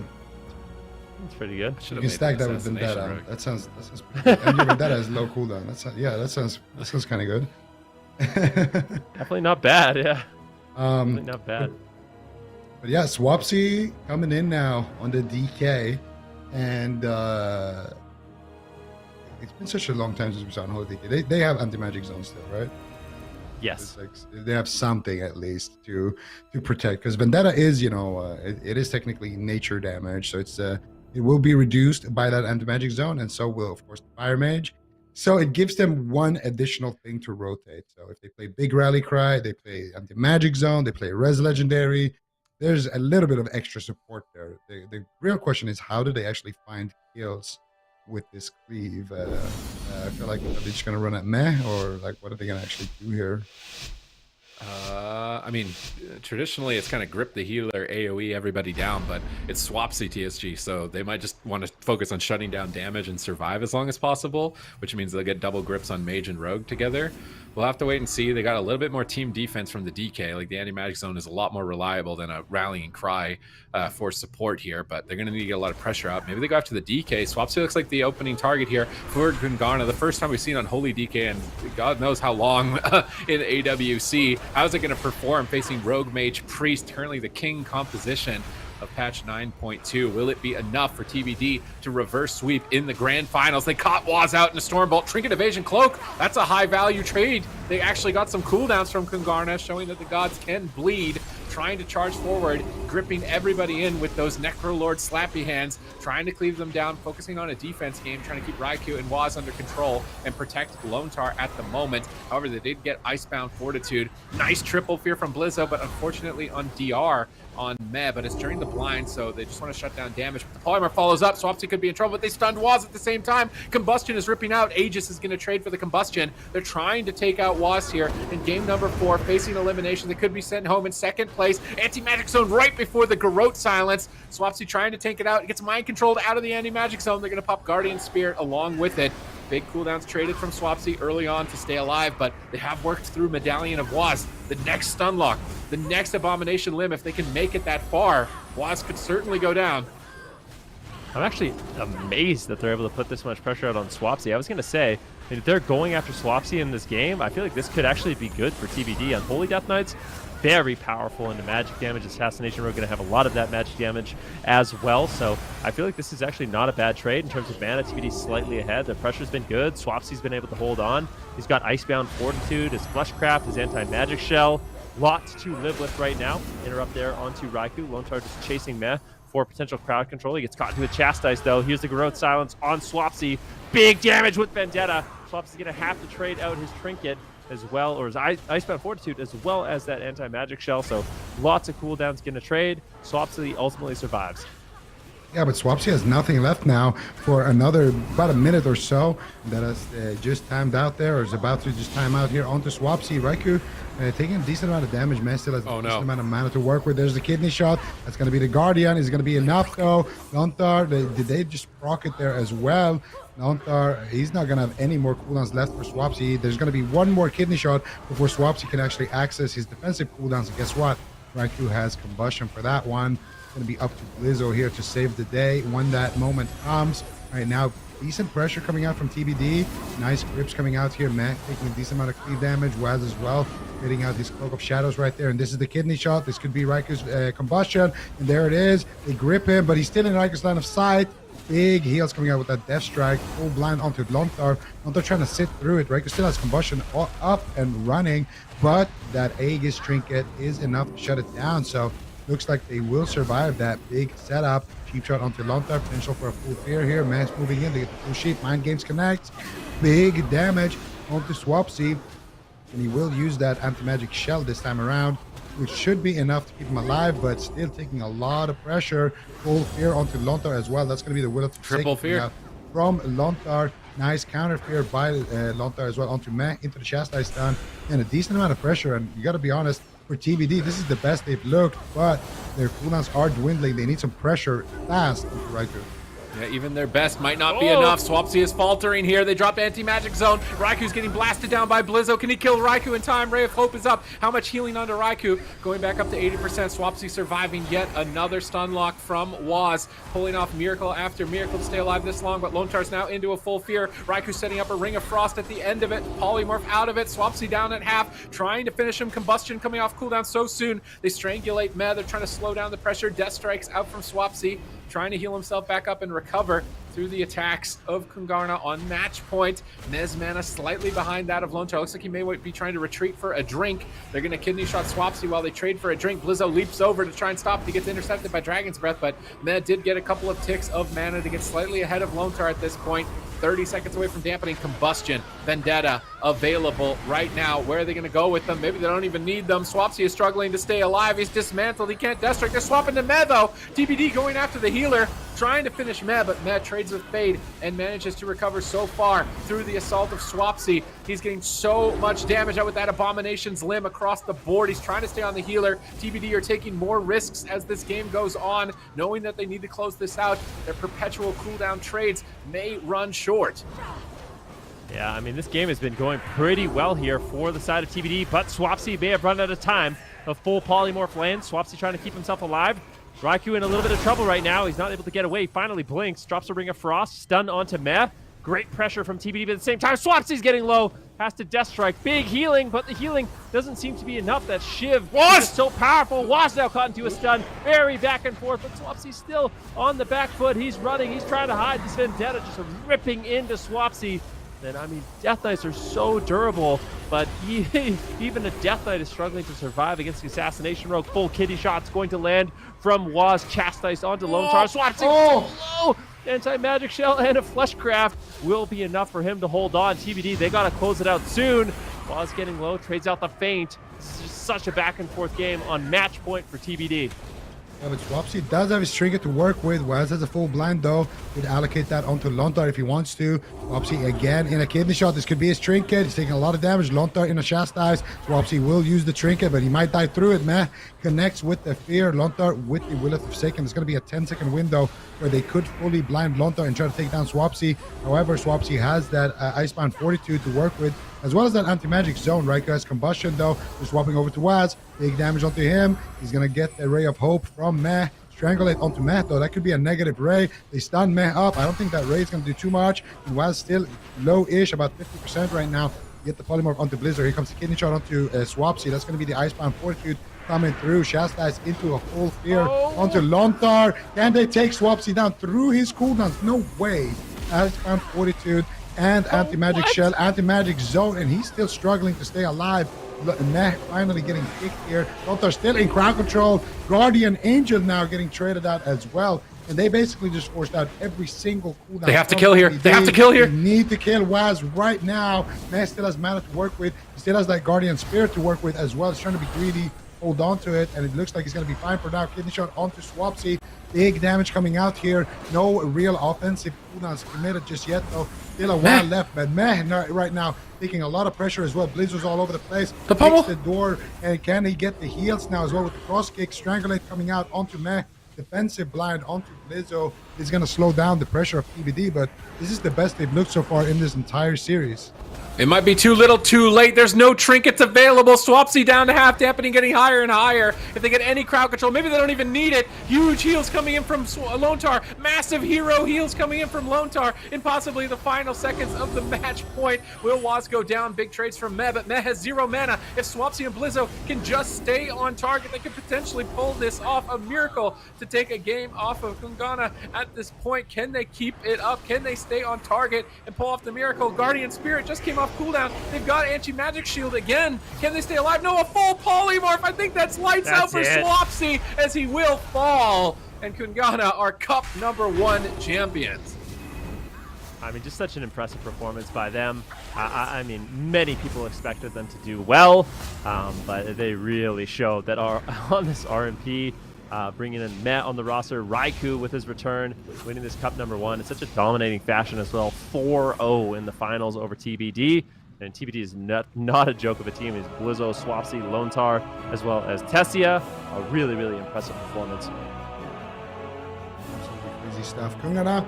It's pretty good. Should You have can made stack the that with assassination Vendetta. rogue. That sounds pretty good. And your Vendetta has low cooldown. That sounds kind of good. Definitely not bad, yeah. Definitely not bad. But yeah, Swapsy coming in now on the DK, and it's been such a long time since we saw an Holy DK. They have anti-magic zone still, right? Yes. It's like, they have something at least to protect, because Vendetta is, it is technically nature damage, so it's it will be reduced by that anti-magic zone, and so will of course the Fire Mage. So it gives them one additional thing to rotate. So if they play Big Rally Cry, they play anti-magic zone, they play Res Legendary, there's a little bit of extra support there. The real question is, how do they actually find kills with this cleave? I feel like, are they just gonna run at meh, or like what are they gonna actually do here? I mean, traditionally it's kind of grip the healer, AoE everybody down, but it's Swapsy TSG, so they might just want to focus on shutting down damage and survive as long as possible, which means they'll get double grips on Mage and Rogue together. We'll have to wait and see. They got a little bit more team defense from the DK. Like, the anti-magic zone is a lot more reliable than a rallying cry for support here, but they're going to need to get a lot of pressure out. Maybe they go after the DK. Swapsy looks like the opening target here for KUNGARNA. The first time we've seen on Holy DK, and God knows how long in AWC. How's it going to perform facing Rogue, Mage, Priest, currently the king composition of patch 9.2. Will it be enough for TBD to reverse sweep in the grand finals? They caught Waz out in a Stormbolt. Trinket Evasion Cloak, that's a high value trade. They actually got some cooldowns from KUNGARNA, showing that the gods can bleed, trying to charge forward, gripping everybody in with those Necrolord slappy hands, trying to cleave them down, focusing on a defense game, trying to keep Raikou and Waz under control and protect Lontar at the moment. However, they did get Icebound Fortitude. Nice triple fear from Blizzo, but unfortunately on DR on Meh, but it's during the blind, so they just want to shut down damage. But the Polymer follows up. Swapsy could be in trouble, but they stunned Waz at the same time. Combustion is ripping out. Aegis is going to trade for the Combustion. They're trying to take out Waz here in game number 4, facing elimination. They could be sent home in second place. Anti-magic zone right before the Garrote silence. Swapsy trying to take it out. It gets mind controlled out of the anti-magic zone. They're going to pop Guardian Spirit along with it. Big cooldowns traded from Swapsy early on to stay alive, but they have worked through Medallion of Waz. The next stun lock, the next Abomination Limb, if they can make it that far, Waz could certainly go down. I'm actually amazed that they're able to put this much pressure out on Swapsy. I was going to say, if they're going after Swapsy in this game, I feel like this could actually be good for TBD. On Holy Death Knights, very powerful into magic damage. Assassination Rogue going to have a lot of that magic damage as well. So I feel like this is actually not a bad trade in terms of mana. TBD slightly ahead. The pressure's been good. Swapsy's been able to hold on. He's got Icebound Fortitude, his Fleshcraft, his anti-magic shell. Lots to live with right now. Interrupt there onto Raikou. Lontar just chasing Meh for potential crowd control. He gets caught into a Chastise though. Here's the Garrote Silence on Swapsy. Big damage with Vendetta. Swapsy's going to have to trade out his Trinket as well, or his Icebound Fortitude, as well as that anti-magic shell. So lots of cooldowns going to trade. Swapsy ultimately survives. Yeah, but Swapsy has nothing left now for another about a minute or so. That has just timed out there, or is about to just time out here onto Swapsy. Raikou taking a decent amount of damage. Meh still has a Oh, decent no. amount of mana to work with. There's the kidney shot. That's going to be the Guardian. Is going to be enough, though. Lontar, did they just proc it there as well? Lontar, he's not going to have any more cooldowns left for Swapsy. There's going to be one more kidney shot before Swapsy can actually access his defensive cooldowns. And guess what? Raikou has combustion for that one. It's going to be up to Blizzo here to save the day when that moment comes. Right now, decent pressure coming out from TBD. Nice grips coming out here. Matt taking a decent amount of cleave damage. Waz as well, getting out his Cloak of Shadows right there. And this is the kidney shot. This could be Raikou's combustion. And there it is. They grip him, but he's still in Raikou's line of sight. Big heals coming out with that Death Strike. Full blind onto Lontar. Lontar trying to sit through it. Raikou still has combustion up and running, but that Aegis Trinket is enough to shut it down. So looks like they will survive that big setup. Cheap shot onto Lontar. Potential for a full fear here. Man's moving in to get the full sheep. Mind Games connect. Big damage onto Swapsy. And he will use that anti-magic shell this time around, which should be enough to keep him alive, but still taking a lot of pressure. Full fear onto Lontar as well. That's going to be the Will of the Triple fear from Lontar. Nice counter fear by Lontar as well onto Meh into the Chastise stun. And a decent amount of pressure. And you got to be honest, for TBD, this is the best they've looked, but their cooldowns are dwindling. They need some pressure fast into Raikou. Yeah, even their best might not be enough. Swapsy is faltering here. They drop anti-magic zone. Raikou's getting blasted down by Blizzo. Can he kill Raikou in time? Ray of Hope is up. How much healing onto Raikou? Going back up to 80%. Swapsy surviving yet another stun lock from Waz. Pulling off miracle after miracle to stay alive this long, but Lontar's now into a full fear. Raikou setting up a Ring of Frost at the end of it. Polymorph out of it. Swapsy down at half. Trying to finish him. Combustion coming off cooldown so soon. They strangulate Meh. They're trying to slow down the pressure. Death Strikes out from Swapsy, trying to heal himself back up and recover through the attacks of KUNGARNA on match point. Meh's mana slightly behind that of Lontar. Looks like he may be trying to retreat for a drink. They're going to kidney shot Swapsy while they trade for a drink. Blizzo leaps over to try and stop. He gets intercepted by Dragon's Breath, but Meh did get a couple of ticks of mana to get slightly ahead of Lontar at this point. 30 seconds away from dampening. Combustion, Vendetta available right now. Where are they going to go with them? Maybe they don't even need them. Swapsy is struggling to stay alive. He's dismantled. He can't Death Strike. They're swapping to Meh though. TBD going after the healer, trying to finish Meh, but Meh trades with Fade and manages to recover so far through the assault of Swapsy. He's getting so much damage out with that Abomination's Limb across the board. He's trying to stay on the healer. TBD are taking more risks as this game goes on, knowing that they need to close this out. Their perpetual cooldown trades may run short. Yeah, I mean, this game has been going pretty well here for the side of TBD, but Swapsy may have run out of time of full polymorph land. Swapsy trying to keep himself alive. Raikou in a little bit of trouble right now. He's not able to get away. Finally blinks, drops a Ring of Frost, stun onto Meh. Great pressure from TBD, but at the same time, Swapsy's getting low. Has to Death Strike. Big healing, but the healing doesn't seem to be enough. That Shiv is so powerful. Was now caught into a stun. Very back and forth, but Swapsy's still on the back foot. He's running. He's trying to hide this Vendetta, just ripping into Swapsy. And I mean, Death Knights are so durable, but even a Death Knight is struggling to survive against the Assassination Rogue. Full kidney shot's going to land from Waz, chastised onto Lontar. Swapsy low. Anti-magic shell and a Fleshcraft will be enough for him to hold on. TBD, they got to close it out soon. Waz getting low, trades out the feint. This is just such a back and forth game on match point for TBD. Yeah, but Swapsy does have his trinket to work with. Waz has a full blind though. Could allocate that onto Lontar if he wants to. Swapsy again in a kidney shot. This could be his trinket. He's taking a lot of damage. Lontar in a chastise. Swapsy will use the trinket, but he might die through it. Meh connects with the fear. Lontar with the Will of the Forsaken. There's going to be a 10-second window where they could fully blind Lontar and try to take down Swapsy. However, Swapsy has that Icebound Fortitude to work with, as well as that anti-magic zone. Raikou has combustion though. They're swapping over to Waz. Big damage onto him. He's gonna get a Ray of Hope from Meh. Strangulate onto Meh though. That could be a negative Ray. They stun Meh up. I don't think that Ray is gonna do too much. And Waz still low-ish, about 50% right now. Get the polymorph onto Blizzard. Here comes the kidney shot onto Swapsy. That's gonna be the Icebound Fortitude coming through. Chastise into a full fear onto Lontar. Can they take Swapsy down through his cooldowns? No way. Icebound Fortitude and anti-magic shell, anti-magic zone, and he's still struggling to stay alive. Meh finally getting kicked here. Lontar still in crowd control. Guardian Angel now getting traded out as well. And they basically just forced out every single cooldown. They have to kill here. They have to kill here. They need to kill Waz right now. Meh still has mana to work with. He still has that Guardian Spirit to work with as well. He's trying to be greedy hold on to it, and it looks like he's going to be fine for now. Kidney shot onto Swapsy. Big damage coming out here. No real offensive cooldowns committed just yet, though. Still a while left, but Meh right now taking a lot of pressure as well. Blizzard's all over the place. The pummel. Takes the door, and can he get the heals now as well with the cross kick? Strangulate coming out onto Meh. Defensive blind onto Blizzo is going to slow down the pressure of TBD, but this is the best they've looked so far in this entire series. It might be too little, too late. There's no trinkets available. Swapsy down to half, dampening, getting higher and higher. If they get any crowd control, maybe they don't even need it. Huge heals coming in from Lontar. Massive hero heals coming in from Lontar in possibly the final seconds of the match point. Will Waz go down? Big trades from Meh, but Meh has 0 mana. If Swapsy and Blizzo can just stay on target, they could potentially pull this off. A miracle to take a game off of KUNGARNA at this point. Can they keep it up? Can they stay on target and pull off the miracle? Guardian Spirit just came off cooldown. They've got anti-magic shield again. Can they stay alive? No, a full polymorph. I think that's lights out for Swapsy, as he will fall. And KUNGARNA are Cup #1 champions. I mean, just such an impressive performance by them. I mean, many people expected them to do well, but they really showed that on this RMP. Bringing in Matt on the roster, Raikou with his return, winning this Cup #1 in such a dominating fashion as well. 4-0 in the finals over TBD, and TBD is not a joke of a team. It's Blizzo, Swapsy, Lontar, as well as Tessia. A really, really impressive performance. Absolutely crazy stuff. KUNGARNA,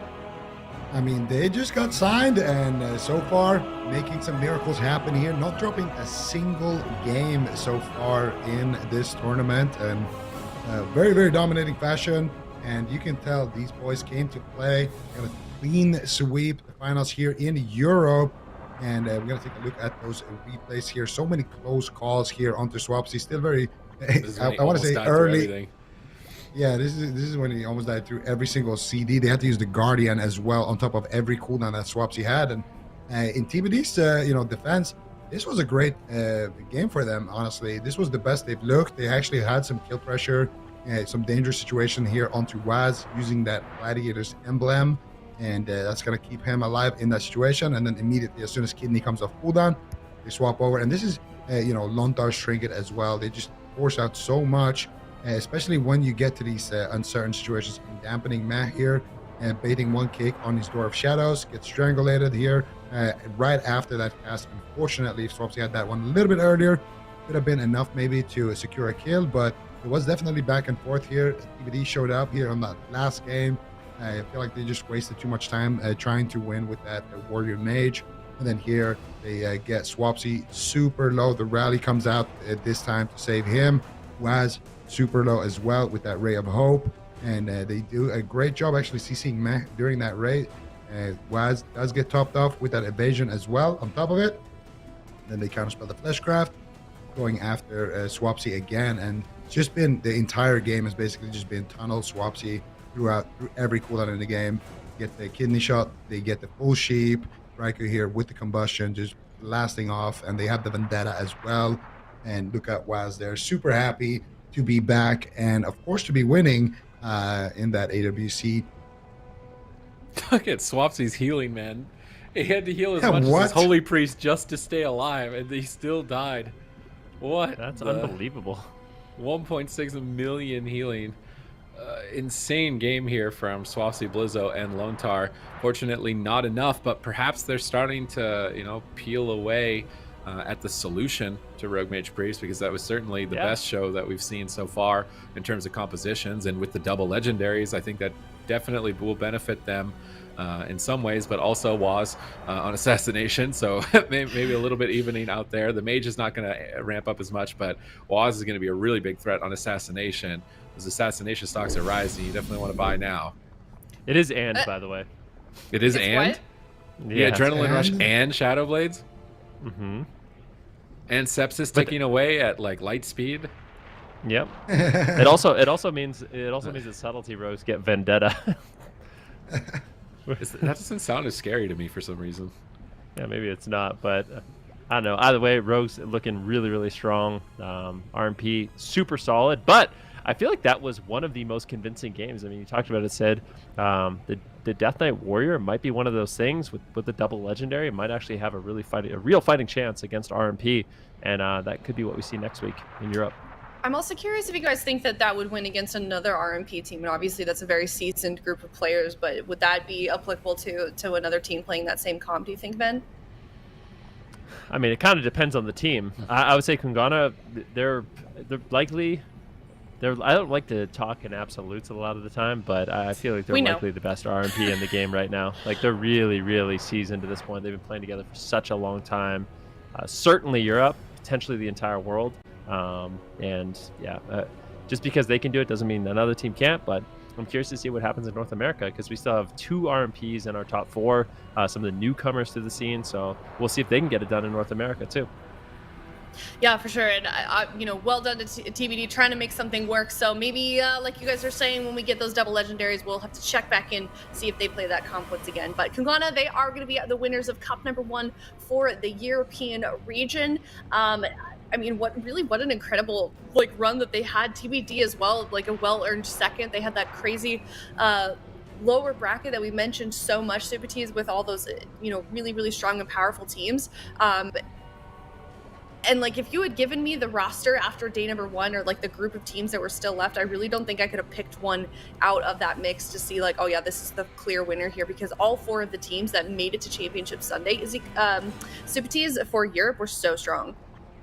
I mean, they just got signed, and so far making some miracles happen here. Not dropping a single game so far in this tournament, and very, very dominating fashion, and you can tell these boys came to play. Got a clean sweep the finals here in Europe, and we're gonna take a look at those replays here. So many close calls here onto Swapsy. Still very, I want to say early. Yeah, this is when he almost died through every single CD. They had to use the Guardian as well on top of every cooldown that Swapsy had, and in TBD's defense. This was a great game for them, honestly. This was the best they've looked. They actually had some kill pressure, some dangerous situation here onto Waz using that Gladiator's emblem, and that's going to keep him alive in that situation. And then immediately, as soon as Kidney comes off cooldown, they swap over. And this is, Lontar's trinket as well. They just force out so much, especially when you get to these uncertain situations. In dampening Meh here, and baiting one kick on his Door of Shadows, gets strangulated here. Right after that cast, unfortunately, if Swapsy had that one a little bit earlier, could have been enough maybe to secure a kill, but it was definitely back and forth here. TBD showed up here on that last game. I feel like they just wasted too much time trying to win with that Warrior Mage. And then here they get Swapsy super low. The rally comes out this time to save him. Waz super low as well with that Ray of Hope. And they do a great job actually CCing Meh during that raid. Waz does get topped off with that evasion as well on top of it. Then they counterspell the Fleshcraft, going after Swapsy again. And it's just been, the entire game has basically just been tunnel Swapsy through every cooldown in the game. Get the kidney shot, they get the full sheep. Raikou here with the combustion, just blasting off. And they have the Vendetta as well. And look at Waz there, super happy to be back. And of course to be winning in that AWC. Look at Swapsy's healing, man. He had to heal as much as his Holy Priest just to stay alive, and he still died. What? That's unbelievable. 1.6 million healing. Insane game here from Swapsy, Blizzo, and Lontar. Fortunately, not enough, but perhaps they're starting to, peel away at the solution to Rogue Mage Priest, because that was certainly the best show that we've seen so far in terms of compositions. And with the double legendaries, I think that definitely will benefit them in some ways, but also Waz on assassination, so maybe a little bit evening out there. The mage is not going to ramp up as much, but Waz is going to be a really big threat on assassination. Those assassination stocks are rising. You definitely want to buy now. It is by the way. It is and? What? Yeah, Adrenaline Rush and Shadow Blades? Mm-hmm. And Sepsis ticking away at like light speed? Yep. it also means that subtlety rogues get Vendetta. That doesn't sound as scary to me for some reason. Yeah, maybe it's not, but I don't know. Either way, rogues looking really, really strong. RMP super solid, but I feel like that was one of the most convincing games. I mean, you talked about it, said the Death Knight Warrior might be one of those things with the double legendary. It might actually have a real fighting chance against RMP, and that could be what we see next week in Europe. I'm also curious if you guys think that that would win against another RMP team, and obviously that's a very seasoned group of players, but would that be applicable to another team playing that same comp, do you think, Ben? I mean, it kind of depends on the team. I would say KUNGARNA, they're likely... I don't like to talk in absolutes a lot of the time, but I feel like they're likely the best RMP in the game right now. Like, they're really, really seasoned to this point. They've been playing together for such a long time. Certainly Europe, potentially the entire world. Just because they can do it doesn't mean another team can't, but I'm curious to see what happens in North America because we still have 2 RMPs in our top 4, some of the newcomers to the scene, so we'll see if they can get it done in North America too. Yeah, for sure. And, well done to TBD trying to make something work. So maybe, like you guys are saying, when we get those double legendaries, we'll have to check back in, see if they play that comp once again. But KUNGARNA, they are going to be the winners of Cup number 1 for the European region. I mean, what an incredible run that they had. TBD as well, like a well-earned second. They had that crazy lower bracket that we mentioned so much, Super T's, with all those really, really strong and powerful teams. And if you had given me the roster after day number 1 or the group of teams that were still left, I really don't think I could have picked one out of that mix to see oh yeah, this is the clear winner here, because all 4 of the teams that made it to Championship Sunday, Super T's for Europe, were so strong.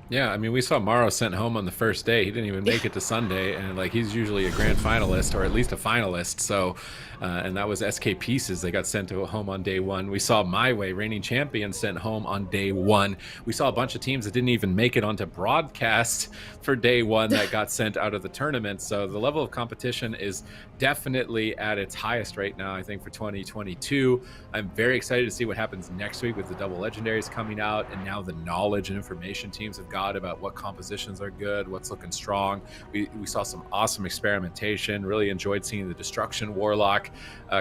Yeah, I mean, we saw Maro sent home on the first day. He didn't even make it to Sunday, and he's usually a grand finalist or at least a finalist. So, and that was SK Pieces. They got sent home on day 1. We saw My Way, reigning champion, sent home on day 1. We saw a bunch of teams that didn't even make it onto broadcast for day 1 that got sent out of the tournament. So the level of competition is definitely at its highest right now, I think, for 2022. I'm very excited to see what happens next week with the double legendaries coming out, and now the knowledge and information teams have got about what compositions are good, what's looking strong. We saw some awesome experimentation. Really enjoyed seeing the Destruction Warlock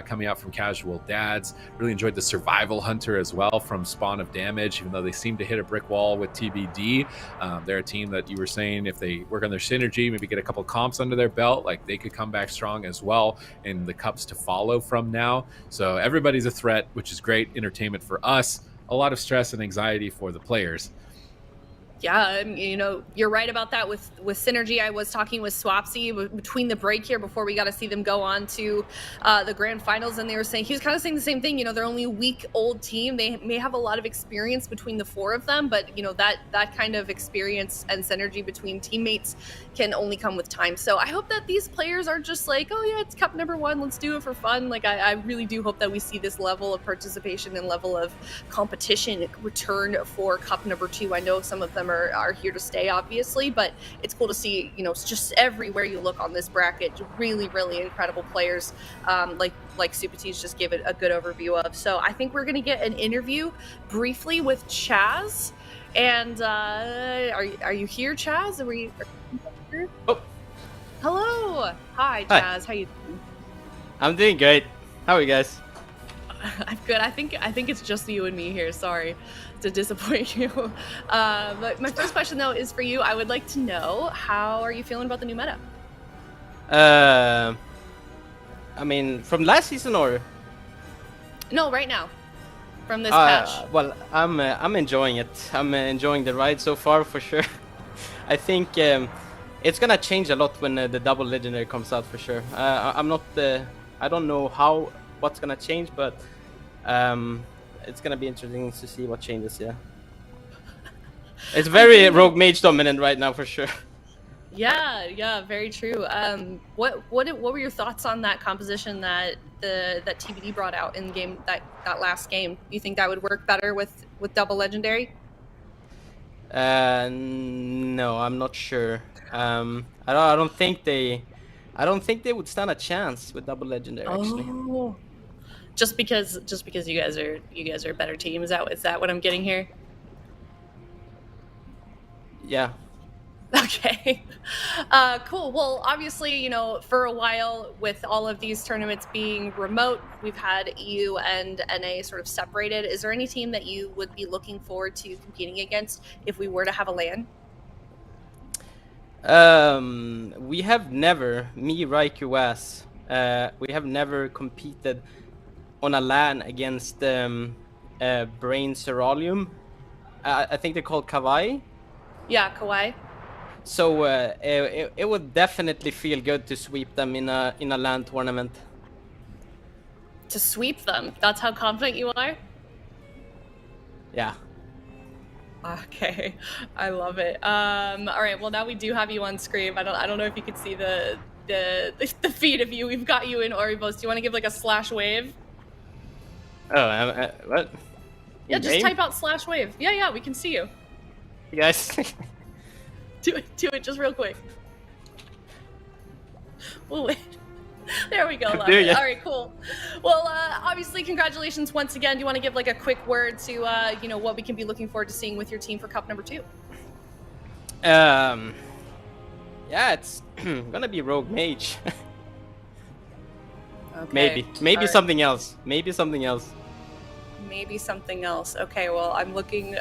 coming out from Casual Dads. Really enjoyed the Survival Hunter as well from Spawn of Damage, even though they seem to hit a brick wall with TBD. They're a team that you were saying, if they work on their synergy, maybe get a couple comps under their belt, they could come back strong as well in the cups to follow from now. So everybody's a threat, which is great entertainment for us. A lot of stress and anxiety for the players. Yeah, you're right about that with Synergy. I was talking with Swapsy between the break here before we got to see them go on to the grand finals, and he was kind of saying the same thing. They're only a week-old team. They may have a lot of experience between the 4 of them, but that kind of experience and synergy between teammates can only come with time. So I hope that these players are just oh yeah, it's Cup number 1, let's do it for fun. I really do hope that we see this level of participation and level of competition return for Cup number 2. I know some of them are here to stay, obviously, but it's cool to see, just everywhere you look on this bracket, really, really incredible players, like Super T's just gave it a good overview of. So I think we're going to get an interview briefly with Chaz. And are you here, Chaz? Are you here? Oh. Hello. Hi, Chaz. How you doing? I'm doing great. How are you guys? I'm good. I think it's just you and me here. Sorry to disappoint you. But my first question, though, is for you. I would like to know, how are you feeling about the new meta? I mean, from last season or? No, right now. From this patch. Well, I'm enjoying it. I'm enjoying the ride so far, for sure. I think it's gonna change a lot when the double legendary comes out, for sure. I don't know what's gonna change, but it's gonna be interesting to see what changes. Yeah, it's very rogue mage dominant right now, for sure. Yeah, very true. What were your thoughts on that composition that TBD brought out in the game, that last game? You think that would work better with double legendary? No, I'm not sure. I don't think they would stand a chance with double legendary, actually. Oh. Just because you guys are a better team. Is that what I'm getting here? Yeah. Okay. Cool. Well, obviously, for a while, with all of these tournaments being remote, we've had EU and NA sort of separated. Is there any team that you would be looking forward to competing against if we were to have a LAN? We have never, me, Raikou, we have never competed on a LAN against Brain Ceralium. I think they're called KAWHI. Yeah, KAWHI. So it would definitely feel good to sweep them in a LAN tournament. To sweep them? That's how confident you are? Yeah. Okay, I love it. All right, well now we do have you on screen. I don't know if you could see the feed of you. We've got you in Oribos. Do you want to give like a slash wave? Oh, what? Yeah, just type out slash wave. Yeah, we can see you. You guys. Do it just real quick. We'll wait. There we go. Love it. All right, cool. Well, obviously, congratulations once again. Do you want to give like a quick word to what we can be looking forward to seeing with your team for Cup number 2? Yeah, it's gonna be Rogue Mage. Okay. Maybe right. something else. Maybe something else. Maybe something else. Okay, well, I'm looking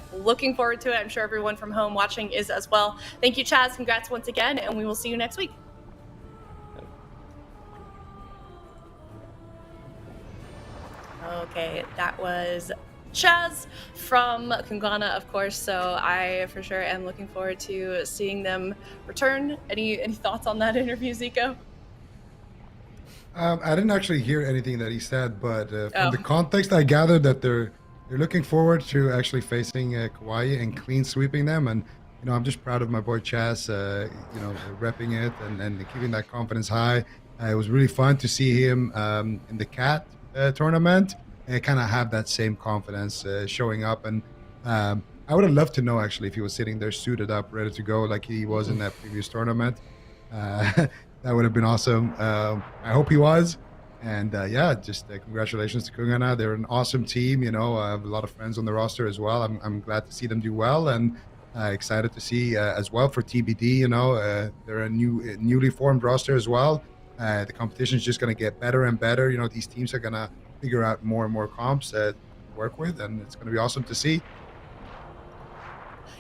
forward to it. I'm sure everyone from home watching is as well. Thank you, Chaz. Congrats once again, and we will see you next week. Okay, that was Chaz from KUNGARNA, of course. So I for sure am looking forward to seeing them return. Any thoughts on that interview, Zico? I didn't actually hear anything that he said, but from the context, I gathered that they're looking forward to actually facing KAWHI and clean sweeping them. And I'm just proud of my boy Chaz, repping it and keeping that confidence high. It was really fun to see him in the CAT tournament and kind of have that same confidence showing up. And I would have loved to know actually if he was sitting there suited up, ready to go like he was in that previous tournament. That would have been awesome. I hope he was. And just congratulations to KUNGARNA. They're an awesome team. I have a lot of friends on the roster as well. I'm glad to see them do well, and excited to see as well for TBD. They're a newly formed roster as well. The competition is just going to get better and better. These teams are going to figure out more and more comps to work with, and it's going to be awesome to see.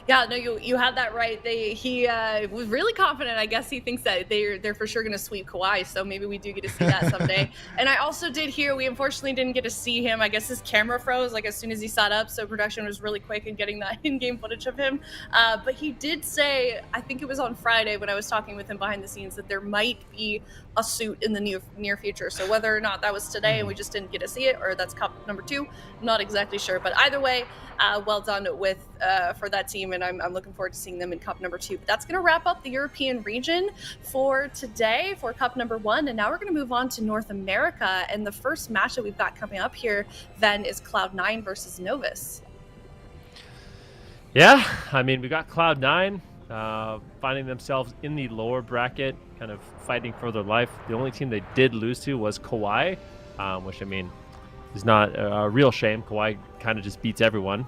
Yeah, no, you had that right. He was really confident. I guess he thinks that they're for sure going to sweep KAWHI, so maybe we do get to see that someday. And I also did hear, we unfortunately didn't get to see him. I guess his camera froze like as soon as he sat up, so production was really quick in getting that in-game footage of him. But he did say, I think it was on Friday when I was talking with him behind the scenes, that there might be a suit in the near future. So whether or not that was today and we just didn't get to see it, or that's Cup number 2, I'm not exactly sure. But either way, well done for that team, and I'm looking forward to seeing them in Cup number 2. But that's going to wrap up the European region for today for Cup number 1, and now we're going to move on to North America. And the first match that we've got coming up here then is Cloud9 versus Novus. Yeah, I mean, we got Cloud9 finding themselves in the lower bracket, kind of fighting for their life. The only team they did lose to was KAWHI, which, I mean, is not a real shame. KAWHI kind of just beats everyone.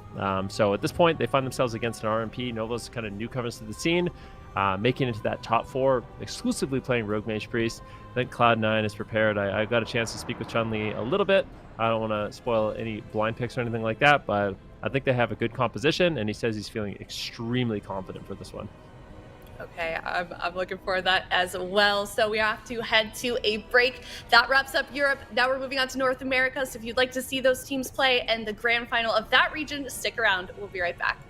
So at this point, they find themselves against an RMP. Novus kind of newcomers to the scene, making it into that top 4, exclusively playing Rogue Mage Priest. I think Cloud9 is prepared. I got a chance to speak with Chun-Li a little bit. I don't want to spoil any blind picks or anything like that, but I think they have a good composition, and he says he's feeling extremely confident for this one. Okay, I'm looking for that as well. So we have to head to a break. That wraps up Europe. Now we're moving on to North America. So if you'd like to see those teams play and the grand final of that region, stick around. We'll be right back.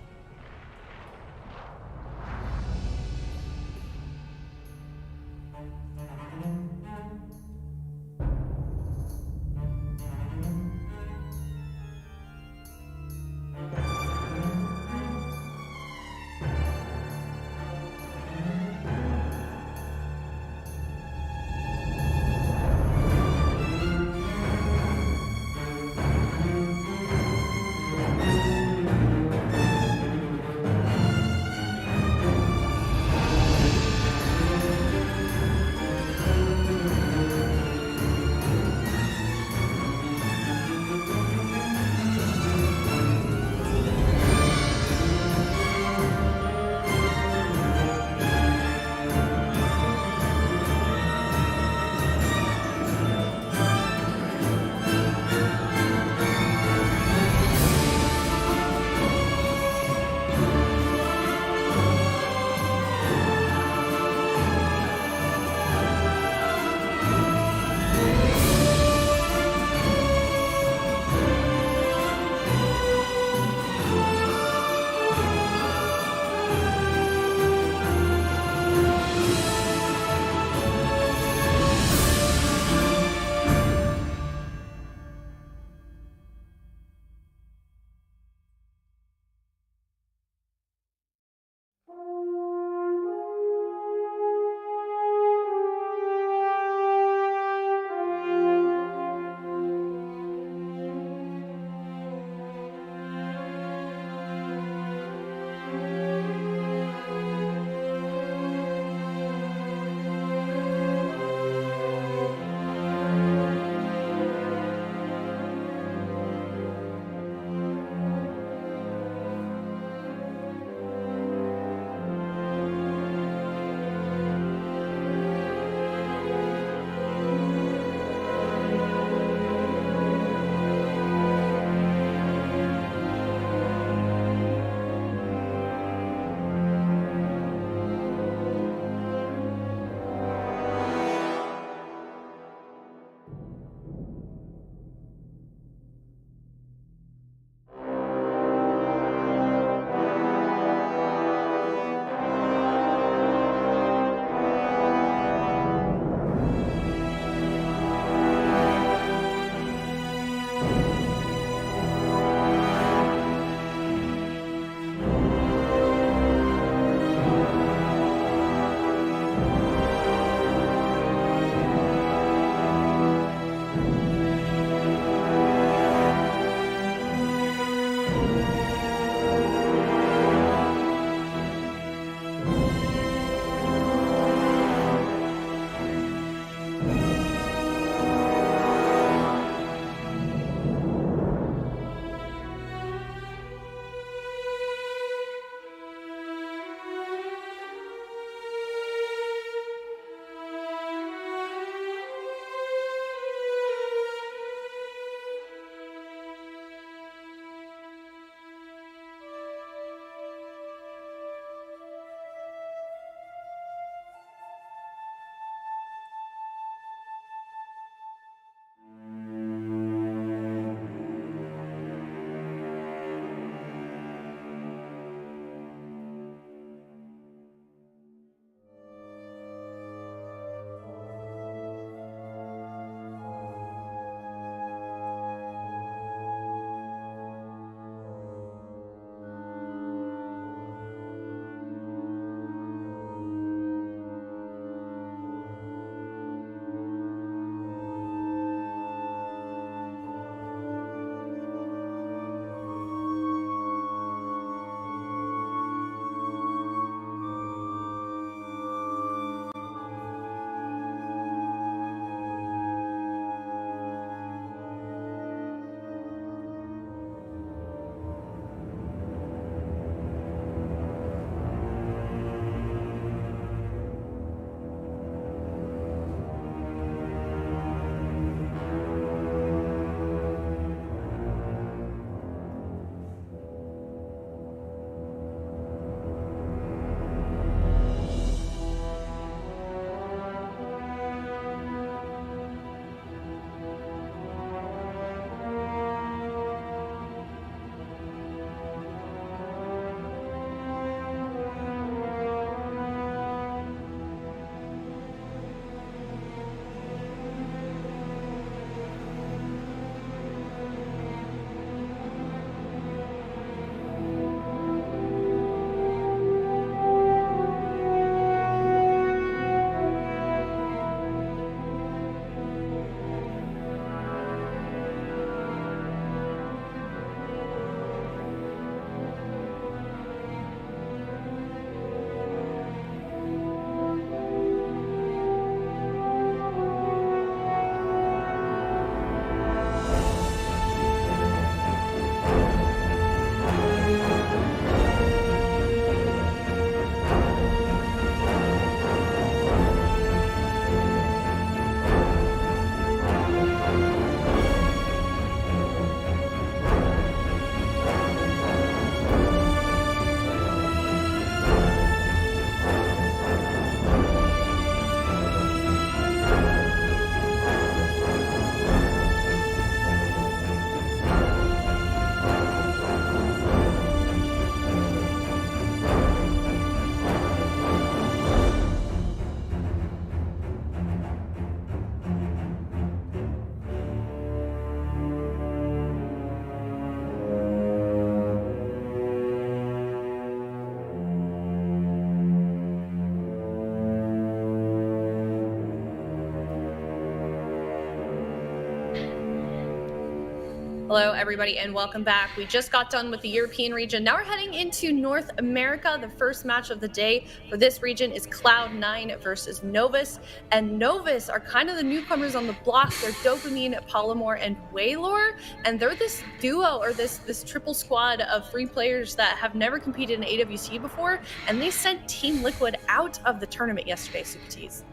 Hello, everybody, and welcome back. We just got done with the European region. Now we're heading into North America. The first match of the day for this region is Cloud9 versus Novus. And Novus are kind of the newcomers on the block. They're Dopamine, Polymore, and Waylor. And they're this duo, or this triple squad of 3 players that have never competed in AWC before. And they sent Team Liquid out of the tournament yesterday, Super Tees.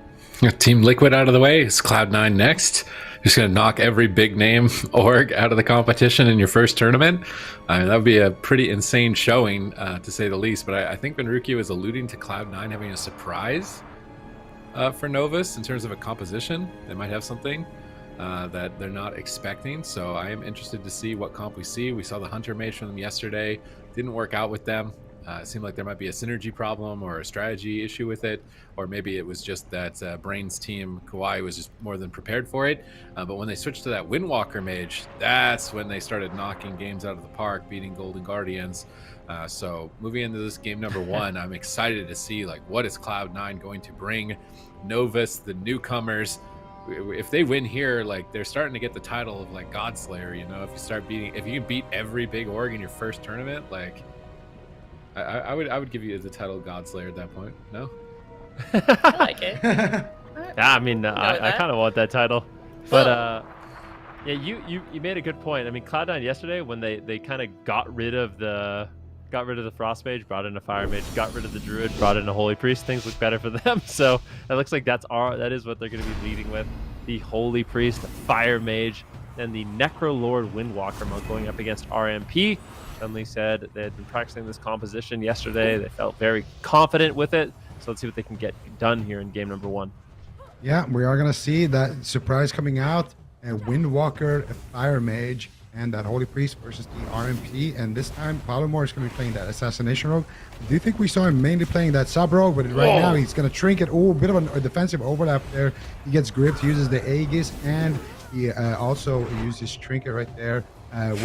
Team Liquid out of the way. Is Cloud9 next? Just going to knock every big name org out of the competition in your first tournament. I mean, that would be a pretty insane showing, to say the least. But I think Benruki was alluding to Cloud9 having a surprise for Novus in terms of a composition. They might have something that they're not expecting. So I am interested to see what comp we see. We saw the Hunter Mage from them yesterday. Didn't work out with them. It seemed like there might be a synergy problem or a strategy issue with it, or maybe it was just that Brain's team, KAWHI, was just more than prepared for it. But when they switched to that Windwalker Mage, that's when they started knocking games out of the park, beating Golden Guardians. So moving into this game number 1, I'm excited to see like what is Cloud9 going to bring. Novus, the newcomers, if they win here, like they're starting to get the title of like Godslayer. You know, if you can beat every big org in your first tournament, like. I would give you the title Godslayer at that point. No? I like it. Yeah, I mean, I kind of want that title. But yeah, you made a good point. I mean, Cloud9 yesterday, when they kind of got rid of the Frost Mage, brought in a Fire Mage, got rid of the Druid, brought in a Holy Priest, things look better for them. So it looks like that is what they're going to be leading with: the Holy Priest, the Fire Mage, and the Necro Lord Windwalker Monk going up against RMP. Chun-Li said they had been practicing this composition yesterday. They felt very confident with it. So let's see what they can get done here in game number 1. Yeah, we are going to see that surprise coming out. A Windwalker, a Fire Mage, and that Holy Priest versus the RMP. And this time, Polymore is going to be playing that Assassination Rogue. Do you think we saw him mainly playing that Sub Rogue? But right now, he's going to Trinket. Oh, a bit of a defensive overlap there. He gets gripped, uses the Aegis, and he also uses Trinket right there.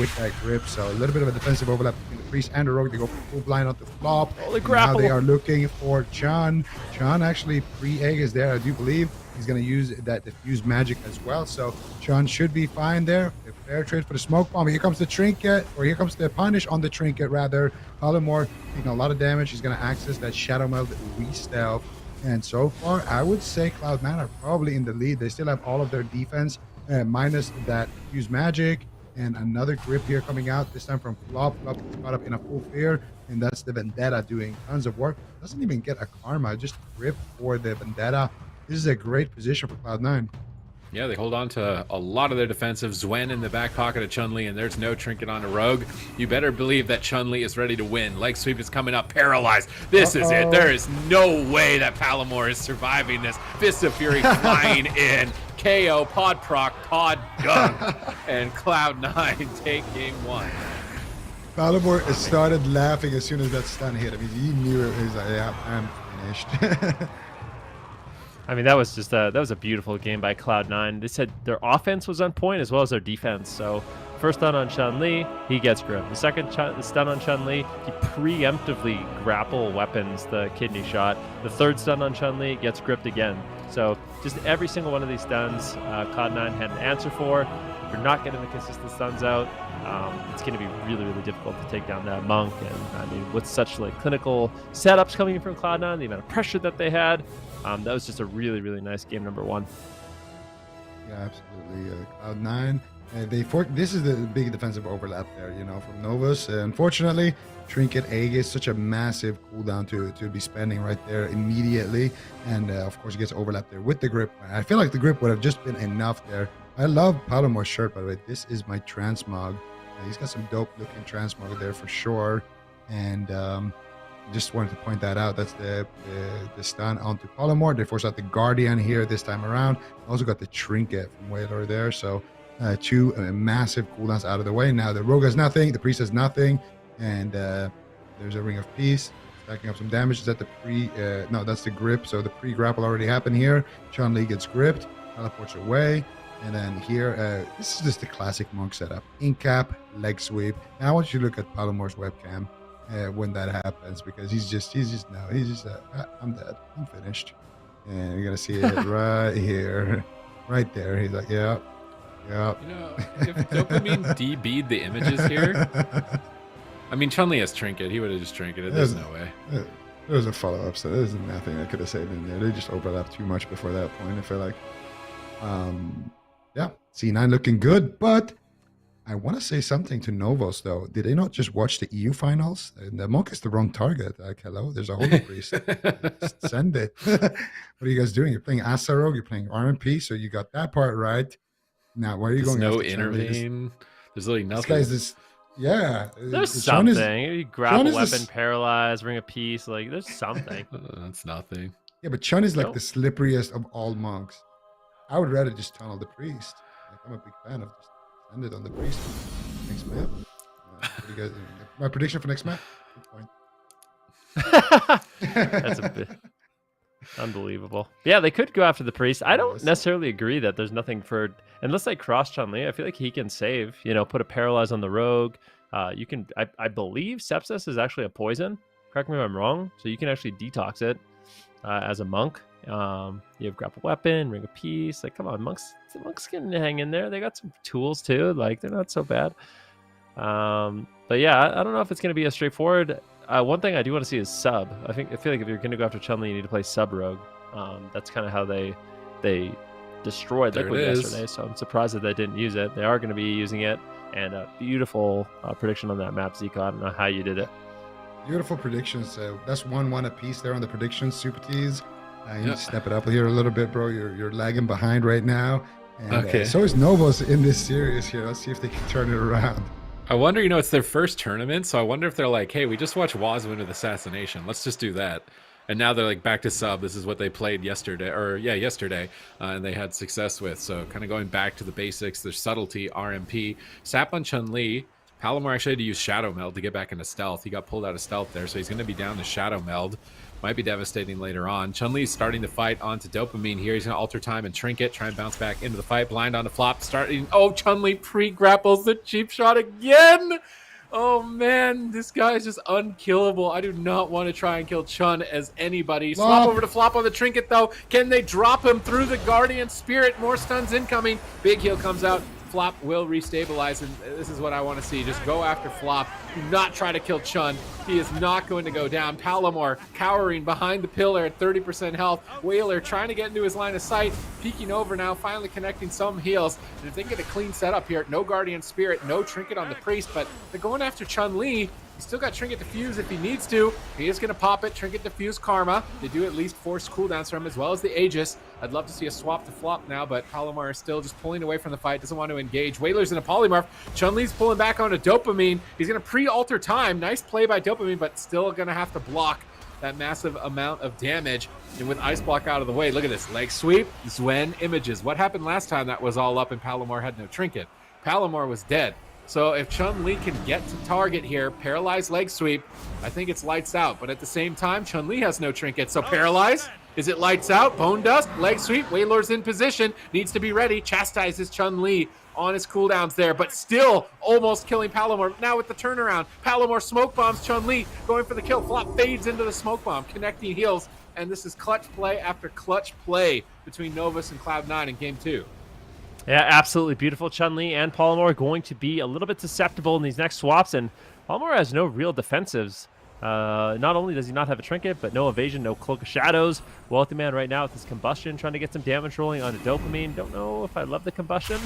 With that grip, so a little bit of a defensive overlap between the Priest and the Rogue. They go full blind on the flop. Holy grapple. Now they are looking for Chun. Chun actually pre-egg is there, I do believe. He's going to use that diffuse magic as well, so Chun should be fine there. A fair trade for the smoke bomb. Here comes the Trinket, or here comes the punish on the Trinket rather. Polymore taking a lot of damage. He's going to access that Shadow Meld re-stealth. And so far, I would say Cloud9 are probably in the lead. They still have all of their defense, minus that diffuse magic. And another grip here coming out, this time from Flop. Flop is caught up in a full fear, and that's the Vendetta doing tons of work. Doesn't even get a Karma, just grip for the Vendetta. This is a great position for Cloud9. Yeah, they hold on to a lot of their defensive. Zwen in the back pocket of Chun-Li, and there's no Trinket on a Rogue. You better believe that Chun-Li is ready to win. Leg sweep is coming up, paralyzed. This is it. There is no way that Palomore is surviving this. Fist of Fury flying in. KO, pod proc, pod gun, and Cloud9 take game 1. Palomore started laughing as soon as that stun hit him. He knew it. He's like, yeah, I'm finished. I mean, that was a beautiful game by Cloud9. They said their offense was on point as well as their defense. So first stun on Chun-Li, he gets gripped. The second stun on Chun-Li, he preemptively grapple weapons the kidney shot. The third stun on Chun-Li gets gripped again. So just every single one of these stuns, Cloud9 had an answer for. If you're not getting the consistent stuns out, it's going to be really, really difficult to take down that Monk. And I mean, with such like clinical setups coming from Cloud9, the amount of pressure that they had, that was just a really, really nice game number 1. Yeah, absolutely. Cloud9. This is the big defensive overlap there, you know, from Novus. Unfortunately, Trinket Aegis, such a massive cooldown to be spending right there immediately. And of course, it gets overlapped there with the grip. I feel like the grip would have just been enough there. I love Palomore's shirt, by the way. This is my transmog. He's got some dope looking transmog there for sure. And just wanted to point that out. That's the stun onto Polymore. They force out the Guardian here this time around. Also got the Trinket from Waylor there. So two massive cooldowns out of the way. Now the Rogue has nothing. The Priest has nothing. And there's a Ring of Peace. Stacking up some damage. Is that the no, that's the grip. So the pre-grapple already happened here. Chun-Li gets gripped. Teleports away. And then here, this is just the classic Monk setup. Incap, leg sweep. Now I want you to look at Palomore's webcam when that happens, because he's just I'm dead. I'm finished. And you're gonna see it right here, right there. He's like, yeah. Yeah. You know, if Dopamine DB'd the images here, I mean, Chun-Li has Trinket. He would have just Trinketed. There's no way. There was a follow-up, so there's nothing I could have saved in there. They just overlapped too much before that point, I feel like. Yeah, C9 looking good, but I want to say something to Novus, though. Did they not just watch the EU finals? And the Monk is the wrong target. Like, hello, there's a Holy Priest. Just send it. What are you guys doing? You're playing Asarog, you're playing RMP, so you got that part right. Now, why are you going no after intervene? There's really nothing. This guy's this, yeah. There's something. You grab a weapon, paralyze, ring a piece. Like, there's something. That's nothing. Yeah, but Chun is like the slipperiest of all monks. I would rather just tunnel the priest. Like, I'm a big fan of just send it on the priest. Next map. What do you guys, my prediction for next map? Good point. That's a bit unbelievable. Yeah, they could go after the priest. I don't necessarily agree that there's nothing for, unless they cross Chun-Li. I feel like he can save. You know, put a paralyze on the rogue. You can. I believe sepsis is actually a poison. Correct me if I'm wrong. So you can actually detox it as a monk. You have grapple weapon, ring of peace. Like, come on, monks can hang in there. They got some tools too. Like, they're not so bad. But yeah, I don't know if it's going to be as straightforward. One thing I do want to see is sub. I feel like if you're going to go after Chun-Li, you need to play sub rogue. That's kind of how they destroyed Liquid yesterday. So I'm surprised that they didn't use it. They are going to be using it. And a beautiful prediction on that map, Zico. I don't know how you did it. Beautiful predictions. That's 1-1 apiece there on the predictions, Super Tees. You need to step it up here a little bit, bro. You're lagging behind right now. And, so is Novus in this series here. Let's see if they can turn it around. I wonder, it's their first tournament, so I wonder if they're like, hey, we just watched Waz win with Assassination. Let's just do that. And now they're like back to sub. This is what they played yesterday, and they had success with. So kind of going back to the basics, there's subtlety, RMP, Sap on Chun-Li. Palomar actually had to use Shadow Meld to get back into stealth. He got pulled out of stealth there, so he's going to be down to Shadow Meld. Might be devastating later on. Chun-Li's starting to fight onto Dopamine here. He's going to alter time and Trinket, try and bounce back into the fight. Blind on the flop, starting. Oh, Chun-Li pre-grapples the cheap shot again. Oh, man, this guy is just unkillable. I do not want to try and kill Chun as anybody. Swap over to flop on the Trinket, though. Can they drop him through the Guardian Spirit? More stuns incoming. Big heal comes out. Flop will restabilize, and this is what I want to see. Just go after Flop. Do not try to kill Chun. He is not going to go down. Palomar cowering behind the pillar at 30% health. Whaler trying to get into his line of sight. Peeking over now, finally connecting some heals. And if they get a clean setup here, no Guardian Spirit, no Trinket on the Priest, but they're going after Chun-Li. He's still got Trinket Diffuse if he needs to. He is going to pop it. Trinket Diffuse Karma. They do at least force cooldowns from him, as well as the Aegis. I'd love to see a swap to flop now, but Palomar is still just pulling away from the fight. Doesn't want to engage. Whaler's in a polymorph. Chun-Li's pulling back onto Dopamine. He's going to pre-alter time. Nice play by Dopamine, but still going to have to block that massive amount of damage. And with Ice Block out of the way, look at this. Leg sweep. Zwen images. What happened last time that was all up and Palomar had no Trinket? Palomar was dead. So if Chun-Li can get to target here, paralyze leg sweep, I think it's lights out. But at the same time, Chun-Li has no trinket. So paralyze, is it lights out? Bone dust, leg sweep, Wailor's in position, needs to be ready, chastises Chun-Li on his cooldowns there, but still almost killing Palomar. Now with the turnaround, Palomar smoke bombs Chun-Li, going for the kill. Flop fades into the smoke bomb, connecting heals. And this is clutch play after clutch play between Novus and Cloud9 in game 2. Yeah, absolutely beautiful. Chun-Li and Palomar going to be a little bit susceptible in these next swaps, and Palomar has no real defensives. Not only does he not have a trinket, but no evasion, no cloak of shadows. Wealthy Man right now with his combustion, trying to get some damage rolling onto Dopamine. Don't know if I love the combustion.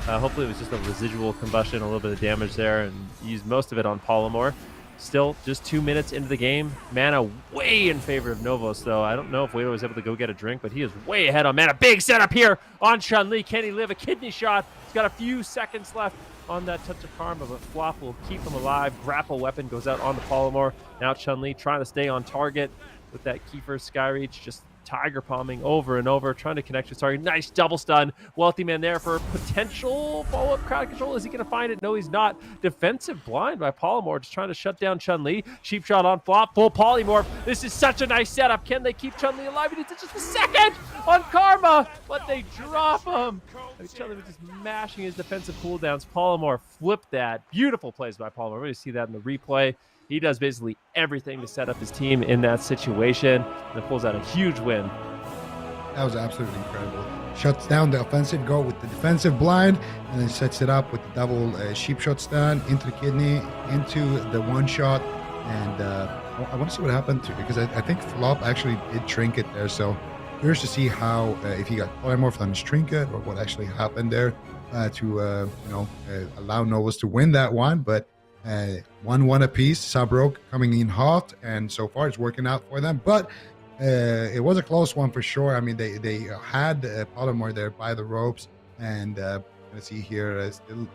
Hopefully it was just a residual combustion, a little bit of damage there, and used most of it on Palomar. Still just 2 minutes into the game. Mana way in favor of Novus, though. I don't know if Wado was able to go get a drink, but he is way ahead on mana. Big setup here on Chun-Li. Can he live a kidney shot? He's got a few seconds left on that touch of karma, but Flop will keep him alive. Grapple weapon goes out onto Palomar. Now Chun-Li trying to stay on target with that Kiefer Skyreach, just tiger palming over and over, trying to connect with target. Nice double stun. Wealthy Man there for potential follow-up crowd control. Is he going to find it? No, he's not. Defensive blind by Palomar, just trying to shut down Chun-Li. Cheap shot on Flop, full polymorph. This is such a nice setup. Can they keep Chun-Li alive? He needs just a second on Karma, but they drop him. Chun-Li was just mashing his defensive cooldowns. Palomar flipped that. Beautiful plays by Palomar. We're going to see that in the replay. He does basically everything to set up his team in that situation and pulls out a huge win. That was absolutely incredible. shuts down the offensive go with the defensive blind, and then sets it up with the double sheep shot stun into the kidney, into the one shot, and I want to see what happened to, because I think Flop actually did trinket there, so curious to see how if he got polymorphed on his trinket or what actually happened there to allow Novus to win that one. But 1-1 apiece. Sabroke coming in hot, and so far it's working out for them. But it was a close one for sure. I mean, they had Polymorph there by the ropes, and let's see here, still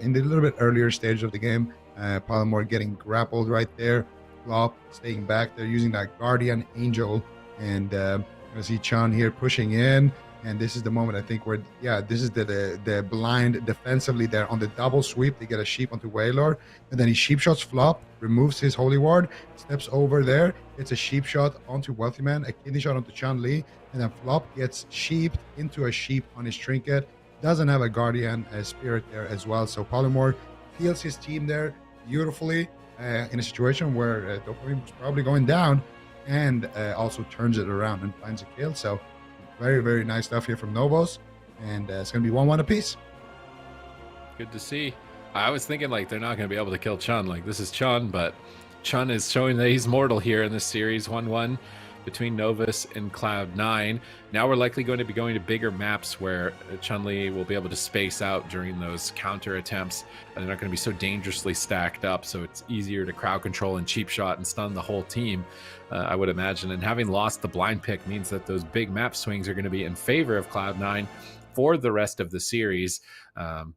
in the little bit earlier stage of the game, Polymorph getting grappled right there. Flop staying back there using that Guardian Angel, and I see Chan here pushing in, and this is the moment I think where, yeah, this is the blind defensively there on the double sweep. They get a sheep onto Wailor, and then he sheep shots Flop, removes his Holy Ward, steps over there, it's a sheep shot onto Wealthy Man, a kidney shot onto Chan Li, and then Flop gets sheeped into a sheep on his trinket. Doesn't have a Guardian Spirit there as well, so Polymorph feels his team there beautifully in a situation where Dopamine was probably going down, and also turns it around and finds a kill. So very, very nice stuff here from Novus, and it's going to be 1-1 apiece. Good to see. I was thinking like they're not going to be able to kill Chun. Like, this is Chun, but Chun is showing that he's mortal here in this series. 1-1 between Novus and Cloud9. Now we're likely going to be going to bigger maps where Chun-Li will be able to space out during those counter attempts, and they're not going to be so dangerously stacked up, so it's easier to crowd control and cheap shot and stun the whole team, I would imagine. And having lost the blind pick means that those big map swings are going to be in favor of Cloud9 for the rest of the series.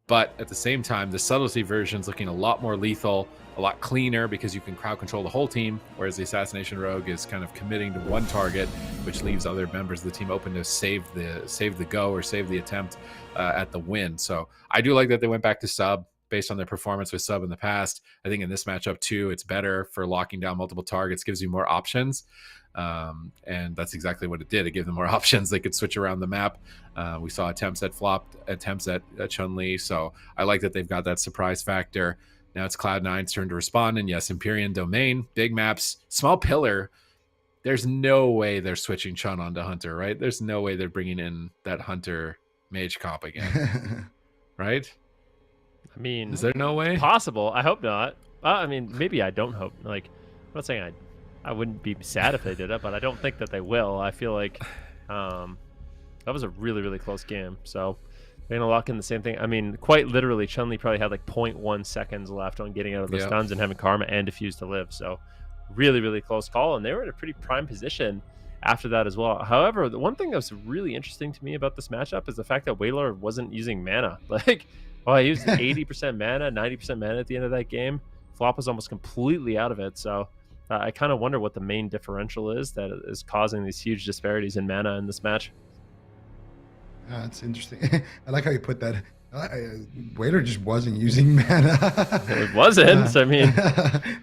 But at the same time, the subtlety version is looking a lot more lethal, a lot cleaner, because you can crowd control the whole team, whereas the Assassination Rogue is kind of committing to one target, which leaves other members of the team open to save the go or save the attempt at the win. So I do like that they went back to sub based on their performance with sub in the past. I think in this matchup too, it's better for locking down multiple targets, gives you more options. And that's exactly what it did. It gave them more options. They could switch around the map. We saw attempts at Flop, attempts at Chun-Li. So I like that they've got that surprise factor. Now it's Cloud9's turn to respond. And yes, Empyrean Domain, big maps, small pillar. There's no way they're switching Chun onto Hunter, right? There's no way they're bringing in that Hunter mage comp again, right? I mean, is there no way? Possible. I hope not. I mean, maybe I don't hope. Like, I'm not saying I wouldn't be sad if they did it, but I don't think that they will. I feel like that was a really, really close game. So they're going to lock in the same thing. I mean, quite literally, Chun-Li probably had like 0.1 seconds left on getting out of the stuns and having Karma and Diffuse to live. So really, really close call. And they were in a pretty prime position after that as well. However, the one thing that was really interesting to me about this matchup is the fact that Wailor wasn't using mana. Like, well, he used 80% mana, 90% mana at the end of that game. Flop was almost completely out of it. So I kind of wonder what the main differential is that is causing these huge disparities in mana in this match. That's interesting. I like how you put that. Wailor just wasn't using mana. It wasn't. I mean,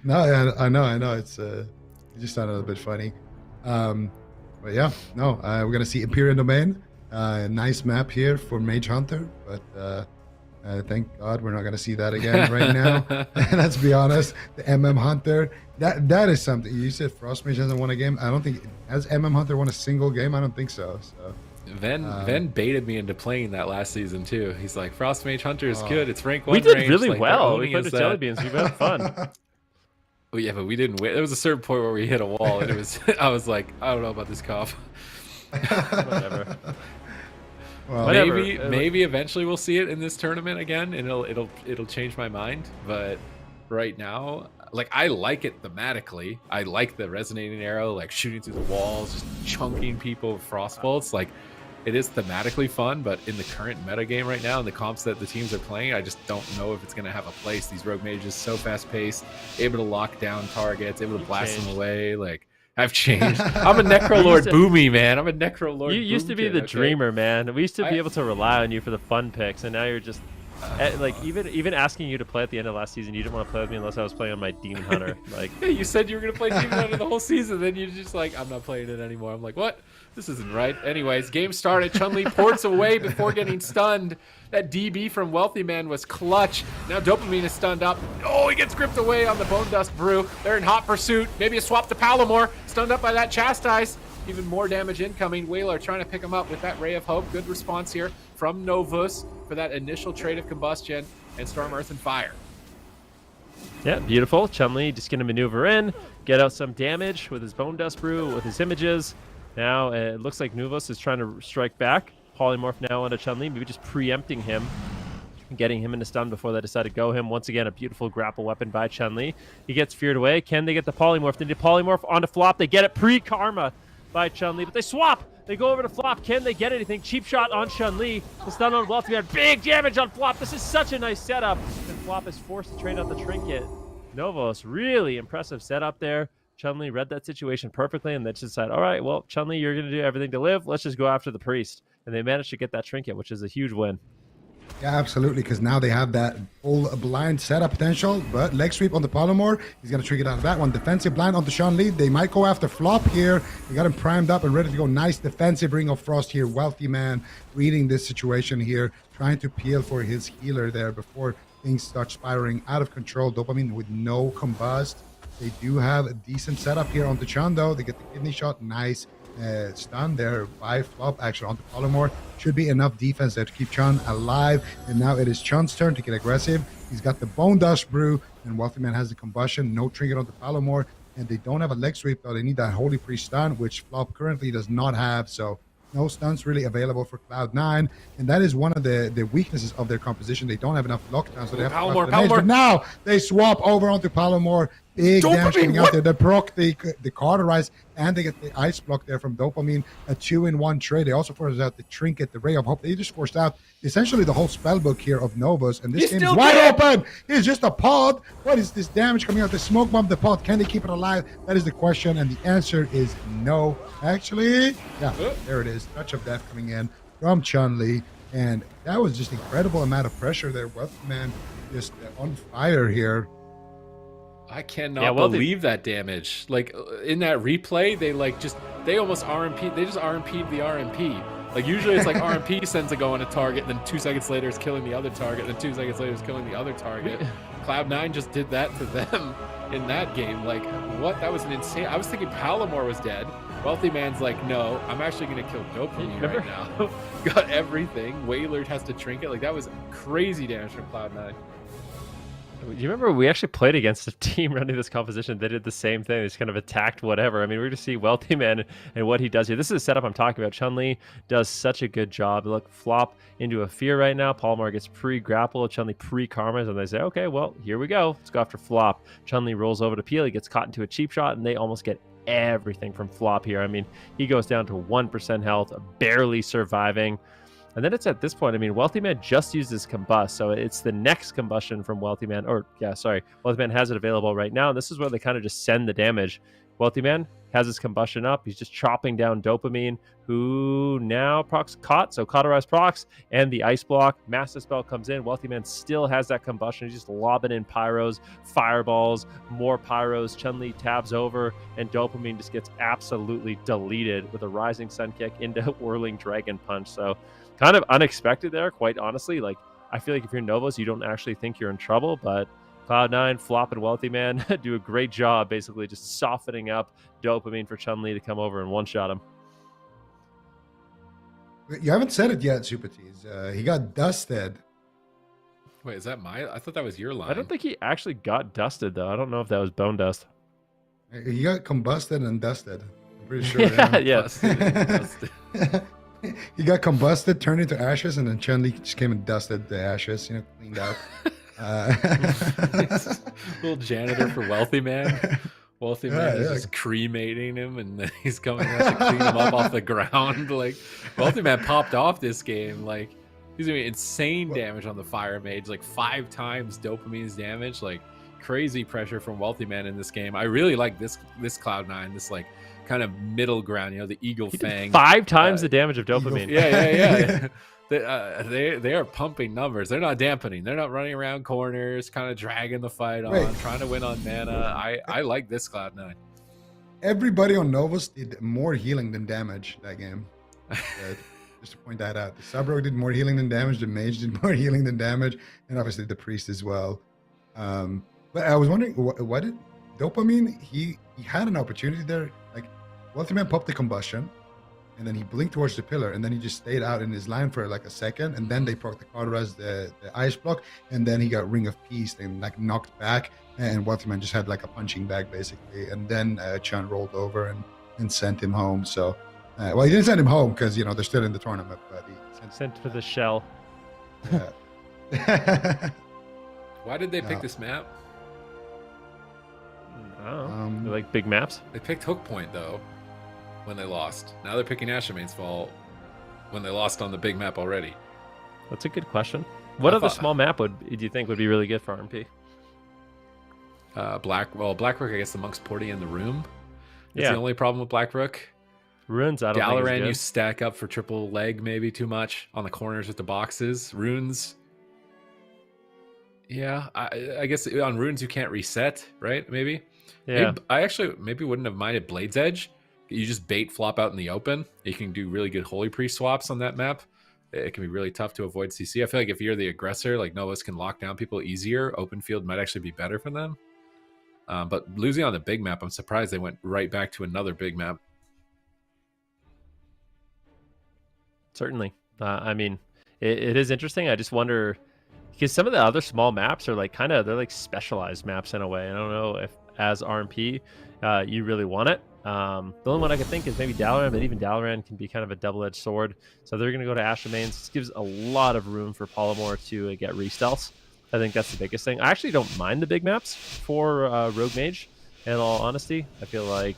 no, I know. It just sounded a bit funny. But yeah, no, we're gonna see Empyrean Domain. Nice map here for Mage Hunter, but thank God we're not gonna see that again right now. Let's be honest, the MM Hunter, that is something. You said Frost Mage hasn't won a game. I don't think has MM Hunter won a single game. I don't think so. So. Ven baited me into playing that last season too. He's like, Frost Mage Hunter is good. It's rank 1 We did range. really like, well. We played with Jelly Beans. We had fun. Oh yeah, but we didn't win. There was a certain point where we hit a wall, and it was. I was like, I don't know about this comp. Whatever. Well, maybe eventually we'll see it in this tournament again, and it'll change my mind. But right now, like, I like it thematically. I like the resonating arrow, like shooting through the walls, just chunking people with frost bolts. Like, it is thematically fun, but in the current meta game right now, and the comps that the teams are playing, I just don't know if it's going to have a place. These rogue mages so fast paced, able to lock down targets, able to blast them away. Like, I've changed. I'm a Necrolord Boomy, man. I'm a Necrolord. You used to be the dreamer, man. We used to be able to rely on you for the fun picks, and now you're just like, even asking you to play at the end of last season, you didn't want to play with me unless I was playing on my Demon Hunter. Like, yeah, you said you were gonna play Demon Hunter the whole season, then you're just like, I'm not playing it anymore. I'm like, what? This isn't right. Anyways, game started. Chun-Li ports away before getting stunned. That DB from Wealthy Man was clutch. Now Dopamine is stunned up. Oh, he gets gripped away on the Bone Dust Brew. They're in hot pursuit. Maybe a swap to Palomore. Stunned up by that Chastise. Even more damage incoming. Whaler trying to pick him up with that Ray of Hope. Good response here from Novus for that initial trade of combustion and Storm, Earth, and Fire. Yeah, beautiful. Chun-Li just going to maneuver in, get out some damage with his Bone Dust Brew, with his images. Now it looks like Novus is trying to strike back. Polymorph now onto Chun-Li, maybe just preempting him, getting him into stun before they decide to go him. Once again, a beautiful grapple weapon by Chun-Li. He gets feared away. Can they get the Polymorph? They need Polymorph onto Flop. They get it pre-Karma by Chun-Li, but they swap. They go over to Flop. Can they get anything? Cheap shot on Chun-Li. The stun on Wealthy Man. Big damage on Flop. This is such a nice setup. And Flop is forced to trade out the trinket. Novus, really impressive setup there. Chun-Li read that situation perfectly and they just decided, all right, well, Chun-Li, you're going to do everything to live. Let's just go after the priest. And they managed to get that trinket, which is a huge win. Yeah, absolutely, because now they have that full blind setup potential, but leg sweep on the Polymorph. He's going to trigger out of that one. Defensive blind on the Chun-Li. They might go after Flop here. They got him primed up and ready to go. Nice defensive Ring of Frost here. Wealthy Man reading this situation here, trying to peel for his healer there before things start spiraling out of control. Dopamine with no combust. They do have a decent setup here on the Chun, though. They get the kidney shot. Nice stun there by Flop, actually onto Polymorph. Should be enough defense there to keep Chun alive. And now it is Chun's turn to get aggressive. He's got the Bone Dust Brew, and Wealthy Man has the combustion. No trigger on the Polymorph, and they don't have a leg sweep, though. They need that Holy Priest stun, which Flop currently does not have. So no stuns really available for Cloud9, and that is one of the weaknesses of their composition. They don't have enough lockdown, so they have Palomar, to damage. But now they swap over onto Palomar. Big damage coming out there. They proc the Cauterize, and they get the Ice Block there from Dopamine. A 2-in-1 trade. They also forced out the Trinket, the Ray of Hope. They just forced out essentially the whole spellbook here of Novus, and this game is wide open. It's just a pod. What is this damage coming out? The smoke bomb, the pod. Can they keep it alive? That is the question, and the answer is no. Actually, yeah, there it is. Touch of death coming in from Chun-Li, and that was just incredible amount of pressure there. Wealthy Man just on fire here. I cannot believe that damage. Like in that replay, they almost RMP. They just RMP'd the RMP. Like usually it's like RMP sends a go on a target, then 2 seconds later it's killing the other target, then 2 seconds later it's killing the other target. Cloud9 just did that to them in that game. Like what? That was an insane. I was thinking Palomar was dead. Wealthy Man's like, no, I'm actually gonna kill Dopamine right now. Got everything. Whaler has to trinket. Like that was crazy damage from Cloud9. You remember we actually played against a team running this composition. They did the same thing. They just kind of attacked whatever. I mean, we're going to see Wealthy Man and what he does here. This is a setup I'm talking about. Chun-Li does such a good job. Look, Flop into a fear right now. Palomar gets pre-grapple. Chun-Li pre-karmas. And they say, okay, well, here we go. Let's go after Flop. Chun-Li rolls over to peel. He gets caught into a cheap shot, and they almost get everything from Flop here. I mean, he goes down to 1% health, barely surviving. And then it's at this point, I mean, Wealthy Man just uses Combust, so it's the next combustion from Wealthy Man, Wealthy Man has it available right now, and this is where they kind of just send the damage. Wealthy Man has his combustion up, he's just chopping down Dopamine, who now procs Caught, so Cauterize procs, and the Ice Block, Master Spell comes in, Wealthy Man still has that combustion, he's just lobbing in Pyros, Fireballs, more Pyros, Chun-Li tabs over, and Dopamine just gets absolutely deleted with a Rising Sun Kick into Whirling Dragon Punch, so kind of unexpected there, quite honestly. Like, I feel like if you're Novus, you don't actually think you're in trouble, but Cloud9, Flop, and Wealthy Man do a great job basically just softening up Dopamine for Chun-Li to come over and one-shot him. You haven't said it yet, Super Tease. He got dusted. Wait, is that I thought that was your line. I don't think he actually got dusted, though. I don't know if that was Bone Dust. He got combusted and dusted. I'm pretty sure. Yes. He got combusted, turned into ashes, and then Chun-Li just came and dusted the ashes, cleaned out. Little janitor for Wealthy Man. Wealthy Man is just cremating him, and then he's coming out to clean him up off the ground. Like, Wealthy Man popped off this game. Like, he's doing insane damage on the Fire Mage, like 5 times Dopamine's damage. Like, crazy pressure from Wealthy Man in this game. I really like this Cloud9, this like kind of middle ground, the Eagle Fang. 5 times the damage of Dopamine. Yeah. They are pumping numbers. They're not dampening. They're not running around corners, kind of dragging the fight on, trying to win on mana. I like this Cloud9. Everybody on Novus did more healing than damage that game. Just to point that out. The Sub-Rogue did more healing than damage. The Mage did more healing than damage. And obviously the Priest as well. But I was wondering, what did Dopamine, he had an opportunity there. Like, Wealthy Man popped the combustion, and then he blinked towards the pillar, and then he just stayed out in his line for like a second, and then they proc the card res, the ice block, and then he got Ring of Peace and like knocked back, and Wealthy Man just had like a punching bag basically, and then Chun rolled over and sent him home. So, well, he didn't send him home because you know they're still in the tournament, but he sent to the shell. Yeah. Why did they pick this map? Oh, they like big maps. They picked Hook Point though when they lost. Now they're picking Ashamane's Fall when they lost on the big map already. That's a good question. What other small map do you think would be really good for RMP? Blackrook, I guess the Monk's Porty in the room. That's Yeah. the only problem with Blackrook. Runes, I don't think is Dalaran, good. you stack up for triple leg maybe too much on the corners with the boxes. Runes, yeah, I guess on Runes you can't reset, right? Maybe. Yeah. I actually maybe wouldn't have minded Blade's Edge. You just bait flop out in the open. You can do really good Holy Priest swaps on that map. It can be really tough to avoid CC. I feel like if you're the aggressor, like Novus can lock down people easier. Open field might actually be better for them. But losing on the big map, I'm surprised they went right back to another big map. Certainly. I mean, it is interesting. I just wonder, because some of the other small maps are like they're like specialized maps in a way. I don't know if as RMP you really want it. The only one I could think is maybe Dalaran, but even Dalaran can be kind of a double-edged sword. So they're going to go to Ashamane's. This gives a lot of room for Polymorph to get re-stealths. I think that's the biggest thing. I actually don't mind the big maps for Rogue Mage, in all honesty. I feel like,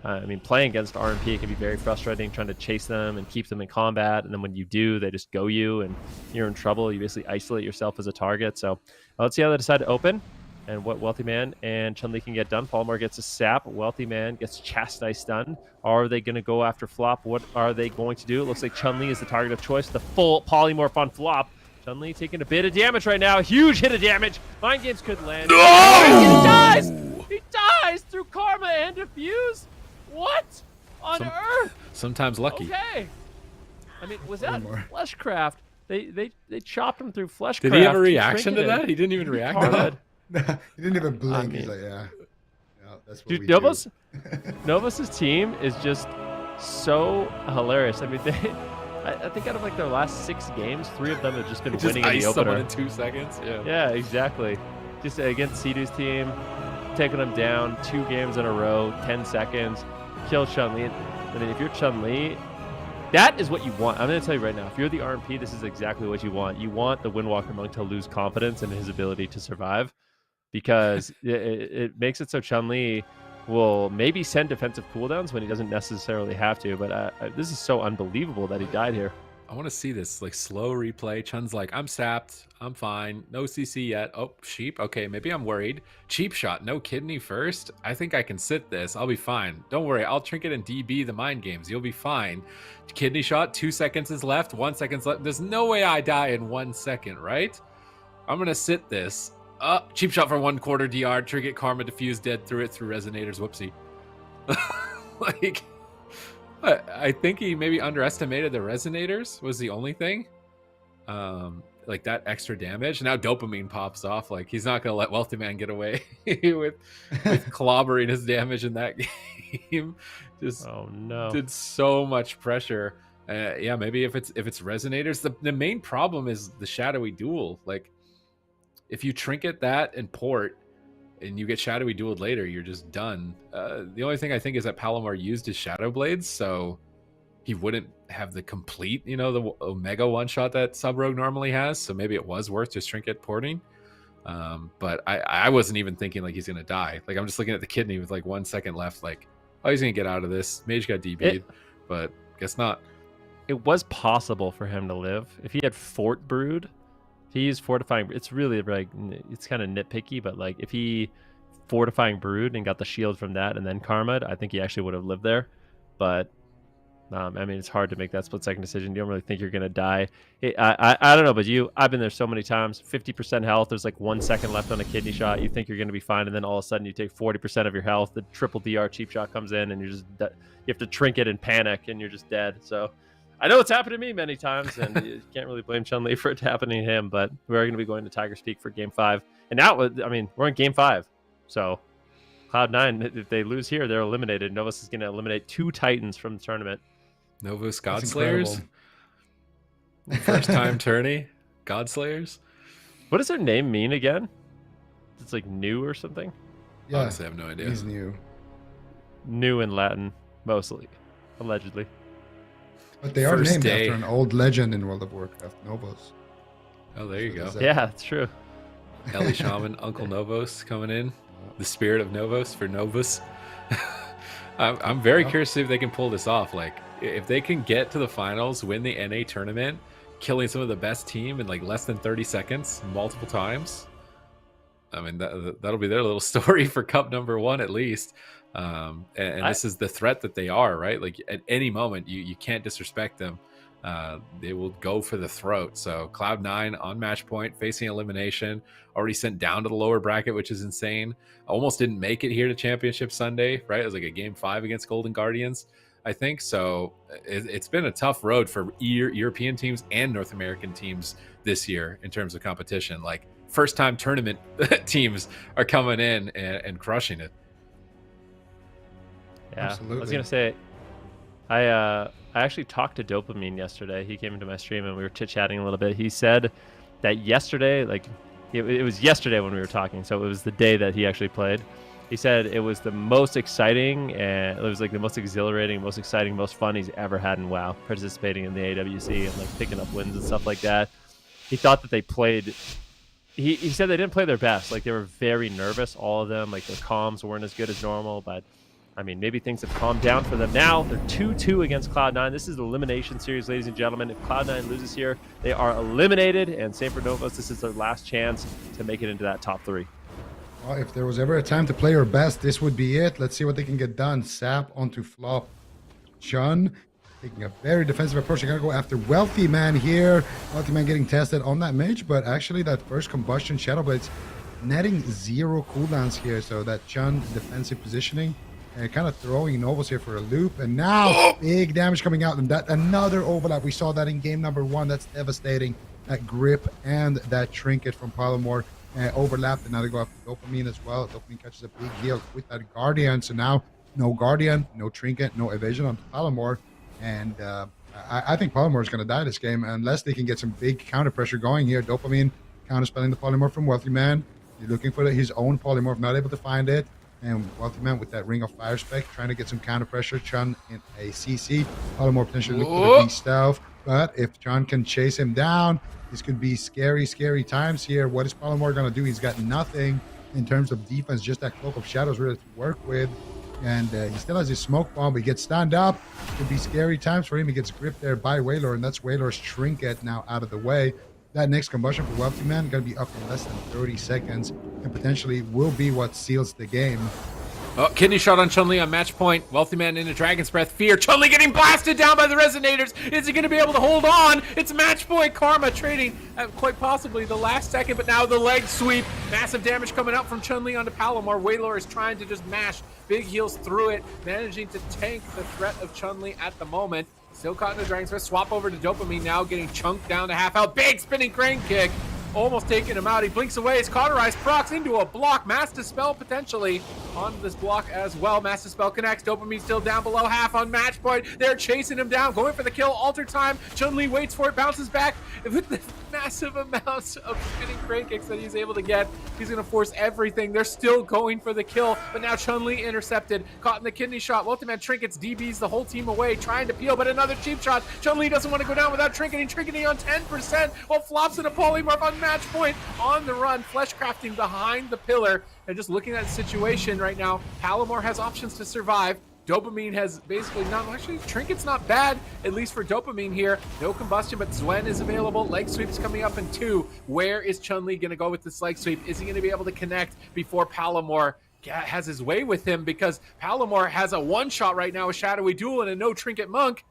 I mean, playing against RMP can be very frustrating, trying to chase them and keep them in combat. And then when you do, they just go you and you're in trouble. You basically isolate yourself as a target. So let's see how they decide to open and what Wealthy Man and Chun-Li can get done. Polymorph gets a sap. Wealthy Man gets Chastise stunned. Are they going to go after flop? What are they going to do? It looks like Chun-Li is the target of choice. The full Polymorph on flop. Chun-Li taking a bit of damage right now. A huge hit of damage. Mind Games could land. No! He dies! He dies through Karma and Diffuse? What on earth? Sometimes lucky. Okay. I mean, was that Fleshcraft? They chopped him through Fleshcraft. Did he have a reaction to that? He didn't even react to that. He didn't even blink. I mean, he's like, yeah, that's what dude, we Novus, do. Novus's team is just so hilarious. I mean, I think out of like their last 6 games, 3 of them have just been winning in the opener. Someone in 2 seconds. Yeah. Yeah, exactly. Just against Sidu's team, taking them down 2 games in a row, 10 seconds, kill Chun-Li. I mean, if you're Chun-Li, that is what you want. I'm going to tell you right now, if you're the RMP, this is exactly what you want. You want the Windwalker Monk to lose confidence in his ability to survive, because it makes it so Chun-Li will maybe send defensive cooldowns when he doesn't necessarily have to. But this is so unbelievable that he died here. I want to see this like slow replay. Chun's like, I'm sapped. I'm fine. No CC yet. Oh, sheep. Okay, maybe I'm worried. Cheap shot. No kidney first. I think I can sit this. I'll be fine. Don't worry. I'll trinket and DB the mind games. You'll be fine. Kidney shot. 2 seconds is left. 1 second's left. There's no way I die in 1 second, right? I'm going to sit this. Cheap shot for 1/4 DR. Trinket Karma Diffuse dead through it through Resonators. Whoopsie. Like... I think he maybe underestimated the Resonators was the only thing. Like that extra damage. Now dopamine pops off. Like he's not going to let Wealthy Man get away with clobbering his damage in that game. Just did so much pressure. Yeah, maybe if it's Resonators. The main problem is the Shadowy Duel. Like if you trinket that and port, and you get Shadowy Dueled later, you're just done. The only thing I think is that Palomar used his Shadow Blades, so he wouldn't have the complete, the Omega one-shot that Sub-Rogue normally has, so maybe it was worth just Trinket porting. But I wasn't even thinking, like, he's going to die. Like, I'm just looking at the kidney with, like, 1 second left, like, oh, he's going to get out of this. Mage got DB'd, but guess not. It was possible for him to live. If he had Fort Brood, he used Fortifying. It's really like, it's kind of nitpicky, but like if he Fortifying Brood and got the shield from that and then Karma'd, I think he actually would have lived there. But I mean, it's hard to make that split-second decision. You don't really think you're gonna die. I don't know, but I've been there so many times. 50% health. There's like 1 second left on a kidney shot. You think you're gonna be fine, and then all of a sudden you take 40% of your health. The triple DR cheap shot comes in, and you have to trinket and panic, and you're just dead. So. I know it's happened to me many times, and you can't really blame Chun-Li for it happening to him, but we are going to be going to Tiger's Peak for Game 5. And now, I mean, we're in Game 5, so Cloud9, if they lose here, they're eliminated. Novus is going to eliminate 2 Titans from the tournament. Novus That's Godslayers? First time tourney? Godslayers? What does their name mean again? It's like new or something? Yeah, Honestly, I have no idea. he's new. New in Latin, mostly. Allegedly. But they are First named day. after an old legend in World of Warcraft, Novus. Oh, there you So go. there's that. Yeah, it's true. Ellie Shaman, Uncle Novos coming in. The spirit of Novos for Novus. I'm very curious to see if they can pull this off. Like, if they can get to the finals, win the NA tournament, killing some of the best team in like less than 30 seconds multiple times. I mean, that'll be their little story for Cup number 1 at least. And this is the threat that they are, right? Like at any moment, you can't disrespect them. They will go for the throat. So Cloud9 on match point, facing elimination, already sent down to the lower bracket, which is insane. Almost didn't make it here to Championship Sunday, right? It was like a game 5 against Golden Guardians, I think. So it's been a tough road for European teams and North American teams this year in terms of competition. Like first time tournament teams are coming in and crushing it. Yeah, Absolutely. I was going to say, I actually talked to Dopamine yesterday. He came into my stream and we were chit-chatting a little bit. He said that yesterday, like it was yesterday when we were talking, so it was the day that he actually played. He said it was the most exciting and it was like the most exhilarating, most exciting, most fun he's ever had in WoW, participating in the AWC and like picking up wins and stuff like that. He thought that they played. He said they didn't play their best. Like they were very nervous, all of them. Like their comms weren't as good as normal, but I mean, maybe things have calmed down for them now. They're 2-2 against Cloud9. This is the elimination series, ladies and gentlemen. If Cloud9 loses here, they are eliminated. And same for Novus. This is their last chance to make it into that top 3. Well, if there was ever a time to play your best, this would be it. Let's see what they can get done. Sap onto flop. Chun taking a very defensive approach. They're going to go after Wealthy Man here. Wealthy Man getting tested on that mage, but actually that first combustion Shadow Blades netting 0 cooldowns here. So that Chun defensive positioning. Kind of throwing Novus here for a loop, and now big damage coming out, and that another overlap. We saw that in game number 1. That's devastating. That grip and that trinket from Palomar overlapped, and now they go after Dopamine as well. Dopamine catches a big heal with that Guardian, so now no Guardian, no trinket, no evasion on Palomar, and I think Palomar is going to die this game unless they can get some big counter pressure going here. Dopamine counterspelling the Polymorph from Wealthy Man. He's looking for his own Polymorph, not able to find it. And Wealthy Man with that Ring of Fire spec, trying to get some counter pressure. Chun in a CC. Polymorph potentially look for the B-Stealth. But if Chun can chase him down, this could be scary, scary times here. What is Polymorph going to do? He's got nothing in terms of defense, just that Cloak of Shadows really to work with. And he still has his Smoke Bomb, but he gets stand up. Could be scary times for him. He gets gripped there by Wailor, and that's Wailor's Trinket now out of the way. That next combustion for Wealthy Man going to be up in less than 30 seconds and potentially will be what seals the game. Oh, kidney shot on Chun-Li on match point. Wealthy Man into Dragon's Breath. Fear. Chun-Li getting blasted down by the Resonators. Is he going to be able to hold on? It's match point. Karma trading at quite possibly the last second, but now the leg sweep. Massive damage coming out from Chun-Li onto Palomar. Wailor is trying to just mash big heals through it, managing to tank the threat of Chun-Li at the moment. Still caught in the Dragon's Breath. Swap over to Dopamine now, getting chunked down to half health. Big spinning crane kick. Almost taking him out. He blinks away. His cauterized procs into a block. Mass Dispel potentially on this block as well. Mass Dispel connects. Dopamine still down below half on match point. They're chasing him down, going for the kill. Alter time. Chun-Li waits for it, bounces back. With the massive amounts of spinning crane kicks that he's able to get, he's going to force everything. They're still going for the kill, but now Chun-Li intercepted. Caught in the kidney shot. Ultimate trinkets, DBs the whole team away, trying to peel, but another cheap shot. Chun-Li doesn't want to go down without trinketing. Trinketing on 10%, while flops in a polymorph on match point. On the run, flesh crafting behind the pillar. And just looking at the situation right now, Palomar has options to survive. Dopamine has basically not, actually, Trinket's not bad, at least for Dopamine here. No combustion, but Zwen is available. Leg sweep's coming up in 2. Where is Chun-Li going to go with this leg sweep? Is he going to be able to connect before Palomar has his way with him? Because Palomar has a one-shot right now with Shadowy Duel and a no Trinket Monk.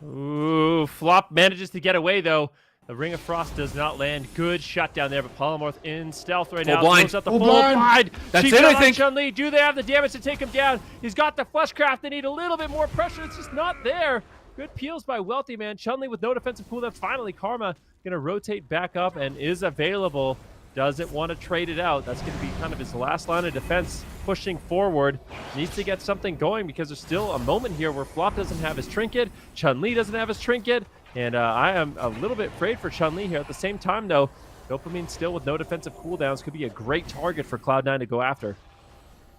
Ooh, Flop manages to get away, though. The Ring of Frost does not land. Good shutdown there, but Polymorph in stealth right now. Blind. Throws out the full blind. That's Cheap it, I shot on think. Chun-Li. Do they have the damage to take him down? He's got the Fleshcraft. They need a little bit more pressure. It's just not there. Good peels by Wealthy Man. Chun-Li with no defensive cooldown. Finally, Karma going to rotate back up and is available doesn't want to trade it out. That's going to be kind of his last line of defense, pushing forward. Needs to get something going because there's still a moment here where Flop doesn't have his trinket, Chun-Li doesn't have his trinket, and I am a little bit afraid for Chun-Li here. At the same time, though, Dopamine still with no defensive cooldowns could be a great target for Cloud9 to go after.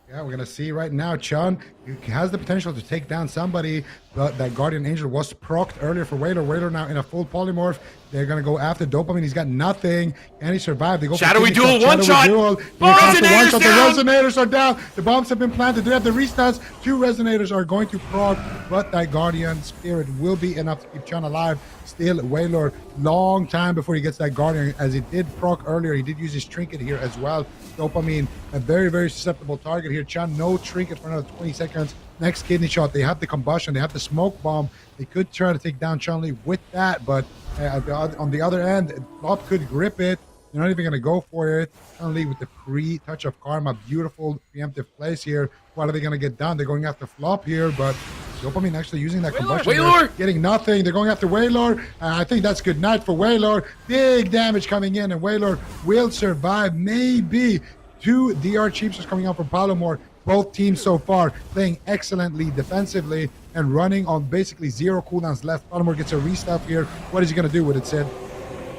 Yeah, we're going to see right now, Chun has the potential to take down somebody, but that Guardian Angel was procced earlier for Whaler. Whaler now in a full polymorph. They're going to go after Dopamine. He's got nothing. Can he survive? They go Shadowy for duel, one shot. Here comes the one shot. The resonators are down. The bombs have been planted. They have the restarts. 2 resonators are going to proc, but that Guardian Spirit will be enough to keep Chun alive. Still, Whaler, long time before he gets that Guardian, as he did proc earlier. He did use his trinket here as well. Dopamine, a very, very susceptible target here. Chun, no trinket for another 20 seconds. Next kidney shot, they have the combustion, they have the smoke bomb. They could try to take down Chun-Li with that, but on the other end, Flop could grip it. They're not even going to go for it. Chun-Li with the pre-touch of Karma. Beautiful preemptive plays here. What are they going to get done? They're going after Flop here, but Dopamine actually using that combustion. Whaler! Getting nothing. They're going after Whaler. I think that's good night for Whaler. Big damage coming in, and Whaler will survive. Maybe 2 DR Chiefs coming out from Palomar. Both teams so far playing excellently defensively and running on basically 0 cooldowns left. Palomar gets a restuff here. What is he going to do with it, Sid?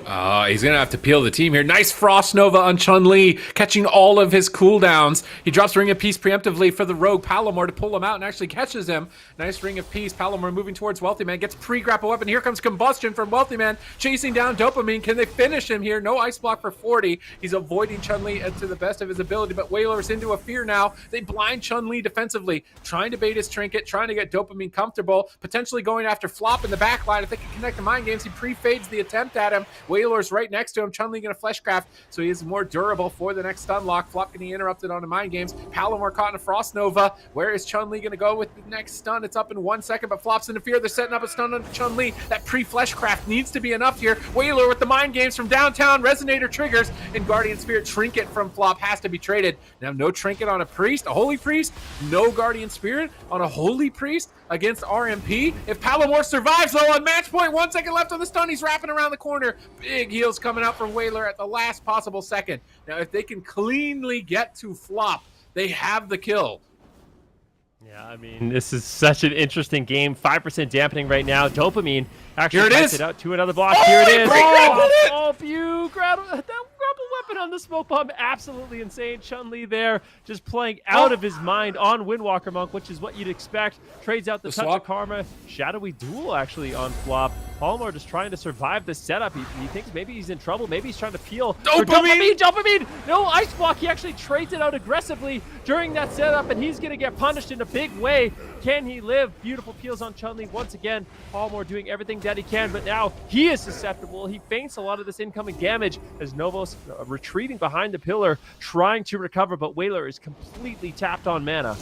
He's going to have to peel the team here. Nice Frost Nova on Chun-Li, catching all of his cooldowns. He drops Ring of Peace preemptively for the Rogue Palomar to pull him out and actually catches him. Nice Ring of Peace. Palomar moving towards Wealthy Man. Gets pre-grapple weapon. Here comes Combustion from Wealthy Man, chasing down Dopamine. Can they finish him here? No Ice Block for 40. He's avoiding Chun-Li to the best of his ability, but Whaler's into a fear now. They blind Chun-Li defensively, trying to bait his trinket, trying to get Dopamine comfortable, potentially going after Flop in the back line. If they can connect the mind games, he pre-fades the attempt at him. Whaler's right next to him. Chun-Li going to Fleshcraft, so he is more durable for the next stun lock. Flop getting interrupted on the mind games. Palomar caught in a Frost Nova. Where is Chun-Li going to go with the next stun? It's up in 1 second, but Flop's in the fear. They're setting up a stun on Chun-Li. That pre-Fleshcraft needs to be enough here. Whaler with the mind games from downtown. Resonator triggers, and Guardian Spirit trinket from Flop has to be traded. Now, no trinket on a priest, a holy priest. No Guardian Spirit on a holy priest against RMP. If Palomar survives, though, on match point, 1 second left on the stun, he's wrapping around the corner. Big heals coming out from Whaler at the last possible second. Now, if they can cleanly get to Flop, they have the kill. Yeah, I mean, this is such an interesting game. 5% dampening right now. Dopamine actually fights it out to another block. Here it is. You grapple weapon on the smoke bomb. Absolutely insane. Chun-Li there just playing out of his mind on Windwalker Monk, which is what you'd expect. Trades out the touch of Karma. Shadowy duel actually on Flop. Palomar just trying to survive the setup. He thinks maybe he's in trouble. Maybe he's trying to peel. Dopamine! No Ice Block. He actually trades it out aggressively during that setup, and he's going to get punished in a big way. Can he live? Beautiful peels on Chun-Li once again. Palomar doing everything that he can, but now he is susceptible. He feints a lot of this incoming damage as Novus retreating behind the pillar, trying to recover, but Whaler is completely tapped on mana.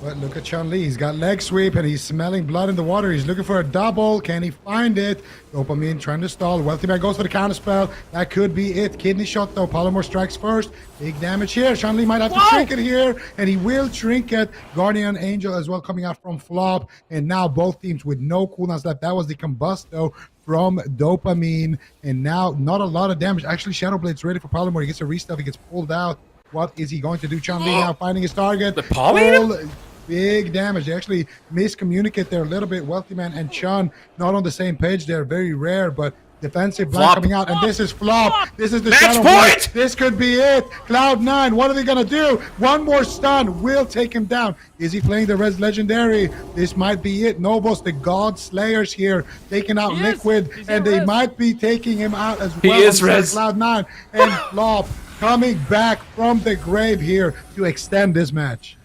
But look at Chun-Li. He's got leg sweep and he's smelling blood in the water. He's looking for a double. Can he find it? Dopamine trying to stall. Wealthy Man goes for the counter spell. That could be it. Kidney shot though. Palomar strikes first. Big damage here. Chun-Li might have to trinket here, and he will trinket. Guardian Angel as well coming out from Flop, and now both teams with no cooldowns left. That was the combusto from Dopamine, and now not a lot of damage. Actually, Shadow Blade's ready for Palomar. He gets a restuff. He gets pulled out. What is he going to do? Chun-Li now finding his target. The poly? Big damage. They actually miscommunicate there a little bit. Wealthy Man and Chun not on the same page. They're very rare, but defensive blind coming out, and this is Flop. This is the Shadow Blade. This could be it. Cloud9, what are they going to do? One more stun will take him down. Is he playing the Res Legendary? This might be it. Novus, the God Slayers here, taking out Liquid, and they might be taking him out as well. He is Res. Cloud9 and Flop coming back from the grave here to extend this match.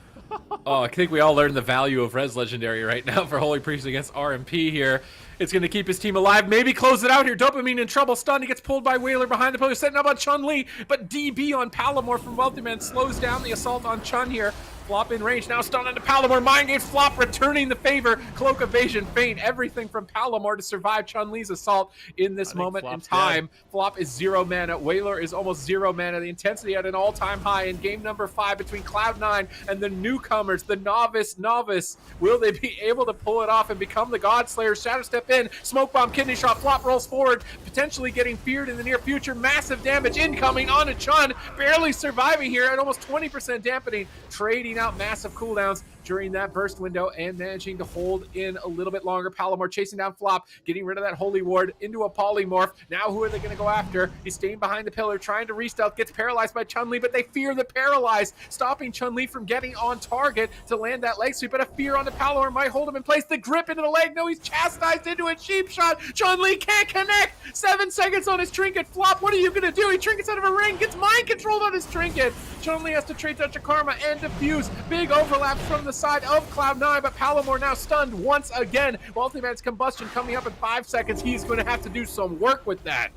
Oh, I think we all learned the value of Res Legendary right now for Holy Priest against RMP here. It's going to keep his team alive. Maybe close it out here. Dopamine in trouble. Stun. He gets pulled by Whaler behind the pillar, setting up on Chun-Li. But DB on Palomar from Wealthy Man slows down the assault on Chun here. Flop in range, now stunned into Palomar. Mind Game, Flop returning the favor. Cloak evasion, feint, everything from Palomar to survive Chun-Li's assault in this moment in time. Dead. Flop is 0 mana. Whaler is almost 0 mana. The intensity at an all-time high in game number 5 between Cloud9 and the newcomers, the Novice. Will they be able to pull it off and become the Godslayer? Shadow step in, smoke bomb, kidney shot, Flop rolls forward, potentially getting feared in the near future. Massive damage incoming onto Chun, barely surviving here at almost 20% dampening, trading out massive cooldowns during that burst window and managing to hold in a little bit longer. Palomar chasing down Flop, getting rid of that Holy Ward into a polymorph. Now who are they going to go after? He's staying behind the pillar, trying to re-stealth, gets paralyzed by Chun-Li, but they fear the paralyzed, stopping Chun-Li from getting on target to land that leg sweep, but a fear on the Palomar might hold him in place. The grip into the leg, no, he's chastised into a cheap shot. Chun-Li can't connect. 7 seconds on his trinket. Flop, what are you going to do? He trinkets out of a ring, gets mind controlled on his trinket. Chun-Li has to trade Touch of Karma and defuse. Big overlap from the side of Cloud9, but Palomar now stunned once again. Multiman's combustion coming up in 5 seconds. He's going to have to do some work with that.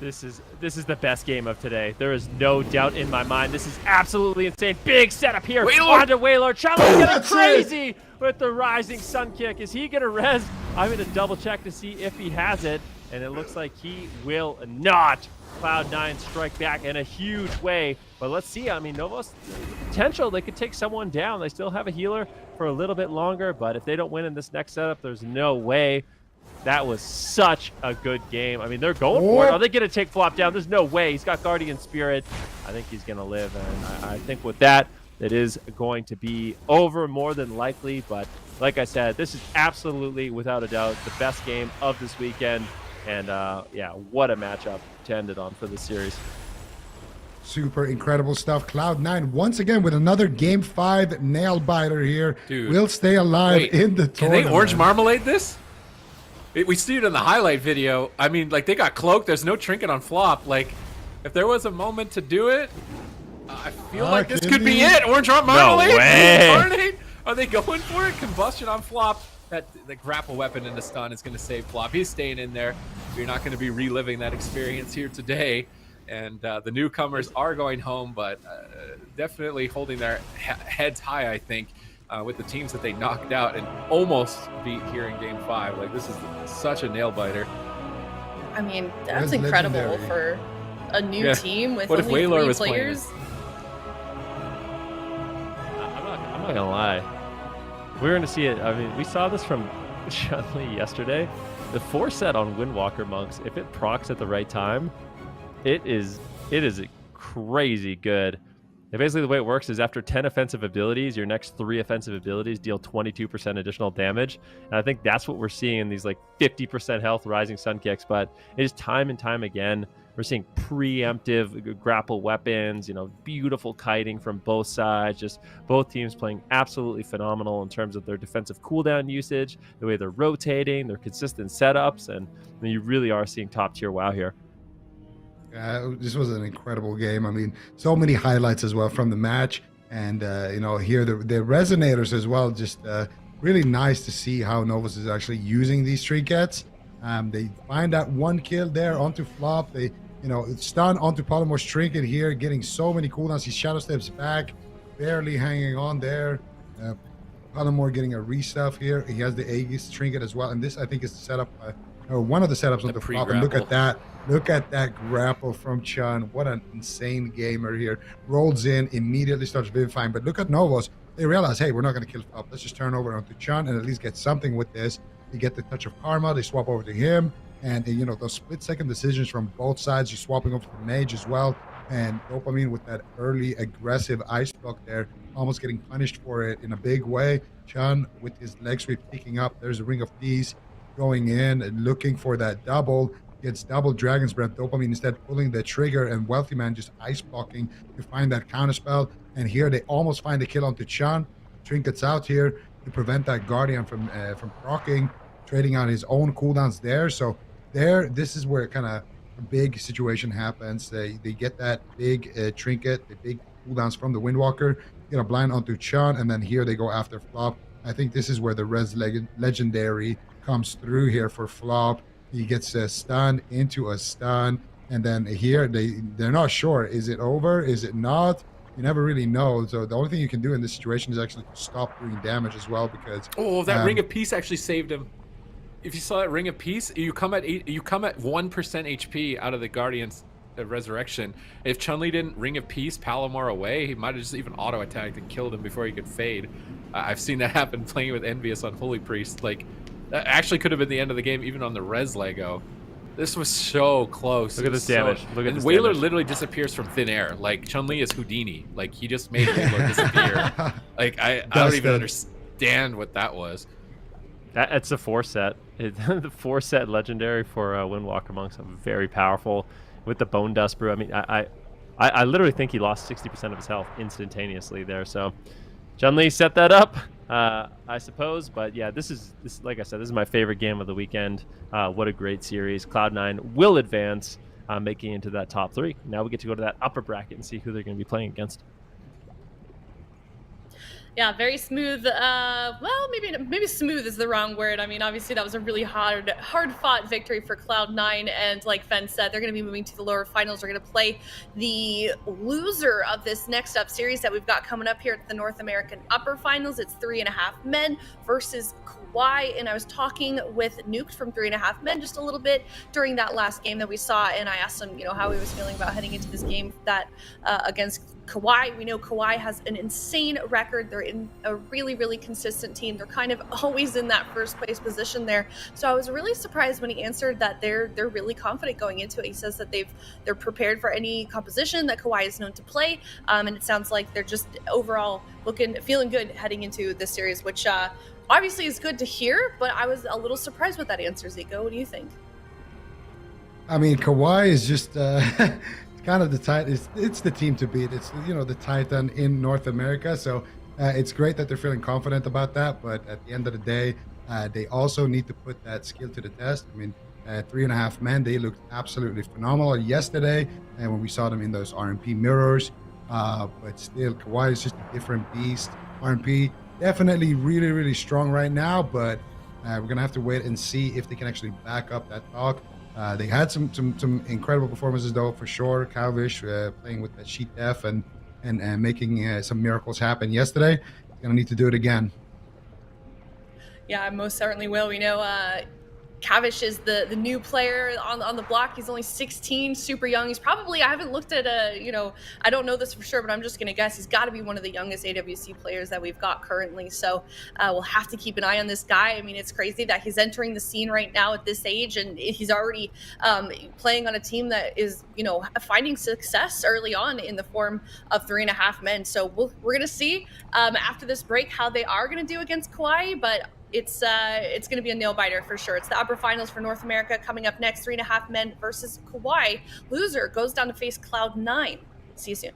This is the best game of today. There is no doubt in my mind. This is absolutely insane. Big setup here. Onto Whaler. Chun-Li getting crazy with the rising sun kick. Is he going to res? I'm going to double check to see if he has it, and it looks like he will not. Cloud9 strike back in a huge way, but let's see. I mean, Novus potential, they could take someone down. They still have a healer for a little bit longer, but if they don't win in this next setup, there's no way. That was such a good game. I mean, they're going for it. Are they going to take Flop down? There's no way. He's got Guardian Spirit. I think he's going to live, and I think with that, it is going to be over more than likely, but like I said, this is absolutely, without a doubt, the best game of this weekend. And yeah, what a matchup to end it on for this series. Super incredible stuff. Cloud9 once again with another Game 5 nail biter here. Dude, will stay alive in the tournament. Can they orange marmalade this? We see it in the highlight video. I mean, like, they got cloaked. There's no trinket on Flop. Like, if there was a moment to do it, I feel like this could be it. Orange marmalade? No way. Are they going for it? Combustion on Flop. The grapple weapon in the stun is going to save Flop. He's staying in there. You're not going to be reliving that experience here today. And the newcomers are going home, but definitely holding their heads high, I think, with the teams that they knocked out and almost beat here in Game 5. Like, this is such a nail-biter. I mean, that's incredible legendary. For a new team with What if only Whaler 3 was players. I'm not gonna lie. We're gonna see it. I mean, we saw this from Chun-Li yesterday. The 4-set on Windwalker Monks, if it procs at the right time, it is crazy good. And basically, the way it works is after 10 offensive abilities, your next 3 offensive abilities deal 22% additional damage. And I think that's what we're seeing in these like 50% health rising sun kicks. But it is time and time again, we're seeing preemptive grapple weapons, you know, beautiful kiting from both sides. Just both teams playing absolutely phenomenal in terms of their defensive cooldown usage, the way they're rotating, their consistent setups. And I mean, you really are seeing top tier WoW here. This was an incredible game. I mean, so many highlights as well from the match, and you know, here the resonators as well. Just really nice to see how Novus is actually using these trinkets. They find that 1 kill there onto Flop. They, you know, stun onto Polymore's trinket here, getting so many cooldowns. He shadow steps back, barely hanging on there. Polymore getting a restuff here. He has the Aegis trinket as well, and this I think is the setup. One of the setups on the Flop. And look at that. Look at that grapple from Chun. What an insane gamer here. Rolls in, immediately starts vivifying. But look at Novus. They realize, hey, we're not going to kill Flop. Let's just turn over onto Chun and at least get something with this. They get the touch of karma. They swap over to him. And, you know, those split-second decisions from both sides. You're swapping over to Mage as well. And Dopamine with that early aggressive ice block there, almost getting punished for it in a big way. Chun with his leg sweep picking up. There's a Ring of Thieves going in and looking for that double. Gets double Dragon's Breath. Dopamine instead pulling the trigger, and Wealthy Man just ice blocking to find that counterspell. And here they almost find the kill onto Chun. Trinkets out here to prevent that Guardian from proccing, trading out his own cooldowns there. So there, this is where kind of a big situation happens. They get that big trinket, the big cooldowns from the Windwalker, get a blind onto Chun, and then here they go after Flop. I think this is where the Res Legendary comes through here for Flop. He gets a stun into a stun, and then here they're not sure, is it over, is it not? you never really know. So the only thing you can do in this situation is actually stop doing damage as well, because Oh, that Ring of Peace actually saved him. If you saw that Ring of Peace, you come at 1% HP out of the Guardian's resurrection. If Chun-Li didn't Ring of Peace Palomar away, he might have just even auto attacked and killed him before he could fade. I've seen that happen playing with Envious on Holy Priest. Like, that actually could have been the end of the game even on the res Lego. This was so close. Look at this damage. Look at this Whaler damage. literally disappears from thin air. Like, Chun-Li is Houdini. Like, he just made Whaler disappear. Like, I don't even understand what that was. It's a 4-set. The 4-set legendary for Windwalker Monks. Very powerful with the Bone Dust Brew. I mean, I literally think he lost 60% of his health instantaneously there. So Chun-Li set that up, I suppose. But yeah, this is like I said, this is my favorite game of the weekend. What a great series. Cloud9 will advance, making into that top 3. Now we get to go to that upper bracket and see who they're going to be playing against. Yeah, very smooth. Well, maybe smooth is the wrong word. I mean, obviously that was a really hard-fought victory for Cloud9, and like Fen said, they're going to be moving to the lower finals. They're going to play the loser of this next up series that we've got coming up here at the North American Upper Finals. It's 3.5 men versus KAWHI, and I was talking with Nuked from 3.5 men just a little bit during that last game that we saw, and I asked him, how he was feeling about heading into this game that against KAWHI. We know KAWHI has an insane record. They're in a really, really consistent team. They're kind of always in that first place position there. So I was really surprised when he answered that they're really confident going into it. He says that they're prepared for any composition that KAWHI is known to play, and it sounds like they're just overall feeling good heading into this series, which obviously is good to hear. But I was a little surprised with that answer, Zico. What do you think? I mean, KAWHI is just kind of it's the team to beat. It's the Titan in North America, so it's great that they're feeling confident about that. But at the end of the day, they also need to put that skill to the test. I mean, 3.5 men, they looked absolutely phenomenal yesterday, and when we saw them in those RMP mirrors. But still, KAWHI is just a different beast. RMP definitely really, really strong right now, but we're gonna have to wait and see if they can actually back up that talk. They had some incredible performances though, for sure. KAWHI playing with that Sheet Def and making some miracles happen yesterday. Gonna need to do it again. Yeah, I most certainly will. We know KAWHI is the new player on the block. He's only 16, super young. He's probably, I haven't looked at I don't know this for sure, but I'm just going to guess he's got to be one of the youngest AWC players that we've got currently. So we'll have to keep an eye on this guy. I mean, it's crazy that he's entering the scene right now at this age, and he's already playing on a team that is, finding success early on in the form of 3.5 men. So we're going to see after this break how they are going to do against KAWHI, but it's going to be a nail-biter for sure. It's the upper finals for North America coming up next. 3.5 men versus KAWHI. Loser goes down to face Cloud9. See you soon.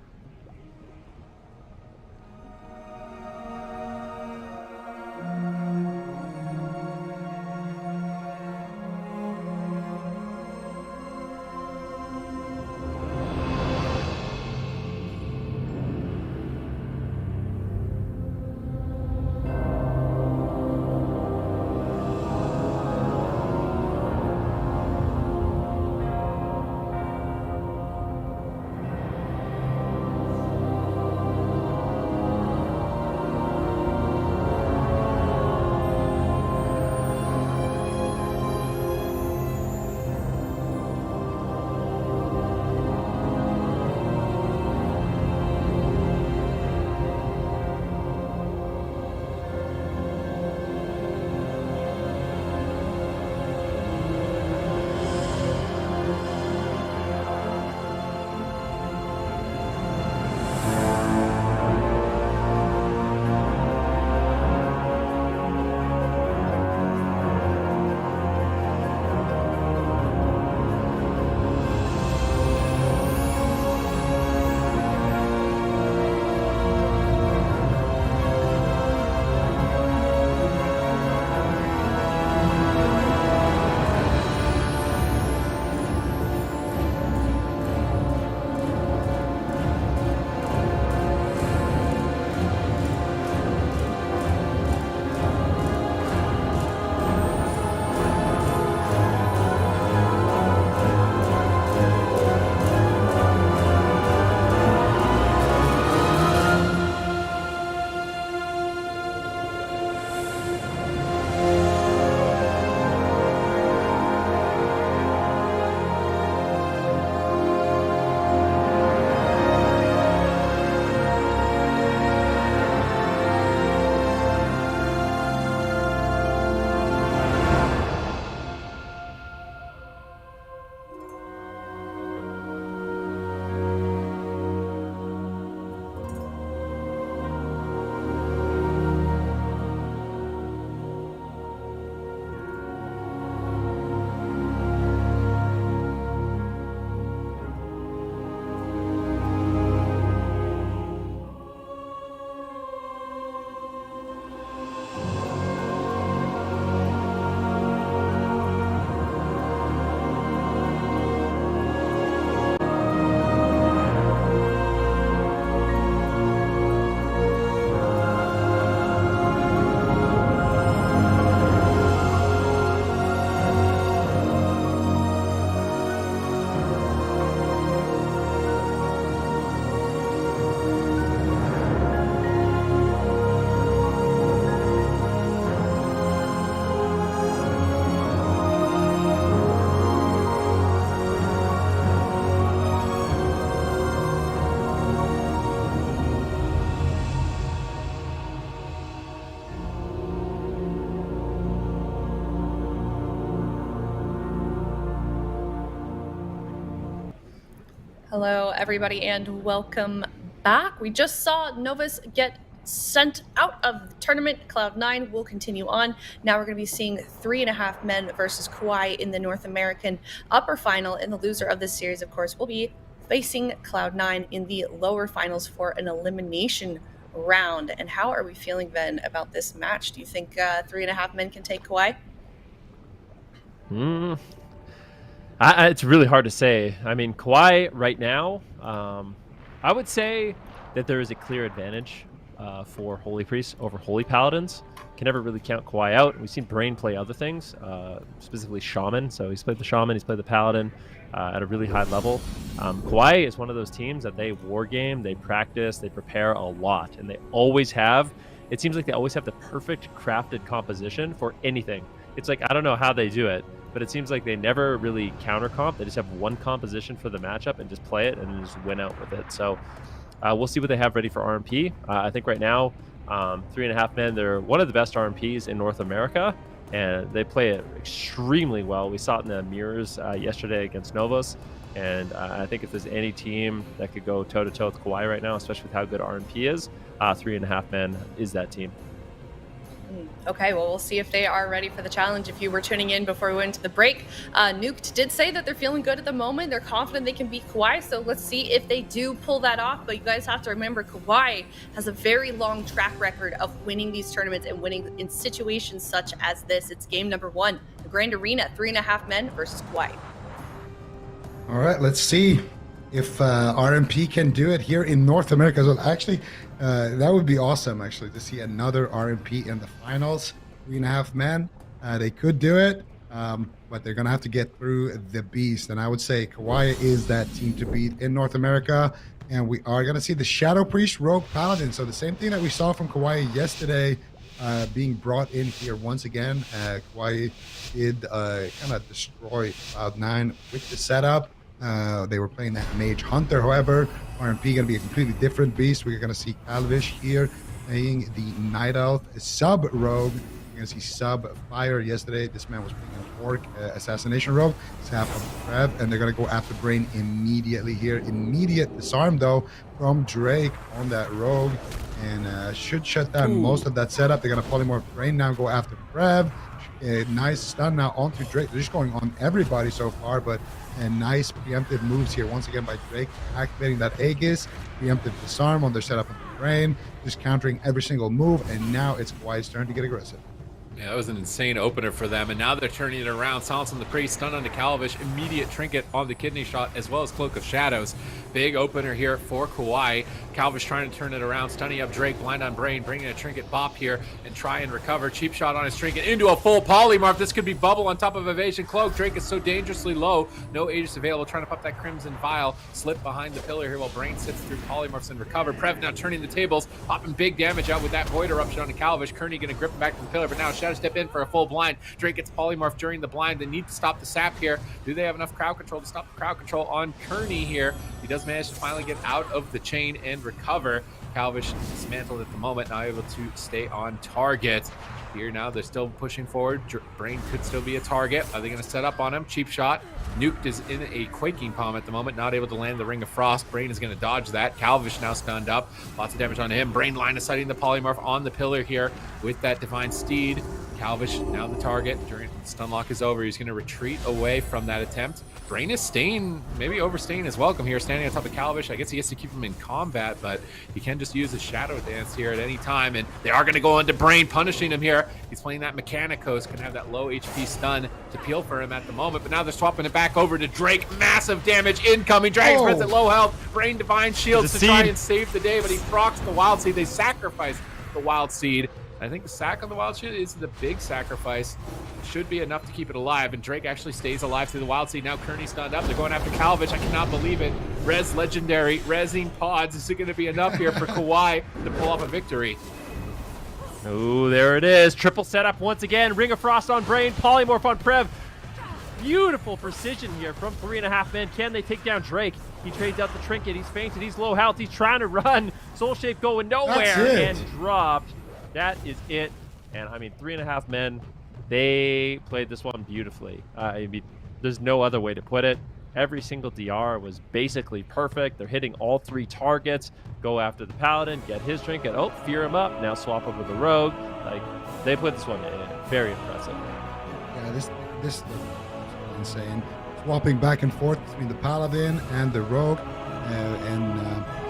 everybody, and welcome back. We just saw Novus get sent out of the tournament. Cloud9 will continue on. Now we're going to be seeing 3.5 men versus KAWHI in the North American upper final, and the loser of this series, of course, will be facing Cloud9 in the lower finals for an elimination round. And how are we feeling, Ben, about this match? Do you think 3.5 men can take KAWHI? It's really hard to say. I mean, KAWHI right now, I would say that there is a clear advantage for Holy Priests over Holy Paladins. Can never really count KAWHI out. We've seen Brain play other things, specifically Shaman. So he's played the Shaman, he's played the Paladin at a really high level. KAWHI is one of those teams that they war game, they practice, they prepare a lot, and they always have, it seems like they always have the perfect crafted composition for anything. It's like, I don't know how they do it, but it seems like they never really counter comp. They just have one composition for the matchup and just play it and just win out with it. So we'll see what they have ready for RMP. I think right now, 3.5 men, they're one of the best RMPs in North America, and they play it extremely well. We saw it in the mirrors yesterday against Novus, and I think if there's any team that could go toe-to-toe with KAWHI right now, especially with how good RMP is, 3.5 men is that team. Okay, well, we'll see if they are ready for the challenge. If you were tuning in before we went to the break, Nuked did say that they're feeling good at the moment. They're confident they can beat KAWHI, so let's see if they do pull that off. But you guys have to remember, KAWHI has a very long track record of winning these tournaments and winning in situations such as this. It's game number 1, the Grand Arena, 3.5 men versus KAWHI. All right, let's see if RMP can do it here in North America as well. Actually, that would be awesome, actually, to see another RMP in the finals. 3.5 men. They could do it, but they're going to have to get through the beast. And I would say KAWHI is that team to beat in North America. And we are going to see the Shadow Priest Rogue Paladin. So the same thing that we saw from KAWHI yesterday being brought in here once again. KAWHI did kind of destroy Cloud9 with the setup. They were playing that Mage Hunter. However, RMP going to be a completely different beast. We're going to see Calvish here playing the Night Elf sub rogue. We're going to see sub fire. Yesterday, this man was playing an Orc assassination rogue. Sap of Trev, and they're going to go after Brain immediately here. Immediate disarm though from Drake on that rogue, and should shut down most of that setup. They're going to polymorph Brain now, go after Trev. Nice stun now onto Drake. They're just going on everybody so far, but nice preemptive moves here once again by Drake, activating that Aegis, preemptive disarm on their setup on the Brain, just countering every single move, and now it's KAWHI's turn to get aggressive. Yeah, that was an insane opener for them, and now they're turning it around. Silence on the Priest, stun onto Calvish, immediate trinket on the Kidney Shot, as well as Cloak of Shadows. Big opener here for KAWHI. Calvish trying to turn it around, stunning up Drake, blind on Brain, bringing a trinket bop here and try and recover. Cheap shot on his trinket into a full polymorph. This could be Bubble on top of Evasion Cloak. Drake is so dangerously low, no Aegis available, trying to pop that Crimson Vial, slip behind the pillar here while Brain sits through polymorphs and recover. Prev now turning the tables, popping big damage out with that Void Eruption onto Calvish. Kearney gonna grip him back to the pillar, but now Shadow step in for a full blind. Drake gets polymorph during the blind. They need to stop the sap here. Do they have enough crowd control to stop the crowd control on Kearney here? He does manage to finally get out of the chain and recover. Calvish dismantled at the moment, now able to stay on target. Here now, they're still pushing forward. Brain could still be a target. Are they going to set up on him? Cheap shot. Nuked is in a Quaking Palm at the moment, not able to land the Ring of Frost. Brain is going to dodge that. Calvish now stunned up. Lots of damage on him. Brain line of sighting the polymorph on the pillar here with that Divine Steed. Calvish now the target. During stun lock is over, he's going to retreat away from that attempt. Brain is staying, maybe overstaying his welcome here, standing on top of Calvish. I guess he has to keep him in combat, but he can just use his Shadow Dance here at any time, and they are going to go into Brain, punishing him here. He's playing that Mechanicos, can have that low HP stun to peel for him at the moment, but now they're swapping it back over to Drake. Massive damage incoming. Dragon's Breath at low health. Brain Divine Shields to try and save the day, but he procs the Wild Seed. They sacrifice the Wild Seed. I think the sack on the Wild Seed is the big sacrifice. Should be enough to keep it alive, and Drake actually stays alive through the Wild Seed. Now Kearney stunned up. They're going after Calvish. I cannot believe it. Res Legendary, Resing Pods. Is it going to be enough here for KAWHI to pull off a victory? Oh, there it is. Triple setup once again. Ring of Frost on Brain, polymorph on Prev. Beautiful precision here from 3.5 men. Can they take down Drake? He trades out the trinket. He's fainted. He's low health. He's trying to run. Soul Shape going nowhere and dropped. That is it. And I mean, 3.5 men, they played this one beautifully. I mean, there's no other way to put it. Every single DR was basically perfect. They're hitting all 3 targets. Go after the Paladin, get his trinket. Oh, fear him up. Now swap over the Rogue. Like, they put this one in. Very impressive. Yeah, this is insane. Swapping back and forth between the Paladin and the Rogue.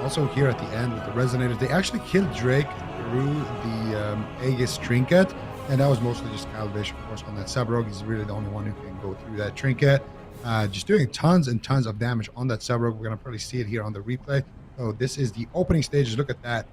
Also here at the end with the Resonators. They actually killed Drake through the Aegis trinket. And that was mostly just KAWHI, of course, on that sub-rogue. He's really the only one who can go through that trinket. Just doing tons and tons of damage on that sub-rogue. We're going to probably see it here on the replay. So this is the opening stages. Look at that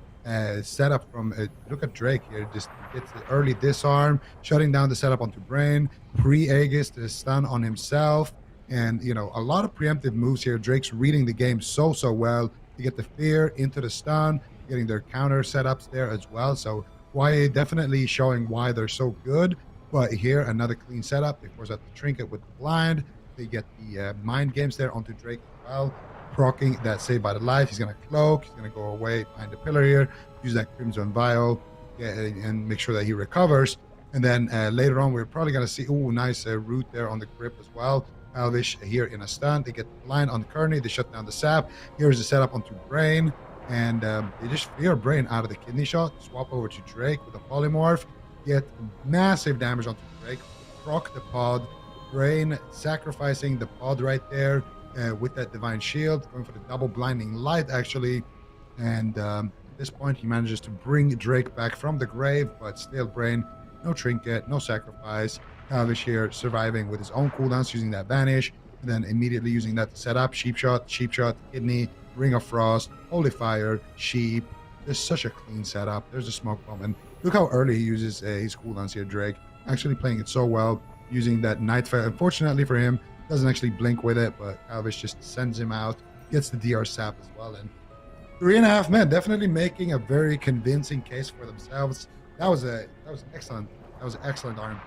setup from... look at Drake here. Just gets the early disarm, shutting down the setup onto Brain. Pre-Aegis to stun on himself. And, you know, a lot of preemptive moves here. Drake's reading the game so well. To get the fear into the stun, getting their counter setups there as well. So KAWHI definitely showing why they're so good. But here, another clean setup. They force out the trinket with the blind. They get the mind games there onto Drake as well. Proccing that Save by the Life. He's going to cloak. He's going to go away behind the pillar here. Use that Crimson Vial and make sure that he recovers. And then later on, we're probably going to see, nice root there on the grip as well. KAWHI here in a stun. They get blind on Kearney. They shut down the sap. Here's the setup onto Brain. And they just fear Brain out of the kidney shot. Swap over to Drake with a polymorph. Get massive damage onto Drake. Proc the pod. Brain sacrificing the pod right there with that divine shield. Going for the double blinding light actually. And at this point he manages to bring Drake back from the grave. But still Brain, no trinket, no sacrifice. KAWHI here surviving with his own cooldowns using that vanish. And then immediately using that to set up. Sheep shot, kidney. Ring of Frost, Holy Fire, Sheep. There's such a clean setup. There's a smoke bomb. And look how early he uses his cooldowns here, Drake. Actually playing it so well, using that Night Fire. Unfortunately for him, doesn't actually blink with it, but KAWHI just sends him out, gets the DR sap as well. And 3.5 men definitely making a very convincing case for themselves. That was excellent. That was excellent RMP.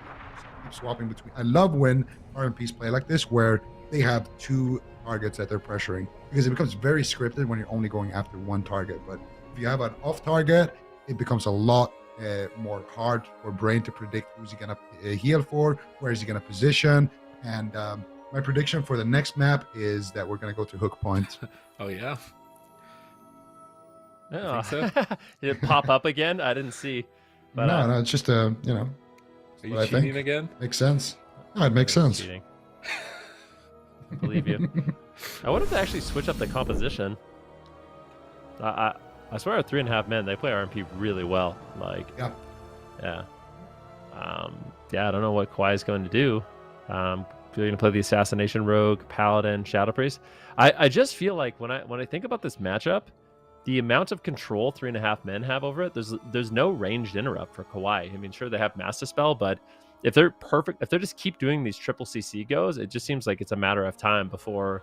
Keep swapping between. I love when RMPs play like this, where they have 2 targets that they're pressuring, because it becomes very scripted when you're only going after 1 target. But if you have an off target, it becomes a lot more hard for Brain to predict who's he gonna heal for, where is he gonna position. And my prediction for the next map is that we're gonna go to Hook Point. Oh yeah. Oh. So? Did it pop up again? I didn't see. But, no, it's just you know. Are you cheating again? Makes sense. No, it makes sense. Cheating. I believe you. I wonder if they actually switch up the composition. I swear at 3.5 men, they play RMP really well. Like, yeah. I don't know what KAWHI is going to do. They're going to play the Assassination Rogue, Paladin, Shadow Priest. I just feel like when I think about this matchup, the amount of control 3.5 men have over it, there's no ranged interrupt for KAWHI. I mean, sure, they have Master Spell, but if they're just keep doing these triple CC goes, it just seems like it's a matter of time before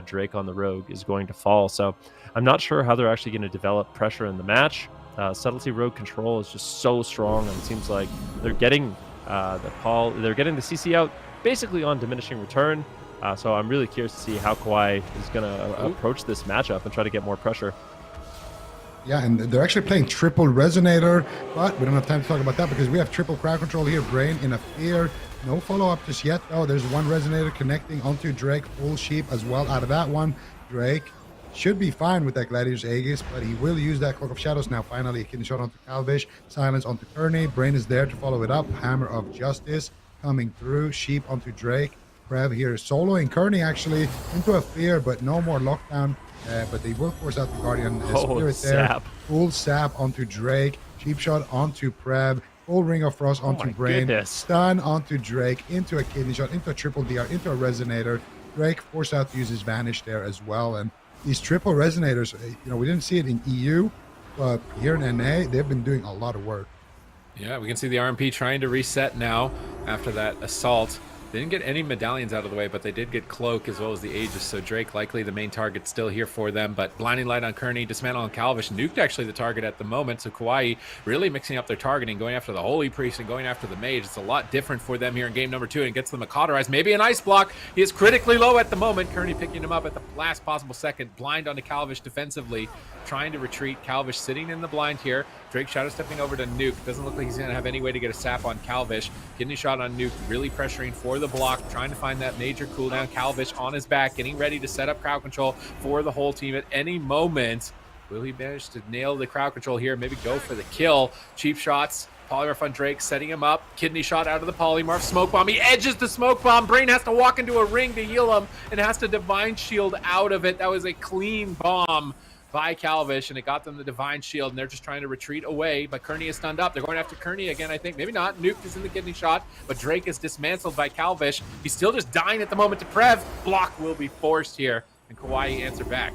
Drake on the Rogue is going to fall. So I'm not sure how they're actually going to develop pressure in the match. Subtlety Rogue control is just so strong, and it seems like they're getting they're getting the CC out basically on diminishing return. So I'm really curious to see how KAWHI is going to approach this matchup and try to get more pressure. Yeah, and they're actually playing triple Resonator, but we don't have time to talk about that because we have triple crowd control here. Brain in a fear. No follow-up just yet, though. There's 1 Resonator connecting onto Drake. Full Sheep as well out of that one. Drake should be fine with that Gladiator's Aegis, but he will use that Cloak of Shadows now. Finally, a kidney shot onto KAWHI. Silence onto Kearney. Brain is there to follow it up. Hammer of Justice coming through. Sheep onto Drake. Prev here soloing Kearney actually into a fear, but no more lockdown. But they will force out the Guardian Spirit there. Sap. Full sap onto Drake. Cheap shot onto Prev. Full Ring of Frost onto Brain. Goodness. Stun onto Drake. Into a kidney shot. Into a triple DR. Into a Resonator. Drake forced out to use his Vanish there as well. And these triple Resonators, we didn't see it in EU, but here in NA, they've been doing a lot of work. Yeah, we can see the RMP trying to reset now after that assault. They didn't get any medallions out of the way, but they did get Cloak as well as the Aegis, so Drake likely the main target still here for them, but Blinding Light on Kearney, Dismantle on KAWHI, nuked actually the target at the moment, so KAWHI really mixing up their targeting, going after the Holy Priest and going after the Mage. It's a lot different for them here in game number 2, and it gets them a cauterized, maybe an Ice Block. He is critically low at the moment. Kearney picking him up at the last possible second, blind onto KAWHI defensively, trying to retreat. KAWHI sitting in the blind here. Drake shadow stepping over to Nuke. Doesn't look like he's going to have any way to get a sap on KAWHI. Kidney shot on Nuke, really pressuring for the the block, trying to find that major cooldown. KAWHI on his back, getting ready to set up crowd control for the whole team at any moment. Will he manage to nail the crowd control here? Maybe go for the kill. Cheap shots. Polymorph on Drake, setting him up. Kidney shot out of the Polymorph. Smoke bomb. He edges the smoke bomb. Brain has to walk into a ring to heal him and has to Divine Shield out of it. That was a clean bomb by KAWHI, and it got them the Divine Shield, and they're just trying to retreat away, but Kearney is stunned up. They're going after Kearney again, I think. Maybe not. Nuke is in the kidney shot, but Drake is dismantled by KAWHI. He's still just dying at the moment to Prev. Block will be forced here, and KAWHI answer back.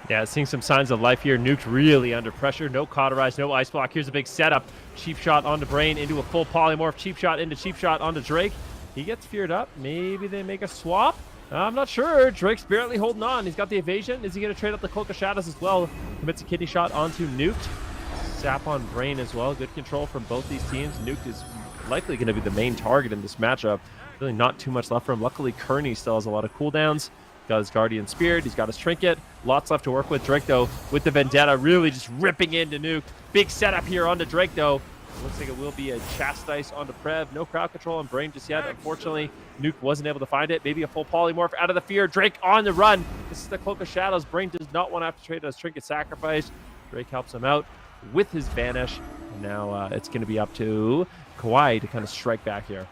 Yeah, seeing some signs of life here. Nuke really under pressure. No cauterize, no ice block. Here's a big setup. Cheap shot onto Brain into a full polymorph. Cheap shot into cheap shot onto Drake. He gets feared up. Maybe they make a swap. I'm not sure. Drake's barely holding on. He's got the evasion. Is he going to trade up the Cloak of Shadows as well? Commits a kidney shot onto Nuke. Sap on Brain as well. Good control from both these teams. Nuke is likely going to be the main target in this matchup. Really not too much left for him. Luckily, Kearney still has a lot of cooldowns. Got his Guardian Spirit, he's got his Trinket. Lots left to work with. Drake, though, with the Vendetta, really just ripping into Nuke. Big setup here onto Drake, though. Looks like it will be a Chastise onto Prev. No crowd control on Brain just yet. Unfortunately, Nuke wasn't able to find it. Maybe a full polymorph out of the fear. Drake on the run. This is the Cloak of Shadows. Brain does not want to have to trade his Trinket Sacrifice. Drake helps him out with his Vanish. And now it's going to be up to KAWHI to kind of strike back here.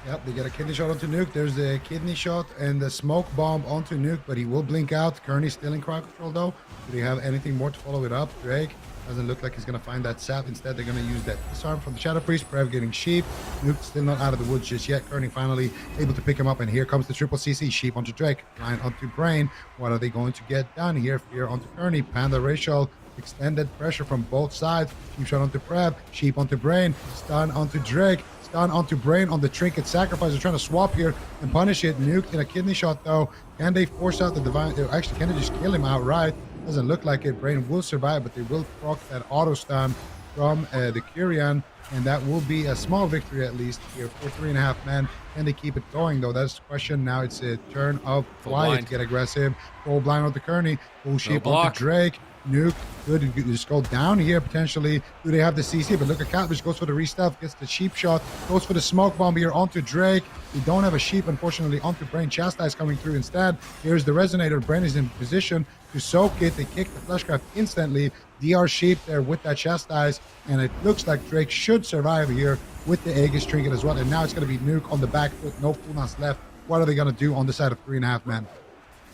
Yep, they get a kidney shot onto Nuke. There's the kidney shot and the smoke bomb onto Nuke, but he will blink out. Kearney's still in crowd control, though. Do they have anything more to follow it up? Drake doesn't look like he's going to find that sap. Instead, they're going to use that disarm from the Shadow Priest. Prev getting Sheep. Nuke still not out of the woods just yet. Kearney finally able to pick him up, and here comes the triple CC. Sheep onto Drake. Blind onto Brain. What are they going to get done here? Fear onto Kearney. Panda Racial. Extended pressure from both sides. Cheap shot onto Prev. Sheep onto Brain. Stun onto Drake. Stun onto Brain on the Trinket Sacrifice. They're trying to swap here and punish it. Nuke in a kidney shot, though. Can they force out the Divine? Actually, can they just kill him outright? Doesn't look like it. Brain will survive, but they will proc that auto stun from the Kyrian, and that will be a small victory at least here for 3.5 men. Can they keep it going, though? That's the question. Now it's a turn of KAWHI to get aggressive. Full blind onto Kearney. Full Sheep onto Drake. Nuke could just go down here potentially. Do they have the CC? But look at KAWHI goes for the restuff, gets the Sheep shot, goes for the smoke bomb here onto Drake. We don't have a Sheep, unfortunately, onto Brain. Chastise coming through instead. Here's the Resonator. Brain is in position to soak it. They kick the Fleshcraft instantly. DR Sheep there with that Chastise, and it looks like Drake should survive here with the Aegis Trinket as well. And now it's going to be Nuke on the back foot, no cooldowns left. What are they going to do on the side of 3.5 men?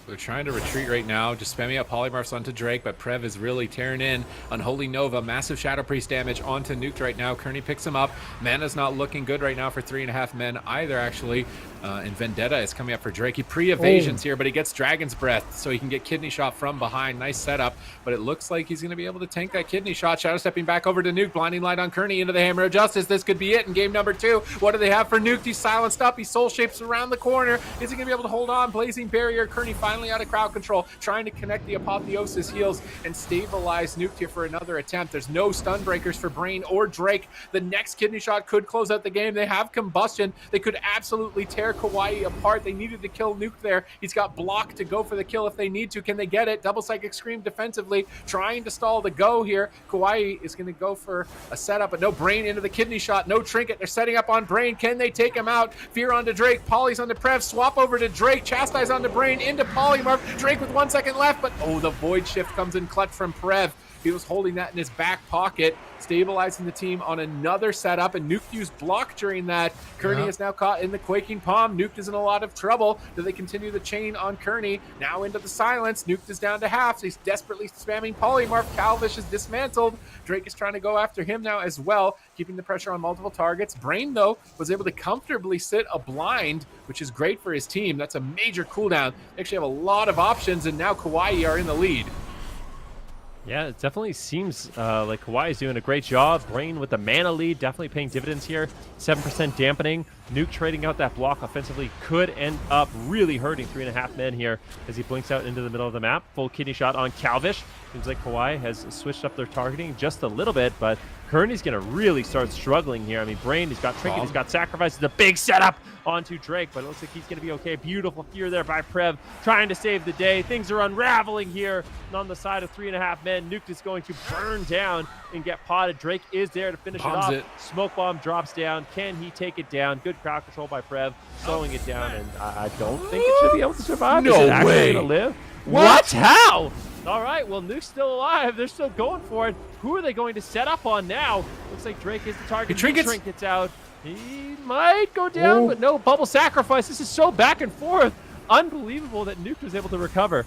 They're trying to retreat right now, just spamming up polymorphs onto Drake, but Prev is really tearing in. Unholy Nova, massive Shadow Priest damage onto Nuke right now. Kearney picks him up. Mana's not looking good right now for 3.5 men either, actually. And Vendetta is coming up for Drake. He pre-evasions here, but he gets Dragon's Breath, so he can get Kidney Shot from behind. Nice setup, but it looks like he's going to be able to tank that Kidney Shot. Shadow stepping back over to Nuke. Blinding Light on Kearney into the Hammer of Justice. This could be it in game number 2. What do they have for Nuke? He's silenced up. He soul shapes around the corner. Is he going to be able to hold on? Blazing Barrier. Kearney finally out of crowd control, trying to connect the Apotheosis heals and stabilize Nuke here for another attempt. There's no stun breakers for Brain or Drake. The next Kidney Shot could close out the game. They have Combustion. They could absolutely tear KAWHI apart. They needed to kill Nuke there. He's got block to go for the kill if they need to. Can they get it? Double Psychic Scream defensively, trying to stall the go here. KAWHI is going to go for a setup, but no Brain into the Kidney Shot. No Trinket. They're setting up on Brain. Can they take him out? Fear onto Drake. Polly's onto Prev. Swap over to Drake. Chastise onto Brain. Into Polymorph. Drake with 1 second left, but oh, the Void Shift comes in clutch from Prev. He was holding that in his back pocket, stabilizing the team on another setup, and Nuke used block during that. Kearney is now caught in the Quaking Palm. Nuke is in a lot of trouble. Do they continue the chain on Kearney? Now into the silence. Nuke is down to half. So he's desperately spamming Polymorph. KAWHI is dismantled. Drake is trying to go after him now as well, keeping the pressure on multiple targets. Brain, though, was able to comfortably sit a blind, which is great for his team. That's a major cooldown. They actually have a lot of options, and now KAWHI are in the lead. Yeah, it definitely seems like KAWHI is doing a great job. Brain with the mana lead, definitely paying dividends here. 7% dampening. Nuke trading out that block offensively could end up really hurting 3.5 men here as he blinks out into the middle of the map. Full Kidney Shot on KAWHI. Seems like KAWHI has switched up their targeting just a little bit, but Kearney's going to really start struggling here. I mean, Brain, he's got Trinket, he's got Sacrifice. It's a big setup onto Drake, but it looks like he's going to be okay. Beautiful fear there by Prev, trying to save the day. Things are unraveling here on the side of 3.5 men. Nuke is going to burn down and get potted. Drake is there to finish it off. Smoke bomb drops down. Can he take it down? Good good crowd control by Prev, slowing it down, and I don't think it should be able to survive. No Is it actually way. gonna live? What? How? All right, well, Nuke's still alive. They're still going for it. Who are they going to set up on now? Looks like Drake is the target. Trinkets out. He might go down, but no, bubble sacrifice. This is so back and forth. Unbelievable that Nuke was able to recover.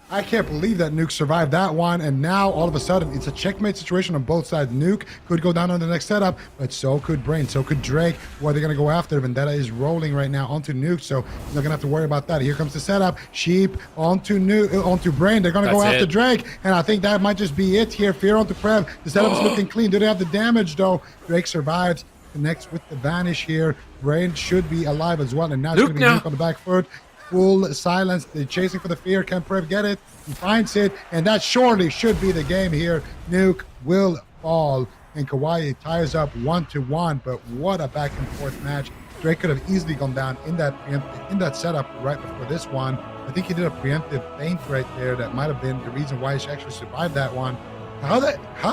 I can't believe that Nuke survived that one, and now all of a sudden it's a checkmate situation on both sides. Nuke could go down on the next setup, but so could Brain, so could Drake. Who are they going to go after? Vendetta is rolling right now onto Nuke, so they're not going to have to worry about that. Here comes the setup. Sheep onto Nuke, onto Brain. They're going to go after Drake, and I think that might just be it here. Fear onto Prev. The setup is looking clean. Do they have the damage, though? Drake survives, connects with the Vanish here. Brain should be alive as well, and now it's going to be Nuke on the back foot. Full silence. They're chasing for the fear. Can Prev get it? He finds it, and that surely should be the game here. Nuke will fall, and KAWHI ties up 1-1. But what a back and forth match! Drake could have easily gone down in that setup right before this one. I think he did a preemptive feint right there. That might have been the reason why he actually survived that one. How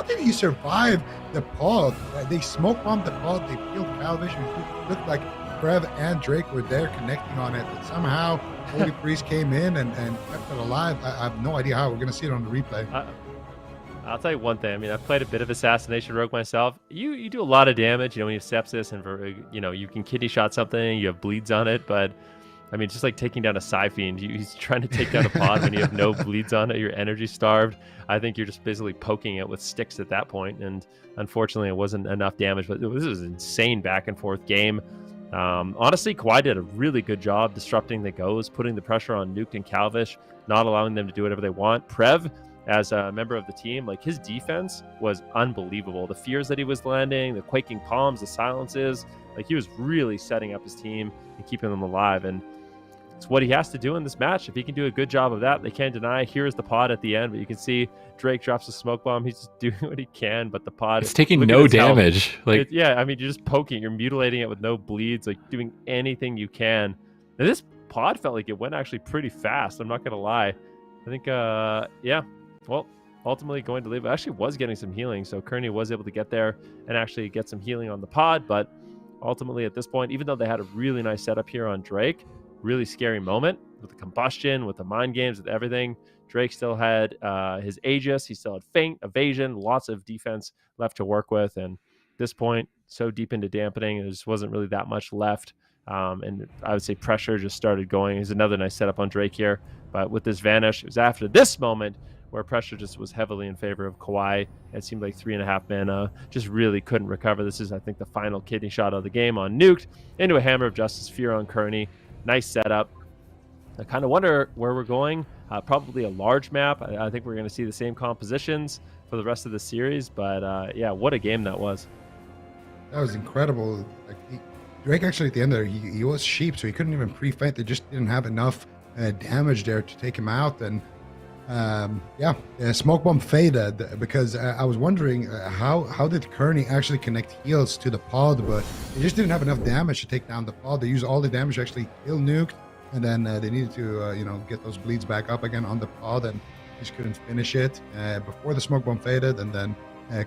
did he survive the pod? They smoke bombed the pod. They killed Calvish. It looked like Prev and Drake were there connecting on it, but somehow Holy Priest came in and kept it alive. I have no idea how. We're going to see it on the replay. I'll tell you one thing. I mean, I've played a bit of Assassination Rogue myself. You do a lot of damage, when you have sepsis and, you can kidney shot something, you have bleeds on it, but I mean, it's just like taking down a Psy Fiend. He's trying to take down a pod when you have no bleeds on it, you're energy starved. I think you're just basically poking it with sticks at that point, and unfortunately it wasn't enough damage, but this was an insane back and forth game. Honestly, KAWHI did a really good job disrupting the goes, putting the pressure on Nuke and Calvish, not allowing them to do whatever they want. Prev, as a member of the team, like his defense was unbelievable. The fears that he was landing, the quaking palms, the silences, like he was really setting up his team and keeping them alive. And it's what he has to do in this match. If he can do a good job of that, they can't deny. Here's the pod at the end, but you can see Drake drops a smoke bomb. He's just doing what he can, but the pod is taking no damage. Like, yeah, I mean, you're just poking, you're mutilating it with no bleeds, like doing anything you can. And this pod felt like it went actually pretty fast. I'm not gonna lie. I think, yeah. Well, ultimately going to leave. Actually was getting some healing, so Kearney was able to get there and actually get some healing on the pod. But ultimately, at this point, even though they had a really nice setup here on Drake, really scary moment with the combustion, with the mind games, with everything. Drake still had his Aegis. He still had feint, evasion, lots of defense left to work with. And at this point, so deep into dampening, there just wasn't really that much left. And I would say pressure just started going. There's another nice setup on Drake here. But with this Vanish, it was after this moment where pressure just was heavily in favor of KAWHI. It seemed like 3.5 mana just really couldn't recover. This is, I think, the final kidney shot of the game on Nuked into a Hammer of Justice, Fear on Kearney. Nice setup. I kind of wonder where we're going. Probably a large map. I think we're going to see the same compositions for the rest of the series. But yeah, what a game that was. That was incredible. Like Drake actually at the end there, he was sheep, so he couldn't even pre-fight. They just didn't have enough damage there to take him out. And yeah, smoke bomb faded because I was wondering how did Kearney actually connect heals to the pod, but they just didn't have enough damage to take down the pod. They used all the damage to actually kill Nuke, and then they needed to get those bleeds back up again on the pod, and just couldn't finish it before the smoke bomb faded. And then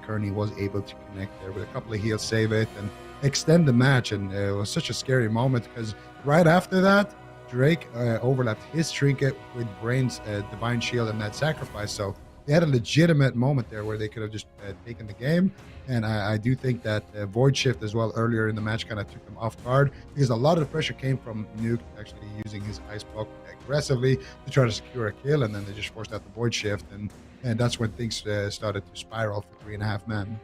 Kearney was able to connect there with a couple of heals, save it, and extend the match. And it was such a scary moment because right after that, Drake overlapped his trinket with Brain's Divine Shield and that sacrifice. So they had a legitimate moment there where they could have just taken the game. And I do think that Void Shift as well earlier in the match kind of took them off guard because a lot of the pressure came from Nuke actually using his Ice Block aggressively to try to secure a kill. And then they just forced out the Void Shift. And that's when things started to spiral for 3.5 men.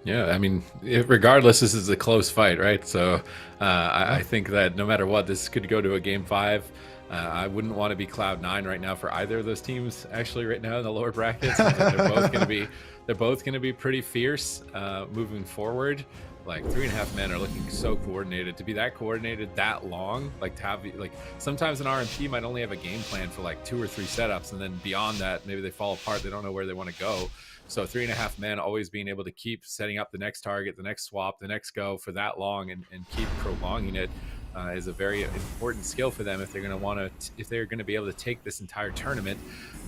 Yeah, I mean, regardless, this is a close fight, right? So I think that no matter what, this could go to a game 5. I wouldn't want to be Cloud9 right now for either of those teams. Actually, right now in the lower brackets, they're both going to be pretty fierce moving forward. Like 3.5 men are looking so coordinated. To be that coordinated that long, like to have sometimes an RMP might only have a game plan for like 2 or 3 setups, and then beyond that, maybe they fall apart. They don't know where they want to go. So 3.5 men always being able to keep setting up the next target, the next swap, the next go for that long and keep prolonging it. is a very important skill for them if they're going to be able to take this entire tournament.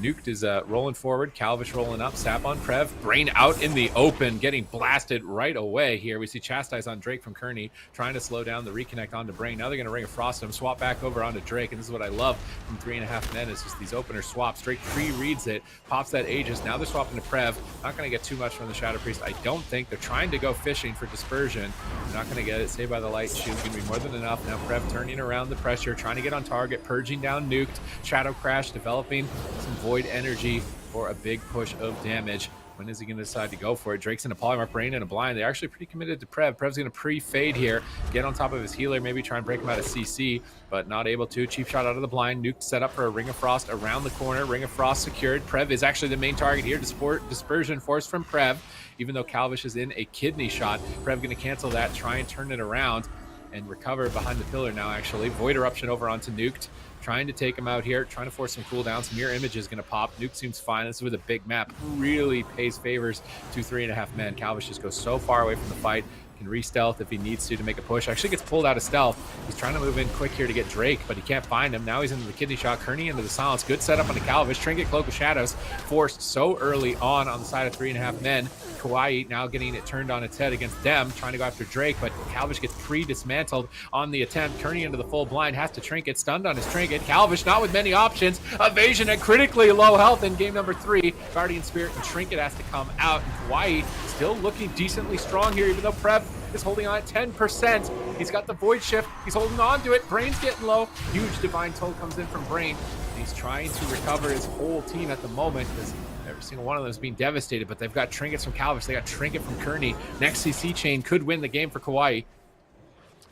Nuked is rolling forward, Calvish rolling up, Sap on Prev, Brain out in the open, getting blasted right away here. We see Chastise on Drake from Kearney, trying to slow down the reconnect onto Brain. Now they're going to Ring of Frost him, swap back over onto Drake, and this is what I love from 3.5 men, is just these opener swaps. Drake pre-reads it, pops that Aegis, now they're swapping to Prev. Not going to get too much from the Shadow Priest, I don't think. They're trying to go fishing for dispersion. They're not going to get it. Saved by the Light Shield's going to be more than enough. Now Prev turning around the pressure, trying to get on target, purging down Nuked, Shadow Crash, developing some Void energy for a big push of damage. When is he going to decide to go for it? Drake's in a Polymorph, Brain in a Blind. They're actually pretty committed to Prev. Prev's going to pre-fade here, get on top of his healer, maybe try and break him out of CC, but not able to. Cheap shot out of the Blind. Nuke set up for a Ring of Frost around the corner. Ring of Frost secured. Prev is actually the main target here. Dispersion force from Prev, even though Calvish is in a kidney shot. Prev going to cancel that, try and turn it around and recover behind the pillar now, actually. Void Eruption over onto Nuked. Trying to take him out here, trying to force some cooldowns. Mirror Image is going to pop. Nuke seems fine. This is with a big map. Really pays favors to 3.5 men. Calvish just goes so far away from the fight. Can re-stealth if he needs to make a push. Actually gets pulled out of stealth. He's trying to move in quick here to get Drake, but he can't find him. Now he's into the kidney shot. Kearney into the silence. Good setup on the Calvish. Trinket, Cloak of Shadows forced so early on the side of 3.5 men. KAWHI now getting it turned on its head against them, trying to go after Drake, but Calvish gets pre-dismantled on the attempt. Kearney into the full blind, has to Trinket, stunned on his Trinket. Calvish not with many options. Evasion at critically low health in game number 3. Guardian Spirit and Trinket has to come out. And KAWHI still looking decently strong here, even though Prev is holding on at 10%. He's got the Void Shift. He's holding on to it. Brain's getting low. Huge Divine Toll comes in from Brain. And he's trying to recover his whole team at the moment because every single one of them is being devastated, but they've got Trinkets from Calvish. They got Trinket from Kearney. Next CC chain could win the game for KAWHI.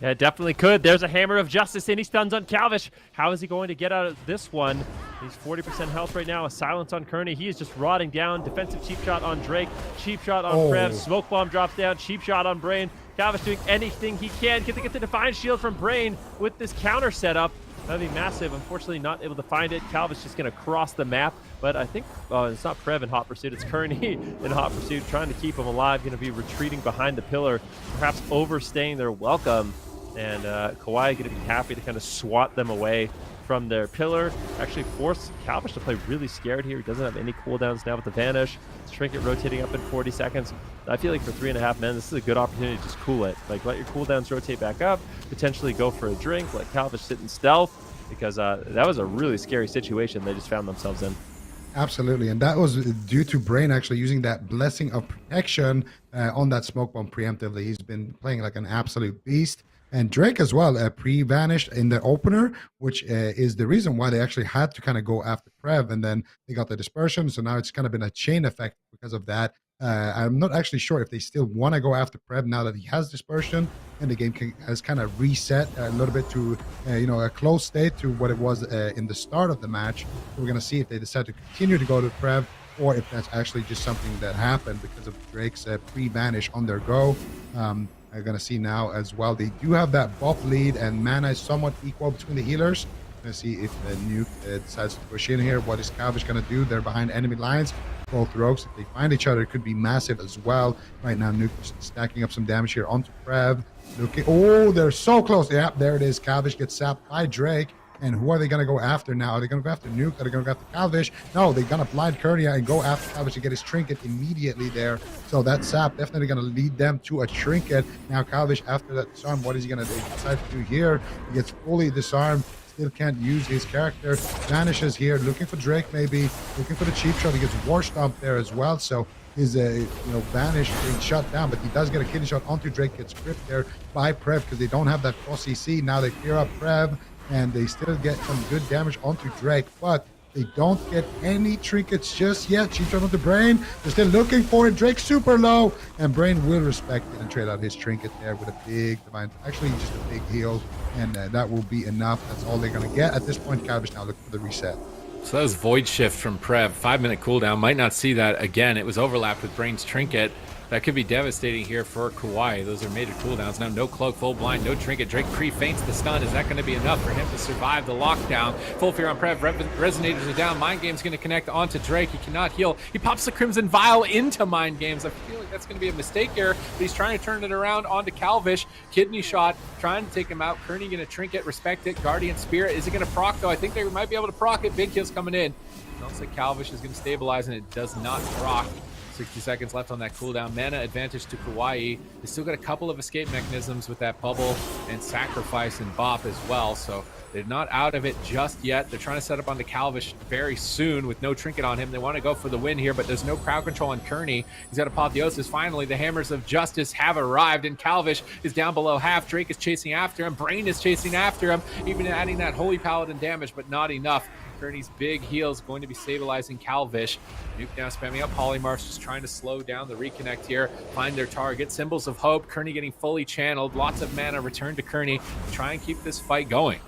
Yeah, it definitely could. There's a Hammer of Justice, and he stuns on Calvish. How is he going to get out of this one? He's 40% health right now. A silence on Kearney. He is just rotting down. Defensive cheap shot on Drake. Cheap shot on Prev. Smoke bomb drops down. Cheap shot on Brain. Calvish doing anything he can. Get the Divine Shield from Brain with this counter setup. That'd be massive. Unfortunately, not able to find it. Calvish just going to cross the map. But I think it's not Prev in hot pursuit. It's Kearney in hot pursuit, trying to keep him alive. Going to be retreating behind the pillar, perhaps overstaying their welcome. And KAWHI going to be happy to kind of swat them away from their pillar. Actually force Calvish to play really scared here. He doesn't have any cooldowns now with the Vanish. Trinket rotating up in 40 seconds. I feel like for 3.5 men, this is a good opportunity to just cool it. Like, let your cooldowns rotate back up, potentially go for a drink, let Calvish sit in stealth, because that was a really scary situation they just found themselves in. Absolutely, and that was due to Brain actually using that Blessing of Protection on that smoke bomb preemptively. He's been playing like an absolute beast. And Drake as well, pre-vanished in the opener, which is the reason why they actually had to kind of go after Prev, and then they got the dispersion. So now it's kind of been a chain effect because of that. I'm not actually sure if they still want to go after Prev now that he has dispersion, and the game has kind of reset a little bit to, a close state to what it was in the start of the match. So we're going to see if they decide to continue to go to Prev, or if that's actually just something that happened because of Drake's pre-vanish on their go. I'm going to see now as well. They do have that buff lead, and mana is somewhat equal between the healers. Going to see if the Nuke decides to push in here. What is Calvish going to do? They're behind enemy lines. Both rogues, if they find each other, it could be massive as well. Right now, Nuke is stacking up some damage here onto Prev. Oh, they're so close. Yeah, there it is. Calvish gets sapped by Drake. And who are they going to go after now? Are they going to go after Nuke? Are they going to go after Calvish? No, they're going to blind Kearney and go after Calvish to get his Trinket immediately there. So that sap definitely going to lead them to a Trinket. Now Calvish, after that disarm, what is he going to decide to do here? He gets fully disarmed. Still can't use his character. Vanishes here, looking for Drake maybe. Looking for the cheap shot. He gets War Stomp there as well. So his Vanish being shut down, but he does get a kidney shot onto Drake. Gets gripped there by Prev because they don't have that cross CC. Now they clear up Prev, and they still get some good damage onto Drake, but they don't get any trinkets just yet. Cheap shot onto Brain. They're still looking for it. Drake's super low, and Brain will respect it and trade out his trinket there with a big divine, actually just a big heal, and that will be enough. That's all they're going to get at this point. Calvish now looking for the reset. So that was Void Shift from Prev. 5-minute cooldown. Might not see that again. It was overlapped with Brain's trinket. that could be devastating here for KAWHI. Those are major cooldowns. Now no cloak, full blind, no trinket. Drake pre-feints the stun. Is that going to be enough for him to survive the lockdown? Full fear on Prev. Resonators are down. Mind Game's going to connect onto Drake. He cannot heal. He pops the Crimson Vial into Mind Games. I feel like that's going to be a mistake here, but he's trying to turn it around onto Calvish. Kidney shot, trying to take him out. Kearney going to trinket, respect it. Guardian Spirit. Is it going to proc though? I think they might be able to proc it. Big kills coming in. It looks like Calvish is going to stabilize, and it does not proc. 60 seconds left on that cooldown. Mana advantage to KAWHI. They still got a couple of escape mechanisms with that bubble and sacrifice and bop as well, so they're not out of it just yet. They're trying to set up onto Calvish very soon with no trinket on him. They want to go for the win here, but there's no crowd control on Kearney. He's got Apotheosis. Finally, the Hammers of Justice have arrived, and Calvish is down below half. Drake is chasing after him. Brain is chasing after him, even adding that Holy Paladin damage, but not enough. Kearney's big heal is going to be stabilizing Calvish. Nuke now spamming up Polymorphs, just trying to slow down the reconnect here, find their target. Symbols of Hope, Kearney getting fully channeled. Lots of mana return to Kearney. Try and keep this fight going.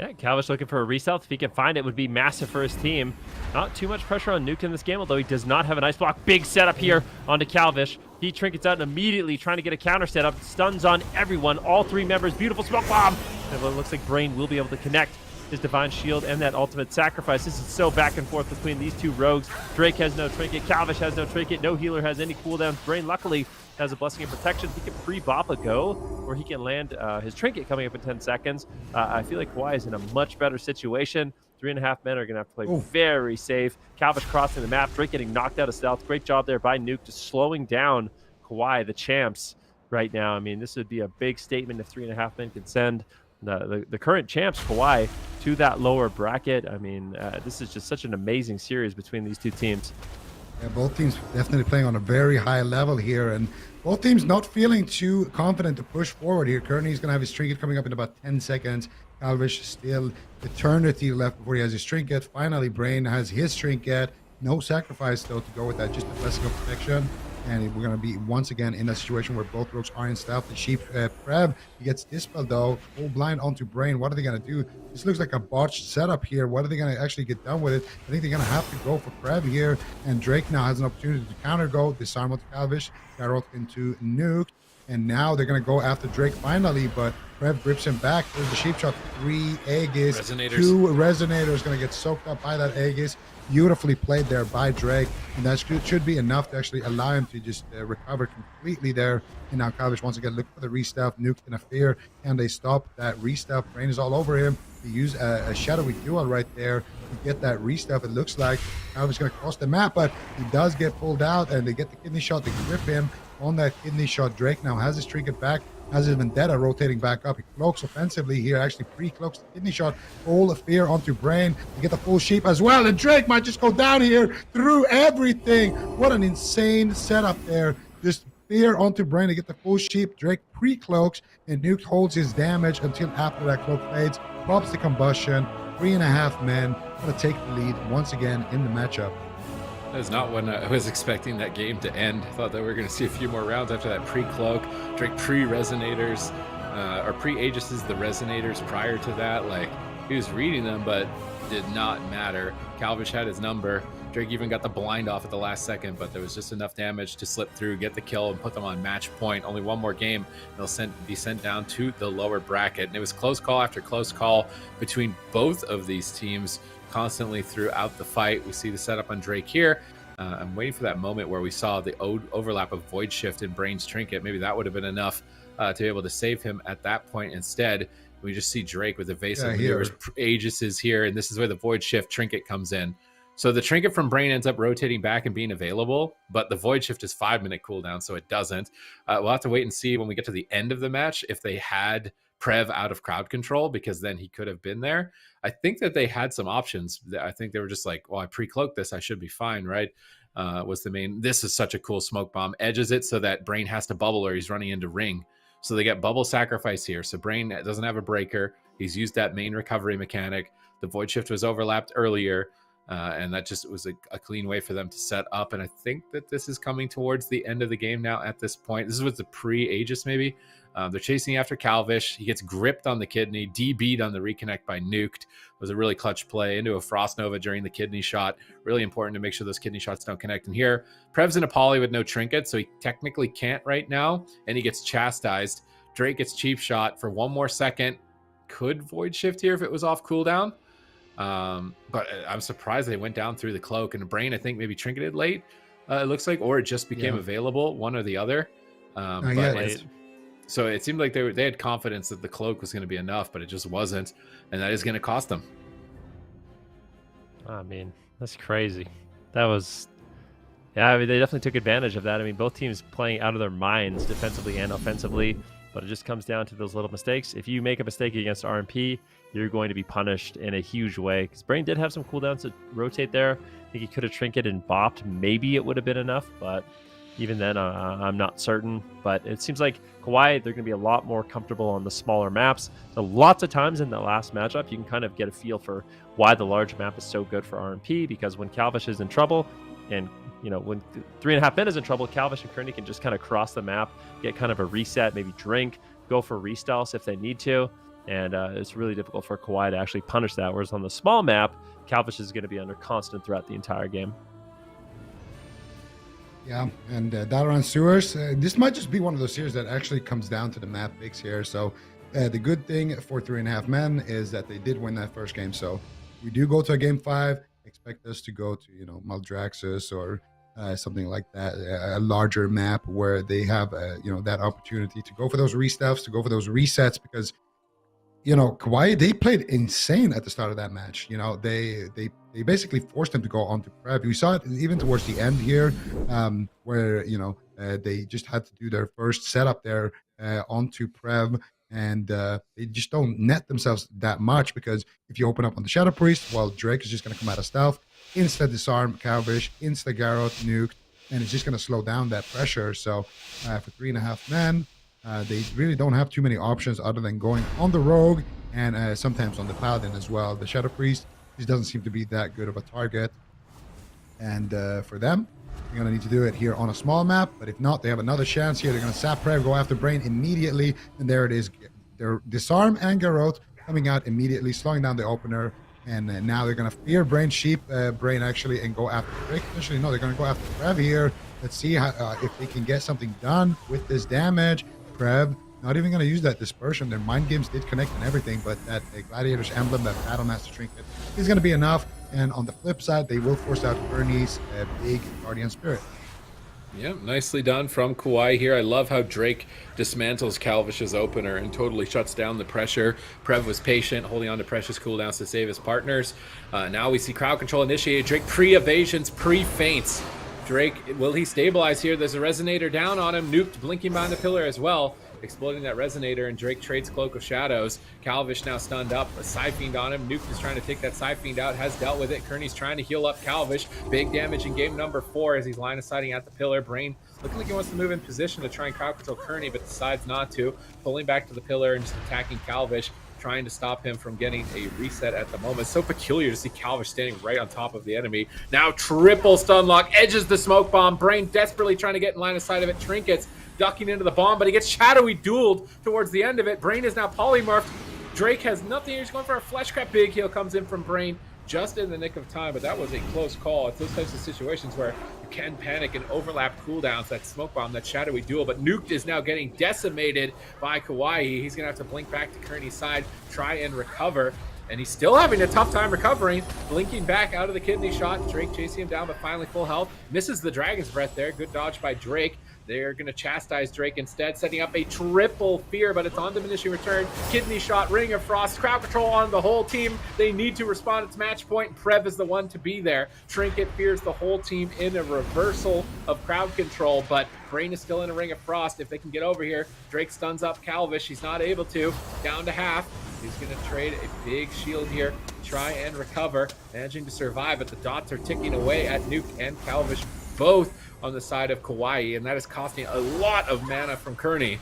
Yeah, Calvish looking for a reset. If he can find it, would be massive for his team. Not too much pressure on Nuke in this game, although he does not have an ice block. Big setup here onto Calvish. He trinkets out and immediately trying to get a counter setup. Stuns on everyone, all three members. Beautiful smoke bomb. And it looks like Brain will be able to connect his Divine Shield and that ultimate sacrifice. This is so back and forth between these two rogues. Drake has no trinket. Calvish has no trinket. No healer has any cooldowns. Brain, luckily, has a Blessing of Protection. He can pre-bop a go, or he can land his trinket coming up in 10 seconds. I feel like KAWHI is in a much better situation. 3.5 men are going to have to play very safe. Calvish crossing the map. Drake getting knocked out of stealth. Great job there by Nuke, just slowing down KAWHI, the champs, right now. I mean, this would be a big statement if 3.5 men can send the current champs, KAWHI, to that lower bracket. I mean, this is just such an amazing series between these two teams. Yeah, both teams definitely playing on a very high level here, and both teams not feeling too confident to push forward here. Kearney's going to have his trinket coming up in about 10 seconds. Calvish still eternity left before he has his trinket. Finally, Brain has his trinket. No sacrifice, though, to go with that. Just a Blessing of Protection. And we're going to be once again in a situation where both rogues are in stealth. The Sheep Prev, he gets Dispel though, full blind onto Brain. What are they going to do? This looks like a botched setup here. What are they going to actually get done with it? I think they're going to have to go for Prev here. And Drake now has an opportunity to counter go. Disarm onto Calvish, Garrote into Nuke. And now they're going to go after Drake finally, but Prev grips him back. There's the Sheep Shot, 3 Aegis. Resonators. 2 Resonators going to get soaked up by that Aegis. Beautifully played there by Drake, and that should be enough to actually allow him to just recover completely there. And now Calvish once again looking for the restuff. Nuke in a fear. Can they stop that restuff? Brain is all over him. They use a shadowy duel right there to get that restuff. It looks like Calvish going to cross the map, but he does get pulled out, and they get the kidney shot. They grip him on that kidney shot. Drake now has his trinket back. Has his Vendetta rotating back up. He cloaks offensively here, actually pre-cloaks the kidney shot. Full of fear onto Brain. You get the full sheep as well, and Drake might just go down here through everything. What an insane setup there. Just fear onto Brain to get the full sheep. Drake pre-cloaks, and Nuke holds his damage until after that cloak fades. Pops the combustion. 3.5 men. Gonna take the lead once again in the matchup. That is not when I was expecting that game to end. I thought that we were going to see a few more rounds after that pre-cloak. Drake pre-resonators, or pre-Aegises the resonators prior to that. Like, he was reading them, but did not matter. Calvish had his number. Drake even got the blind off at the last second, but there was just enough damage to slip through, get the kill, and put them on match point. Only one more game, and they'll be sent down to the lower bracket. And it was close call after close call between both of these teams constantly throughout the fight. We see the setup on Drake here. I'm waiting for that moment where we saw the overlap of Void Shift and Brain's trinket. Maybe that would have been enough to be able to save him at that point. Instead, we just see Drake with evasive maneuvers. Aegis is here, and this is where the Void Shift trinket comes in. So the trinket from Brain ends up rotating back and being available, but the Void Shift is 5-minute cooldown, so it doesn't. We'll have to wait and see when we get to the end of the match if they had Prev out of crowd control, because then he could have been there. I think that they had some options. I think they were just like, well, I pre-cloaked this, I should be fine, right? Was the main. This is such a cool smoke bomb. Edges it so that Brain has to bubble or he's running into ring. So they get bubble sacrifice here. So Brain doesn't have a breaker. He's used that main recovery mechanic. The Void Shift was overlapped earlier. And that just was a clean way for them to set up. And I think that this is coming towards the end of the game now at this point. This was the pre-Aegis maybe. They're chasing after Calvish. He gets gripped on the kidney, DB'd on the reconnect by Nuked. It was a really clutch play into a Frost Nova during the kidney shot. Really important to make sure those kidney shots don't connect. And here, Prev's in a poly with no trinket, so he technically can't right now, and he gets chastised. Drake gets cheap shot for one more second. Could void shift here if it was off cooldown. But I'm surprised they went down through the cloak, and Brain, I think, maybe trinketed late, it looks like, or it just became available, one or the other. So it seemed like they had confidence that the cloak was going to be enough, but it just wasn't, and that is going to cost them. I mean, that's crazy. That was, yeah, I mean, they definitely took advantage of that. I mean, both teams playing out of their minds defensively and offensively, but it just comes down to those little mistakes. If you make a mistake against RMP, you're going to be punished in a huge way. Because Brain did have some cooldowns to rotate there. I think he could have trinketed and bopped. Maybe it would have been enough, but even then, I'm not certain. But it seems like KAWHI, they're going to be a lot more comfortable on the smaller maps. So lots of times in the last matchup, you can kind of get a feel for why the large map is so good for RMP, because when Calvish is in trouble, and you know, when 3.5 men is in trouble, Calvish and Kearney can just kind of cross the map, get kind of a reset, maybe drink, go for restalls if they need to. And it's really difficult for KAWHI to actually punish that. Whereas on the small map, Calvish is going to be under constant threat the entire game. Yeah, and Dalaran Sewers, this might just be one of those series that actually comes down to the map picks here. So the good thing for 3.5 men is that they did win that first game. So we do go to a game 5. Expect us to go to, you know, Maldraxxus or something like that, a larger map where they have, you know, that opportunity to go for those restuffs, to go for those resets, because, you know, KAWHI, they played insane at the start of that match. You know, they basically forced him to go onto Prev. We saw it even towards the end here, where, you know, they just had to do their first setup there onto Prev, and they just don't net themselves that much, because if you open up on the Shadow Priest, well, Drake is just going to come out of stealth, insta disarm Calvish, insta Garrote, nuke, and it's just going to slow down that pressure. So for 3.5 men, they really don't have too many options other than going on the Rogue and sometimes on the Paladin as well. The Shadow Priest just doesn't seem to be that good of a target. And for them, they're going to need to do it here on a small map. But if not, they have another chance here. They're going to sap Prev, go after Brain immediately. And there it is. Their Disarm and Garrote coming out immediately, slowing down the opener. And now they're going to fear Brain Brain actually, and go after Drake. Actually, no, they're going to go after Prev here. Let's see how, if they can get something done with this damage. Prev, not even going to use that dispersion. Their mind games did connect and everything, but that Gladiator's Emblem, that Battlemaster Trinket, is going to be enough. And on the flip side, they will force out Bernie's big Guardian Spirit. Yeah, nicely done from KAWHI here. I love how Drake dismantles Calvish's opener and totally shuts down the pressure. Prev was patient, holding on to precious cooldowns to save his partners. Now we see crowd control initiated. Drake pre-evasions, pre-feints. Drake, will he stabilize here? There's a Resonator down on him. Nuked, blinking behind the pillar as well, exploding that Resonator, and Drake trades Cloak of Shadows. Calvish now stunned up. A Psyfiend on him. Nuked is trying to take that Psyfiend out, has dealt with it. Kearney's trying to heal up Calvish. Big damage in game number 4 as he's line of sighting at the pillar. Brain looking like he wants to move in position to try and crowd control Kearney, but decides not to. Pulling back to the pillar and just attacking Calvish, trying to stop him from getting a reset at the moment. So peculiar to see Calvish standing right on top of the enemy. Now triple stun lock, edges the smoke bomb. Brain desperately trying to get in line of sight of it. Trinkets ducking into the bomb, but he gets shadowy dueled towards the end of it. Brain is now polymorphed. Drake has nothing. He's going for a Fleshcrap. Big heal comes in from Brain just in the nick of time, but that was a close call. It's those types of situations where you can panic and overlap cooldowns, that smoke bomb, that shadowy duel. But Nuked is now getting decimated by KAWHI. He's going to have to blink back to Kearney's side, try and recover. And he's still having a tough time recovering. Blinking back out of the kidney shot. Drake chasing him down, but finally full health. Misses the Dragon's Breath there. Good dodge by Drake. They're going to chastise Drake instead, setting up a triple fear, but it's on diminishing return. Kidney shot, Ring of Frost, crowd control on the whole team. They need to respond. It's match point. Prev is the one to be there. Trinket fears the whole team in a reversal of crowd control, but Brain is still in a Ring of Frost. If they can get over here, Drake stuns up Calvish. He's not able to. Down to half. He's going to trade a big shield here, try and recover, managing to survive, but the dots are ticking away at Nuke and Calvish, both on the side of KAWHI, and that is costing a lot of mana from Kearney.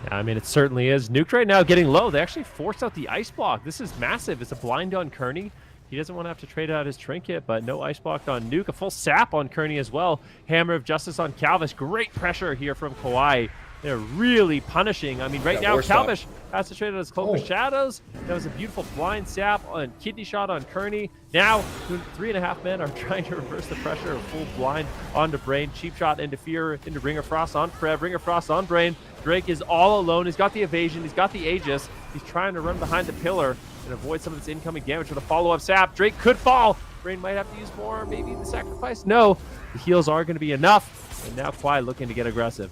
Yeah, I mean, it certainly is. Nuke right now getting low. They actually forced out the ice block. This is massive. It's a blind on Kearney. He doesn't want to have to trade out his trinket, but no ice block on Nuke. A full sap on Kearney as well. Hammer of Justice on Calvish. Great pressure here from KAWHI. They're really punishing. I mean, right now, Warstop. Kalvish has to trade out his Cloak of Shadows. That was a beautiful blind sap on kidney shot on Kearney. Now, 3.5 men are trying to reverse the pressure of full blind onto Brain. Cheap shot into Fear, into Ring of Frost on Prev. Ring of Frost on Brain. Drake is all alone. He's got the evasion. He's got the Aegis. He's trying to run behind the pillar and avoid some of this incoming damage with a follow-up sap. Drake could fall. Brain might have to use more, maybe the sacrifice. No, the heals are going to be enough. And now KAWHI looking to get aggressive.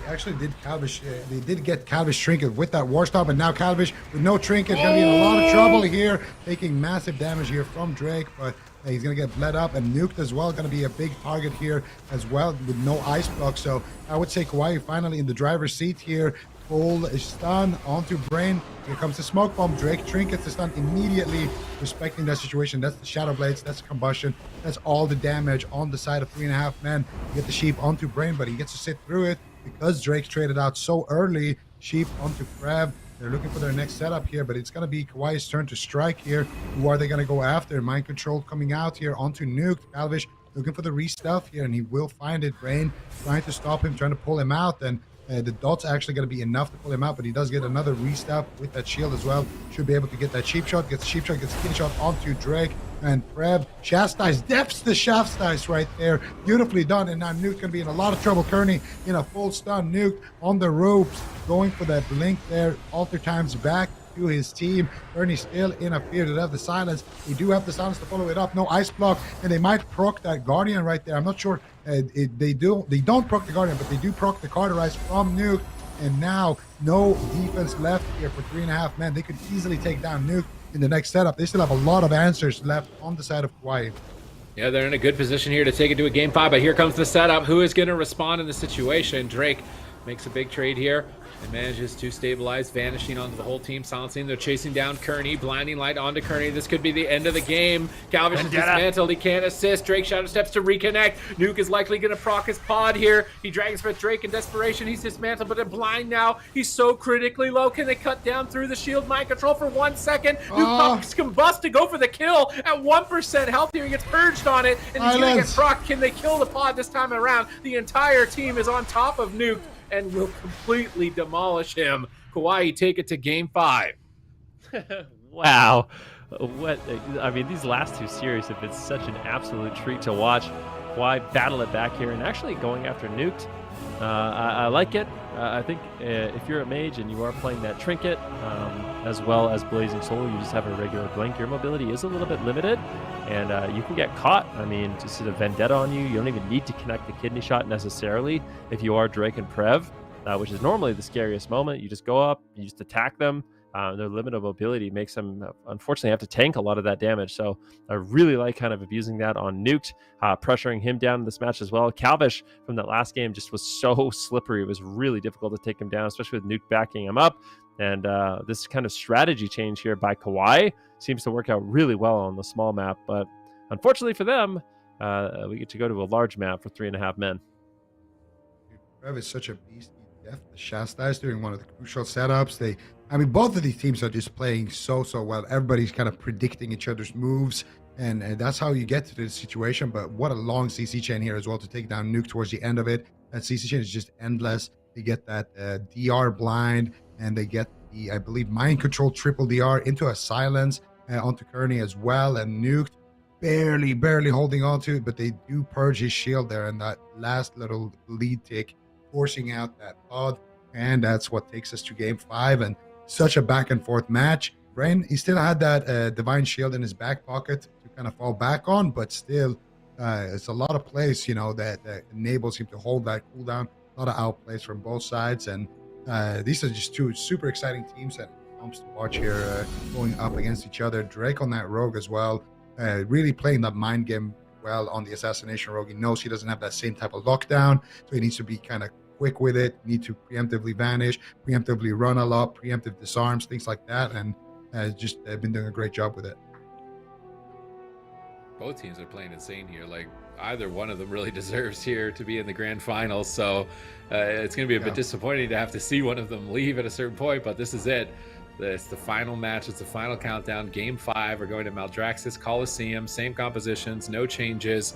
They actually did Kalvish. They did get Kalvish Trinket with that War Stop, and now Kalvish with no Trinket going to be in a lot of trouble here, taking massive damage here from Drake, but he's going to get bled up and nuked as well. Going to be a big target here as well with no ice block. So I would say KAWHI finally in the driver's seat here. Full stun onto Brain. Here comes the smoke bomb. Drake trinkets the stun immediately, respecting that situation. That's the Shadow Blades. That's combustion. That's all the damage on the side of 3.5 men. You get the Sheep onto Brain, but he gets to sit through it because Drake traded out so early. Sheep onto Prev. They're looking for their next setup here, but it's going to be KAWHI's turn to strike here. Who are they going to go after? Mind Control coming out here onto Nuke. Kalvish looking for the re-stuff here, and he will find it. Brain trying to stop him, trying to pull him out, and the dot's actually going to be enough to pull him out, but he does get another re-stuff with that shield as well. Should be able to get that cheap shot, gets the cheap shot, gets the skin shot onto Drake, and Prev chastise, depths the chastise right there. Beautifully done, and now Nuke's going to be in a lot of trouble. Kearney in a full stun. Nuke on the ropes, going for that blink there. Alter times back to his team. Kearney still in a fear. They have the silence. They do have the silence to follow it up. No ice block, and they might proc that Guardian right there. I'm not sure. They don't proc the Guardian, but they do proc the Cauterize from Nuke. And now no defense left here for 3.5 men. They could easily take down Nuke in the next setup. They still have a lot of answers left on the side of KAWHI. Yeah, they're in a good position here to take it to a game 5, but here comes the setup. Who is going to respond in the situation? Drake makes a big trade here and manages to stabilize, vanishing onto the whole team, silencing. They're chasing down Kearney, blinding light onto Kearney. This could be the end of the game. Kalvish is dismantled. He can't assist. Drake shadow steps to reconnect. Nuke is likely going to proc his pod here. He drags with Drake in desperation. He's dismantled, but in blind now. He's so critically low. Can they cut down through the shield? Mind control for 1 second. Nuke pops combust to go for the kill at 1% health here. He gets purged on it, and he's going to get proc. Can they kill the pod this time around? The entire team is on top of Nuke and will completely demolish him. KAWHI take it to game 5. Wow. What, I mean, these last two series have been such an absolute treat to watch. KAWHI battle it back here and actually going after Nuked. I like it. I think if you're a mage and you are playing that trinket, as well as Blazing Soul, you just have a regular blink, your mobility is a little bit limited, and you can get caught. I mean, just a vendetta on you. You don't even need to connect the kidney shot necessarily if you are Drake and Prev, which is normally the scariest moment. You just go up, you just attack them. Their limited mobility makes them, unfortunately, have to tank a lot of that damage. So I really like kind of abusing that on Nuked, pressuring him down in this match as well. Kalvish from that last game just was so slippery. It was really difficult to take him down, especially with Nuke backing him up. And this kind of strategy change here by KAWHI seems to work out really well on the small map. But unfortunately for them, we get to go to a large map for 3.5 men. Prev is such a beast. The Chastise doing one of the crucial setups. I mean, both of these teams are just playing so well. Everybody's kind of predicting each other's moves, and that's how you get to this situation. But what a long CC chain here as well to take down Nuke towards the end of it. That CC chain is just endless. They get that DR blind, and they get the, I believe, Mind Control triple DR into a silence onto Kearney as well, and Nuke barely holding on to it, but they do purge his shield there, and that last little lead tick forcing out that pod, and that's what takes us to game 5. And such a back and forth match. Brain, he still had that divine shield in his back pocket to kind of fall back on, but still it's a lot of plays, you know, that enables him to hold that cooldown. A lot of outplays from both sides, and these are just two super exciting teams that comes to watch here, going up against each other. Drake on that rogue as well, really playing that mind game well on the assassination rogue. He knows he doesn't have that same type of lockdown, so he needs to be kind of quick with it, need to preemptively vanish, preemptively run a lot, preemptive disarms, things like that, and just been doing a great job with it. Both teams are playing insane here. Like, either one of them really deserves here to be in the grand finals, so it's going to be a bit disappointing to have to see one of them leave at a certain point, but this is it. It's the final match. It's the final countdown. Game 5. We're going to Maldraxxus Coliseum. Same compositions, no changes.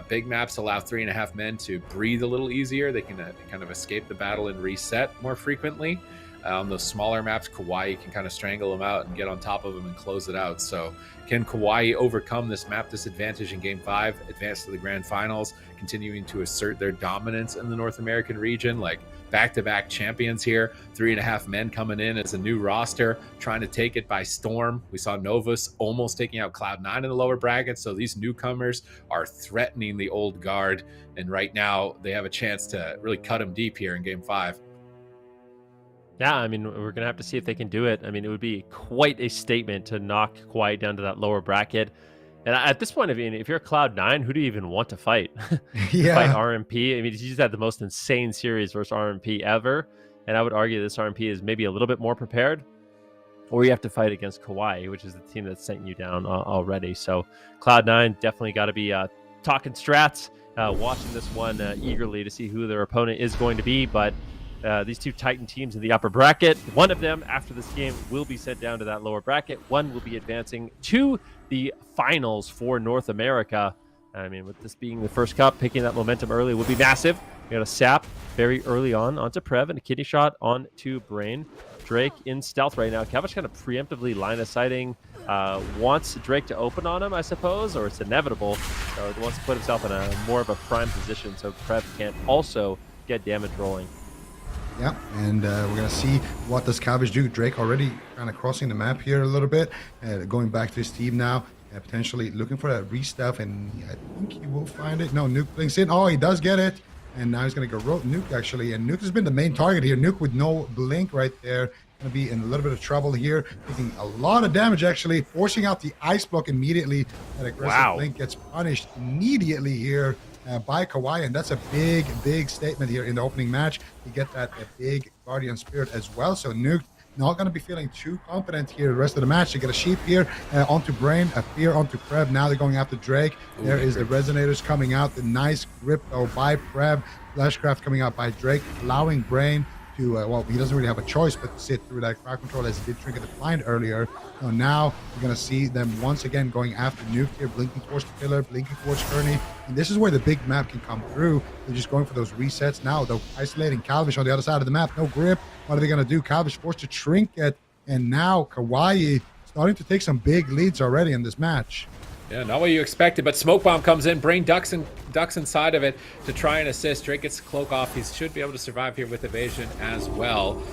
Big maps allow 3.5 men to breathe a little easier. They can kind of escape the battle and reset more frequently. On those smaller maps, KAWHI can kind of strangle them out and get on top of them and close it out. So can KAWHI overcome this map disadvantage in Game 5, advance to the Grand Finals, continuing to assert their dominance in the North American region, like back-to-back champions here, 3.5 men coming in as a new roster, trying to take it by storm. We saw Novus almost taking out Cloud9 in the lower bracket, so these newcomers are threatening the old guard, and right now they have a chance to really cut them deep here in Game 5. Yeah, I mean, we're going to have to see if they can do it. I mean, it would be quite a statement to knock KAWHI down to that lower bracket. And at this point, I mean, if you're Cloud9, who do you even want to fight? Yeah. Fight RMP? I mean, he's just had the most insane series versus RMP ever. And I would argue this RMP is maybe a little bit more prepared. Or you have to fight against KAWHI, which is the team that's sent you down already. So Cloud9 definitely got to be talking strats, watching this one eagerly to see who their opponent is going to be. But these two Titan teams in the upper bracket, one of them after this game will be sent down to that lower bracket. One will be advancing to the finals for North America. I mean, with this being the first cup, picking that momentum early would be massive. We got a sap very early on onto Prev and a kidney shot onto Brain. Drake in stealth right now. KAWHI kind of preemptively line of sighting. Wants Drake to open on him, I suppose, or it's inevitable. So he wants to put himself in a more of a prime position so Prev can't also get damage rolling. Yeah, and we're going to see what does KAWHI do. Drake already kind of crossing the map here a little bit, going back to his team now, potentially looking for that re-stuff, and I think he will find it. No, Nuke blinks in. Oh, he does get it, and now he's going to go rogue Nuke, actually, and Nuke has been the main target here. Nuke with no blink right there, going to be in a little bit of trouble here, taking a lot of damage, actually, forcing out the ice block immediately. That aggressive blink gets punished immediately here by KAWHI, and that's a big statement here in the opening match. You get that big Guardian Spirit as well, so Nuke not going to be feeling too confident here the rest of the match. You get a sheep here onto Brain, a fear onto Prev. Now they're going after Drake. There is the resonators coming out. The nice grip though by Prev. Flashcraft coming out by Drake, allowing Brain to, well, he doesn't really have a choice but to sit through that crowd control as he did Trinket the Blind earlier. So now you're going to see them once again going after Nuke here, blinking towards the pillar, blinking towards Kearney. And this is where the big map can come through. They're just going for those resets. Now they're isolating Calvish on the other side of the map. No grip. What are they going to do? Calvish forced to Trinket. And now KAWHI starting to take some big leads already in this match. Yeah, not what you expected, but Smoke Bomb comes in. Brain ducks inside of it to try and assist. Drake gets Cloak off. He should be able to survive here with evasion as well.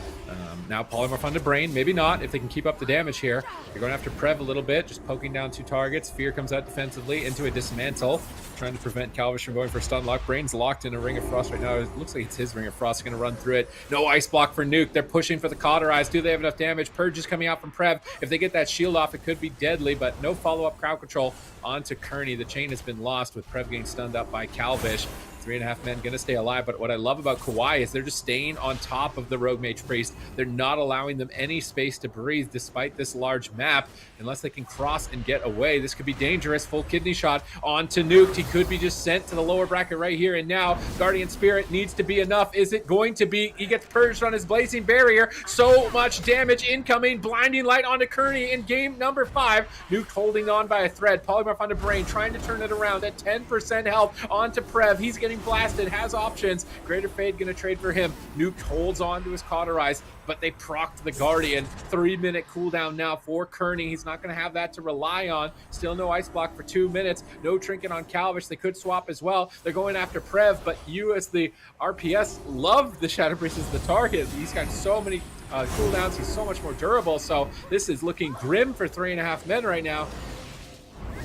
Now Polymorph onto Brain. Maybe not if they can keep up the damage here. You're going after Prev a little bit, just poking down 2 targets. Fear comes out defensively into a dismantle, trying to prevent Calvish from going for a stun lock. Brain's locked in a Ring of Frost right now. It looks like it's his Ring of Frost. Going to run through it. No ice block for Nuke. They're pushing for the Cauterize. Do they have enough damage? Purge is coming out from Prev. If they get that shield off, it could be deadly, but no follow-up crowd control onto Kearney. The chain has been lost with Prev getting stunned up by Calvish. 3.5 men gonna stay alive, but what I love about KAWHI is they're just staying on top of the Rogue Mage Priest. They're not allowing them any space to breathe despite this large map. Unless they can cross and get away, this could be dangerous. Full kidney shot onto Nuke. He could be just sent to the lower bracket right here and now. Guardian Spirit needs to be enough. Is it going to be? He gets purged on his Blazing Barrier. So much damage incoming. Blinding Light onto Kearney in game number 5. Nuke holding on by a thread. Polymorph onto Brain, trying to turn it around at 10% health onto Prev. He's getting blasted, has options. Greater Fade gonna trade for him. Nuke holds on to his Cauterize, but they procced the Guardian. 3-minute cooldown now for Kearney. He's not gonna have that to rely on. Still no ice block for 2 minutes. No Trinket on Calvish. They could swap as well. They're going after Prev, but you as the RPS love the Shadow Priest as the target. He's got so many cooldowns. He's so much more durable. So this is looking grim for 3.5 men right now.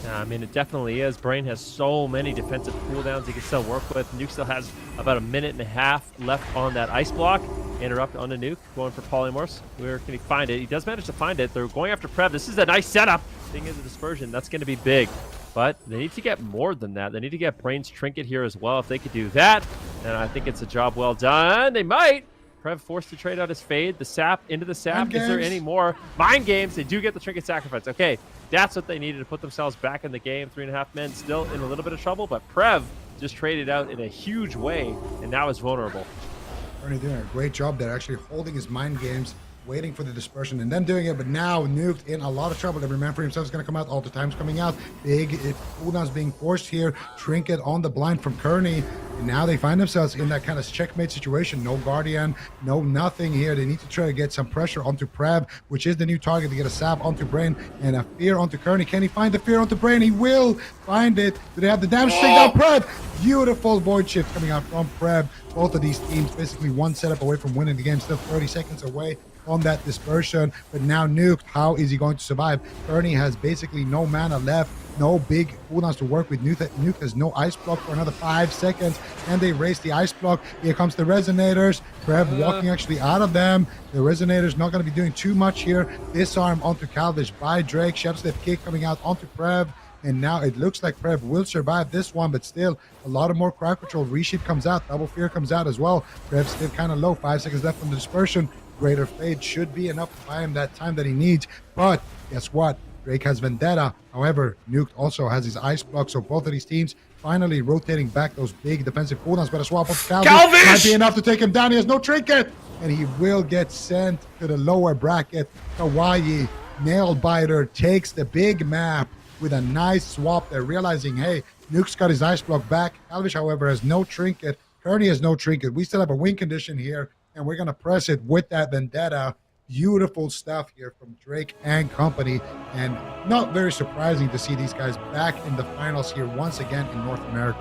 I mean, it definitely is. Brain has so many defensive cooldowns he can still work with. Nuke still has about 1.5 minutes left on that ice block. Interrupt onto Nuke, going for Polymorphs. Where can he find it? He does manage to find it. They're going after Prev. This is a nice setup. Thing is a dispersion. That's going to be big. But they need to get more than that. They need to get Brain's Trinket here as well. If they could do that, then I think it's a job well done. They might. Prev forced to trade out his Fade. The sap into the sap. Is there any more? Mind games. They do get the Trinket sacrifice. Okay, that's what they needed to put themselves back in the game. 3.5 men still in a little bit of trouble, but Prev just traded out in a huge way and now is vulnerable. Kearney doing a great job there, actually holding his mind games waiting for the dispersion and then doing it, but now Nuked in a lot of trouble. Every man for himself is going to come out. All the time's coming out. Big cooldowns being forced here. Trinket on the blind from Kearney. And now they find themselves in that kind of checkmate situation. No Guardian, no nothing here. They need to try to get some pressure onto Prev, which is the new target, to get a sap onto Brain and a fear onto Kearney. Can he find the fear onto Brain? He will find it. Do they have the damage to take down Prev? Beautiful void shift coming out from Prev. Both of these teams basically one setup away from winning the game. Still 30 seconds away on that dispersion, but now Nuked, how is he going to survive? Kearney has basically no mana left, no big cooldowns to work with. Nuke has no ice block for another 5 seconds, and they raise the ice block. Here comes the resonators. Prev walking actually out of them. The resonators not going to be doing too much here. Disarm onto Calvish by Drake. Shadow Step kick coming out onto Prev. And now it looks like Prev will survive this one, but still a lot of more crowd control. Resheet comes out, Double Fear comes out as well. Prev's still kind of low, 5 seconds left on the dispersion. Greater Fade should be enough to buy him that time that he needs. But guess what? Drake has Vendetta. However, Nuked also has his ice block, so both of these teams finally rotating back those big defensive cooldowns. Better swap up Calvish. Might be enough to take him down. He has no trinket, and he will get sent to the lower bracket. KAWHI, Nail Biter, takes the big map with a nice swap there, realizing, hey, Nuke's got his ice block back. Calvish, however, has no trinket. Kearney has no trinket. We still have a win condition here, and we're going to press it with that Vendetta. Beautiful stuff here from Drake and company, and not very surprising to see these guys back in the finals here once again in North America.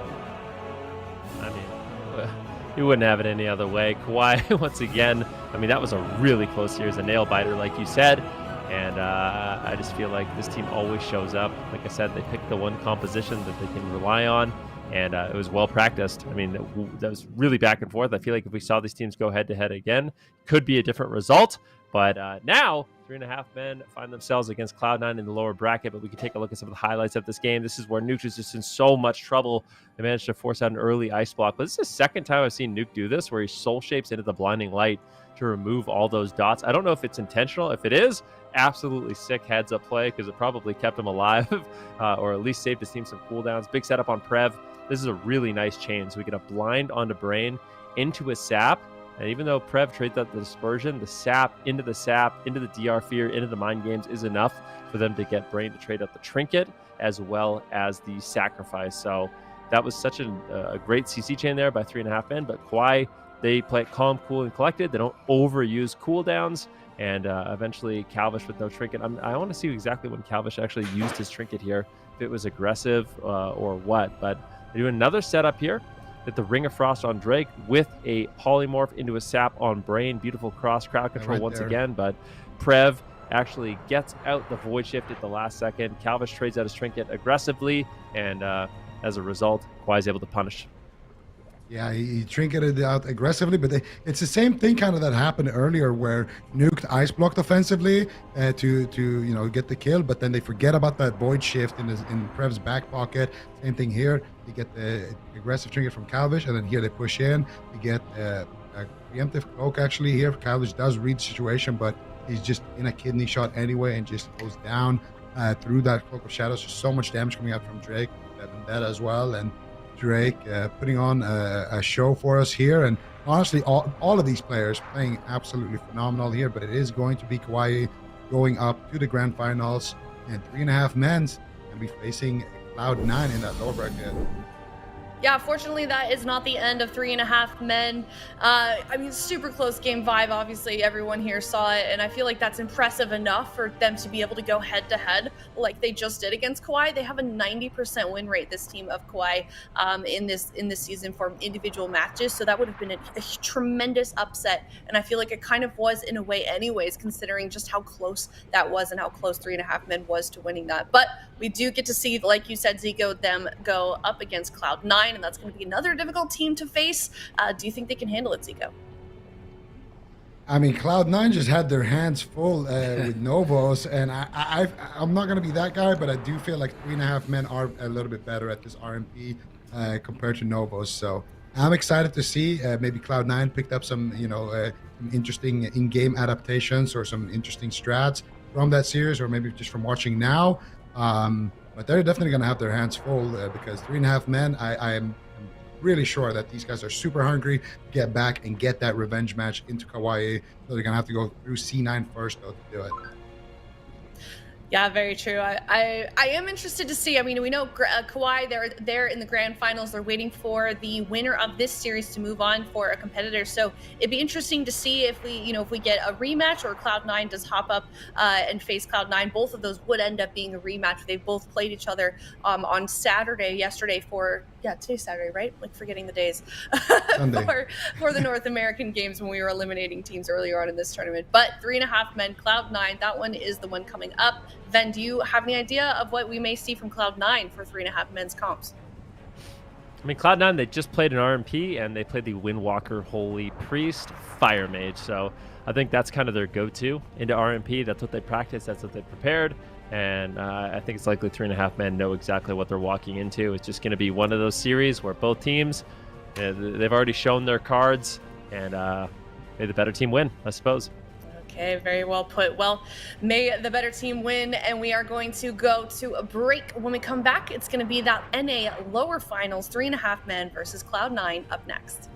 I mean, you wouldn't have it any other way. KAWHI, once again, I mean, that was a really close series, a nail biter, like you said. And I just feel like this team always shows up. Like I said, they picked the one composition that they can rely on, and it was well practiced. I mean, that was really back and forth. I feel like if we saw these teams go head-to-head again, could be a different result. But now, 3.5 men find themselves against Cloud9 in the lower bracket, but we can take a look at some of the highlights of this game. This is where Nuke is just in so much trouble. They managed to force out an early ice block, but this is the second time I've seen Nuke do this, where he soul shapes into the blinding light to remove all those dots. I don't know if it's intentional. If it is, absolutely sick heads-up play, because it probably kept him alive, or at least saved his team some cooldowns. Big setup on Prev. This is a really nice chain. So we get a blind onto Brain, into a sap, and even though Prev trades out the dispersion, the sap, into the DR Fear, into the mind games is enough for them to get Brain to trade out the trinket as well as the sacrifice. So that was such a great CC chain there by 3.5 men, but KAWHI, they play it calm, cool, and collected. They don't overuse cooldowns, and eventually Calvish with no trinket. I want to see exactly when Calvish actually used his trinket here, if it was aggressive or what, but they do another setup here. At the Ring of Frost on Drake with a polymorph into a sap on Brain. Beautiful cross crowd control once again, but Prev actually gets out the void shift at the last second. Calvish trades out his trinket aggressively, and as a result, KAWHI is able to punish. Yeah, he trinketed out aggressively, but it's the same thing kind of that happened earlier, where Nuked ice blocked offensively to get the kill, but then they forget about that void shift in Prev's back pocket. Same thing here. You get the aggressive trinket from Calvish, and then here they push in. You get a preemptive cloak actually here. Calvish does read the situation, but he's just in a kidney shot anyway, and just goes down through that cloak of shadows. There's so much damage coming out from Drake, that as well, and Drake putting on a show for us here. And honestly, all of these players playing absolutely phenomenal here, but it is going to be KAWHI going up to the grand finals, and 3.5 men and be facing Cloud9 in that lower bracket. Yeah, fortunately, that is not the end of 3.5 men. I mean, super close game 5. Obviously, everyone here saw it, and I feel like that's impressive enough for them to be able to go head-to-head like they just did against KAWHI. They have a 90% win rate, this team of KAWHI, in this season for individual matches, so that would have been a tremendous upset, and I feel like it kind of was in a way anyways, considering just how close that was and how close 3.5 men was to winning that. But we do get to see, like you said, Zico, them go up against Cloud9, and that's going to be another difficult team to face. Do you think they can handle it, Zico? I mean, Cloud9 just had their hands full with Novus, and I'm not going to be that guy, but I do feel like 3.5 men are a little bit better at this RMP compared to Novus. So I'm excited to see maybe Cloud9 picked up some, some interesting in-game adaptations or some interesting strats from that series, or maybe just from watching now. But they're definitely going to have their hands full because 3.5 men, I'm really sure that these guys are super hungry to get back and get that revenge match into KAWHI. So they're gonna have to go through C9 first though to do it. Yeah, very true. I am interested to see. I mean, we know KAWHI, they're in the grand finals. They're waiting for the winner of this series to move on for a competitor. So it'd be interesting to see if we get a rematch, or Cloud9 does hop up and face Cloud9. Both of those would end up being a rematch. They both played each other on Saturday, yesterday today's Saturday, right? Like forgetting the days for the North American games when we were eliminating teams earlier on in this tournament. But 3.5 men, Cloud9, that one is the one coming up. Ven, do you have any idea of what we may see from Cloud9 for 3.5 men's comps? I mean, Cloud9, they just played an RMP, and they played the Windwalker Holy Priest Fire Mage. So I think that's kind of their go-to into RMP. That's what they practice. That's what they prepared. And I think it's likely 3.5 men know exactly what they're walking into. It's just going to be one of those series where both teams, they've already shown their cards, and may the better team win, I suppose. Okay, very well put. Well, may the better team win, and we are going to go to a break. When we come back, it's going to be that NA lower finals, 3.5 men versus Cloud9 up next.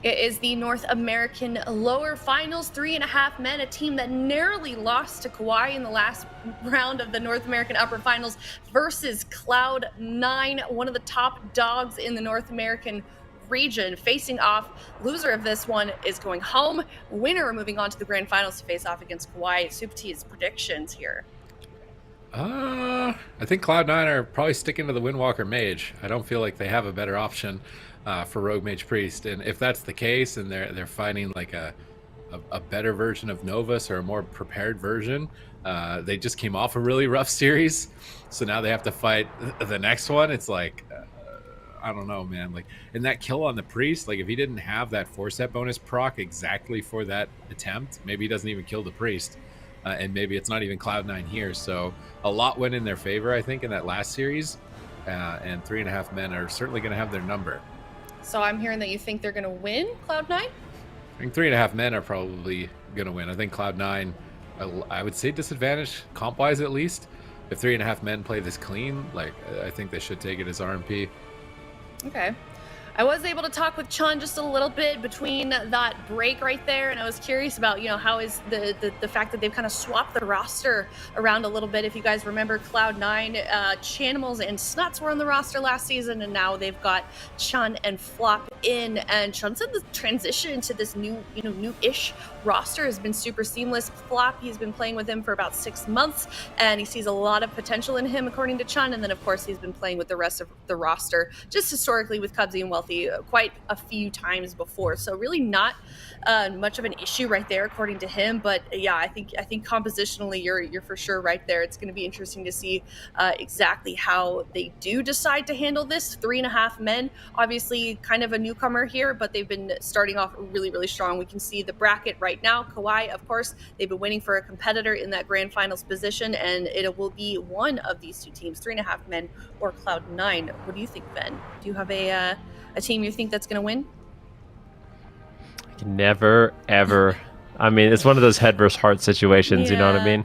It is the North American lower finals, 3.5 men, a team that narrowly lost to KAWHI in the last round of the North American upper finals versus Cloud9, one of the top dogs in the North American region, facing off. Loser of this one is going home. Winner moving on to the grand finals to face off against KAWHI. Supati's predictions here. I think Cloud9 are probably sticking to the Windwalker Mage. I don't feel like they have a better option for Rogue Mage Priest, and if that's the case and they're fighting like a better version of Novus or a more prepared version, they just came off a really rough series, so now they have to fight the next one. It's like I don't know, man. Like, in that kill on the Priest, like if he didn't have that 4-set bonus proc exactly for that attempt, maybe he doesn't even kill the Priest, and maybe it's not even Cloud9 here. So a lot went in their favor, I think, in that last series, and 3.5 men are certainly going to have their number. So I'm hearing that you think they're going to win, Cloud9? I think 3.5 men are probably going to win. I think Cloud9, I would say disadvantage comp-wise at least. If 3.5 men play this clean, like I think they should take it as RMP. Okay. I was able to talk with Chun just a little bit between that break right there, and I was curious about, how is the fact that they've kind of swapped the roster around a little bit. If you guys remember, Cloud9, Chanimals and Snuts were on the roster last season, and now they've got Chun and Flop in. And Chun said the transition to this new-ish roster has been super seamless. Flop, he's been playing with him for about 6 months, and he sees a lot of potential in him, according to Chun. And then, of course, he's been playing with the rest of the roster, just historically with Cubsy and Wealthy, quite a few times before. So really not much of an issue right there, according to him. But yeah, I think compositionally you're for sure right there. It's going to be interesting to see exactly how they do decide to handle this. 3.5 men, obviously kind of a newcomer here, but they've been starting off really, really strong. We can see the bracket right now. KAWHI, of course, they've been waiting for a competitor in that grand finals position, and it will be one of these two teams, 3.5 men or Cloud9. What do you think, Ben? Do you have a team you think that's going to win? I can never, ever. I mean, it's one of those head versus heart situations, you know what I mean?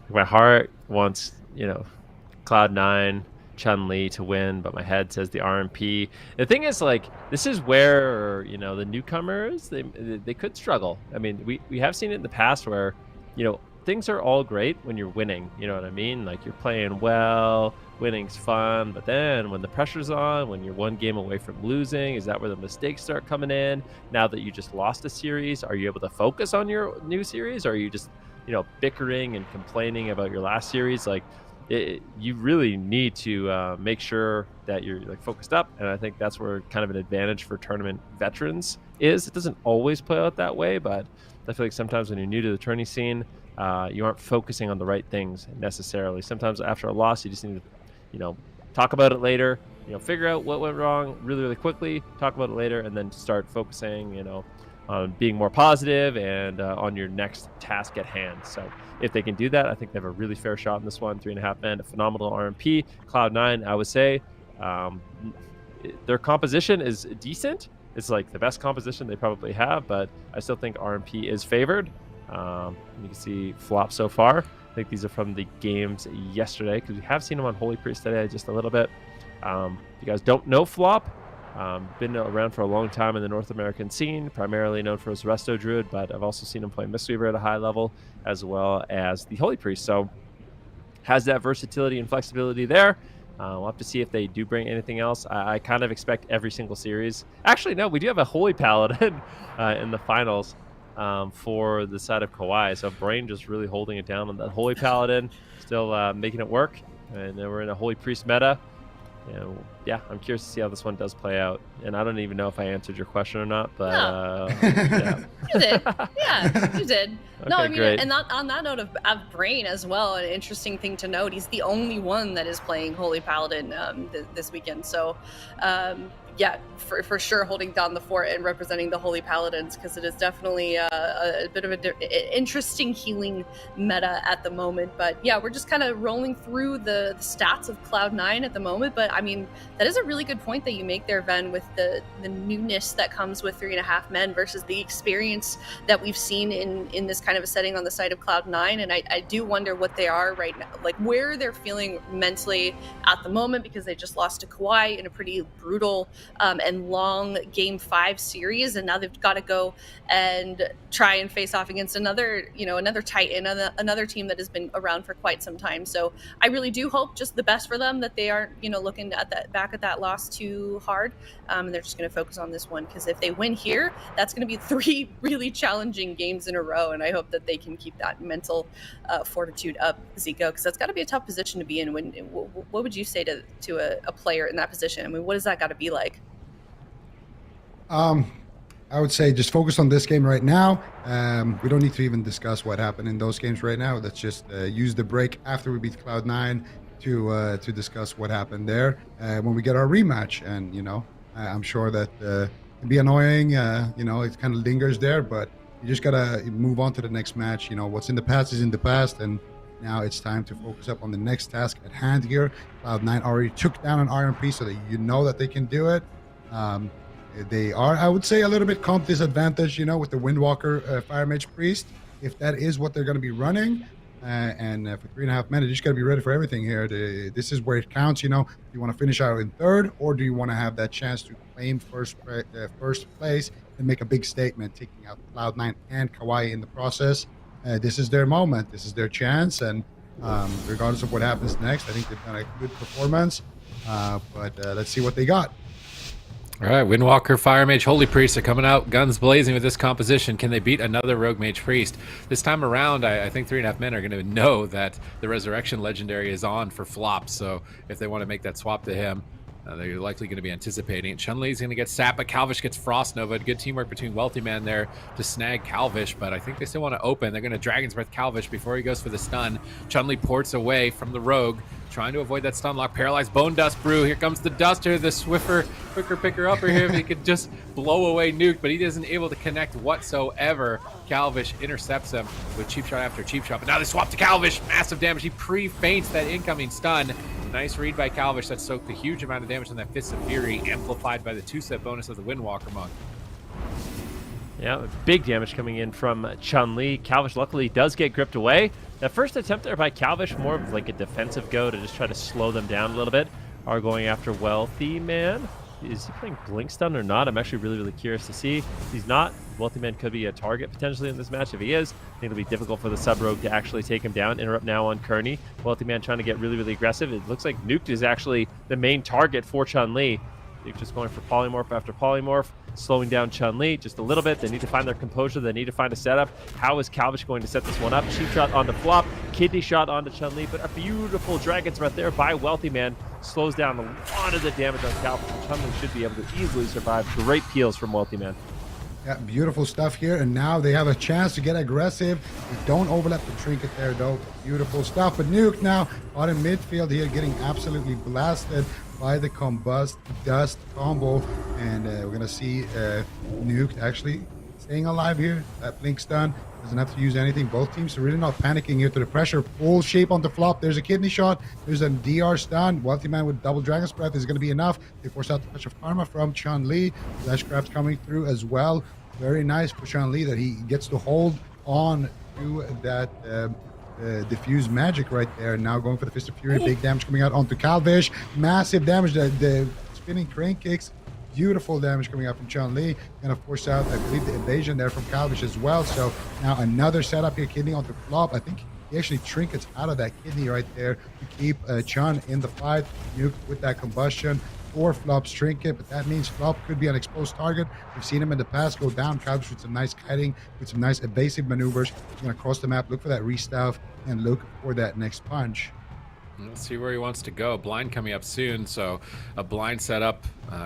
My heart wants, Cloud9, Chun-Li to win, but my head says the RMP. The thing is, like, this is where, the newcomers, they could struggle. I mean, we have seen it in the past where, things are all great when you're winning, you know what I mean? Like, you're playing well, winning's fun, but then when the pressure's on, when you're one game away from losing, is that where the mistakes start coming in? Now that you just lost a series, are you able to focus on your new series? Or are you just, bickering and complaining about your last series? Like, you really need to make sure that you're focused up, and I think that's where kind of an advantage for tournament veterans is. It doesn't always play out that way, but I feel like sometimes when you're new to the tourney scene, you aren't focusing on the right things necessarily. Sometimes after a loss, you just need to, talk about it later, figure out what went wrong really, really quickly, talk about it later, and then start focusing, on being more positive and on your next task at hand. So if they can do that, I think they have a really fair shot in this one. 3.5 men, a phenomenal RMP. Cloud9, I would say, their composition is decent. It's like the best composition they probably have, but I still think RMP is favored. You can see Flop so far. I think these are from the games yesterday, because we have seen him on Holy Priest today just a little bit. If you guys don't know Flop, been around for a long time in the North American scene, primarily known for his Resto Druid, but I've also seen him play Mistweaver at a high level, as well as the Holy Priest. So has that versatility and flexibility there. We'll have to see if they do bring anything else. I kind of expect every single series. Actually, no, we do have a Holy Paladin in the finals for the side of KAWHI. So Brain just really holding it down on that Holy Paladin, still making it work. And then we're in a Holy Priest meta. Yeah, I'm curious to see how this one does play out. And I don't even know if I answered your question or not, but yeah. You did. Yeah, you did. No, Okay, I mean, great. and on that note of Brain as well, an interesting thing to note, he's the only one that is playing Holy Paladin this weekend. So, yeah, for sure holding down the fort and representing the Holy Paladins, because it is definitely a bit of an interesting healing meta at the moment. But yeah, we're just kind of rolling through the stats of Cloud9 at the moment. But I mean, that is a really good point that you make there, Ben, with the newness that comes with 3.5 men versus the experience that we've seen in this kind of a setting on the side of Cloud9. And I do wonder what they are right now, like where they're feeling mentally at the moment, because they just lost to KAWHI in a pretty brutal and long Game 5 series, and now they've got to go and try and face off against another Titan, another team that has been around for quite some time. So I really do hope just the best for them, that they aren't looking at that loss too hard, and they're just going to focus on this one, because if they win here, that's going to be 3 really challenging games in a row, and I hope that they can keep that mental fortitude up, Zico, because that's got to be a tough position to be in. What would you say to a player in that position? I mean, what does that got to be like? I would say just focus on this game right now. We don't need to even discuss what happened in those games right now. Let's just use the break after we beat Cloud9 to discuss what happened there when we get our rematch. And I'm sure that it can be annoying. It kind of lingers there, but you just gotta move on to the next match. What's in the past is in the past, and now it's time to focus up on the next task at hand here. Cloud9 already took down an Iron Priest, so that that they can do it. They are, I would say, a little bit comp disadvantaged, with the Windwalker Fire Mage Priest, if that is what they're going to be running. And for 3.5 minutes, you just got to be ready for everything here. This is where it counts. Do you want to finish out in third, or do you want to have that chance to claim first place and make a big statement, taking out Cloud9 and KAWHI in the process? This is their moment. This is their chance. And regardless of what happens next, I think they've done a good performance. But let's see what they got. All right, Windwalker, Fire Mage, Holy Priest are coming out guns blazing with this composition. Can they beat another Rogue Mage Priest? This time around, I think 3.5 men are going to know that the Resurrection Legendary is on for flop, so if they want to make that swap to him, they're likely going to be anticipating it. Chun-Li's going to get sapped, but Calvish gets Frost Nova. Good teamwork between Wealthy Man there to snag Calvish, but I think they still want to open. They're going to Dragon's Breath Calvish before he goes for the stun. Chun-Li ports away from the Rogue, trying to avoid that stun lock. Paralyzed Bone Dust Brew. Here comes the Duster, the Swiffer, quicker picker upper here. If he could just blow away Nuke, but he isn't able to connect whatsoever. Calvish intercepts him with cheap shot after cheap shot, but now they swap to Calvish. Massive damage. He pre-feints that incoming stun. Nice read by Calvish that soaked a huge amount of damage on that Fist of Fury, amplified by the 2-step bonus of the Windwalker Monk. Yeah, big damage coming in from Chun-Li. Calvish luckily does get gripped away. That first attempt there by Calvish, more of like a defensive go to just try to slow them down a little bit. Are going after Wealthy Man. Is he playing Blink Stun or not? I'm actually really curious to see. If he's not, Wealthy Man could be a target potentially in this match. If he is, I think it'll be difficult for the Sub-Rogue to actually take him down. Interrupt now on Kearney. Wealthy Man trying to get really aggressive. It looks like Nuke is actually the main target for Chun-Li. They're just going for polymorph after polymorph, slowing down Chun-Li just a little bit. They need to find their composure. They need to find a setup. How is Calvish going to set this one up? Cheap shot onto flop, kidney shot onto Chun-Li, but a beautiful Dragon's Breath there by Wealthy Man slows down a lot of the damage on Calvish. Chun-Li should be able to easily survive. Great peels from Wealthy Man. Yeah, beautiful stuff here, and now they have a chance to get aggressive. They don't overlap the trinket there, though. Beautiful stuff, but Nuke now out in midfield here, getting absolutely blasted by the Combust Dust combo, and we're gonna see Nuke actually staying alive here. That blink stun doesn't have to use anything. Both teams are really not panicking here to the pressure. Full shape on the flop. There's a kidney shot. There's a DR stun. Wealthy Man with double Dragon's Breath is going to be enough. They force out the touch of karma from Chun-Li. Flashcraft coming through as well. Very nice for Chun-Li that he gets to hold on to that diffuse magic right there. Now going for the Fist of Fury. Big damage coming out onto Calvish. Massive damage. The spinning crane kicks. Beautiful damage coming out from Chun-Li. Gonna force out, I believe, the evasion there from Calvish as well. So now another setup here, kidney onto flop. I think he actually trinkets out of that kidney right there to keep Chun in the fight. Nuke with that combustion. 4 flops trinket, but that means flop could be an exposed target. We've seen him in the past go down. Calvish with some nice kiting, with some nice evasive maneuvers. He's gonna cross the map, look for that restuff, and look for that next punch. Let's see where he wants to go. Blind coming up soon, so a blind setup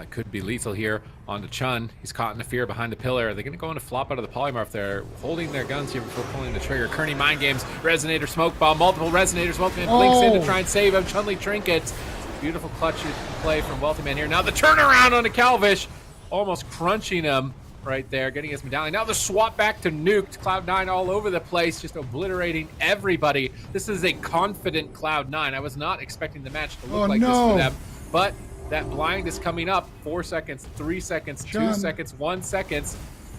could be lethal here onto Chun. He's caught in the fear behind the pillar. Are they going to go into flop out of the polymorph there? Holding their guns here before pulling the trigger. Kearney Mind Games, Resonator, Smoke Bomb, multiple Resonators. Wealthy Man blinks in to try and save him. Chun-Li trinkets. Beautiful clutch play from Wealthy Man here. Now the turnaround onto Calvish. Almost crunching him right there, getting his medallion. Now the swap back to Nuked. Cloud9 all over the place, just obliterating everybody. This is a confident Cloud9. I was not expecting the match to look like this for them, but that blind is coming up. 4 seconds, 3 seconds, 2 seconds, 1 second.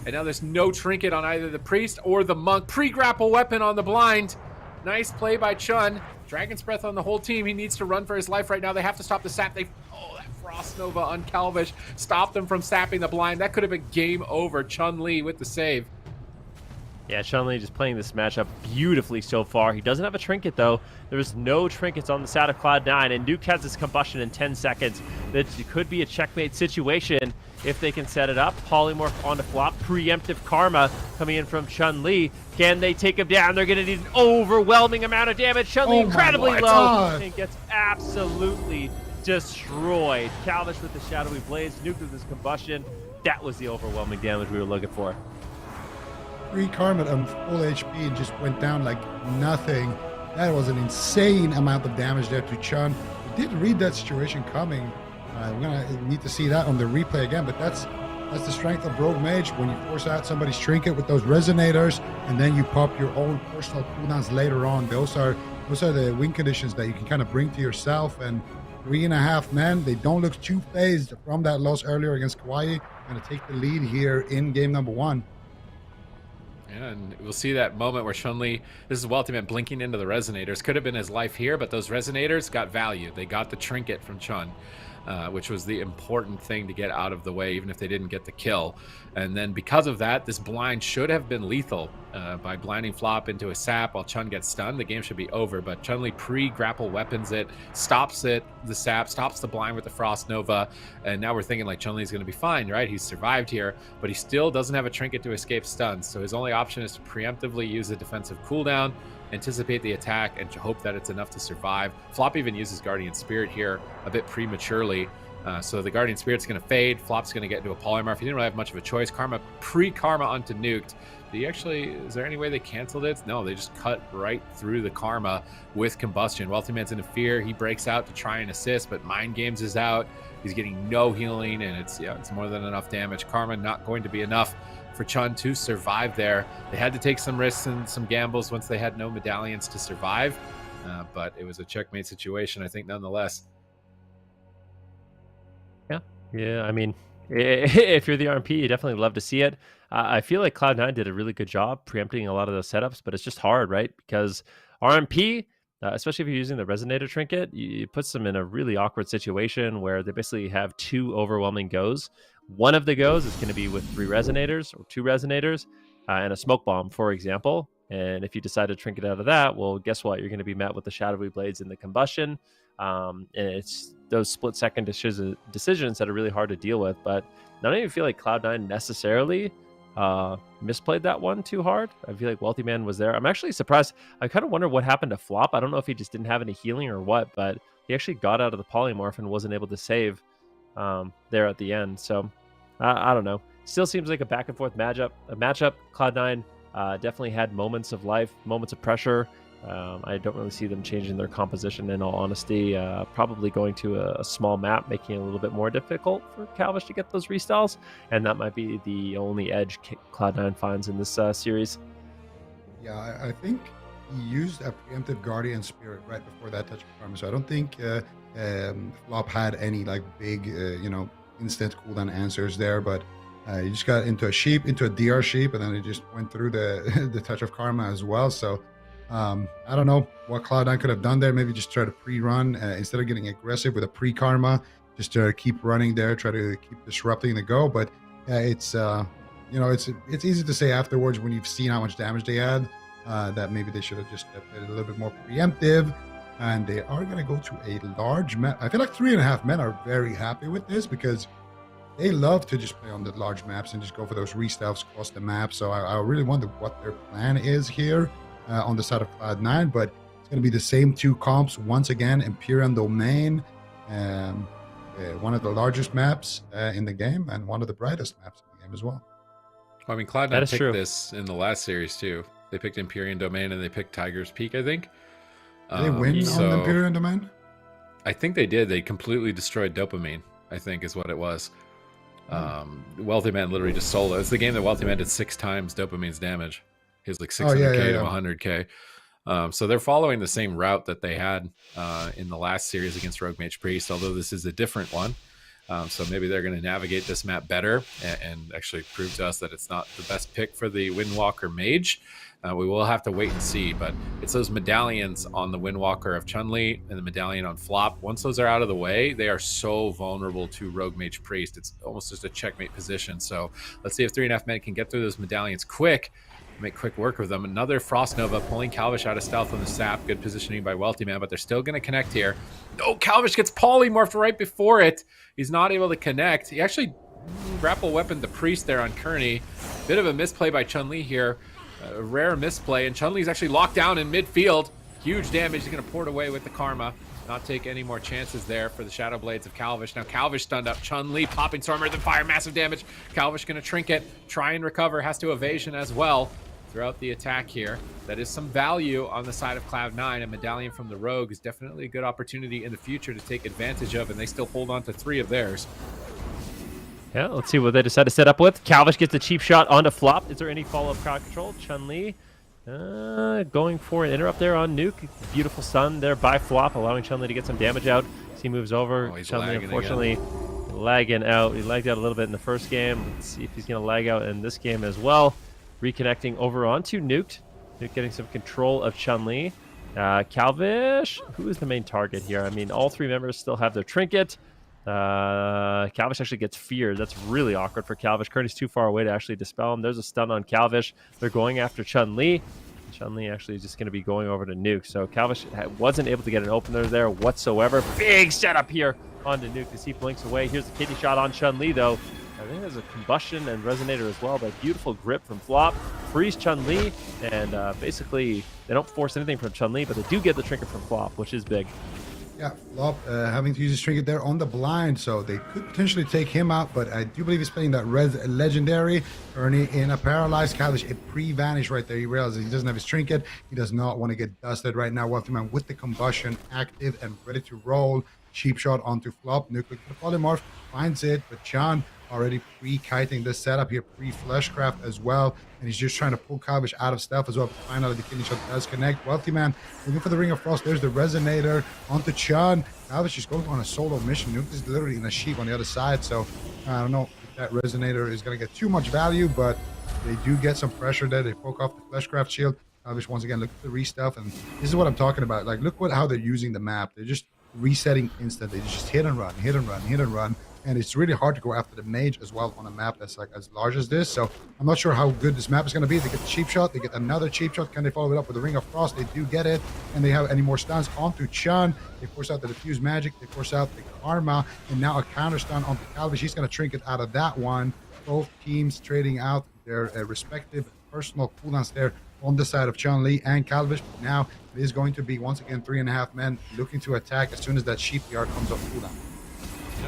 And now there's no trinket on either the priest or the monk. Pre-grapple weapon on the blind. Nice play by Chun. Dragon's Breath on the whole team. He needs to run for his life right now. They have to stop the sap. Oh, that Frost Nova on Calvish stopped them from sapping the blind. That could have been game over. Chun-Li with the save. Yeah, Chun-Li just playing this matchup beautifully so far. He doesn't have a trinket, though. There's no trinkets on the side of Cloud9, and Nuke has this combustion in 10 seconds. That could be a checkmate situation if they can set it up. Polymorph onto flop. Preemptive Karma coming in from Chun-Li. Can they take him down? They're going to need an overwhelming amount of damage. Chun-Li incredibly low and gets absolutely destroyed. Calvish with the Shadowy Blaze. Nuke with his combustion. That was the overwhelming damage we were looking for. 3 Karma on full HP and just went down like nothing. That was an insane amount of damage there to Chun. We did read that situation coming. We're gonna need to see that on the replay again, but that's the strength of Rogue Mage when you force out somebody's trinket with those resonators, and then you pop your own personal cooldowns later on. Those are the win conditions that you can kind of bring to yourself. And 3.5 men, they don't look too phased from that loss earlier against KAWHI. Going to take the lead here in game number 1. Yeah, and we'll see that moment where Chun-Li, this is Weltimate blinking into the resonators. Could have been his life here, but those resonators got value. They got the trinket from Chun, which was the important thing to get out of the way, even if they didn't get the kill. And then because of that, this blind should have been lethal. By blinding flop into a sap while Chun gets stunned, the game should be over. But Chun-Li pre-grapple weapons it, stops it, the sap, stops the blind with the Frost Nova. And now we're thinking like Chun-Li's going to be fine, right? He's survived here, but he still doesn't have a trinket to escape stuns. So his only option is to preemptively use a defensive cooldown, anticipate the attack, and hope that it's enough to survive. Flop even uses Guardian Spirit here a bit prematurely. So the Guardian Spirit's going to fade. Flop's going to get into a polymorph. He didn't really have much of a choice. Karma, pre-Karma onto Nuked. Is there any way they canceled it? No, they just cut right through the Karma with combustion. Wealthy Man's into fear. He breaks out to try and assist, but Mind Games is out. He's getting no healing, and it's more than enough damage. Karma not going to be enough for Chun to survive there. They had to take some risks and some gambles once they had no medallions to survive, but it was a checkmate situation, I think, nonetheless. Yeah, I mean, if you're the RMP, you definitely love to see it. I feel like Cloud9 did a really good job preempting a lot of those setups, but it's just hard, right? Because RMP, especially if you're using the Resonator Trinket, it puts them in a really awkward situation where they basically have 2 overwhelming goes. One of the goes is going to be with 3 Resonators or 2 Resonators and a Smoke Bomb, for example. And if you decide to trinket out of that, well, guess what? You're going to be met with the Shadowy Blades and the Combustion. And it's those split-second decisions that are really hard to deal with. But I don't even feel like Cloud9 necessarily misplayed that one too hard. I feel like Wealthy Man was there. I'm actually surprised. I kind of wonder what happened to Flop. I don't know if he just didn't have any healing or what, but he actually got out of the polymorph and wasn't able to save there at the end. So I don't know. Still seems like a back and forth matchup. Cloud9 definitely had moments of life, moments of pressure. I don't really see them changing their composition, in all honesty. Probably going to a small map, making it a little bit more difficult for Calvish to get those restalls, and that might be the only edge Cloud9 finds in this series. Yeah, I think he used a preemptive Guardian Spirit right before that touch of Karma, so I don't think Flop had any like big, instant cooldown answers there, but he just got into a DR sheep, and then he just went through the touch of Karma as well. So I don't know what Cloud9 could have done there. Maybe just try to pre-run instead of getting aggressive with a pre-Karma. Just to keep running there, try to keep disrupting the go. But it's it's easy to say afterwards when you've seen how much damage they had that maybe they should have just played a little bit more preemptive. And they are going to go to a large map. I feel like 3.5 men are very happy with this because they love to just play on the large maps and just go for those restalls across the map. So I really wonder what their plan is here on the side of Cloud9. But it's going to be the same 2 comps once again. Empyrean Domain, one of the largest maps in the game and one of the brightest maps in the game as well. Well, I mean, Cloud9 picked this in the last series too. They picked Empyrean Domain and they picked Tiger's Peak, I think. Did they win on Empyrean Domain? I think they did. They completely destroyed Dopamine, I think is what it was. Wealthy Man literally just solo. It's the game that Wealthy Man did 6 times Dopamine's damage. He was like 600k to 100k. So they're following the same route that they had in the last series against Rogue Mage Priest, although this is a different one. So maybe they're going to navigate this map better and actually prove to us that it's not the best pick for the Windwalker Mage. We will have to wait and see, but it's those medallions on the Windwalker of Chun-Li and the medallion on Flop. Once those are out of the way, they are so vulnerable to Rogue Mage Priest. It's almost just a checkmate position. So let's see if 3.5 men can get through those medallions quick, make quick work of them. Another Frost Nova pulling Calvish out of stealth on the sap. Good positioning by Wealthy Man, but they're still going to connect here. No, Calvish gets polymorphed right before it. He's not able to connect. He actually grapple weaponed the Priest there on Kearney. Bit of a misplay by Chun-Li here. A rare misplay, and Chun-Li's actually locked down in midfield. Huge damage. He's going to port away with the Karma. Not take any more chances there for the Shadow Blades of Calvish. Now Calvish stunned up. Chun-Li popping Storm Earth and Fire. Massive damage. Calvish going to trinket. Try and recover. Has to evasion as well throughout the attack here. That is some value on the side of Cloud9. A medallion from the Rogue is definitely a good opportunity in the future to take advantage of, and they still hold on to 3 of theirs. Yeah, let's see what they decide to set up with. Calvish gets a cheap shot onto Flop. Is there any follow-up crowd control? Chun-Li going for an interrupt there on Nuke. Beautiful stun there by Flop, allowing Chun-Li to get some damage out as he moves over. Chun-Li, unfortunately, lagging out. He lagged out a little bit in the first game. Let's see if he's going to lag out in this game as well. Reconnecting over onto Nuke. Nuke getting some control of Chun-Li. Calvish, who is the main target here? I mean, all 3 members still have their trinket. Calvish actually gets feared. That's really awkward for Calvish. Kearney's too far away to actually dispel him. There's a stun on Calvish. They're going after Chun-Li. Chun-Li actually is just going to be going over to Nuke. So Calvish wasn't able to get an opener there whatsoever. Big setup here onto Nuke as he blinks away. Here's the kidney shot on Chun-Li, though. I think there's a combustion and resonator as well, but beautiful grip from Flop. Frees Chun-Li, and basically they don't force anything from Chun-Li, but they do get the trinket from Flop, which is big. Yeah, Flop having to use his trinket there on the blind, so they could potentially take him out, but I do believe he's playing that red legendary. Ernie in a paralyzed Calvish, it pre-vanished right there. He realizes he doesn't have his trinket. He does not want to get dusted right now. Wealthy Man with the combustion active and ready to roll. Cheap shot onto Flop. Nuke with the polymorph, finds it, but Chan already pre-kiting this setup here, pre-fleshcraft as well, and he's just trying to pull Calvish out of stealth as well. But finally, the kidney shot does connect. Wealthy Man looking for the Ring of Frost. There's the resonator onto Chan. Calvish is going on a solo mission. Nuke is literally in a sheep on the other side, so I don't know if that resonator is going to get too much value, but they do get some pressure there. They poke off the fleshcraft shield. Calvish once again look at the re-stealth, and this is what I'm talking about. Like, look how they're using the map. They're just resetting instant. They just hit and run, hit and run, hit and run. And it's really hard to go after the mage as well on a map that's like as large as this. So I'm not sure how good this map is going to be. They get the cheap shot. They get another cheap shot. Can they follow it up with the Ring of Frost? They do get it. And they have any more stuns onto Chan. They force out the diffuse magic. They force out the Karma. And now a counter stun onto Calvish. He's going to trinket out of that one. Both teams trading out their respective personal cooldowns there on the side of Chun-Li and Calvish. Now it is going to be once again 3.5 men looking to attack as soon as that sheep yard comes off cooldown.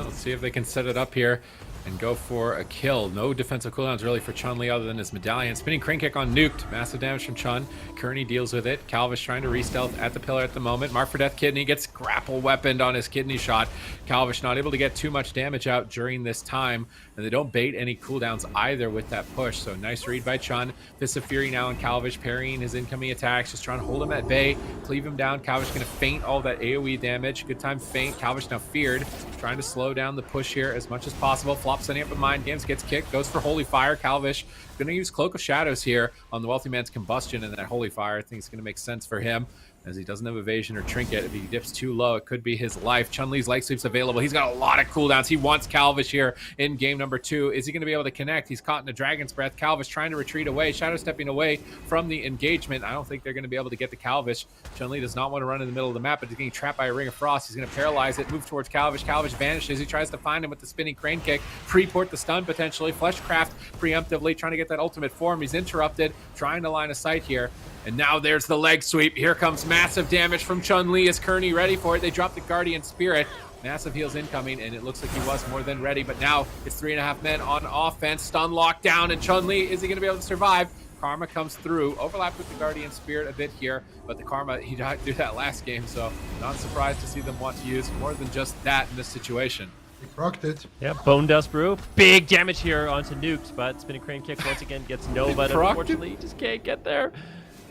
Let's see if they can set it up here and go for a kill. No defensive cooldowns really for Chun-Li other than his medallion. Spinning crane kick on Nuked. Massive damage from Chun. Kearney deals with it. Calvish trying to re-stealth at the pillar at the moment. Mark for Death Kidney gets grapple weaponed on his kidney shot. Calvish not able to get too much damage out during this time. And they don't bait any cooldowns either with that push. So nice read by Chun. Fist of Fury now on Calvish, parrying his incoming attacks. Just trying to hold him at bay. Cleave him down. Calvish going to feint all that AoE damage. Good time feint. Calvish now feared. Trying to slow down the push here as much as possible. Flop setting up a mind games, gets kicked, goes for Holy Fire. Calvish going to use Cloak of Shadows here on the Wealthy Man's combustion, and that Holy Fire I think is going to make sense for him as he doesn't have evasion or trinket. If he dips too low, it could be his life. Chun-Li's light sweep's available. He's got a lot of cooldowns. He wants Calvish here in game number 2. Is he going to be able to connect? He's caught in a Dragon's Breath. Calvish trying to retreat away, shadow stepping away from the engagement. I don't think they're going to be able to get to Calvish. Chun-Li does not want to run in the middle of the map, but he's getting trapped by a Ring of Frost. He's going to paralyze it, move towards Calvish. Calvish vanishes. He tries to find him with the spinning crane kick. Pre-port the stun potentially. Fleshcraft preemptively trying to get that ultimate form. He's interrupted, trying to line of sight here. And now there's the leg sweep. Here comes massive damage from Chun-Li. Is Kearney ready for it? They drop the Guardian Spirit. Massive heals incoming, and it looks like he was more than ready. But now it's 3.5 men on offense. Stun locked down, and Chun-Li, is he going to be able to survive? Karma comes through. Overlapped with the Guardian Spirit a bit here, but the Karma, he died through that last game, so not surprised to see them want to use more than just that in this situation. He procced it. Yeah, Bone Dust Brew. Big damage here onto Nukes, but Spinning Crane Kick once again gets no, but unfortunately he just can't get there.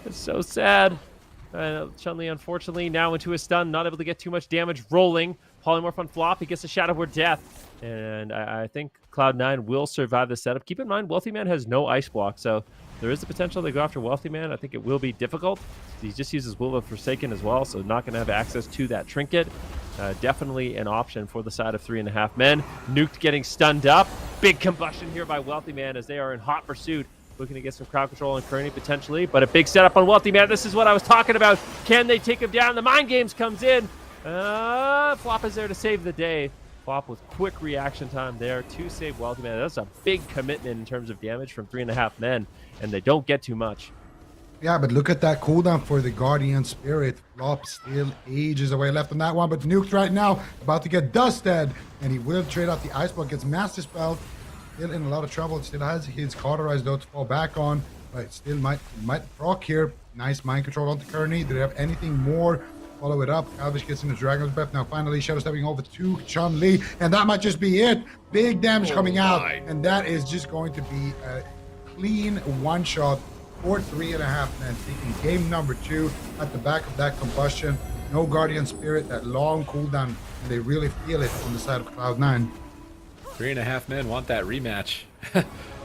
It's so sad. Chun-Li, unfortunately, now into a stun, not able to get too much damage. Rolling, polymorph on flop. He gets a Shadow Word Death, and I think Cloud9 will survive the setup. Keep in mind, Wealthy Man has no ice block, so there is the potential to go after Wealthy Man. I think it will be difficult. He just uses Will of Forsaken as well, so not going to have access to that trinket. Definitely an option for the side of 3.5 men. Nuked getting stunned up. Big combustion here by Wealthy Man as they are in hot pursuit. Looking to get some crowd control on Kearney potentially, but a big setup on Wealthy Man. This is what I was talking about. Can they take him down? The Mind Games comes in. Flop is there to save the day. Flop with quick reaction time there to save Wealthy Man. That's a big commitment in terms of damage from 3.5 men, and they don't get too much. Yeah, but look at that cooldown for the Guardian Spirit. Flop still ages away left on that one, but Nuked right now about to get dusted, and he will trade out the Ice Block, gets Master Spell. Still in a lot of trouble. Still has his Cauterize though to fall back on, but still might proc here. Nice mind control onto Kearney. Do they have anything more? Follow it up. Calvish gets into Dragon's Breath. Now finally Shadow stepping over to Chun-Li, and that might just be it. Big damage coming out, and that is just going to be a clean one shot for 3.5 men. Taking game number 2 at the back of that combustion. No Guardian Spirit, that long cooldown, and they really feel it on the side of Cloud9. 3.5 men want that rematch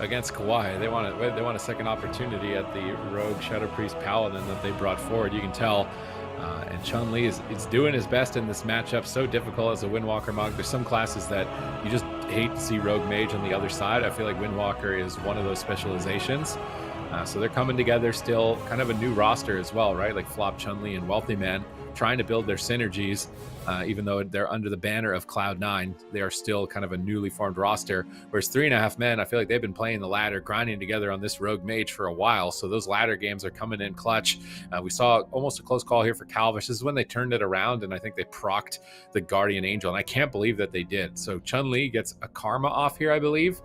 against KAWHI. They want a second opportunity at the Rogue Shadow Priest Paladin that they brought forward. You can tell. And Chun-Li is doing his best in this matchup. So difficult as a Windwalker monk. There's some classes that you just hate to see Rogue Mage on the other side. I feel like Windwalker is one of those specializations. So they're coming together still, kind of a new roster as well, right? Like Flop, Chun-Li, and Wealthy Man, trying to build their synergies. Even though they're under the banner of Cloud9, they are still kind of a newly formed roster. Whereas 3.5 men, I feel like they've been playing the ladder, grinding together on this Rogue Mage for a while. So those ladder games are coming in clutch. We saw almost a close call here for Calvish. This is when they turned it around, and I think they procced the Guardian Angel, and I can't believe that they did. So Chun-Li gets a Karma off here, I believe,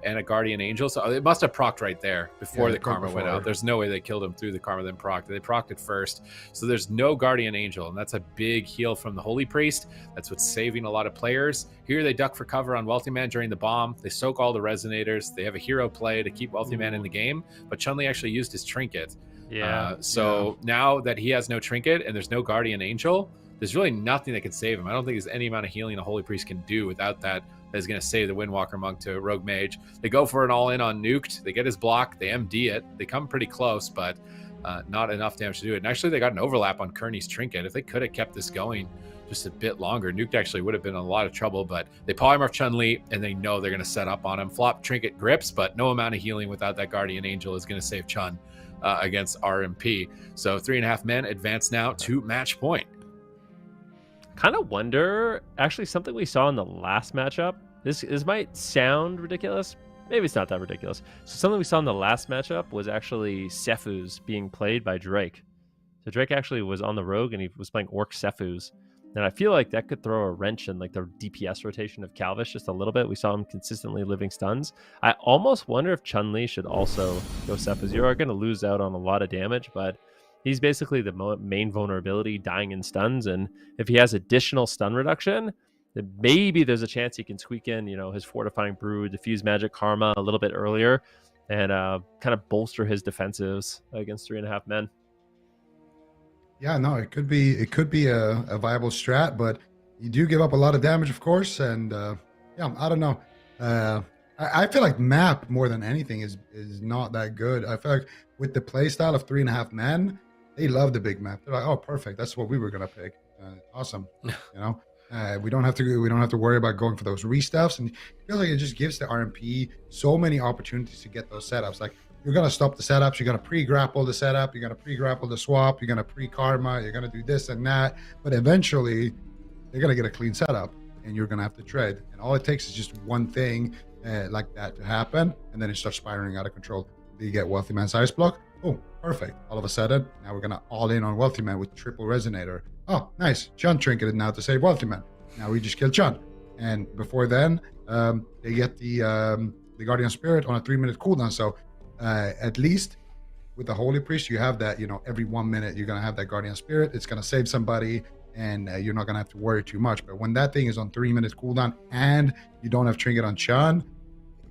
and a Guardian Angel. So it must have procced right there before the Karma went out. There's no way they killed him through the Karma, then procced. They procced it first. So there's no Guardian Angel, and that's a big heal from the Holy Priest. That's what's saving a lot of players. Here they duck for cover on Wealthy Man during the bomb. They soak all the Resonators. They have a hero play to keep Wealthy Man in the game, but Chun-Li actually used his trinket. Now that he has no trinket and there's no Guardian Angel, there's really nothing that can save him. I don't think there's any amount of healing a Holy Priest can do without that is going to save the Windwalker monk to Rogue Mage. They go for an all-in on Nuked. They get his block. They MD it. They come pretty close, but not enough damage to do it. And actually, they got an overlap on Kearney's trinket. If they could have kept this going just a bit longer, Nuked actually would have been in a lot of trouble, but they polymorph Chun-Li, and they know they're going to set up on him. Flop trinket grips, but no amount of healing without that Guardian Angel is going to save Chun against RMP. So 3.5 men advance now to match point. Kind of wonder, actually, something we saw in the last matchup. This might sound ridiculous. Maybe it's not that ridiculous. So something we saw in the last matchup was actually Sephuz being played by Drake. So Drake actually was on the Rogue, and he was playing Orc Sephuz. And I feel like that could throw a wrench in like the DPS rotation of Calvish just a little bit. We saw him consistently living stuns. I almost wonder if Chun-Li should also go Sephuz. You are going to lose out on a lot of damage, but he's basically the main vulnerability, dying in stuns. And if he has additional stun reduction, then maybe there's a chance he can squeak in, his Fortifying Brew, Diffuse Magic, Karma a little bit earlier, and kind of bolster his defensives against 3.5 men. Yeah, no, it could be a viable strat, but you do give up a lot of damage, of course, and I don't know. I feel like map more than anything is not that good. I feel like with the playstyle of 3.5 men, they love the big map. They're like, oh, perfect, that's what we were gonna pick. Awesome, we don't have to worry about going for those restuffs, and I feel like it just gives the RMP so many opportunities to get those setups. Like, you're going to stop the setups, you're going to pre-grapple the setup, you're going to pre-grapple the swap, you're going to pre-karma, you're going to do this and that, but eventually they're going to get a clean setup and you're going to have to trade. And all it takes is just one thing like that to happen, and then it starts spiraling out of control. You get Wealthy Man's Ice Block. Oh, perfect. All of a sudden, now we're going to all in on Wealthy Man with triple Resonator. Oh, nice. Chun trinketed now to save Wealthy Man. Now we just kill Chun. And before then, they get the Guardian Spirit on a 3-minute cooldown. So at least with the Holy Priest, you have that, every 1 minute you're going to have that Guardian Spirit. It's going to save somebody, and you're not going to have to worry too much. But when that thing is on 3 minutes cooldown and you don't have trinket on Chun,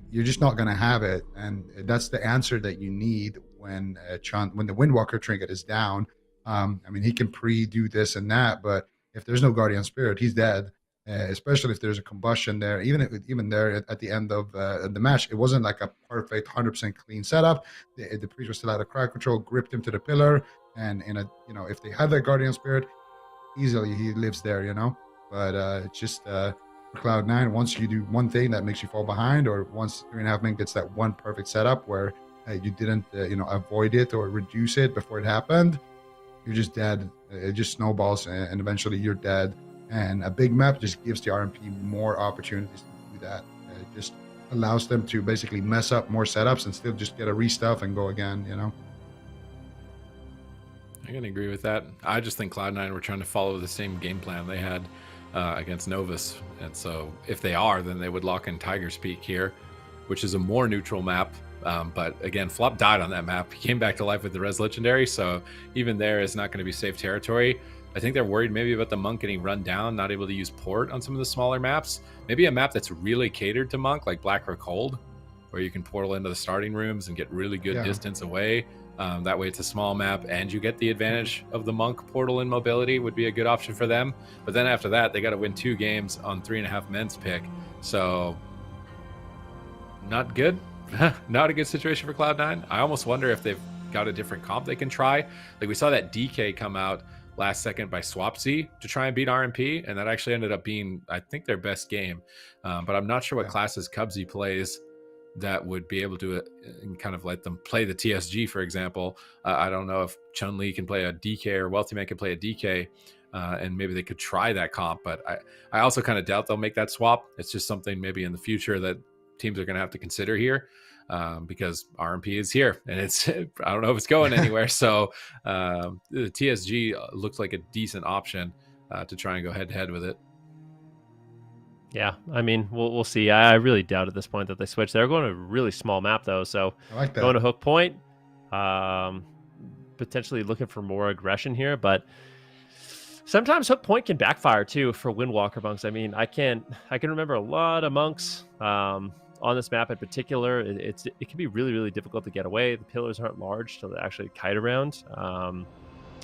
you're just not going to have it. And that's the answer that you need when the Windwalker trinket is down. I mean, he can pre-do this and that, but if there's no Guardian Spirit, he's dead. Especially if there's a combustion there. Even there at the end of the match, it wasn't like a perfect 100% clean setup. The priest was still out of crowd control, gripped him to the pillar, and if they had that Guardian Spirit, easily he lives there. But it's just for Cloud9, once you do one thing that makes you fall behind, or once 3.5 men gets that one perfect setup where you didn't avoid it or reduce it before it happened, you're just dead. It just snowballs, and eventually you're dead. And a big map just gives the RMP more opportunities to do that. It just allows them to basically mess up more setups and still just get a restuff and go again, I can agree with that. I just think Cloud9 were trying to follow the same game plan they had against Novus. And so if they are, then they would lock in Tiger's Peak here, which is a more neutral map. But again, Flop died on that map. He came back to life with the Res Legendary, so even there is not going to be safe territory. I think they're worried maybe about the Monk getting run down, not able to use Port on some of the smaller maps. Maybe a map that's really catered to Monk, like Black Rock Hold, where you can portal into the starting rooms and get really good distance away. That way it's a small map and you get the advantage of the Monk portal and mobility would be a good option for them. But then after that, they got to win 2 games on 3.5 men's pick. So not good. Not a good situation for Cloud9. I almost wonder if they've got a different comp they can try. Like we saw that DK come out last second by Swapsy to try and beat RMP, and that actually ended up being, I think, their best game. But I'm not sure what classes Cubsy plays that would be able to kind of let them play the TSG, for example. I don't know if Chun-Li can play a DK or Wealthy Man can play a DK, and maybe they could try that comp. But I also kind of doubt they'll make that swap. It's just something maybe in the future that teams are going to have to consider here. Because RMP is here and I don't know if it's going anywhere. So the TSG looks like a decent option to try and go head to head with it. Yeah, I mean, we'll see. I really doubt at this point that they switch. They're going to a really small map though, so I like that. Going to Hook Point, potentially looking for more aggression here, but sometimes Hook Point can backfire too for Windwalker monks. I mean, I can remember a lot of monks on this map in particular. It can be really, really difficult to get away. The pillars aren't large to actually kite around, and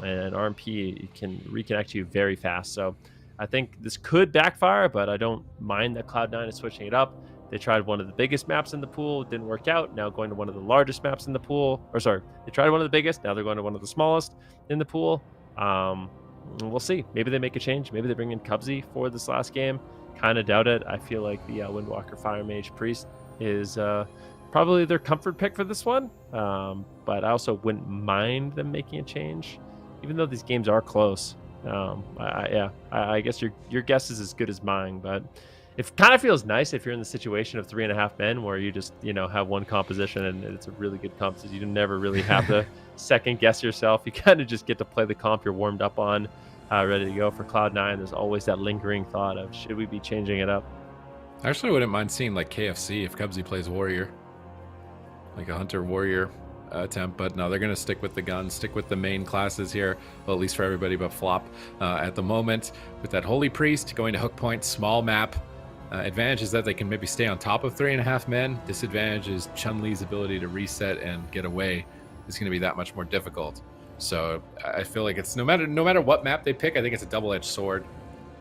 RMP can reconnect you very fast. So I think this could backfire, but I don't mind that Cloud9 is switching it up. They tried one of the biggest maps in the pool, didn't work out. Now going to one of the largest maps in the pool, or sorry, they tried one of the biggest. Now they're going to one of the smallest in the pool. We'll see. Maybe they make a change. Maybe they bring in Cubsy for this last game. Kind of doubt it. I feel like the Windwalker Fire Mage Priest is probably their comfort pick for this one. But I also wouldn't mind them making a change, even though these games are close. I guess your guess is as good as mine. But it kind of feels nice if you're in the situation of 3.5 men where you just have one composition and it's a really good comp. So you never really have to second guess yourself. You kind of just get to play the comp you're warmed up on. Ready to go for Cloud9. There's always that lingering thought of, should we be changing it up? I actually wouldn't mind seeing like KFC if Cubsy plays Warrior, like a Hunter Warrior attempt, but no, they're going to stick with the guns, stick with the main classes here, well, at least for everybody but Flop at the moment. With that Holy Priest going to Hook Point, small map. Advantage is that they can maybe stay on top of 3.5 men. Disadvantage is Chun-Li's ability to reset and get away is going to be that much more difficult. So I feel like it's no matter what map they pick, I think it's a double-edged sword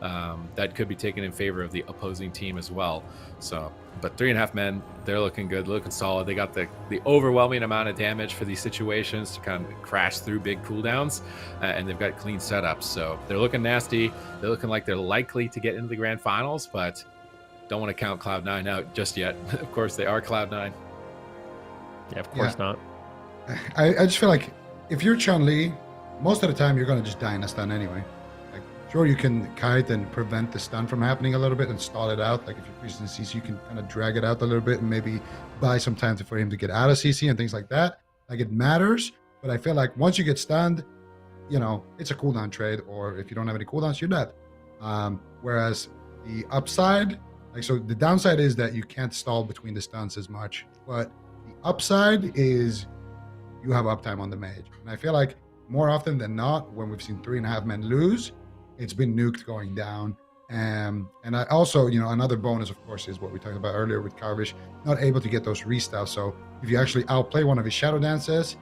that could be taken in favor of the opposing team as well. So, but 3.5 men, they're looking good, looking solid. They got the overwhelming amount of damage for these situations to kind of crash through big cooldowns, and they've got clean setups. So they're looking nasty. They're looking like they're likely to get into the grand finals, but don't want to count Cloud9 out just yet. Of course, they are Cloud9. Yeah, of course not. I just feel like if you're Chun-Li, most of the time you're going to just die in a stun anyway. Like, sure, you can kite and prevent the stun from happening a little bit and stall it out. Like if you're Priest in CC, you can kind of drag it out a little bit and maybe buy some time for him to get out of CC and things like that. Like it matters, but I feel like once you get stunned, it's a cooldown trade, or if you don't have any cooldowns, you're dead. Whereas the upside, so the downside is that you can't stall between the stuns as much, but the upside is you have uptime on the mage. And I feel like more often than not, when we've seen 3.5 men lose, it's been nuked going down. And I also, another bonus, of course, is what we talked about earlier with Karvish, not able to get those restuffs. So if you actually outplay one of his shadow dances,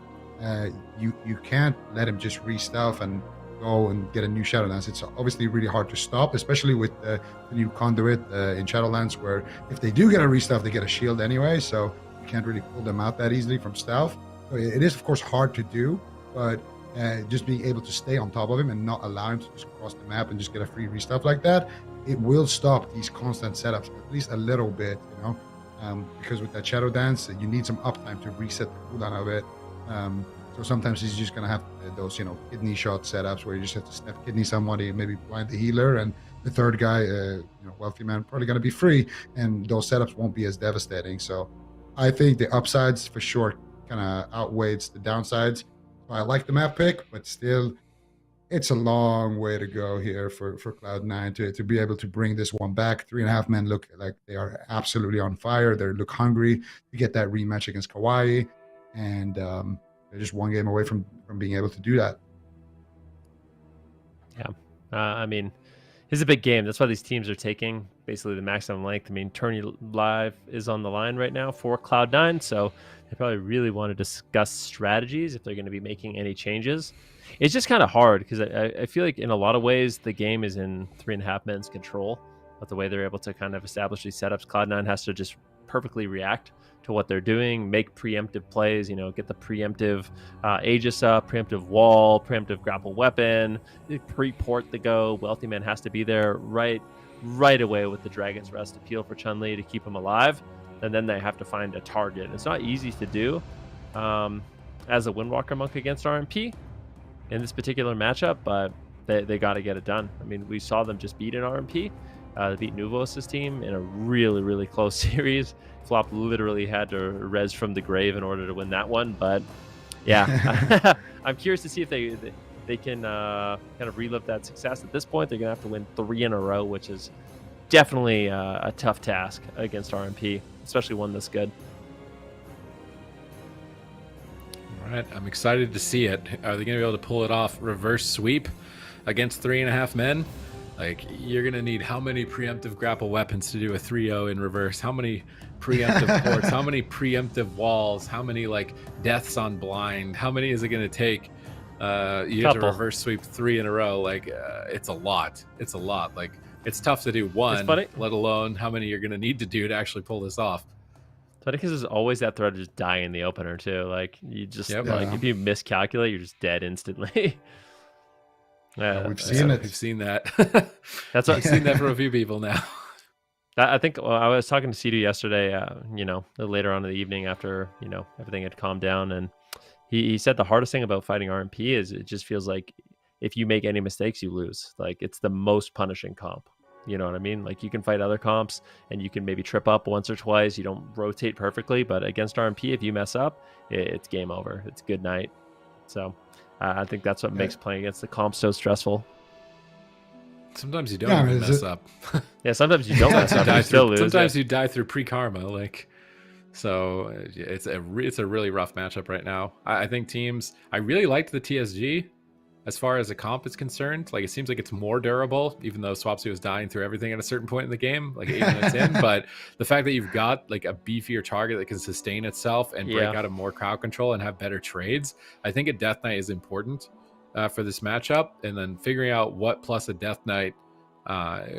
you can't let him just re-stealth and go and get a new Shadowlands. It's obviously really hard to stop, especially with the new conduit in Shadowlands, where if they do get a re-stealth, they get a shield anyway, so you can't really pull them out that easily from stealth. So it is, of course, hard to do, but just being able to stay on top of him and not allow him to just cross the map and just get a free re-stealth like that, it will stop these constant setups, at least a little bit, you know, because with that Shadow Dance, you need some uptime to reset the cooldown of it. So sometimes he's just gonna have those, you know, kidney shot setups where you just have to snap kidney somebody and maybe blind the healer, and the third guy, you know, wealthy man, probably gonna be free, and those setups won't be as devastating. So I think the upsides for sure kind of outweighs the downsides. I like the map pick, but still, it's a long way to go here for Cloud9 to be able to bring this one back. 3.5 men look like they are absolutely on fire. They look hungry to get that rematch against KAWHI, and they're just one game away from being able to do that. Yeah, I mean, it's a big game. That's why these teams are taking basically the maximum length. I mean, Tourney Live is on the line right now for Cloud9, so they probably really want to discuss strategies if they're going to be making any changes. It's just kind of hard because I feel like in a lot of ways the game is in 3.5 men's control, but the way they're able to kind of establish these setups, Cloud9 has to just perfectly react to what they're doing, make preemptive plays, you know, get the preemptive Aegis up, preemptive wall, preemptive grapple weapon, pre-port the go. Wealthy Man has to be there right away with the Dragon's Rest appeal for Chun-Li to keep him alive, and then they have to find a target. It's not easy to do as a Windwalker Monk against RMP in this particular matchup, but they got to get it done. I mean, we saw them just beat an RMP. They beat NOVUS' team in a really, really close series. Flop literally had to res from the grave in order to win that one. But yeah, I'm curious to see if they can kind of relive that success. At this point, they're going to have to win 3 in a row, which is definitely a tough task against RMP, especially one this good. All right, I'm excited to see it. Are they going to be able to pull it off? Reverse sweep against 3.5 men? Like, you're going to need how many preemptive grapple weapons to do a 3-0 in reverse? How many preemptive ports? How many preemptive walls? How many, like, deaths on blind? How many is it going to take? You have to reverse sweep 3 in a row. Like, it's a lot. It's a lot. Like, it's tough to do one, let alone how many you're going to need to do to actually pull this off. But because there's always that threat of just dying in the opener, too. Like, you just, if you miscalculate, you're just dead instantly. Yeah, we've seen it. We've seen that. That's what I've seen that from a few people now. I think I was talking to Sidu yesterday, you know, later on in the evening after, you know, everything had calmed down. And he said the hardest thing about fighting RMP is it just feels like if you make any mistakes, you lose. Like, it's the most punishing comp. You know what I mean? Like, you can fight other comps and you can maybe trip up once or twice. You don't rotate perfectly. But against RMP, if you mess up, it's game over. It's good night. So I think that's what makes playing against the comp so stressful. Sometimes you don't even mess up. Yeah, sometimes you don't mess up. You still lose. Sometimes you die through pre-karma. Like, so it's a really rough matchup right now. I think teams. I really liked the TSG as far as a comp is concerned. Like, it seems like it's more durable, even though Swapsy was dying through everything at a certain point in the game, like 8 minutes in. But the fact that you've got like a beefier target that can sustain itself and break out of more crowd control and have better trades, I think a Death Knight is important for this matchup. And then figuring out what plus a Death Knight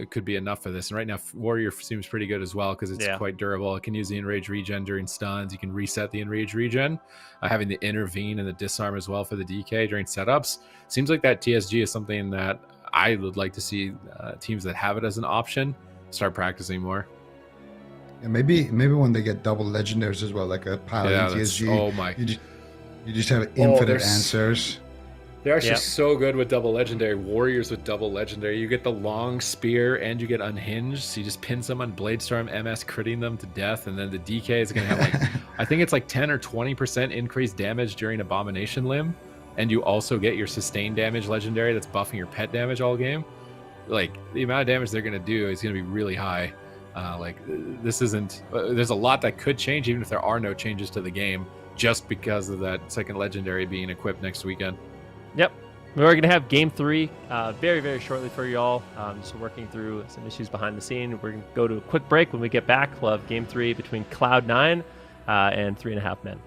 could be enough for this. And right now, Warrior seems pretty good as well because it's quite durable. It can use the Enrage regen during stuns. You can reset the Enrage regen. Having the Intervene and the Disarm as well for the DK during setups. Seems like that TSG is something that I would like to see teams that have it as an option start practicing more. And maybe when they get double legendaries as well, like a Paladin TSG. Oh my! You just have infinite answers. They're actually so good with double legendary. Warriors with double legendary. You get the long spear and you get unhinged. So you just pin someone, Bladestorm, MS critting them to death. And then the DK is going to have like, I think it's like 10 or 20% increased damage during Abomination Limb. And you also get your sustained damage legendary that's buffing your pet damage all game. Like, the amount of damage they're going to do is going to be really high. Like, this isn't, there's a lot that could change even if there are no changes to the game, just because of that second legendary being equipped next weekend. Yep. We're going to have game 3 very, very shortly for y'all. Just working through some issues behind the scene. We're going to go to a quick break. When we get back, we'll have game 3 between Cloud9 and 3.5 men.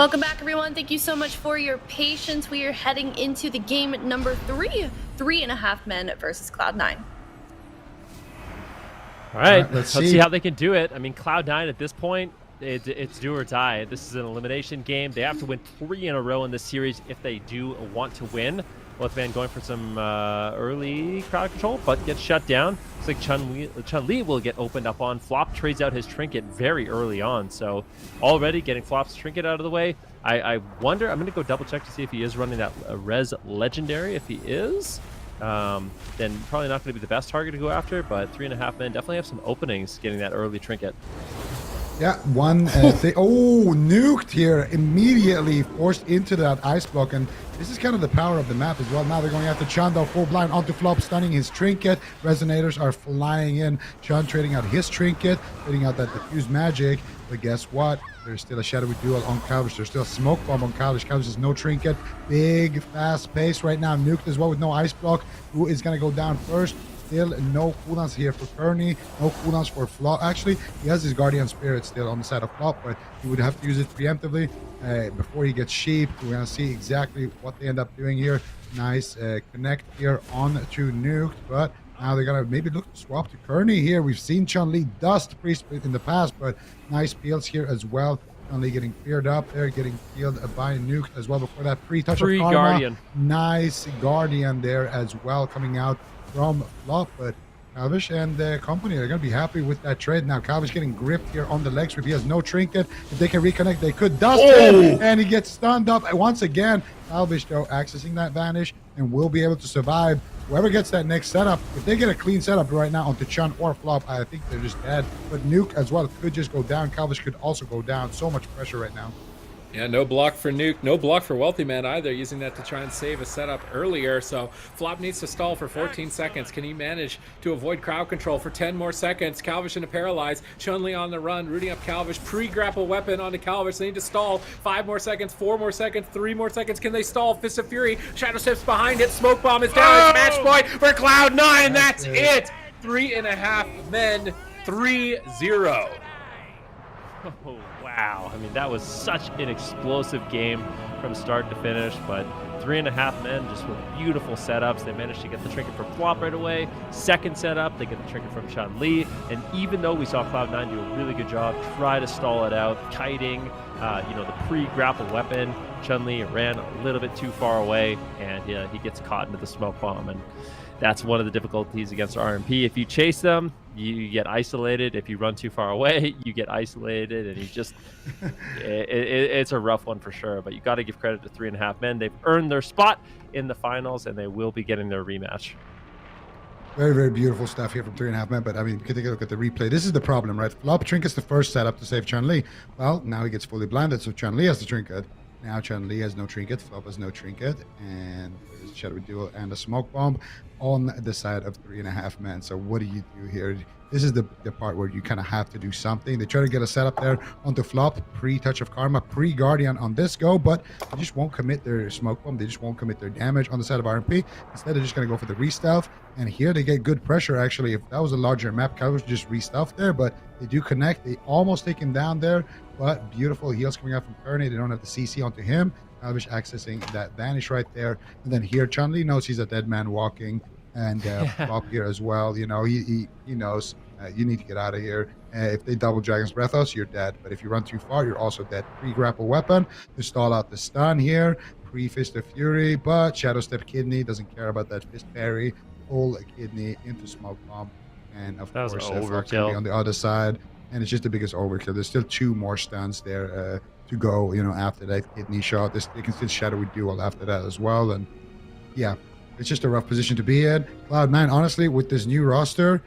Welcome back, everyone. Thank you so much for your patience. We are heading into the game number 3, 3.5 men versus Cloud9. All right, let's see how they can do it. I mean, Cloud9 at this point, it's do or die. This is an elimination game. They have to win 3 in a row in this series if they do want to win. Wolfman going for some early crowd control, but gets shut down. Looks like Chun-Li will get opened up on. Flop trades out his trinket very early on, so already getting Flop's trinket out of the way. I wonder, I'm going to go double check to see if he is running that Res Legendary. If he is, then probably not going to be the best target to go after, but 3.5 men definitely have some openings getting that early trinket. Yeah, one thing. Oh, nuked here, immediately forced into that ice block, and this is kind of the power of the map as well. Now they're going after Chun, though, full blind onto Flop, stunning his trinket. Resonators are flying in. Chun trading out his trinket, trading out that diffuse magic, but guess what? There's still a shadowy duel on Calvish. There's still a smoke bomb on Calvish. Calvish has no trinket. Big, fast pace right now. Nuked as well with no ice block. Who is going to go down first? Still no cooldowns here for Kearney, no cooldowns for Flop. Actually, he has his Guardian Spirit still on the side of Flop, but he would have to use it preemptively before he gets sheep. We're going to see exactly what they end up doing here. Nice connect here on to Nuked, but now they're going to maybe look to swap to Kearney here. We've seen Chun-Li dust pre-split in the past, but nice peels here as well. Chun-Li getting cleared up there, getting peeled by Nuked as well before that pre-touch of Karma. Guardian. Nice Guardian there as well coming out from Flop, but Calvish and the company are going to be happy with that trade. Now Calvish getting gripped here on the leg sweep. He has no trinket. If they can reconnect, they could dust him, and he gets stunned up once again. Calvish, though, accessing that vanish and will be able to survive. Whoever gets that next setup, if they get a clean setup right now onto Chun or Flop, I think they're just dead. But Nuke as well could just go down. Calvish could also go down. So much pressure right now. Yeah, no block for Nuke, no block for Wealthy Man either, using that to try and save a setup earlier. So Flop needs to stall for 14 seconds. Can he manage to avoid crowd control for 10 more seconds? Calvish in a paralyze. Chun-Li on the run, rooting up Calvish. Pre-grapple weapon onto Calvish. They need to stall. 5 more seconds, 4 more seconds, 3 more seconds. Can they stall? Fist of Fury. Shadow Steps behind it. Smoke Bomb is down. It's match point for Cloud9. That's it. 3.5 men, 3-0. Oh, wow. I mean, that was such an explosive game from start to finish, but 3.5 men just with beautiful setups. They managed to get the trinket from Flop right away. Second setup, they get the trinket from Chun-Li. And even though we saw Cloud9 do a really good job, try to stall it out, kiting, the pre-grapple weapon, Chun-Li ran a little bit too far away, and he gets caught into the smoke bomb. And that's one of the difficulties against RMP. If you chase them, you get isolated. If you run too far away, you get isolated, and it's a rough one for sure. But you got to give credit to 3.5 men. They've earned their spot in the finals, and they will be getting their rematch. Very, very beautiful stuff here from 3.5 men. But I mean, you can take a look at the replay. This is the problem, right? Flop trinket's the first setup to save Chun-Li. Well, now he gets fully blinded, so Chun-Li has the trinket. Now Chun-Li has no trinket, Flop has no trinket, and there's a Shadow Duel and a Smoke Bomb on the side of 3.5 men. So what do you do here? This is the part where you kind of have to do something. They try to get a setup there onto Flop, pre-Touch of Karma, pre-Guardian on this go, but they just won't commit their Smoke Bomb. They just won't commit their damage on the side of RMP. Instead, they're just going to go for the re-stealth, and here they get good pressure, actually. If that was a larger map, Calvish just re-stealth there, but they do connect. They almost take him down there, but beautiful heals coming out from Kearney. They don't have the CC onto him. Calvish accessing that vanish right there. And then here, Chun-Li knows he's a dead man walking, and Flop here as well. You know, he knows you need to get out of here. If they double Dragon's Breathos, you're dead. But if you run too far, you're also dead. Pre-grapple weapon to stall out the stun here. Pre-Fist of Fury, but Shadow Step Kidney doesn't care about that Fist Parry. Pull a Kidney into Smoke Bomb. And of course, Flop's gonna be on the other side. And it's just the biggest overkill. There's still 2 more stuns there to go, after that Kidney shot. They can still Shadowy Duel after that as well. And yeah, it's just a rough position to be in. Cloud9, honestly, with this new roster,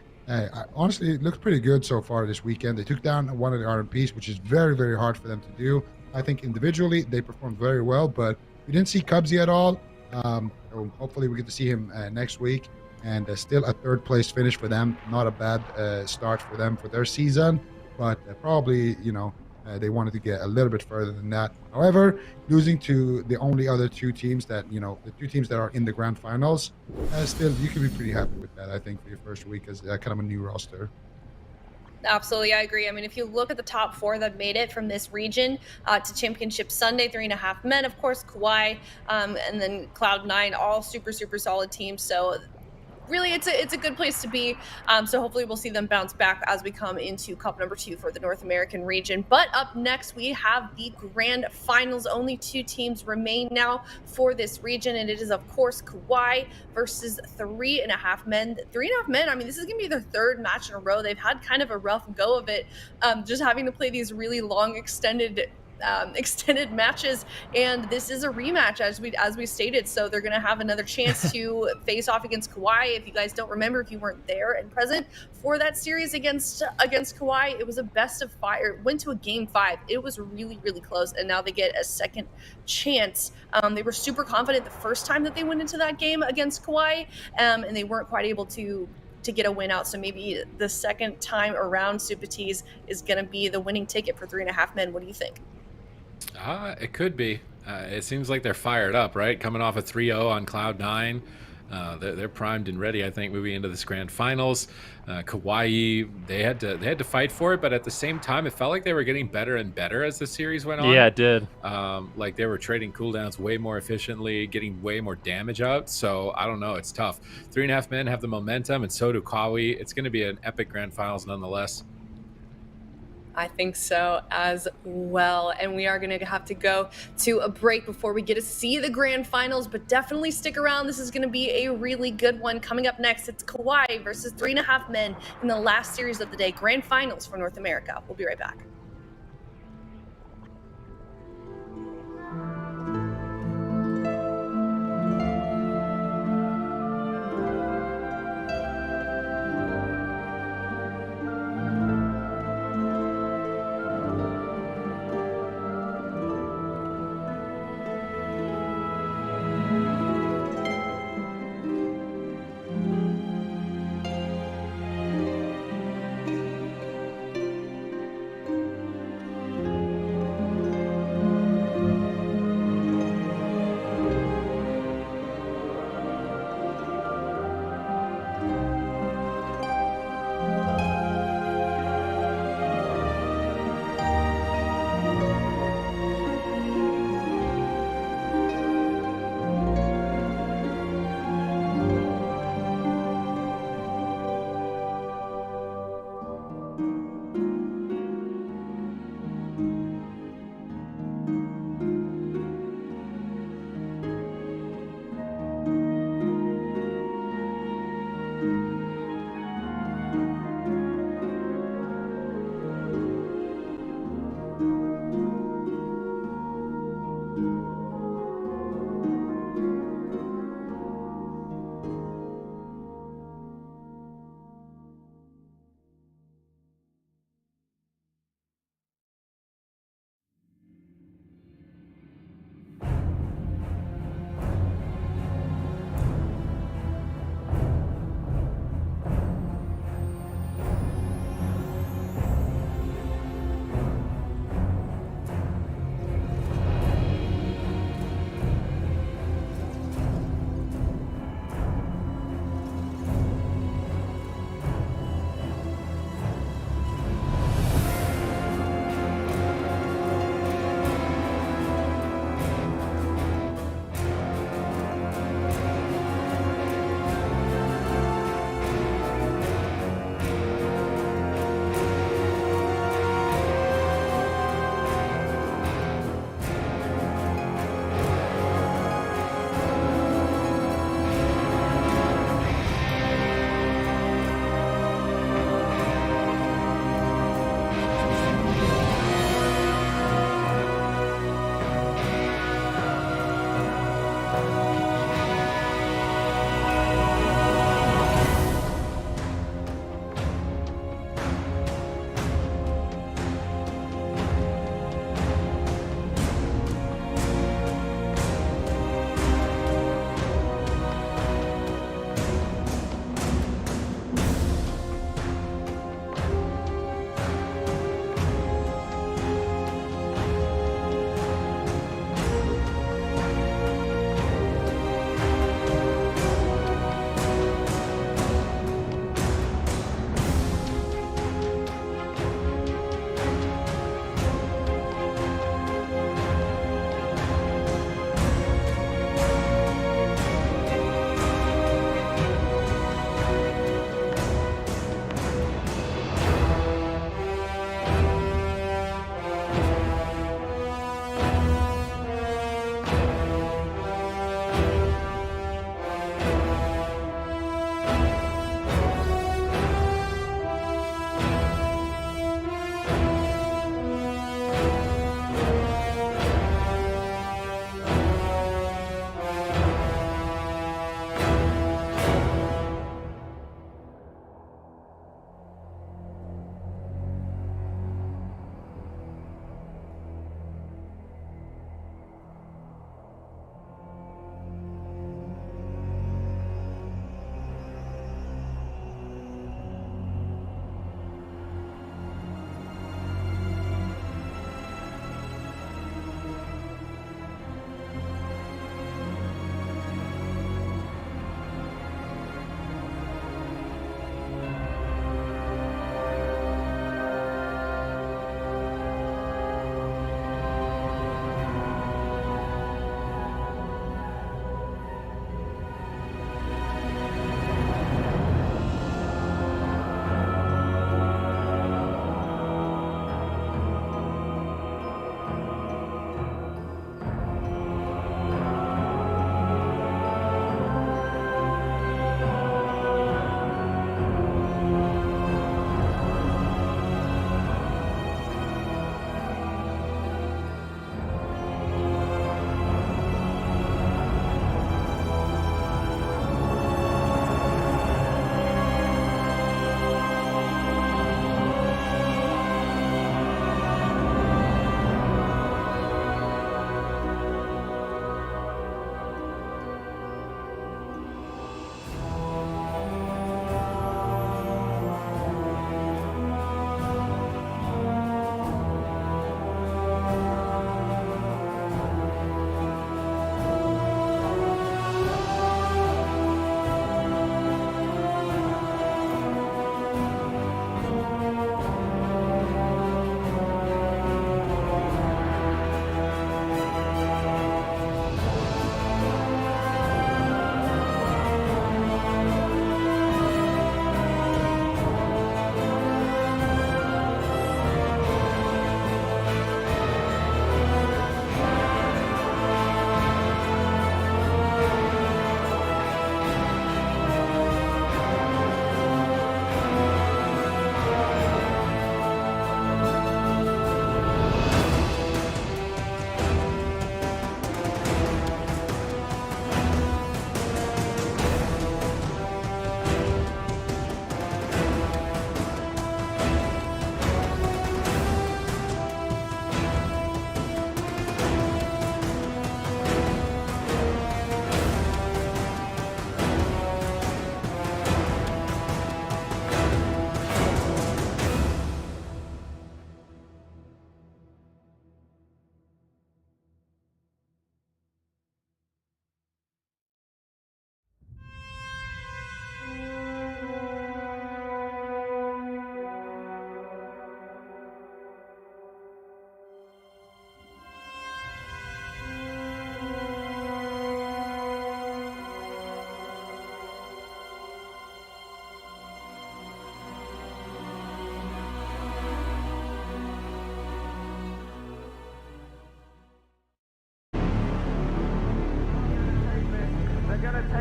honestly, it looks pretty good so far this weekend. They took down one of the RMPs, which is very, very hard for them to do. I think individually, they performed very well, but we didn't see Cubsy at all. So hopefully we get to see him next week. And still a 3rd place finish for them. Not a bad start for them for their season, but probably, they wanted to get a little bit further than that. However, losing to the only other 2 teams that, the 2 teams that are in the grand finals, still, you can be pretty happy with that, I think, for your first week as kind of a new roster. Absolutely, I agree. I mean, if you look at the top 4 that made it from this region to Championship Sunday, 3.5 men, of course, KAWHI, and then Cloud9, all super, super solid teams. So really, it's a good place to be. So hopefully we'll see them bounce back as we come into Cup number 2 for the North American region. But up next, we have the grand finals. Only 2 teams remain now for this region, and it is, of course, KAWHI versus 3.5 men. 3.5 men, I mean, this is going to be their 3rd match in a row. They've had kind of a rough go of it, just having to play these really long, extended matches, and this is a rematch as we stated, so they're going to have another chance to face off against KAWHI. If you guys don't remember, if you weren't there and present for that series against KAWHI, it was a best of 5, or went to a game 5. It was really, really close, and now they get a second chance. They were super confident the first time that they went into that game against KAWHI, and they weren't quite able to get a win out. So maybe the second time around, Supatees is going to be the winning ticket for 3.5 men. What do you think? It could be. It seems like they're fired up, right? Coming off a 3-0 on Cloud9. They're primed and ready, I think, moving into this grand finals. KAWHI, they had to fight for it, but at the same time, it felt like they were getting better and better as the series went on. Yeah, it did. Like they were trading cooldowns way more efficiently, getting way more damage out. So I don't know, it's tough. 3.5 men have the momentum, and so do KAWHI. It's going to be an epic grand finals nonetheless. I think so as well. And we are going to have to go to a break before we get to see the grand finals, but definitely stick around. This is going to be a really good one. Coming up next, it's KAWHI versus 3.5 men in the last series of the day, grand finals for North America. We'll be right back.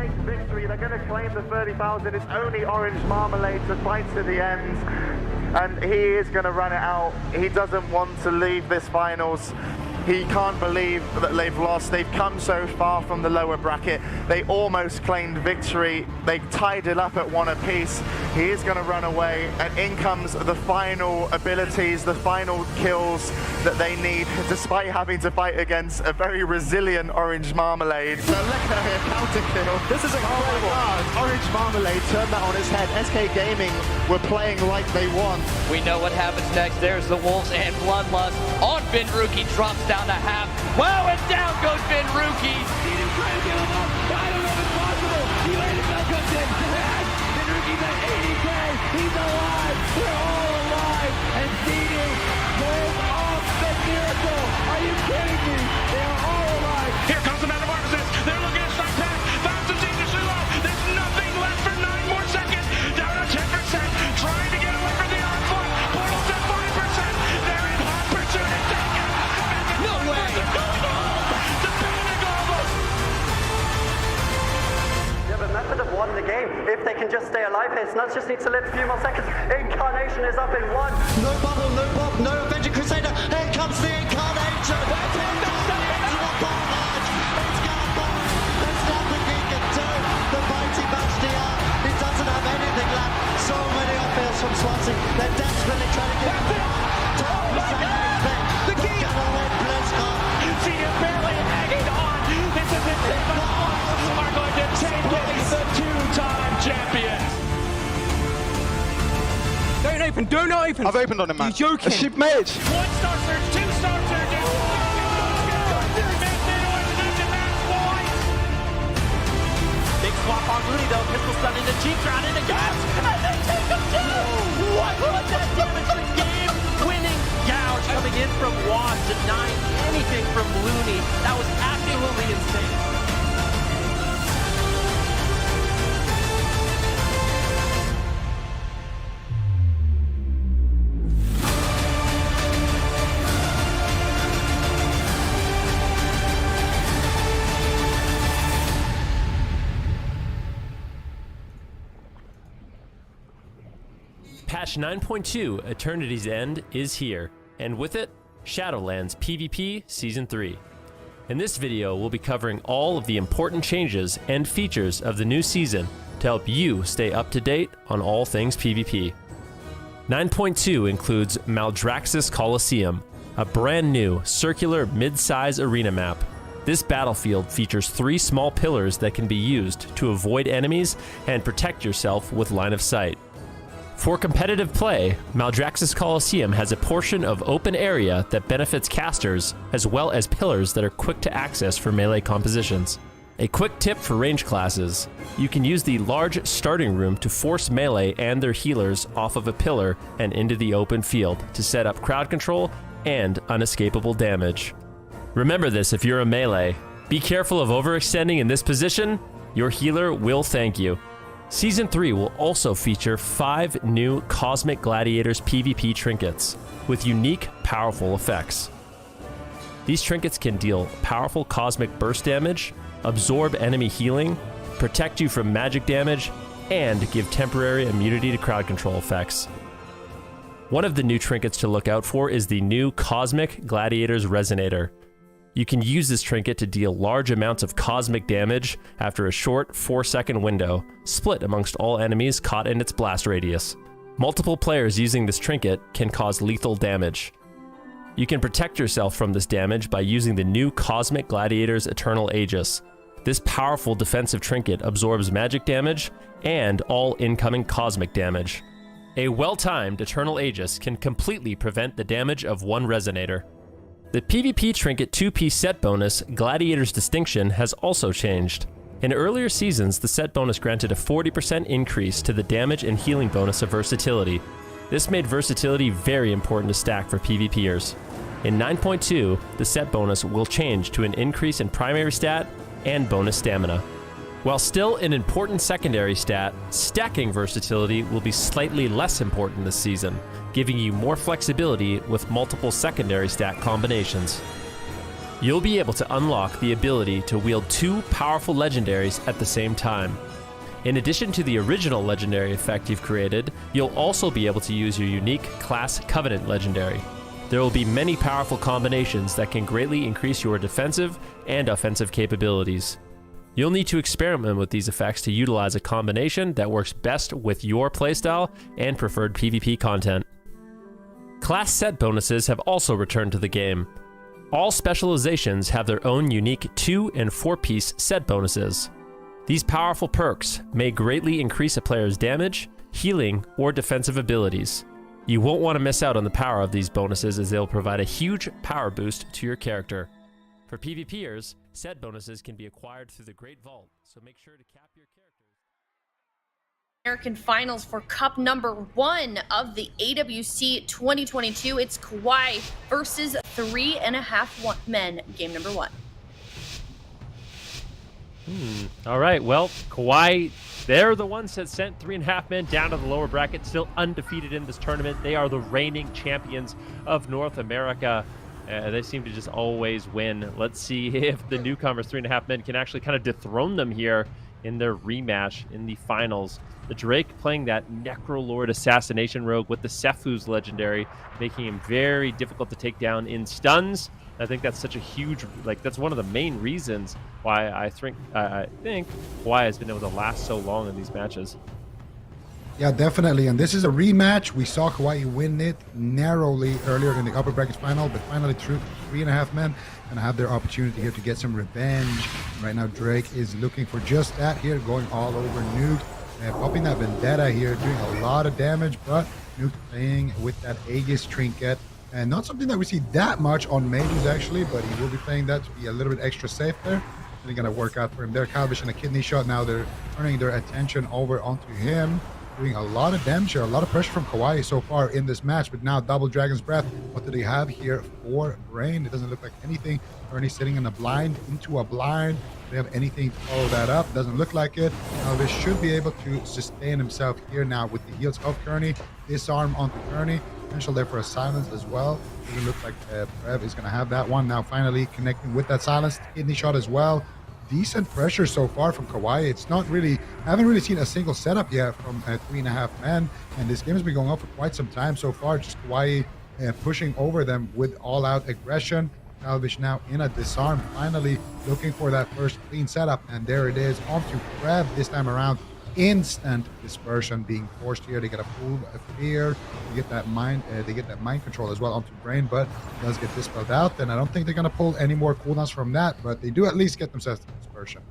nice victory. They're going to claim the 30,000. It's only Orange Marmalade to fight to the end. And he is going to run it out. He doesn't want to leave this finals. He can't believe that they've lost. They've come so far from the lower bracket. They almost claimed victory. They tied it up at 1 apiece. He is going to run away, and in comes the final abilities, the final kills that they need, despite having to fight against a very resilient Orange Marmalade. So look at her counter kill. This is incredible. Orange Marmalade turned that on its head. SK Gaming were playing like they won. We know what happens next. There's the Wolves and Bloodlust on Benruki, drops down to half. Wow, and down goes Benruki. He didn't try to give him up. I don't know if it's possible. He landed back up in. Benruki's at 80K. He's alive. They're all alive. And CD pulls off the miracle. Are you kidding me? They are all alive. Here comes the Metamorphosis. They're looking at strike back. Bounce is dangerously low. There's nothing left for 9 more seconds. Down to 10%. Trying to get away from the onslaught. Portal's at 5%. They're in hot pursuit. And taken. No way. The Panda Global. Yeah, but Method have won the game. If they can just stay alive here, Snuds just needs to live a few more seconds. Incarnation is up in 1. No bubble, no pop, no Avenger Crusader. Here comes the Incarnation. It's in the barrage. It's gonna bomb. There's nothing he can do. The mighty Bastia. He doesn't have anything left. So many upfields from Swansea. They're desperately trying to get him. The key. See him barely hanging on. This is insane. But Wolves are going to take it. The 2-time champions. Don't open, don't open. I've opened on him, man. You're joking. A ship mage. 1-star surge, 2-star surges. Big swap on Looney though. Pistol stun into Cheek Ground into gas. And they take him down. What was that damage? The game winning gouge coming in from WOD, denying anything from Looney. That was absolutely insane. Patch 9.2 Eternity's End is here, and with it, Shadowlands PvP Season 3. In this video, we'll be covering all of the important changes and features of the new season to help you stay up to date on all things PvP. 9.2 includes Maldraxxus Coliseum, a brand new circular mid-size arena map. This battlefield features 3 small pillars that can be used to avoid enemies and protect yourself with line of sight. For competitive play, Maldraxxus Coliseum has a portion of open area that benefits casters, as well as pillars that are quick to access for melee compositions. A quick tip for range classes: you can use the large starting room to force melee and their healers off of a pillar and into the open field to set up crowd control and unescapable damage. Remember this if you're a melee. Be careful of overextending in this position, your healer will thank you. Season 3 will also feature 5 new Cosmic Gladiators PvP trinkets with unique, powerful effects. These trinkets can deal powerful cosmic burst damage, absorb enemy healing, protect you from magic damage, and give temporary immunity to crowd control effects. One of the new trinkets to look out for is the new Cosmic Gladiators Resonator. You can use this trinket to deal large amounts of cosmic damage after a short 4-second window, split amongst all enemies caught in its blast radius. Multiple players using this trinket can cause lethal damage. You can protect yourself from this damage by using the new Cosmic Gladiators Eternal Aegis. This powerful defensive trinket absorbs magic damage and all incoming cosmic damage. A well-timed Eternal Aegis can completely prevent the damage of one Resonator. The PvP Trinket 2-piece set bonus, Gladiator's Distinction, has also changed. In earlier seasons, the set bonus granted a 40% increase to the damage and healing bonus of Versatility. This made Versatility very important to stack for PvPers. In 9.2, the set bonus will change to an increase in primary stat and bonus stamina. While still an important secondary stat, stacking Versatility will be slightly less important this season, giving you more flexibility with multiple secondary stat combinations. You'll be able to unlock the ability to wield 2 powerful legendaries at the same time. In addition to the original legendary effect you've created, you'll also be able to use your unique Class Covenant legendary. There will be many powerful combinations that can greatly increase your defensive and offensive capabilities. You'll need to experiment with these effects to utilize a combination that works best with your playstyle and preferred PvP content. Class set bonuses have also returned to the game. All specializations have their own unique 2- and 4-piece set bonuses. These powerful perks may greatly increase a player's damage, healing, or defensive abilities. You won't want to miss out on the power of these bonuses as they'll provide a huge power boost to your character. For PvPers, set bonuses can be acquired through the Great Vault, so make sure to cap your characters. American Finals for Cup number 1 of the AWC 2022. It's KAWHI versus 3.5 men. Game number 1. All right, well, KAWHI, they're the ones that sent 3.5 men down to the lower bracket, still undefeated in this tournament. They are the reigning champions of North America. They seem to just always win. Let's see if the newcomers, 3.5 men, can actually kind of dethrone them here in their rematch in the finals. The Drake playing that Necrolord assassination rogue with the Sephu's legendary, making him very difficult to take down in stuns. I think that's such a huge, that's one of the main reasons why I think KAWHI has been able to last so long in these matches. Yeah, definitely. And this is a rematch. We saw KAWHI win it narrowly earlier in the upper bracket final, but finally through 3.5 men and have their opportunity here to get some revenge. Right now, Drake is looking for just that here, going all over Nuke, popping that Vendetta here, doing a lot of damage, but Nuke playing with that Aegis trinket. And not something that we see that much on mages, actually, but he will be playing that to be a little bit extra safe there. Really going to work out for him there. KAWHI and a kidney shot. Now they're turning their attention over onto him. Doing a lot of damage here, a lot of pressure from KAWHI so far in this match, but now double Dragon's Breath. What do they have here for Brain? It doesn't look like anything. Currently sitting in a blind, into a blind. Do they have anything to follow that up? Doesn't look like it. Now this should be able to sustain himself here now with the heals of Kearney. Disarm onto Kearney. Potential there for a silence as well. Doesn't look like Prev is going to have that one. Now finally connecting with that silence. Kidney shot as well. Decent pressure so far from KAWHI. It's not really, I haven't really seen a single setup yet from 3.5 men, and this game has been going on for quite some time so far. Just KAWHI pushing over them with all-out aggression. KAWHI now in a disarm, finally looking for that first clean setup, and there it is. Onto Prev this time around. Instant dispersion being forced here. They get a full fear. They get that mind control as well onto Brain, but it does get dispelled out. And I don't think they're going to pull any more cooldowns from that, but they do at least get themselves to dispersion.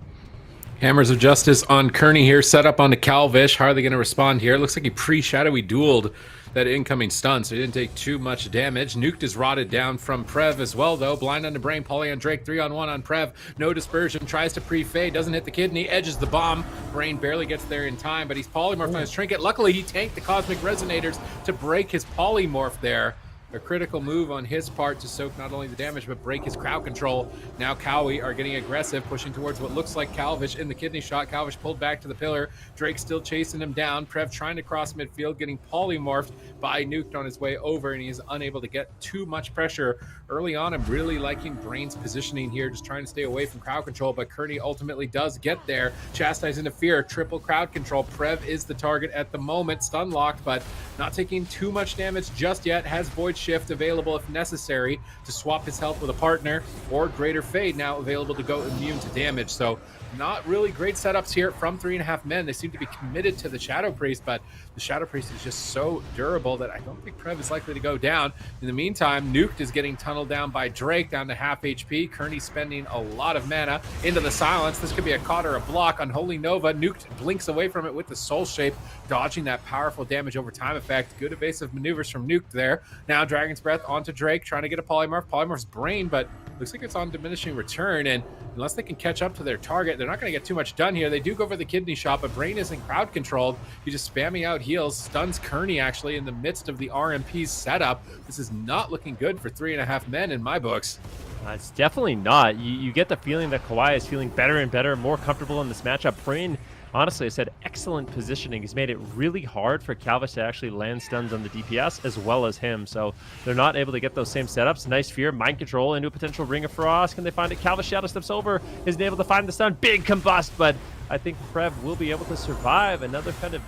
Hammers of Justice on Kearney here, set up onto KAWHI. How are they going to respond here? It looks like he pre-shadowy dueled that incoming stun, so he didn't take too much damage. Nuked is rotted down from Prev as well, though. Blind on the Brain, Poly on Drake, 3-on-1 on Prev. No dispersion, tries to pre-fade, doesn't hit the kidney, edges the bomb. Brain barely gets there in time, but he's polymorphed on his trinket. Luckily, he tanked the Cosmic Resonators to break his polymorph there. A critical move on his part to soak not only the damage, but break his crowd control. Now KAWHI are getting aggressive, pushing towards what looks like KAWHI in the kidney shot. KAWHI pulled back to the pillar. Drake still chasing him down. Prev trying to cross midfield, getting polymorphed by Nuked on his way over, and he's unable to get too much pressure. Early on, I'm really liking Brain's positioning here, just trying to stay away from crowd control, but Kearney ultimately does get there. Chastise into fear, triple crowd control. Prev is the target at the moment, stun locked, but not taking too much damage just yet. Has Void Shift available if necessary to swap his health with a partner, or Greater Fade now available to go immune to damage. So not really great setups here from 3.5 men. They seem to be committed to the Shadow Priest, but the Shadow Priest is just so durable that I don't think Prev is likely to go down. In the meantime, Nuked is getting tunneled down by Drake down to half HP. Kearney spending a lot of mana into the silence. This could be a caught or a block. Unholy Nova, Nuked blinks away from it with the Soul Shape, dodging that powerful damage over time effect. Good evasive maneuvers from Nuked there. Now Dragon's Breath onto Drake, trying to get a polymorph. Polymorph's Brain, but looks like it's on diminishing return, and unless they can catch up to their target, they're not going to get too much done here. They do go for the kidney shot, but Brain isn't crowd controlled. He's just spamming out heals, stuns Kearney actually in the midst of the RMP's setup. This is not looking good for 3.5 men in my books. It's definitely not. You get the feeling that KAWHI is feeling better and better, more comfortable in this matchup. Brain honestly, I said excellent positioning. He's made it really hard for KAWHI to actually land stuns on the DPS as well as him. So they're not able to get those same setups. Nice fear, mind control into a potential Ring of Frost. Can they find it? KAWHI shadow steps over, isn't able to find the stun. Big combust, but I think Prev will be able to survive. Another kind of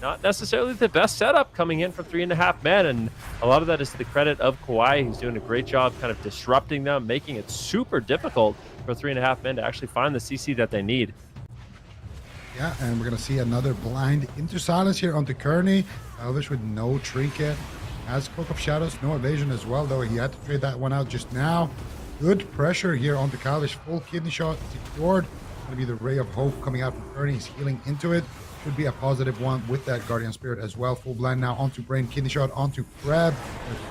not necessarily the best setup coming in from 3.5 men, and a lot of that is to the credit of KAWHI, who's doing a great job kind of disrupting them, making it super difficult for 3.5 men to actually find the CC that they need. Yeah, and we're going to see another blind into silence here onto Kearney. Elvish with no trinket. Has Cloak of Shadows, no evasion as well, though he had to trade that one out just now. Good pressure here onto KAWHI. Full kidney shot secured. Going to be the Ray of Hope coming out from Kearney. He's healing into it. Should be a positive one with that Guardian Spirit as well. Full blind now onto Brain. Kidney shot onto Prev.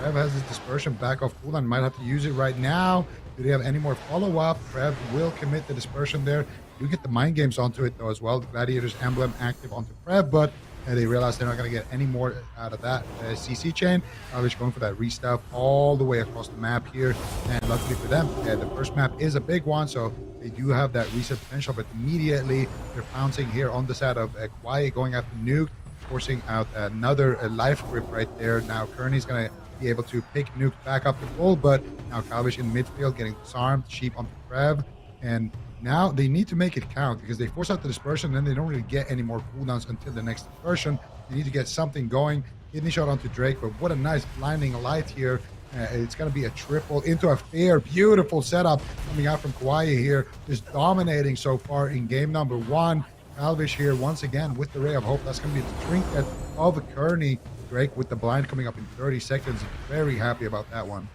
Prev has his dispersion back off cooldown. Might have to use it right now. Do they have any more follow-up? Prev will commit the dispersion there. You get the mind games onto it though as well. The Gladiator's emblem active onto Prev, but they realize they're not going to get any more out of that CC chain. KAWHI going for that restuff all the way across the map here, and luckily for them, the first map is a big one, so they do have that reset potential. But immediately they're pouncing here on the side of KAWHI, going after Nuke, forcing out another life grip right there. Now Kearney's going to be able to pick Nuke back up to full, but now KAWHI in midfield getting disarmed. Sheep onto Prev, and now they need to make it count because they force out the dispersion and then they don't really get any more cooldowns until the next dispersion. They need to get something going. Kidney shot onto Drake, but what a nice blinding light here. It's going to be a triple into a fair, beautiful setup coming out from KAWHI here, just dominating so far in game number 1. KAWHI here once again with the Ray of Hope. That's going to be the trinket of Kearney. Drake with the blind coming up in 30 seconds. Very happy about that one.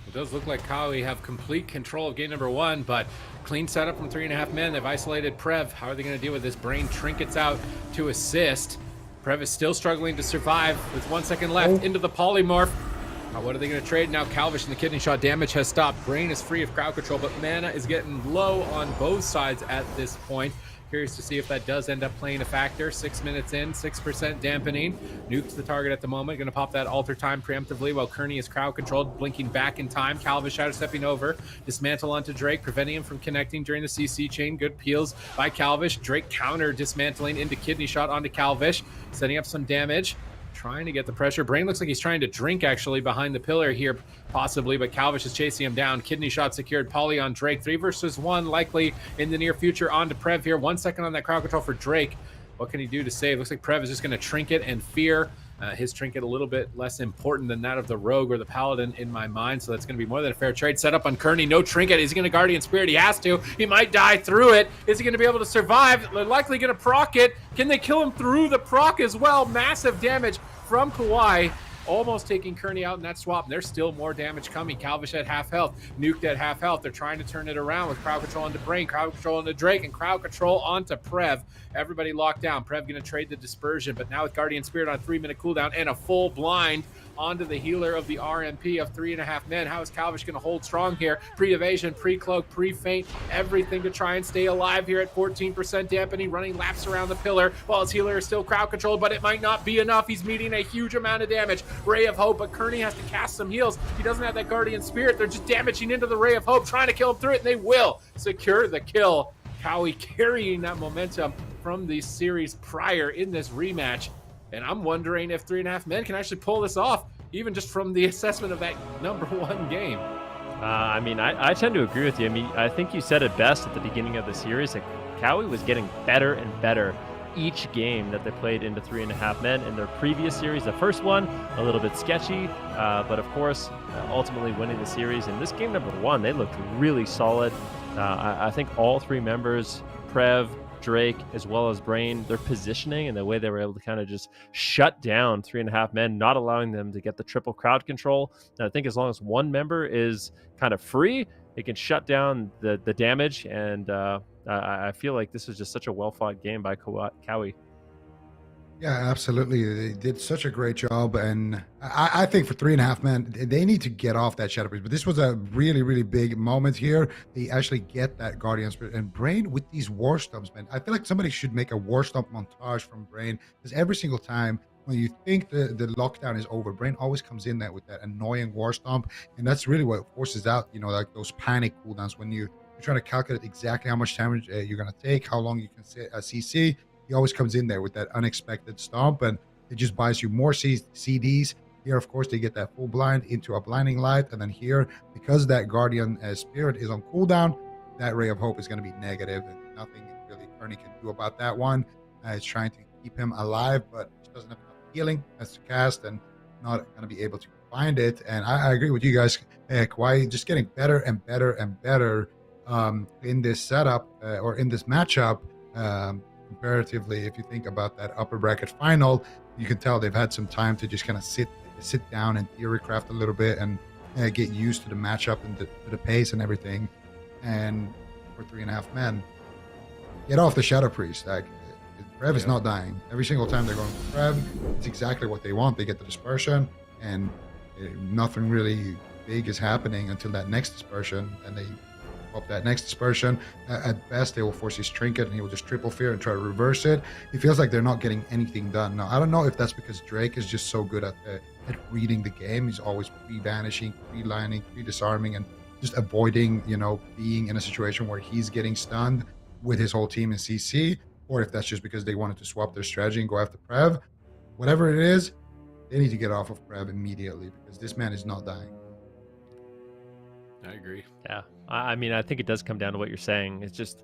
It does look like KAWHI have complete control of game number 1, but clean setup from 3.5 men. They've isolated Prev. How are they going to deal with this? Brain trinkets out to assist. Prev is still struggling to survive with 1 second left into the polymorph. What are they going to trade now? KAWHI and the kidney shot damage has stopped. Brain is free of crowd control, but mana is getting low on both sides at this point. Curious to see if that does end up playing a factor. 6 minutes in, 6% dampening. Nuke's the target at the moment. Going to pop that alter time preemptively while Kearney is crowd controlled, blinking back in time. KAWHI shadow stepping over. Dismantle onto Drake, preventing him from connecting during the CC chain. Good peels by KAWHI. Drake counter dismantling into kidney shot onto KAWHI, setting up some damage. Trying to get the pressure. Brain looks like he's trying to drink actually behind the pillar here, possibly, but KAWHI is chasing him down. Kidney shot secured. Poly on Drake. 3 versus 1 likely in the near future onto Prev here. 1 second on that crowd control for Drake. What can he do to save? Looks like Prev is just going to trinket and fear. His trinket a little bit less important than that of the Rogue or the Paladin in my mind, so that's going to be more than a fair trade. Set up on Kearney. No trinket. Is he going to Guardian Spirit? He has to. He might die through it. Is he going to be able to survive? They're likely going to proc it. Can they kill him through the proc as well? Massive damage from KAWHI, almost taking Kearney out in that swap. And there's still more damage coming. KAWHI at half health, Nuke at half health. They're trying to turn it around with crowd control onto Brain, crowd control onto Drake, and crowd control onto Prev. Everybody locked down. Prev going to trade the dispersion, but now with Guardian Spirit on 3-minute cooldown and a full blind onto the healer of the RMP of 3.5 men. How is KAWHI going to hold strong here? Pre-evasion, pre-cloak, pre-feint, everything to try and stay alive here at 14% dampening, running laps around the pillar while his healer is still crowd controlled, but it might not be enough. He's meeting a huge amount of damage. Ray of Hope, but Kearney has to cast some heals. He doesn't have that Guardian Spirit. They're just damaging into the Ray of Hope, trying to kill him through it, and they will secure the kill. KAWHI carrying that momentum from the series prior in this rematch. And I'm wondering if 3.5 men can actually pull this off, even just from the assessment of that number 1 game. I mean, I tend to agree with you. I mean, I think you said it best at the beginning of the series. That KAWHI was getting better and better each game that they played into 3.5 men. In their previous series, the first one, a little bit sketchy, but of course, ultimately winning the series. In this game number 1, they looked really solid. I think all 3 members, Prev, Drake, as well as Brain, their positioning and the way they were able to kind of just shut down 3.5 men, not allowing them to get the triple crowd control. And I think as long as one member is kind of free, it can shut down the damage. And I feel like this is just such a well-fought game by KAWHI. Yeah, absolutely. They did such a great job. And I think for 3.5 men, they need to get off that Shadow Priest. But this was a really, really big moment here. They actually get that Guardian Spirit. And Brain with these War Stumps, man. I feel like somebody should make a War Stump montage from Brain. Because every single time when you think the lockdown is over, Brain always comes in there with that annoying War Stomp. And that's really what forces out, like those panic cooldowns when you you're trying to calculate exactly how much damage you're going to take, how long you can sit CC. He always comes in there with that unexpected stomp, and it just buys you more CDs. Here, of course, they get that full blind into a blinding light, and then here, because that Guardian Spirit is on cooldown, that Ray of Hope is going to be negative, and nothing really Kearney can do about that one. It's trying to keep him alive, but just doesn't have enough healing as to cast, and not going to be able to find it. And I agree with you guys. KAWHI just getting better and better and better in this setup or in this matchup. Comparatively, if you think about that upper bracket final, you can tell they've had some time to just kind of sit down and theorycraft a little bit and get used to the matchup and to the pace and everything. And for 3.5 men, get off the Shadow Priest. Like, Prev is not dying. Every single time they're going for Prev, it's exactly what they want. They get the dispersion, and nothing really big is happening until that next dispersion, and they pop that next dispersion. At best, they will force his trinket, and he will just triple fear and try to reverse it. It feels like they're not getting anything done. Now, I don't know if that's because Drake is just so good at reading the game. He's always pre-vanishing, pre-lining, pre-disarming, and just avoiding, being in a situation where he's getting stunned with his whole team in CC, or if that's just because they wanted to swap their strategy and go after Prev. Whatever it is, they need to get off of Prev immediately, because this man is not dying. I agree. Yeah. I mean, I think it does come down to what you're saying. It's just,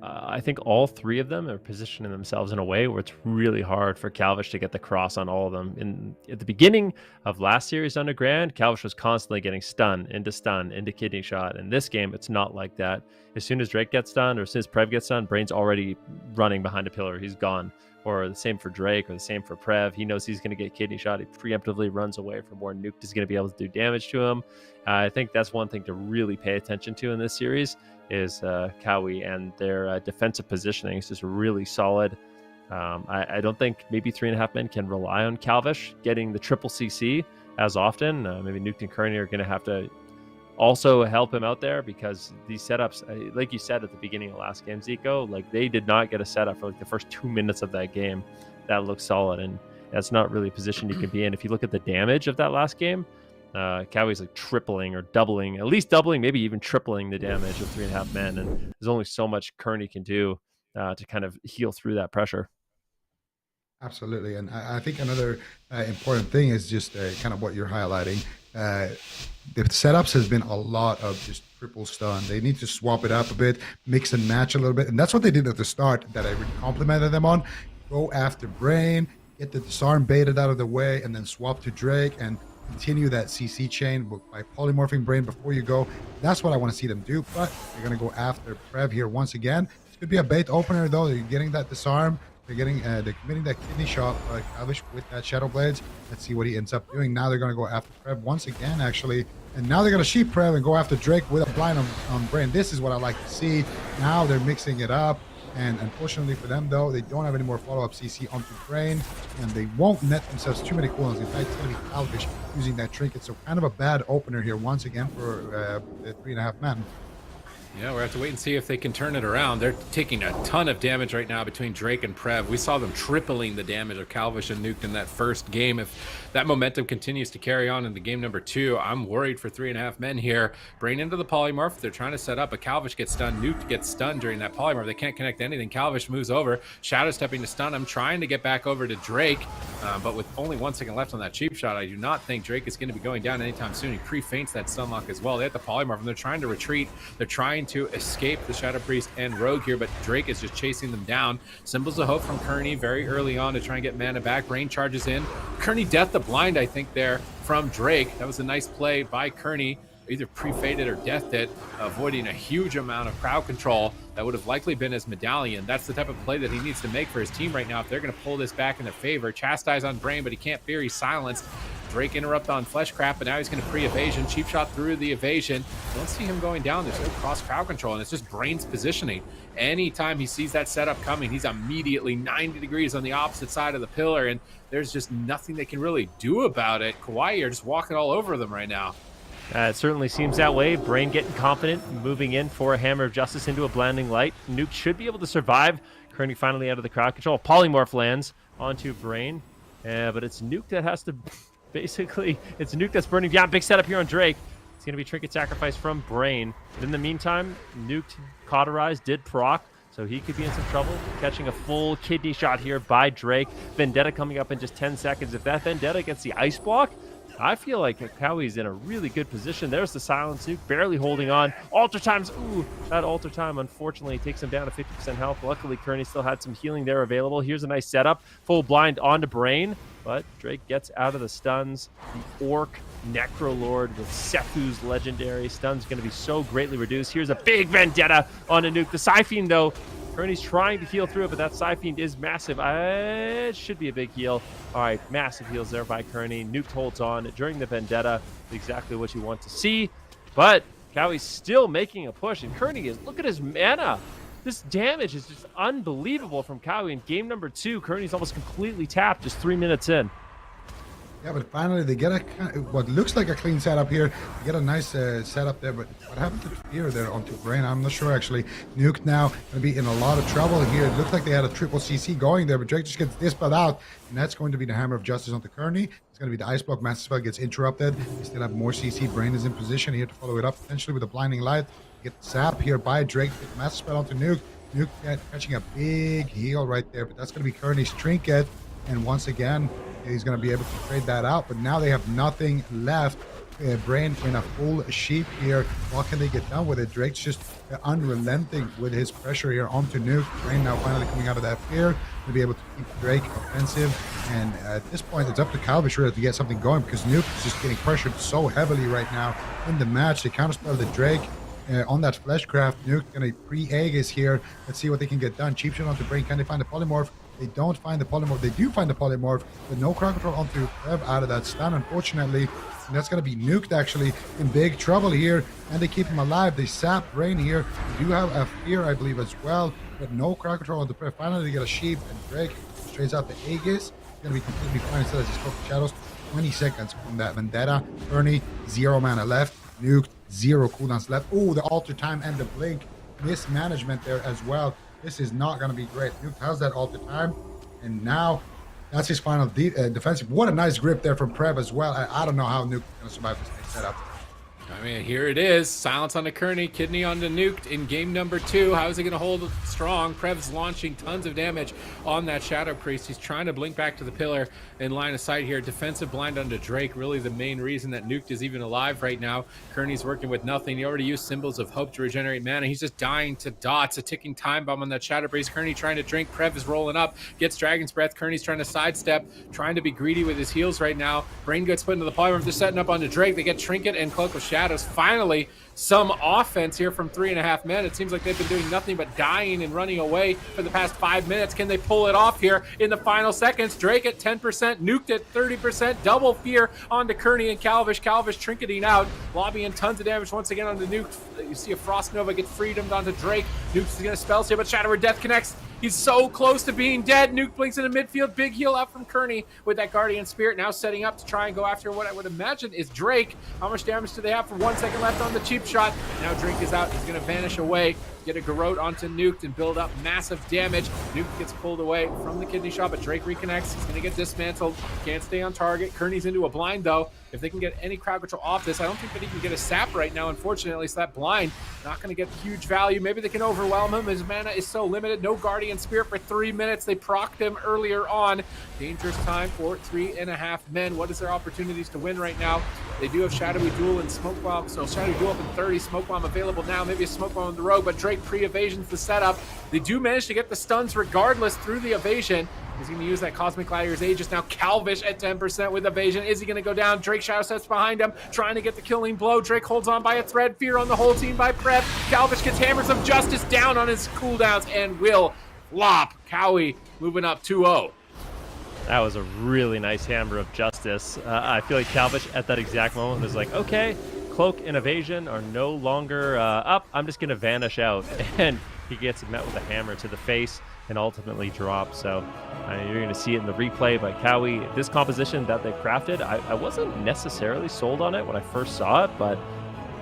I think all three of them are positioning themselves in a way where it's really hard for Calvish to get the cross on all of them. At the beginning of last series under Grand, Calvish was constantly getting stun into kidney shot. In this game, it's not like that. As soon as Drake gets stunned, or as soon as Prev gets stunned, Brain's already running behind a pillar. He's gone. Or the same for Drake, or the same for Prev. He knows he's going to get kidney shot. He preemptively runs away from where Nuke is going to be able to do damage to him. I think that's one thing to really pay attention to in this series is KAWHI, and their defensive positioning is just really solid. I don't think maybe 3.5 men can rely on Calvish getting the triple CC as often. Maybe Nuke and Kearney are going to have to also help him out there, because these setups, like you said at the beginning of last game, Zico, like they did not get a setup for like the first 2 minutes of that game that looked solid, and that's not really a position you can be in. If you look at the damage of that last game, KAWHI's like tripling or doubling, at least doubling, maybe even tripling the damage of 3.5 men, and there's only so much Kearney can do to kind of heal through that pressure. Absolutely, and I think another important thing is just kind of what you're highlighting. The setups has been a lot of just triple stun. They need to swap it up a bit, mix and match a little bit, and that's what they did at the start that I really complimented them on. Go after Brain, get the disarm baited out of the way, and then swap to Drake and continue that CC chain by polymorphing Brain before you go. That's what I want to see them do, but they're going to go after Prev here once again. This could be a bait opener, though. They're getting that disarm. They're committing that kidney shot by Calvish with that Shadow Blades. Let's see what he ends up doing. Now they're going to go after Prev once again, actually. And now they're going to sheep Prev and go after Drake with a blind on Brain. This is what I like to see. Now they're mixing it up. And unfortunately for them, though, they don't have any more follow-up CC onto Brain. And they won't net themselves too many cooldowns. In fact, it's going to be Calvish using that trinket. So kind of a bad opener here once again for the 3.5 men. Yeah, we'll have to wait and see if they can turn it around. They're taking a ton of damage right now between Drake and Prev. We saw them tripling the damage of Calvish and Nuke in that first game. If that momentum continues to carry on into game number 2, I'm worried for 3.5 men here. Brain into the polymorph. They're trying to set up, but Calvish gets stunned. Nuke gets stunned during that polymorph. They can't connect anything. Calvish moves over. Shadow stepping to stun him, trying to get back over to Drake, but with only 1 second left on that cheap shot, I do not think Drake is going to be going down anytime soon. He pre-feints that stun lock as well. They have the polymorph, and they're trying to retreat. They're trying to escape the Shadow Priest and Rogue here, but Drake is just chasing them down. Symbols of Hope from Kearney very early on to try and get mana back. Brain charges in. Kearney death the blind, I think, there from Drake. That was a nice play by Kearney. Either pre-faded or deathed it, avoiding a huge amount of crowd control that would have likely been his medallion. That's the type of play that he needs to make for his team right now if they're going to pull this back in their favor. Chastise on Brain, but he can't fear. He's silenced. Drake interrupt on Fleshcraft, but now he's going to pre-evasion. Cheap shot through the evasion. Don't see him going down. There's no cross crowd control, and it's just Brain's positioning. Anytime he sees that setup coming, he's immediately 90 degrees on the opposite side of the pillar, and there's just nothing they can really do about it. KAWHI are just walking all over them right now. It certainly seems that way. Brain getting confident, moving in for a Hammer of Justice into a blinding light. Nuke should be able to survive. Kearney finally out of the crowd control. Polymorph lands onto Brain, but it's Nuke that has to... Basically, it's Nuke that's burning down. Big setup here on Drake. It's going to be Trinket Sacrifice from Brain. But in the meantime, Nuked Cauterize did proc, so he could be in some trouble. Catching a full kidney shot here by Drake. Vendetta coming up in just 10 seconds. If that Vendetta gets the ice block, I feel like KAWHI's in a really good position. There's the silence Nuke, barely holding on. Alter times, ooh, that alter time unfortunately takes him down to 50% health. Luckily, Kearney still had some healing there available. Here's a nice setup, full blind onto Brain, but Drake gets out of the stuns. The Orc Necrolord with Sethu's legendary stuns going to be so greatly reduced. Here's a big Vendetta onto Nuke. The Psyfiend, though, Kearney's trying to heal through it, but that Psyfiend is massive. It should be a big heal. All right, massive heals there by Kearney. Nuke holds on during the Vendetta. Exactly what you want to see. But KAWHI's still making a push, and Kearney is, look at his mana. This damage is just unbelievable from KAWHI. In game number 2, Kearney's almost completely tapped just 3 minutes in. Yeah, but finally they get what looks like a clean setup here. They get a nice setup there, but what happened to Fear there onto Brain? I'm not sure actually. Nuke now going to be in a lot of trouble here. It looked like they had a triple CC going there, but Drake just gets dispelled out, and that's going to be the Hammer of Justice onto Kearney. It's going to be the Ice Block. Master Spell gets interrupted. They still have more CC. Brain is in position here to follow it up, potentially with a Blinding Light. Get the Zap here by Drake. Get the Master Spell onto Nuke. Nuke catching a big heal right there, but that's going to be Kearney's Trinket, and once again, he's going to be able to trade that out, but now they have nothing left. Brain in a full sheep here. What can they get done with it? Drake's just unrelenting with his pressure here onto Nuke. Brain now finally coming out of that fear to be able to keep Drake offensive. And at this point, it's up to KAWHI sure to get something going, because Nuke is just getting pressured so heavily right now in the match. They counterspell the Drake on that Fleshcraft. Nuke going to pre-Aegis here. Let's see what they can get done. Cheap shot onto Brain. Can they find the Polymorph? They don't find the Polymorph. They do find the Polymorph, but no crowd control onto Trev out of that stun, unfortunately. And that's going to be Nuked actually in big trouble here, and they keep him alive. They sap Brain here. They do have a Fear, I believe, as well, but no crowd control onto Trev. Finally, they get a Sheep, and Drake trades out the Aegis. He's going to be completely fine instead as he spoke to Shadows. 20 seconds from that Vendetta. Kearney, 0 mana left. Nuked, 0 cooldowns left. Oh, the alter time and the blink. Mismanagement there as well. This is not going to be great. Nuke has that all the time, and now that's his final defensive. What a nice grip there from Prev as well. I don't know how Nuke is going to survive this next setup. I mean, here it is. Silence on the Kearney, Kidney on the Nuked in game number 2. How is he going to hold strong? Prev's launching tons of damage on that Shadow Priest. He's trying to blink back to the pillar in line of sight here. Defensive blind onto Drake, really the main reason that Nuked is even alive right now. Kearney's working with nothing. He already used Symbols of Hope to regenerate mana. He's just dying to dots. A ticking time bomb on that Shadow Priest. Kearney trying to drink. Prev is rolling up. Gets Dragon's Breath. Kearney's trying to sidestep, trying to be greedy with his heals right now. Brain gets put into the polymorph. They're setting up onto Drake. They get Trinket and Cloak of Shadows. Finally, some offense here from 3.5 men. It seems like they've been doing nothing but dying and running away for the past 5 minutes. Can they pull it off here in the final seconds? Drake at 10%, Nuked at 30%, double Fear onto Kearney and Calvish. Calvish trinketing out, lobbying tons of damage once again on the Nuke. You see a Frost Nova get freedomed onto Drake. Nuke's gonna spell here, but Shadow Word Death connects. He's so close to being dead. Nuke blinks into midfield. Big heal out from Kearney with that Guardian Spirit. Now setting up to try and go after what I would imagine is Drake. How much damage do they have for 1 second left on the cheap shot? Now Drake is out. He's going to vanish away. Get a Garrote onto Nuked and build up massive damage. Nuke gets pulled away from the kidney shot, but Drake reconnects. He's going to get dismantled. Can't stay on target. Kearney's into a blind, though. If they can get any crowd control off this, I don't think that he can get a sap right now, unfortunately. So that blind, not going to get huge value. Maybe they can overwhelm him. His mana is so limited. No Guardian Spirit for 3 minutes. They procced him earlier on. Dangerous time for 3.5 men. What is their opportunities to win right now? They do have Shadowy Duel and Smoke Bomb. So Shadowy Duel up in 30. Smoke Bomb available now. Maybe a Smoke Bomb on the road, but Drake pre-evasions the setup. They do manage to get the stuns regardless through the evasion. He's going to use that Cosmic Gladiator's Aegis now. Calvish at 10% with evasion. Is he going to go down? Drake Shadow steps behind him, trying to get the killing blow. Drake holds on by a thread. Fear on the whole team by Prep. Calvish gets Hammers of Justice down on his cooldowns and will flop. KAWHI moving up 2-0. That was a really nice Hammer of Justice. I feel like Calvish at that exact moment was like, okay, Cloak and Evasion are no longer up. I'm just going to vanish out. And he gets met with a hammer to the face and ultimately drops. So you're going to see it in the replay by KAWHI. This composition that they crafted, I wasn't necessarily sold on it when I first saw it, but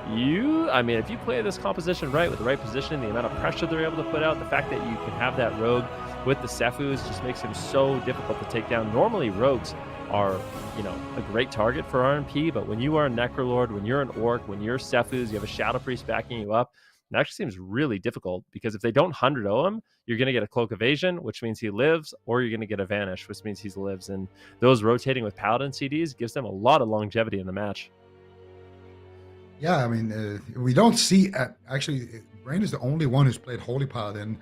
if you play this composition right with the right position, the amount of pressure they're able to put out, the fact that you can have that rogue with the Sefus just makes him so difficult to take down. Normally rogues are, you know, a great target for RNP, but when you are a Necrolord, when you're an Orc, when you're Sephuz, you have a Shadow Priest backing you up, it actually seems really difficult, because if they don't 100-0 him, you're going to get a Cloak Evasion, which means he lives, or you're going to get a Vanish, which means he lives. And those rotating with Paladin CDs gives them a lot of longevity in the match. Yeah, I mean, we don't see... actually, Brain is the only one who's played Holy Paladin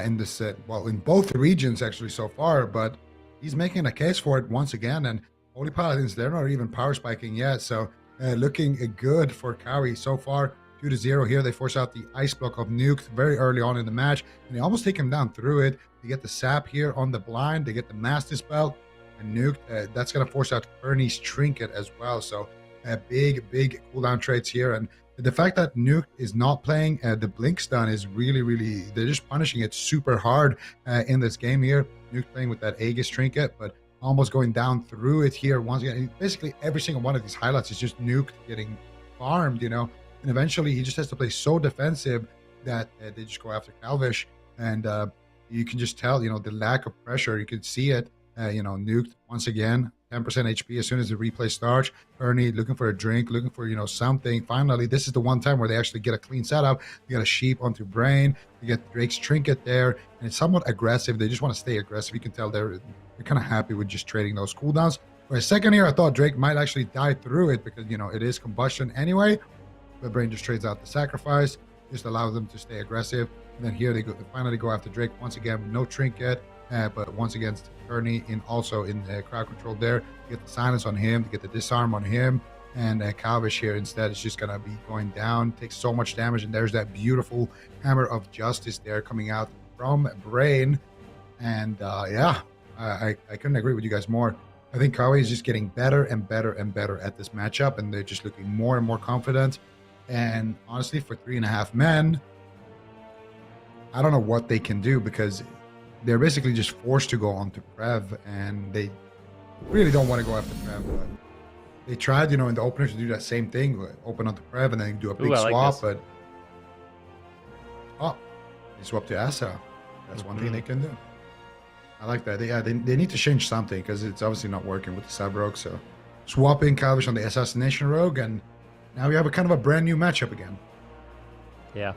in this set. Well, in both regions, actually, so far, but he's making a case for it once again. And Holy Paladins, they're not even power spiking yet. So looking good for KAWHI so far. 2-0 here. They force out the Ice Block of Nuke very early on in the match. And they almost take him down through it. They get the Sap here on the blind. They get the Master Spell. And Nuke, that's going to force out Ernie's Trinket as well. So big cooldown traits here. And the fact that Nuke is not playing the Blink Stun is really, they're just punishing it super hard in this game here. Nuke playing with that Aegis Trinket, but almost going down through it here once again. Basically, every single one of these highlights is just Nuke getting farmed, you know. And eventually, he just has to play so defensive that they just go after Calvish. And you can just tell, you know, the lack of pressure. You can see it, you know, Nuke once again. 10% HP as soon as the replay starts. Ernie looking for a drink, looking for, you know, something. Finally, this is the one time where they actually get a clean setup. They get a sheep onto Brain. They get Drake's Trinket there. And it's somewhat aggressive. They just want to stay aggressive. You can tell they're kind of happy with just trading those cooldowns. For a second here, I thought Drake might actually die through it because, you know, it is combustion anyway. But Brain just trades out the sacrifice, just allows them to stay aggressive. And then here they finally go after Drake once again with no Trinket. But once again, Ernie also in crowd control there. You get the silence on him, to get the disarm on him, and Calvish here instead is just gonna be going down, takes so much damage, and there's that beautiful Hammer of Justice there coming out from Brain. And yeah, I couldn't agree with you guys more. I think KAWHI is just getting better and better and better at this matchup, and they're just looking more and more confident. And honestly, for 3.5 men, I don't know what they can do, because they're basically just forced to go on to Prev, and they really don't want to go after Prev. But they tried, you know, in the opener to do that same thing, open onto Prev and then do a big swap. But they swap to Asa. That's one thing they can do. I like that. They need to change something, because it's obviously not working with the sub rogue. So swapping Calvish on the assassination rogue, and now we have a kind of a brand new matchup again. Yeah.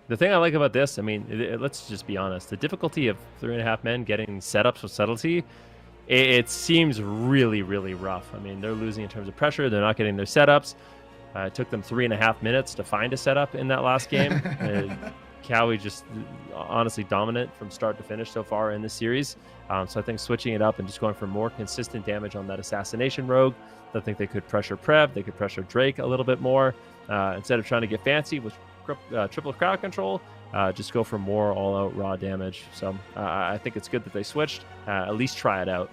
The thing I like about this, I mean, let's just be honest. The difficulty of 3.5 men getting setups with subtlety, it seems really rough. I mean, they're losing in terms of pressure. They're not getting their setups. It took them 3.5 minutes to find a setup in that last game. KAWHI just honestly dominant from start to finish so far in this series. So I think switching it up and just going for more consistent damage on that assassination rogue, I think they could pressure Prev. They could pressure Drake a little bit more. Instead of trying to get fancy with triple crowd control, just go for more all-out raw damage. So I think it's good that they switched. At least try it out.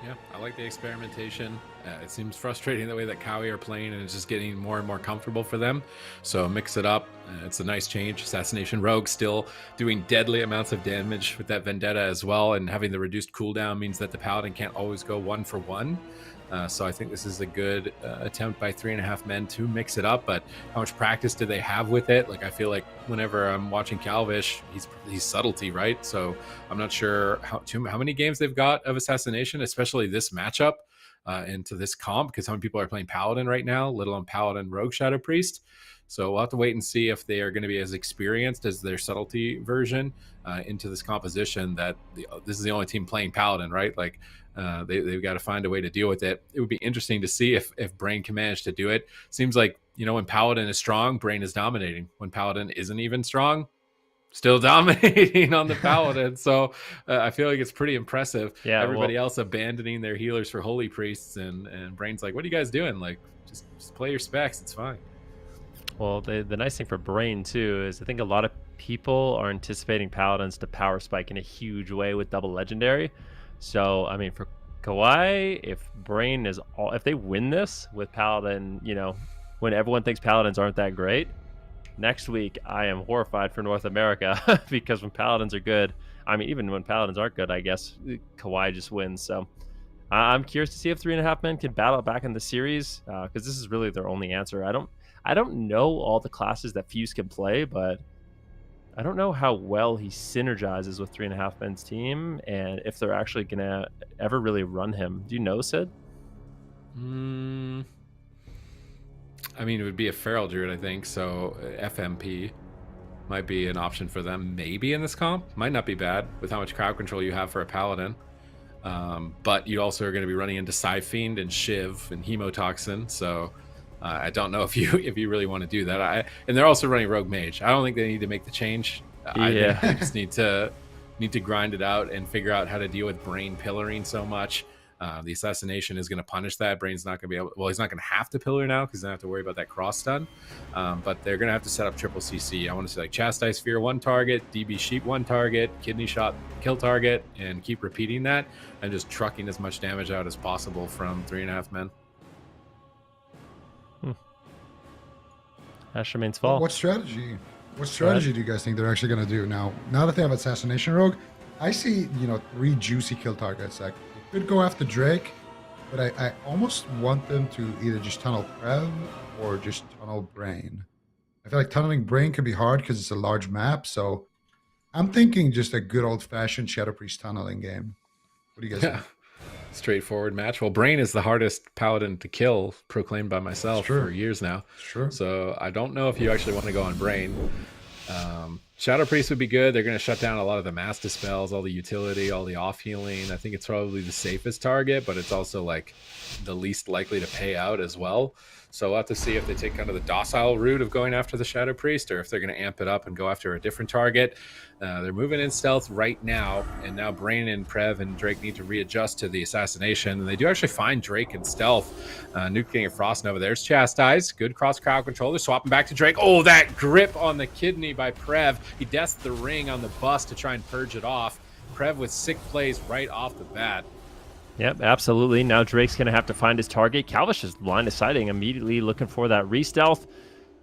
Yeah, I like the experimentation. It seems frustrating the way that KAWHI are playing, and it's just getting more and more comfortable for them. So mix it up. It's a nice change. Assassination Rogue still doing deadly amounts of damage with that Vendetta as well, and having the reduced cooldown means that the Paladin can't always go 1-for-1. So I think this is a good attempt by 3.5 men to mix it up. But how much practice do they have with it? Like, I feel like whenever I'm watching Calvish, he's subtlety, right? So I'm not sure how many games they've got of assassination, especially this matchup into this comp, because how many people are playing Paladin right now, let alone Paladin Rogue Shadow Priest. So we'll have to wait and see if they are going to be as experienced as their subtlety version into this composition. That this is the only team playing Paladin, right? Like they've got to find a way to deal with it. It would be interesting to see if Brain can manage to do it. Seems like, you know, when Paladin is strong, Brain is dominating. When Paladin isn't even strong, still dominating on the Paladin. So I feel like it's pretty impressive. Yeah, everybody else abandoning their healers for Holy Priests, and Brain's like, what are you guys doing? Like, just play your specs. It's fine. Well, the nice thing for Brain, too, is I think a lot of people are anticipating Paladins to power spike in a huge way with double legendary. So, I mean, for KAWHI, if Brain is if they win this with Paladin, you know, when everyone thinks Paladins aren't that great, next week I am horrified for North America because when Paladins are good, I mean, even when Paladins aren't good, I guess KAWHI just wins. So I'm curious to see if 3.5 men can battle back in the series, because this is really their only answer. I don't know all the classes that Fuse can play, but I don't know how well he synergizes with 3.5 Men's team, and if they're actually gonna ever really run him. Do you know, Sid? I mean, it would be a feral druid, I think. So FMP might be an option for them, maybe in this comp. Might not be bad with how much crowd control you have for a paladin. But you also are going to be running into Psyfiend and Shiv and Hemotoxin, so I don't know if you really want to do that. And they're also running Rogue Mage. I don't think they need to make the change. I think they just need to grind it out and figure out how to deal with Brain pillaring so much. The assassination is going to punish that. Brain's not going to be able. Well, he's not going to have to pillar now because they don't have to worry about that cross stun. But they're going to have to set up triple CC. I want to say like Chastise Sphere 1 target, DB Sheep 1 target, Kidney Shot kill target, and keep repeating that and just trucking as much damage out as possible from 3.5 men. Ash remains fall. What strategy? What strategy do you guys think they're actually going to do now? Now that they have Assassination Rogue, I see 3 juicy kill targets. Like, they could go after Drake, but I almost want them to either just tunnel Prev or just tunnel Brain. I feel like tunneling Brain could be hard because it's a large map, so I'm thinking just a good old-fashioned Shadow Priest tunneling game. What do you guys think? Straightforward match. Well, Brain is the hardest paladin to kill, proclaimed by myself for years now. Sure. So I don't know if you actually want to go on Brain. Shadow Priest would be good. They're going to shut down a lot of the mass dispels, all the utility, all the off healing. I think it's probably the safest target, but it's also like the least likely to pay out as well. So we'll have to see if they take kind of the docile route of going after the Shadow Priest, or if they're going to amp it up and go after a different target. They're moving in stealth right now, and now Brain and Prev and Drake need to readjust to the assassination. And they do actually find Drake in stealth. Nuke getting a Frost Nova. There's Chastise. Good cross crowd control. They're swapping back to Drake. Oh, that grip on the kidney by Prev. He deaths the ring on the bust to try and purge it off. Prev with sick plays right off the bat. Yep, absolutely. Now Drake's going to have to find his target. Calvish is line of sighting, immediately looking for that re-stealth.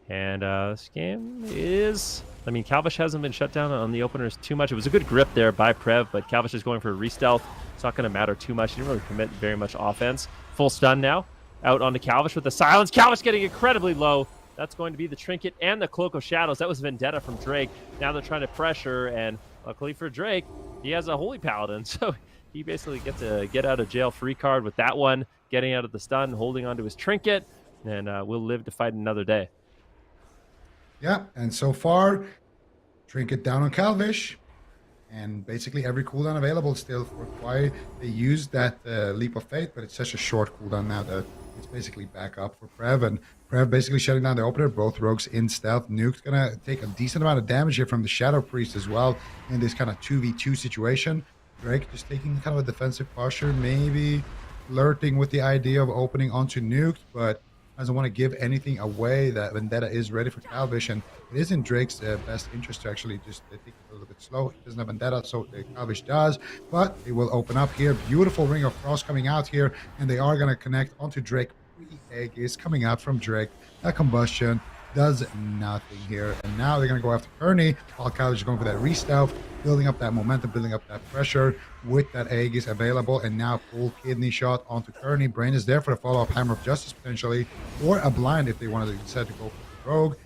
And this game is... I mean, Calvish hasn't been shut down on the openers too much. It was a good grip there by Prev, but Calvish is going for a re-stealth. It's not going to matter too much. He didn't really commit very much offense. Full stun now. Out onto Calvish with the silence. Calvish getting incredibly low. That's going to be the Trinket and the Cloak of Shadows. That was Vendetta from Drake. Now they're trying to pressure, and luckily for Drake, he has a Holy Paladin, so he basically gets a get out of jail free card with that one, getting out of the stun, holding onto his Trinket, and will live to fight another day. Yeah, and so far, Trinket down on Calvish, and basically every cooldown available still for KAWHI. They used that Leap of Fate, but it's such a short cooldown now that it's basically back up for Prev, and Prev basically shutting down the opener. Both rogues in stealth. Nuke's gonna take a decent amount of damage here from the Shadow Priest as well in this kind of 2v2 situation. Drake just taking kind of a defensive posture, maybe flirting with the idea of opening onto Nuke, but doesn't want to give anything away. That Vendetta is ready for Calvish, and it is in Drake's best interest to actually just take it a little bit slow. He doesn't have Vendetta, so Calvish does, but they will open up here. Beautiful Ring of Frost coming out here, and they are going to connect onto Drake. Egg is coming out from Drake. That combustion does nothing here, and now they're going to go after Kearney. While Calvish is going for that re-stealth, building up that momentum, building up that pressure with that Aegis available, and now full kidney shot onto Kearney. Brain is there for the follow-up Hammer of Justice potentially, or a blind if they wanted to decide to go for the Rogue.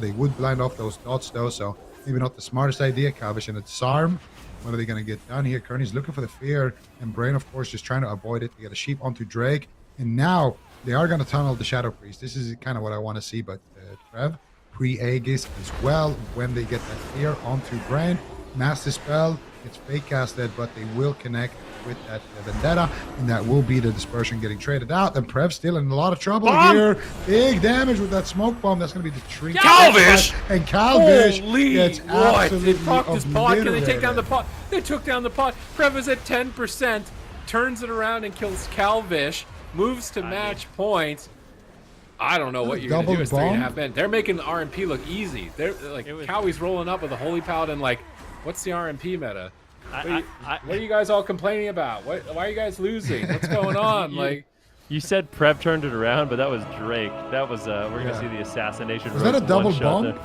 They would blind off those dots though, so maybe not the smartest idea. Calvish and a Disarm. What are they going to get done here? Kearney's looking for the Fear, and Brain, of course, just trying to avoid it to get a Sheep onto Drake. And now they are going to tunnel the Shadow Priest. This is kind of what I want to see, but Trev, pre-Aegis as well, when they get that Fear onto Brain. Mass Dispel, it's fake casted, but they will connect with that Vendetta, and that will be the dispersion getting traded out. And Prev's still in a lot of trouble here. Big damage with that smoke bomb. That's going to be the tree. Calvish! And Calvish Holy gets what? absolutely They procced his pot. Can they take down the obliterated. pot? They took down the pot. Prev is at 10%, turns it around and kills Calvish, moves to match point. I don't know what you're going to do as 3.5 men. They're making the RMP look easy. They're like, Kowhi's rolling up with a Holy Paladin. Like, what's the RMP meta? What are you guys all complaining about? Why are you guys losing? What's going on? You said Prev turned it around, but that was Drake. That was we're gonna see the assassination. Was that a double bomb?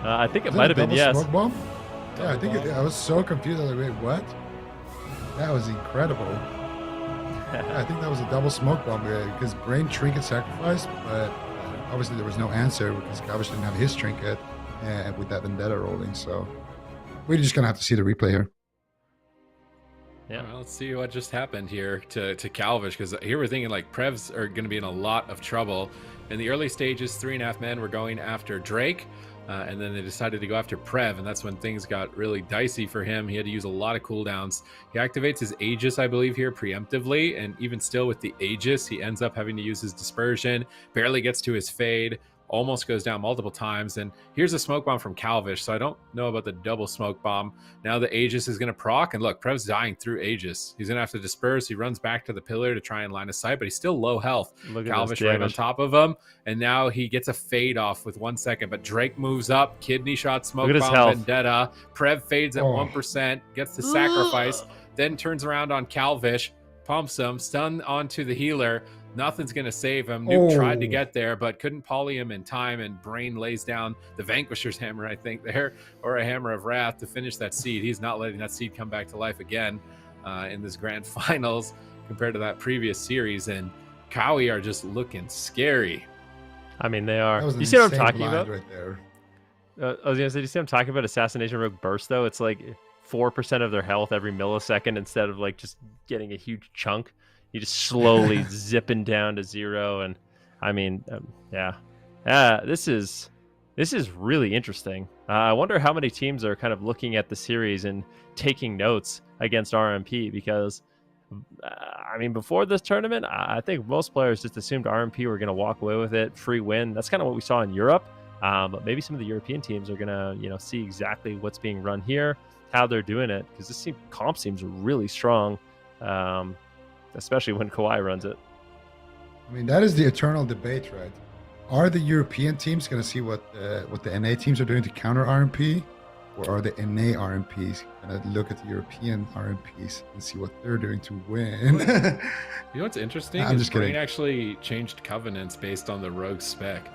I think it Was might that have a been. double Yes. smoke bomb? Yeah, I think I was so confused. I was like, wait, what? That was incredible. Yeah, I think that was a double smoke bomb because Brain Trinket sacrificed, but obviously there was no answer because Calvish didn't have his Trinket. with that Vendetta rolling. So we're just gonna have to see the replay here. Yeah, well, let's see what just happened here to Calvish, because here we're thinking like Prevs are going to be in a lot of trouble. In the early stages, 3.5 men were going after Drake, and then they decided to go after Prev, and that's when things got really dicey for him. He had to use a lot of cooldowns. He activates his Aegis, I believe, here preemptively, and even still with the Aegis, he ends up having to use his Dispersion, barely gets to his Fade, almost goes down multiple times. And here's a smoke bomb from Calvish, so I don't know about the double smoke bomb. Now the Aegis is going to proc, and look, Prev's dying through Aegis. He's going to have to disperse. He runs back to the pillar to try and line of sight, but he's still low health. Calvish right on top of him, and now he gets a fade off with 1 second, but Drake moves up, kidney shot, smoke bomb, Vendetta. Prev fades at 1%, gets the sacrifice, then turns around on Calvish, pumps him, stun onto the healer. Nothing's going to save him. Nuke tried to get there, but couldn't poly him in time, and Brain lays down the Vanquisher's Hammer, I think, there, or a Hammer of Wrath to finish that seed. He's not letting that seed come back to life again in this grand finals compared to that previous series, and KAWHI are just looking scary. I mean, they are. You see what I'm talking about? Right there. I was going to say, do you see what I'm talking about? Assassination Rogue Burst, though? It's like 4% of their health every millisecond instead of like just getting a huge chunk. You just slowly zipping down to 0, and I mean, this is really interesting. I wonder how many teams are kind of looking at the series and taking notes against RMP, because I mean, before this tournament, I think most players just assumed RMP were going to walk away with it, free win. That's kind of what we saw in Europe, but maybe some of the European teams are going to see exactly what's being run here, how they're doing it, because this comp seems really strong. Especially when KAWHI runs it. I mean, that is the eternal debate, right? Are the European teams going to see what the NA teams are doing to counter RMP, or are the NA RMPs going to look at the European RMPs and see what they're doing to win? You know what's interesting? I'm just kidding. Brain actually changed covenants based on the rogue spec.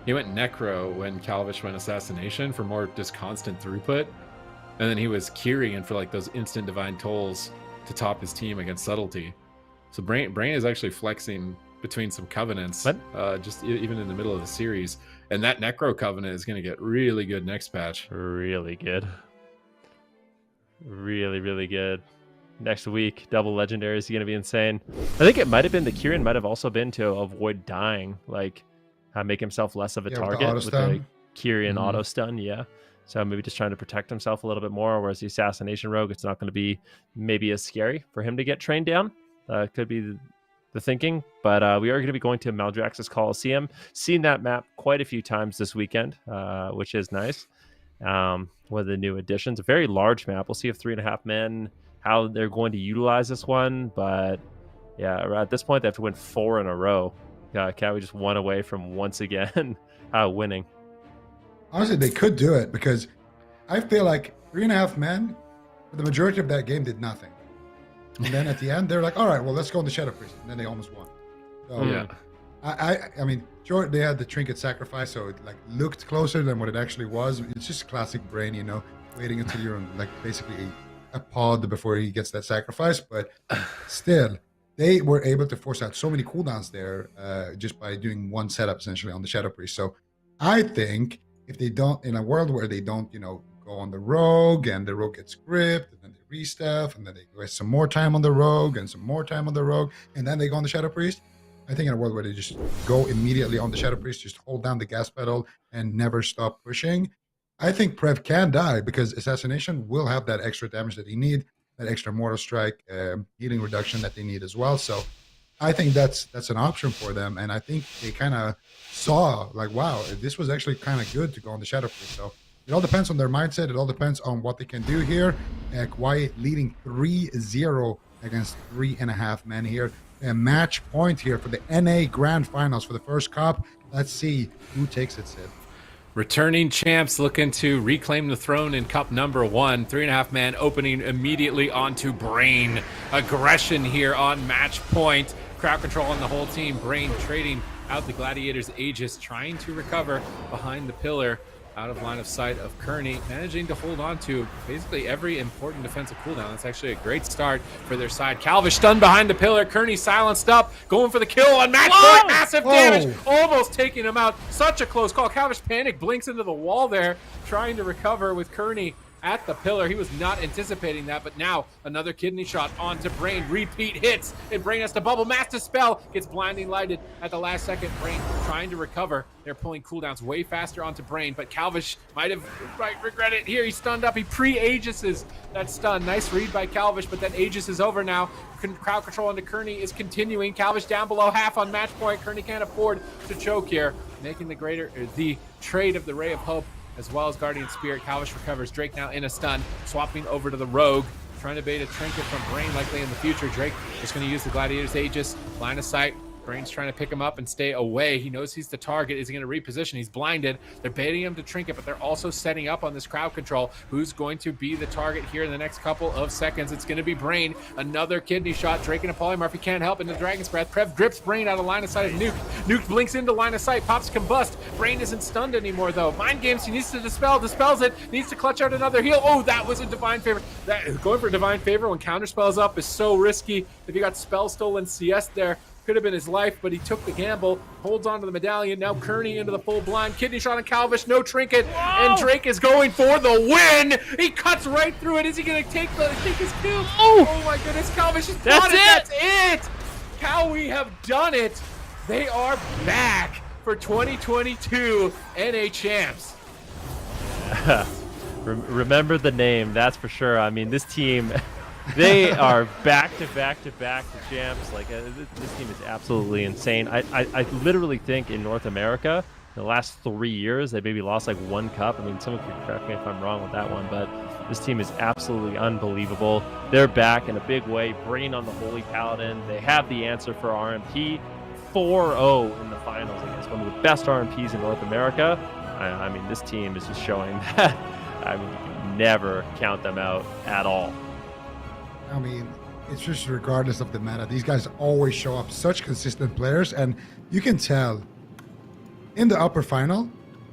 He went Necro when Calvish went Assassination for more just constant throughput, and then he was Kyrian for like those instant divine tolls to top his team against Subtlety. So Brain is actually flexing between some covenants, just even in the middle of the series. And that Necro covenant is going to get really good next patch. Really good. Really, really good. Next week, double legendary is going to be insane. I think it might have been the Kyrian might have also been to avoid dying, like make himself less of a target with the Kyrian auto stun. Yeah. So maybe just trying to protect himself a little bit more, whereas the Assassination Rogue, it's not going to be maybe as scary for him to get trained down. Could be the thinking, but we are going to be going to Maldraxxus Coliseum. Seen that map quite a few times this weekend, which is nice. One of the new additions, a very large map. We'll see if 3.5 men, how they're going to utilize this one, but yeah, at this point they have to win 4 in a row. KAWHI just 1 away from once again winning. Honestly, they could do it, because I feel like 3.5 men, for the majority of that game, did nothing. And then at the end, they're like, all right, well, let's go on the Shadow Priest. And then they almost won. So, yeah. I mean, sure, they had the trinket sacrifice, so it like looked closer than what it actually was. It's just classic Brain, waiting until you're on like basically a pod before he gets that sacrifice. But still, they were able to force out so many cooldowns there just by doing one setup essentially on the Shadow Priest. So I think if they don't, in a world where they don't, go on the rogue and the rogue gets gripped and then they restaff and then they waste some more time on the rogue and some more time on the rogue and then they go on the Shadow Priest. I think in a world where they just go immediately on the Shadow Priest, just hold down the gas pedal and never stop pushing, I think Prev can die, because Assassination will have that extra damage that they need, that extra Mortal Strike, healing reduction that they need as well. So I think that's an option for them, and I think they kind of saw like, wow, this was actually kind of good to go on the Shadow Priest. So it all depends on their mindset. It all depends on what they can do here. KAWHI leading 3-0 against 3.5 men here. A match point here for the NA Grand Finals for the first cup. Let's see who takes it, Sid. Returning champs looking to reclaim the throne in cup number 1. 3.5 man opening immediately onto Brain. Aggression here on match point. Crowd control on the whole team. Brain trading out the Gladiator's Aegis, trying to recover behind the pillar. out of line of sight of Kearney, managing to hold on to basically every important defensive cooldown. That's actually a great start for their side. Calvish stunned behind the pillar. Kearney silenced up, going for the kill on match point. Massive damage, almost taking him out. Such a close call. Calvish panic, blinks into the wall there, trying to recover with Kearney at the pillar. He was not anticipating that, but now another kidney shot onto Brain. Repeat hits, and Brain has to bubble. Master Spell gets blinding lighted at the last second. Brain trying to recover. They're pulling cooldowns way faster onto Brain, but Calvish might regret it here. He's stunned up. He pre-Aegises that stun. Nice read by Calvish, but that Aegis is over now. Crowd control onto Kearney is continuing. Calvish down below half on match point. Kearney can't afford to choke here, making the trade of the Ray of Hope as well as Guardian Spirit. Calvish recovers. Drake now in a stun, swapping over to the Rogue, trying to bait a trinket from Brain likely in the future. Drake is going to use the Gladiator's Aegis, line of sight. Brain's trying to pick him up and stay away. He knows he's the target. Is he going to reposition? He's blinded. They're baiting him to trinket, but they're also setting up on this crowd control. Who's going to be the target here in the next couple of seconds? It's going to be Brain. Another kidney shot. Drake and a polymorph. He can't help in the Dragon's Breath. Prev grips Brain out of line of sight of Nuke. Nuke blinks into line of sight. Pops combust. Brain isn't stunned anymore though. Mind games. He needs to dispel. Dispels it. Needs to clutch out another heal. Oh, that was a divine favor. Going for divine favor when counter spells up is so risky. If you got spell stolen CS there, could have been his life, but he took the gamble, holds on to the medallion. Now Kearney into the full blind. Kidney shot on Calvish, no trinket, and Drake is going for the win. He cuts right through it. Is he going to take his kill? Oh my goodness, Calvish has got it. That's it. KAWHI have done it. They are back for 2022 NA champs. Remember the name, that's for sure. I mean, this team... They are back to champs. Like this team is absolutely insane. I literally think in North America, in the last 3 years, they maybe lost like one cup. I mean, someone could correct me if I'm wrong with that one, but this team is absolutely unbelievable. They're back in a big way. Brain on the Holy Paladin. They have the answer for RMP. 4-0 in the finals against one of the best RMPs in North America. I mean, this team is just showing that. I mean, you can never count them out at all. I mean, it's just regardless of the meta. These guys always show up, such consistent players, and you can tell in the upper final,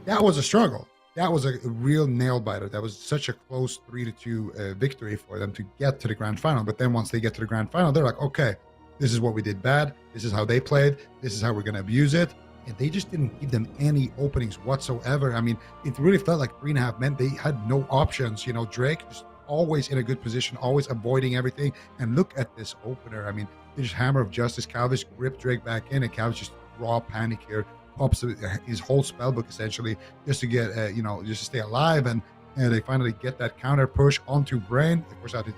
that was a struggle. That was a real nail-biter. That was such a close 3-2 victory for them to get to the grand final. But then once they get to the grand final, they're like, okay, this is what we did bad. This is how they played. This is how we're going to abuse it. And they just didn't give them any openings whatsoever. I mean, it really felt like 3.5 men. They had no options. You know, Drake just always in a good position, always avoiding everything. And look at this opener. I mean, they just Hammer of Justice. Calvish gripped Drake back in, and Calvish just raw panic here, pops his whole spellbook essentially just to get, just to stay alive. And they finally get that counter push onto Brain. Of course, out his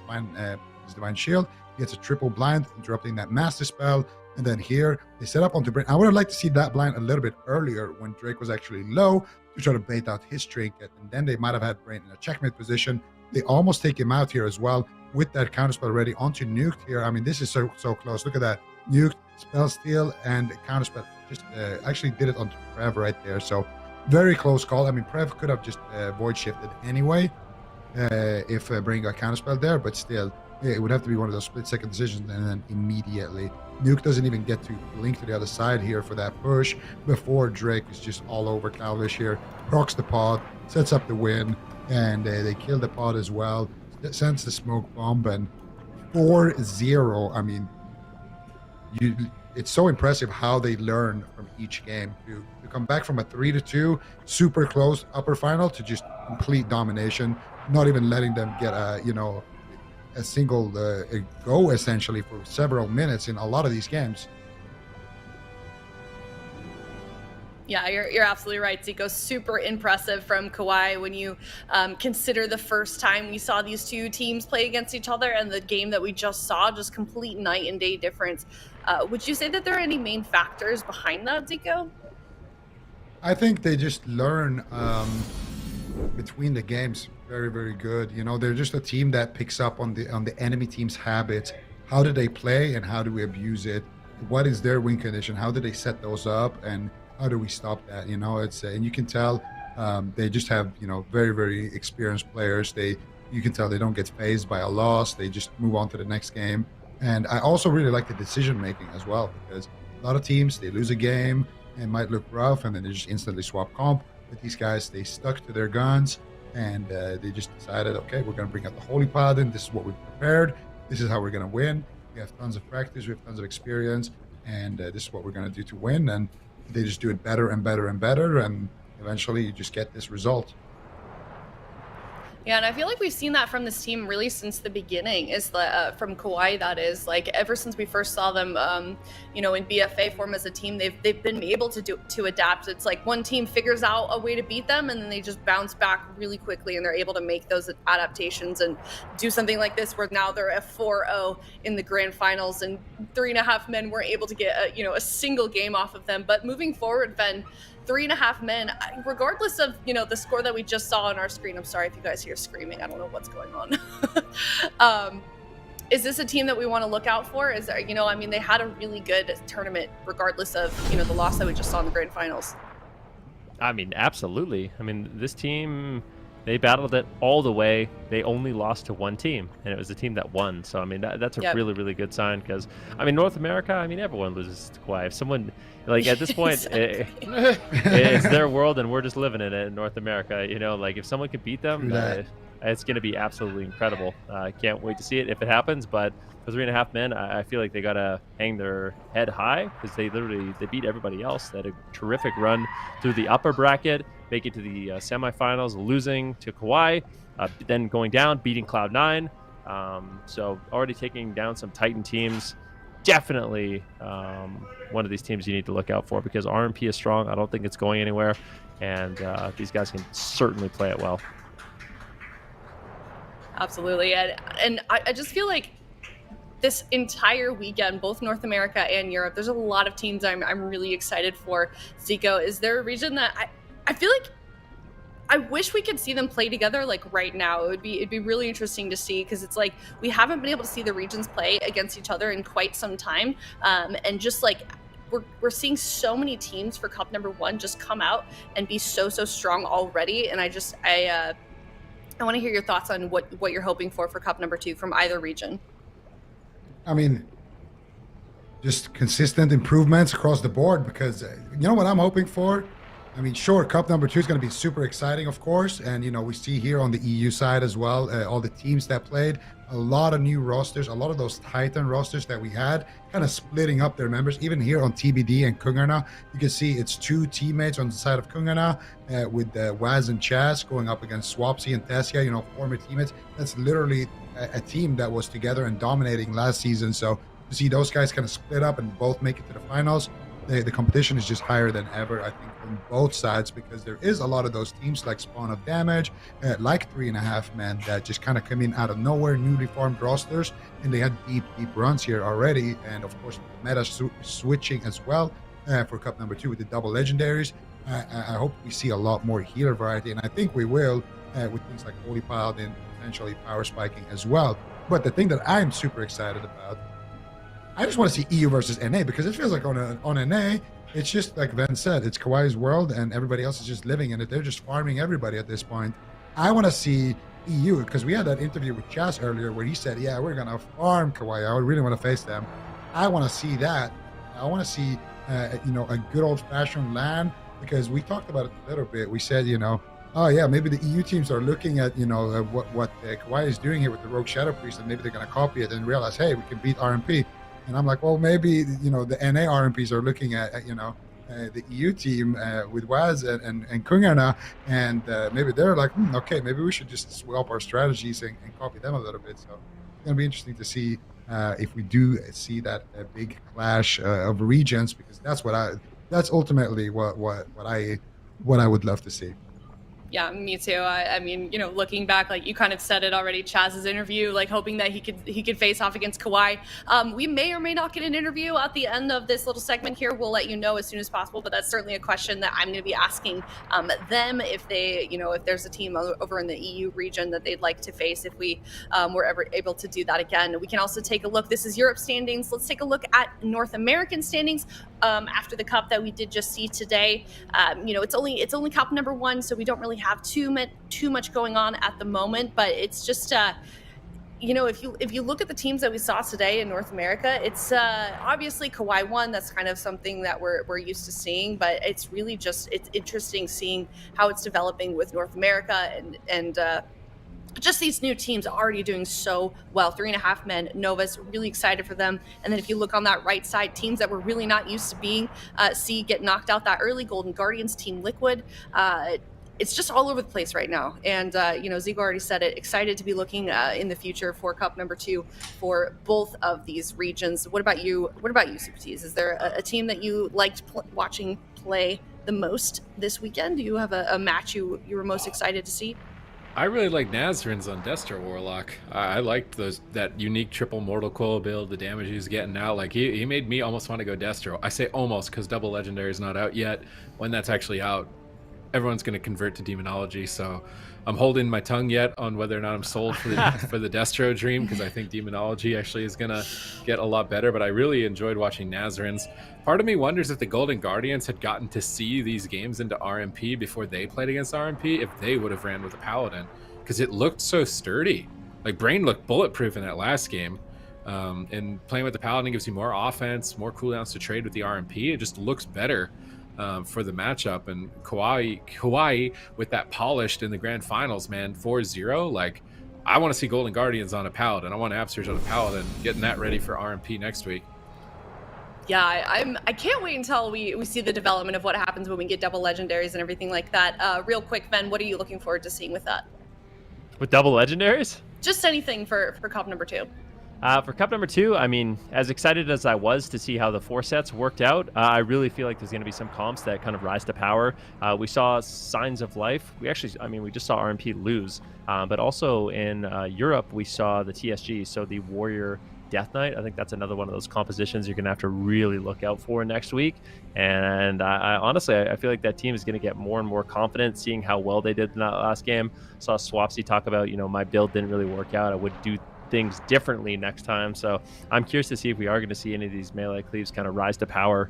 divine shield, he gets a triple blind, interrupting that master spell. And then here they set up onto Brain. I would have liked to see that blind a little bit earlier when Drake was actually low to try to bait out his trinket, and then they might have had Brain in a checkmate position. They almost take him out here as well with that counterspell ready onto Nuked here. I mean, this is so close. Look at that. Nuked, spell steal, and counterspell just actually did it onto Prev right there. So very close call. I mean, Prev could have just void shifted anyway if Brain got counterspell there, but still, it would have to be one of those split-second decisions, and then immediately Nuke doesn't even get to link to the other side here for that push before Drake is just all over Calvish here, procs the pod, sets up the win, and they kill the pod as well, sends the smoke bomb, and 4-0. I mean, it's so impressive how they learn from each game to come back from a 3-2 super close upper final to just complete domination, not even letting them get a single go essentially for several minutes in a lot of these games. Yeah, you're absolutely right, Zico. Super impressive from KAWHI when you consider the first time we saw these two teams play against each other and the game that we just saw, just complete night and day difference. Would you say that there are any main factors behind that, Zico? I think they just learn between the games very, very good. You know, they're just a team that picks up on the enemy team's habits. How do they play and how do we abuse it? What is their win condition? How do they set those up, and how do we stop that? You know, it's and you can tell they just have very, very experienced players. You can tell they don't get fazed by a loss. They just move on to the next game. And I also really like the decision making as well, because a lot of teams, they lose a game, it might look rough, and then they just instantly swap comp. But these guys, they stuck to their guns, and they just decided, okay, we're going to bring out the Holy Paladin. This is what we've prepared. This is how we're going to win. We have tons of practice. We have tons of experience. And this is what we're going to do to win. And they just do it better and better and better. And eventually you just get this result. Yeah, and I feel like we've seen that from this team really since the beginning, is the from KAWHI, that is, like ever since we first saw them, you know, in BFA form as a team, they've been able to adapt. It's like one team figures out a way to beat them, and then they just bounce back really quickly, and they're able to make those adaptations and do something like this, where now they're at 4-0 in the grand finals, and 3.5 men weren't able to get a single game off of them. But moving forward, Ben, 3.5 men, regardless of, the score that we just saw on our screen. I'm sorry if you guys hear screaming. I don't know what's going on. Is this a team that we want to look out for? Is there, they had a really good tournament, regardless of, the loss that we just saw in the grand finals. I mean, absolutely. I mean, this team, they battled it all the way. They only lost to one team, and it was the team that won. So, I mean, that's a really, really good sign, because, I mean, North America, I mean, everyone loses to KAWHI. If someone, like, at this point, it's their world, and we're just living in it in North America. Like, if someone can beat them, it's going to be absolutely incredible. I can't wait to see it if it happens, but for 3.5 men, I feel like they got to hang their head high, because they beat everybody else. They had a terrific run through the upper bracket, make it to the semifinals, losing to KAWHI, then going down, beating Cloud9. So already taking down some Titan teams. Definitely one of these teams you need to look out for, because RMP is strong. I don't think it's going anywhere, and these guys can certainly play it well. Absolutely. And I just feel like this entire weekend, both North America and Europe, there's a lot of teams I'm really excited for. Zico, is there a region that I feel like I wish we could see them play together, like right now? It'd be really interesting to see, because it's like we haven't been able to see the regions play against each other in quite some time, and just like we're seeing so many teams for Cup number 1 just come out and be so strong already. And I want to hear your thoughts on what you're hoping for Cup number 2 from either region. I mean, just consistent improvements across the board, because you know what I'm hoping for? I mean, sure, Cup number 2 is going to be super exciting, of course. And, we see here on the EU side as well, all the teams that played, a lot of new rosters, a lot of those Titan rosters that we had, kind of splitting up their members. Even here on TBD and KUNGARNA, you can see it's 2 teammates on the side of KUNGARNA, with Waz and Chaz going up against Swapsy and Tessia, former teammates. That's literally a team that was together and dominating last season. So to see those guys kind of split up and both make it to the finals, the competition is just higher than ever, I think, on both sides, because there is a lot of those teams like Spawn of Damage, like 3.5 men, that just kind of come in out of nowhere, newly formed rosters, and they had deep runs here already. And of course, meta switching as well for Cup number 2 with the double legendaries. I hope we see a lot more healer variety, and I think we will, with things like Holy Paladin, potentially power spiking as well. But the thing that I'm super excited about, I just want to see EU versus NA, because it feels like on NA, it's just like Ben said, it's KAWHI's world, and everybody else is just living in it. They're just farming everybody at this point. I want to see EU, because we had that interview with Chaz earlier where he said, yeah, we're going to farm KAWHI. I really want to face them. I want to see that. I want to see, a good old-fashioned LAN, because we talked about it a little bit. We said, oh yeah, maybe the EU teams are looking at, what KAWHI is doing here with the Rogue Shadow Priest, and maybe they're going to copy it and realize, hey, we can beat RMP. And I'm like, well, maybe, the NA RMPs are looking at the EU team with Waz and KUNGARNA, and maybe they're like, okay, maybe we should just swap our strategies and copy them a little bit. So it's going to be interesting to see if we do see that big clash of regions, because that's ultimately what I would love to see. Yeah, me too. I mean, looking back, like you kind of said it already, Chaz's interview, like hoping that he could face off against KAWHI. We may or may not get an interview at the end of this little segment here. We'll let you know as soon as possible, but that's certainly a question that I'm going to be asking them, if they, if there's a team over in the EU region that they'd like to face, if we were ever able to do that again. We can also take a look. This is Europe standings. Let's take a look at North American standings after the cup that we did just see today. It's only cup number 1, so we don't really have too much going on at the moment, but it's just you know, if you look at the teams that we saw today in North America, it's obviously KAWHI won. That's kind of something that we're used to seeing, but it's really just, it's interesting seeing how it's developing with North America and just these new teams already doing so well. 3.5 men, Novus, really excited for them. And then if you look on that right side, teams that we're really not used to being, get knocked out that early. Golden Guardians, Team Liquid. It's just all over the place right now. And, you know, Zigo already said it, excited to be looking in the future for Cup number 2 for both of these regions. What about you? What about you, Super T's? Is there a team that you liked watching play the most this weekend? Do you have a match you were most excited to see? I really like Nazrin's on Destro Warlock. I liked that unique triple Mortal Coil build, the damage he was getting out. Like, he made me almost want to go Destro. I say almost because Double Legendary is not out yet. When that's actually out, everyone's going to convert to Demonology, so I'm holding my tongue yet on whether or not I'm sold for the Destro dream, because I think Demonology actually is going to get a lot better, but I really enjoyed watching Nazrin's. Part of me wonders if the Golden Guardians had gotten to see these games into RMP before they played against RMP, if they would have ran with a Paladin, because it looked so sturdy. Like, Brain looked bulletproof in that last game, and playing with the Paladin gives you more offense, more cooldowns to trade with the RMP. It just looks better for the matchup. And KAWHI with that polished in the grand finals, man, 4-0. Like, I want to see Golden Guardians on a Paladin. I want Absurge on a Paladin, getting that ready for RMP next week. Yeah, I can't wait until we see the development of what happens when we get double legendaries and everything like that. Real quick, Ben, what are you looking forward to seeing with that? With double legendaries? Just anything for Cup number 2. For Cup number 2, I mean, as excited as I was to see how the 4 sets worked out, I really feel like there's going to be some comps that kind of rise to power. We saw signs of life. We just saw RMP lose, but also in Europe, we saw the TSG, so the Warrior Death Knight. I think that's another one of those compositions you're going to have to really look out for next week. And I honestly, I feel like that team is going to get more and more confident, seeing how well they did in that last game. Saw Swapsy talk about, you know, my build didn't really work out. I would do things differently next time. So I'm curious to see if we are going to see any of these melee cleaves kind of rise to power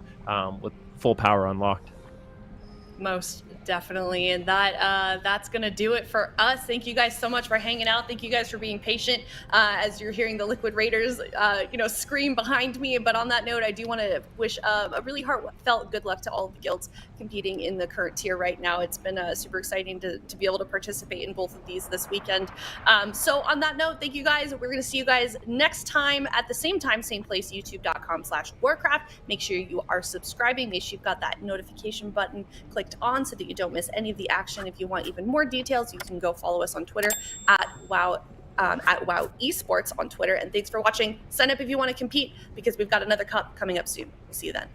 with full power unlocked. Most definitely. And that's gonna do it for us. Thank you guys so much for hanging out. Thank you guys for being patient as you're hearing the Liquid Raiders scream behind me. But on that note, I do want to wish a really heartfelt good luck to all of the guilds competing in the current tier right now. It's been super exciting to be able to participate in both of these this weekend. So on that note, thank you guys. We're gonna see you guys next time at the same time, same place, youtube.com/Warcraft. Make sure you are subscribing. Make sure you've got that notification button clicked on so that you don't miss any of the action. If you want even more details, you can go follow us on Twitter at WoW Esports on Twitter. And thanks for watching. Sign up if you want to compete, because we've got another cup coming up soon. We'll see you then.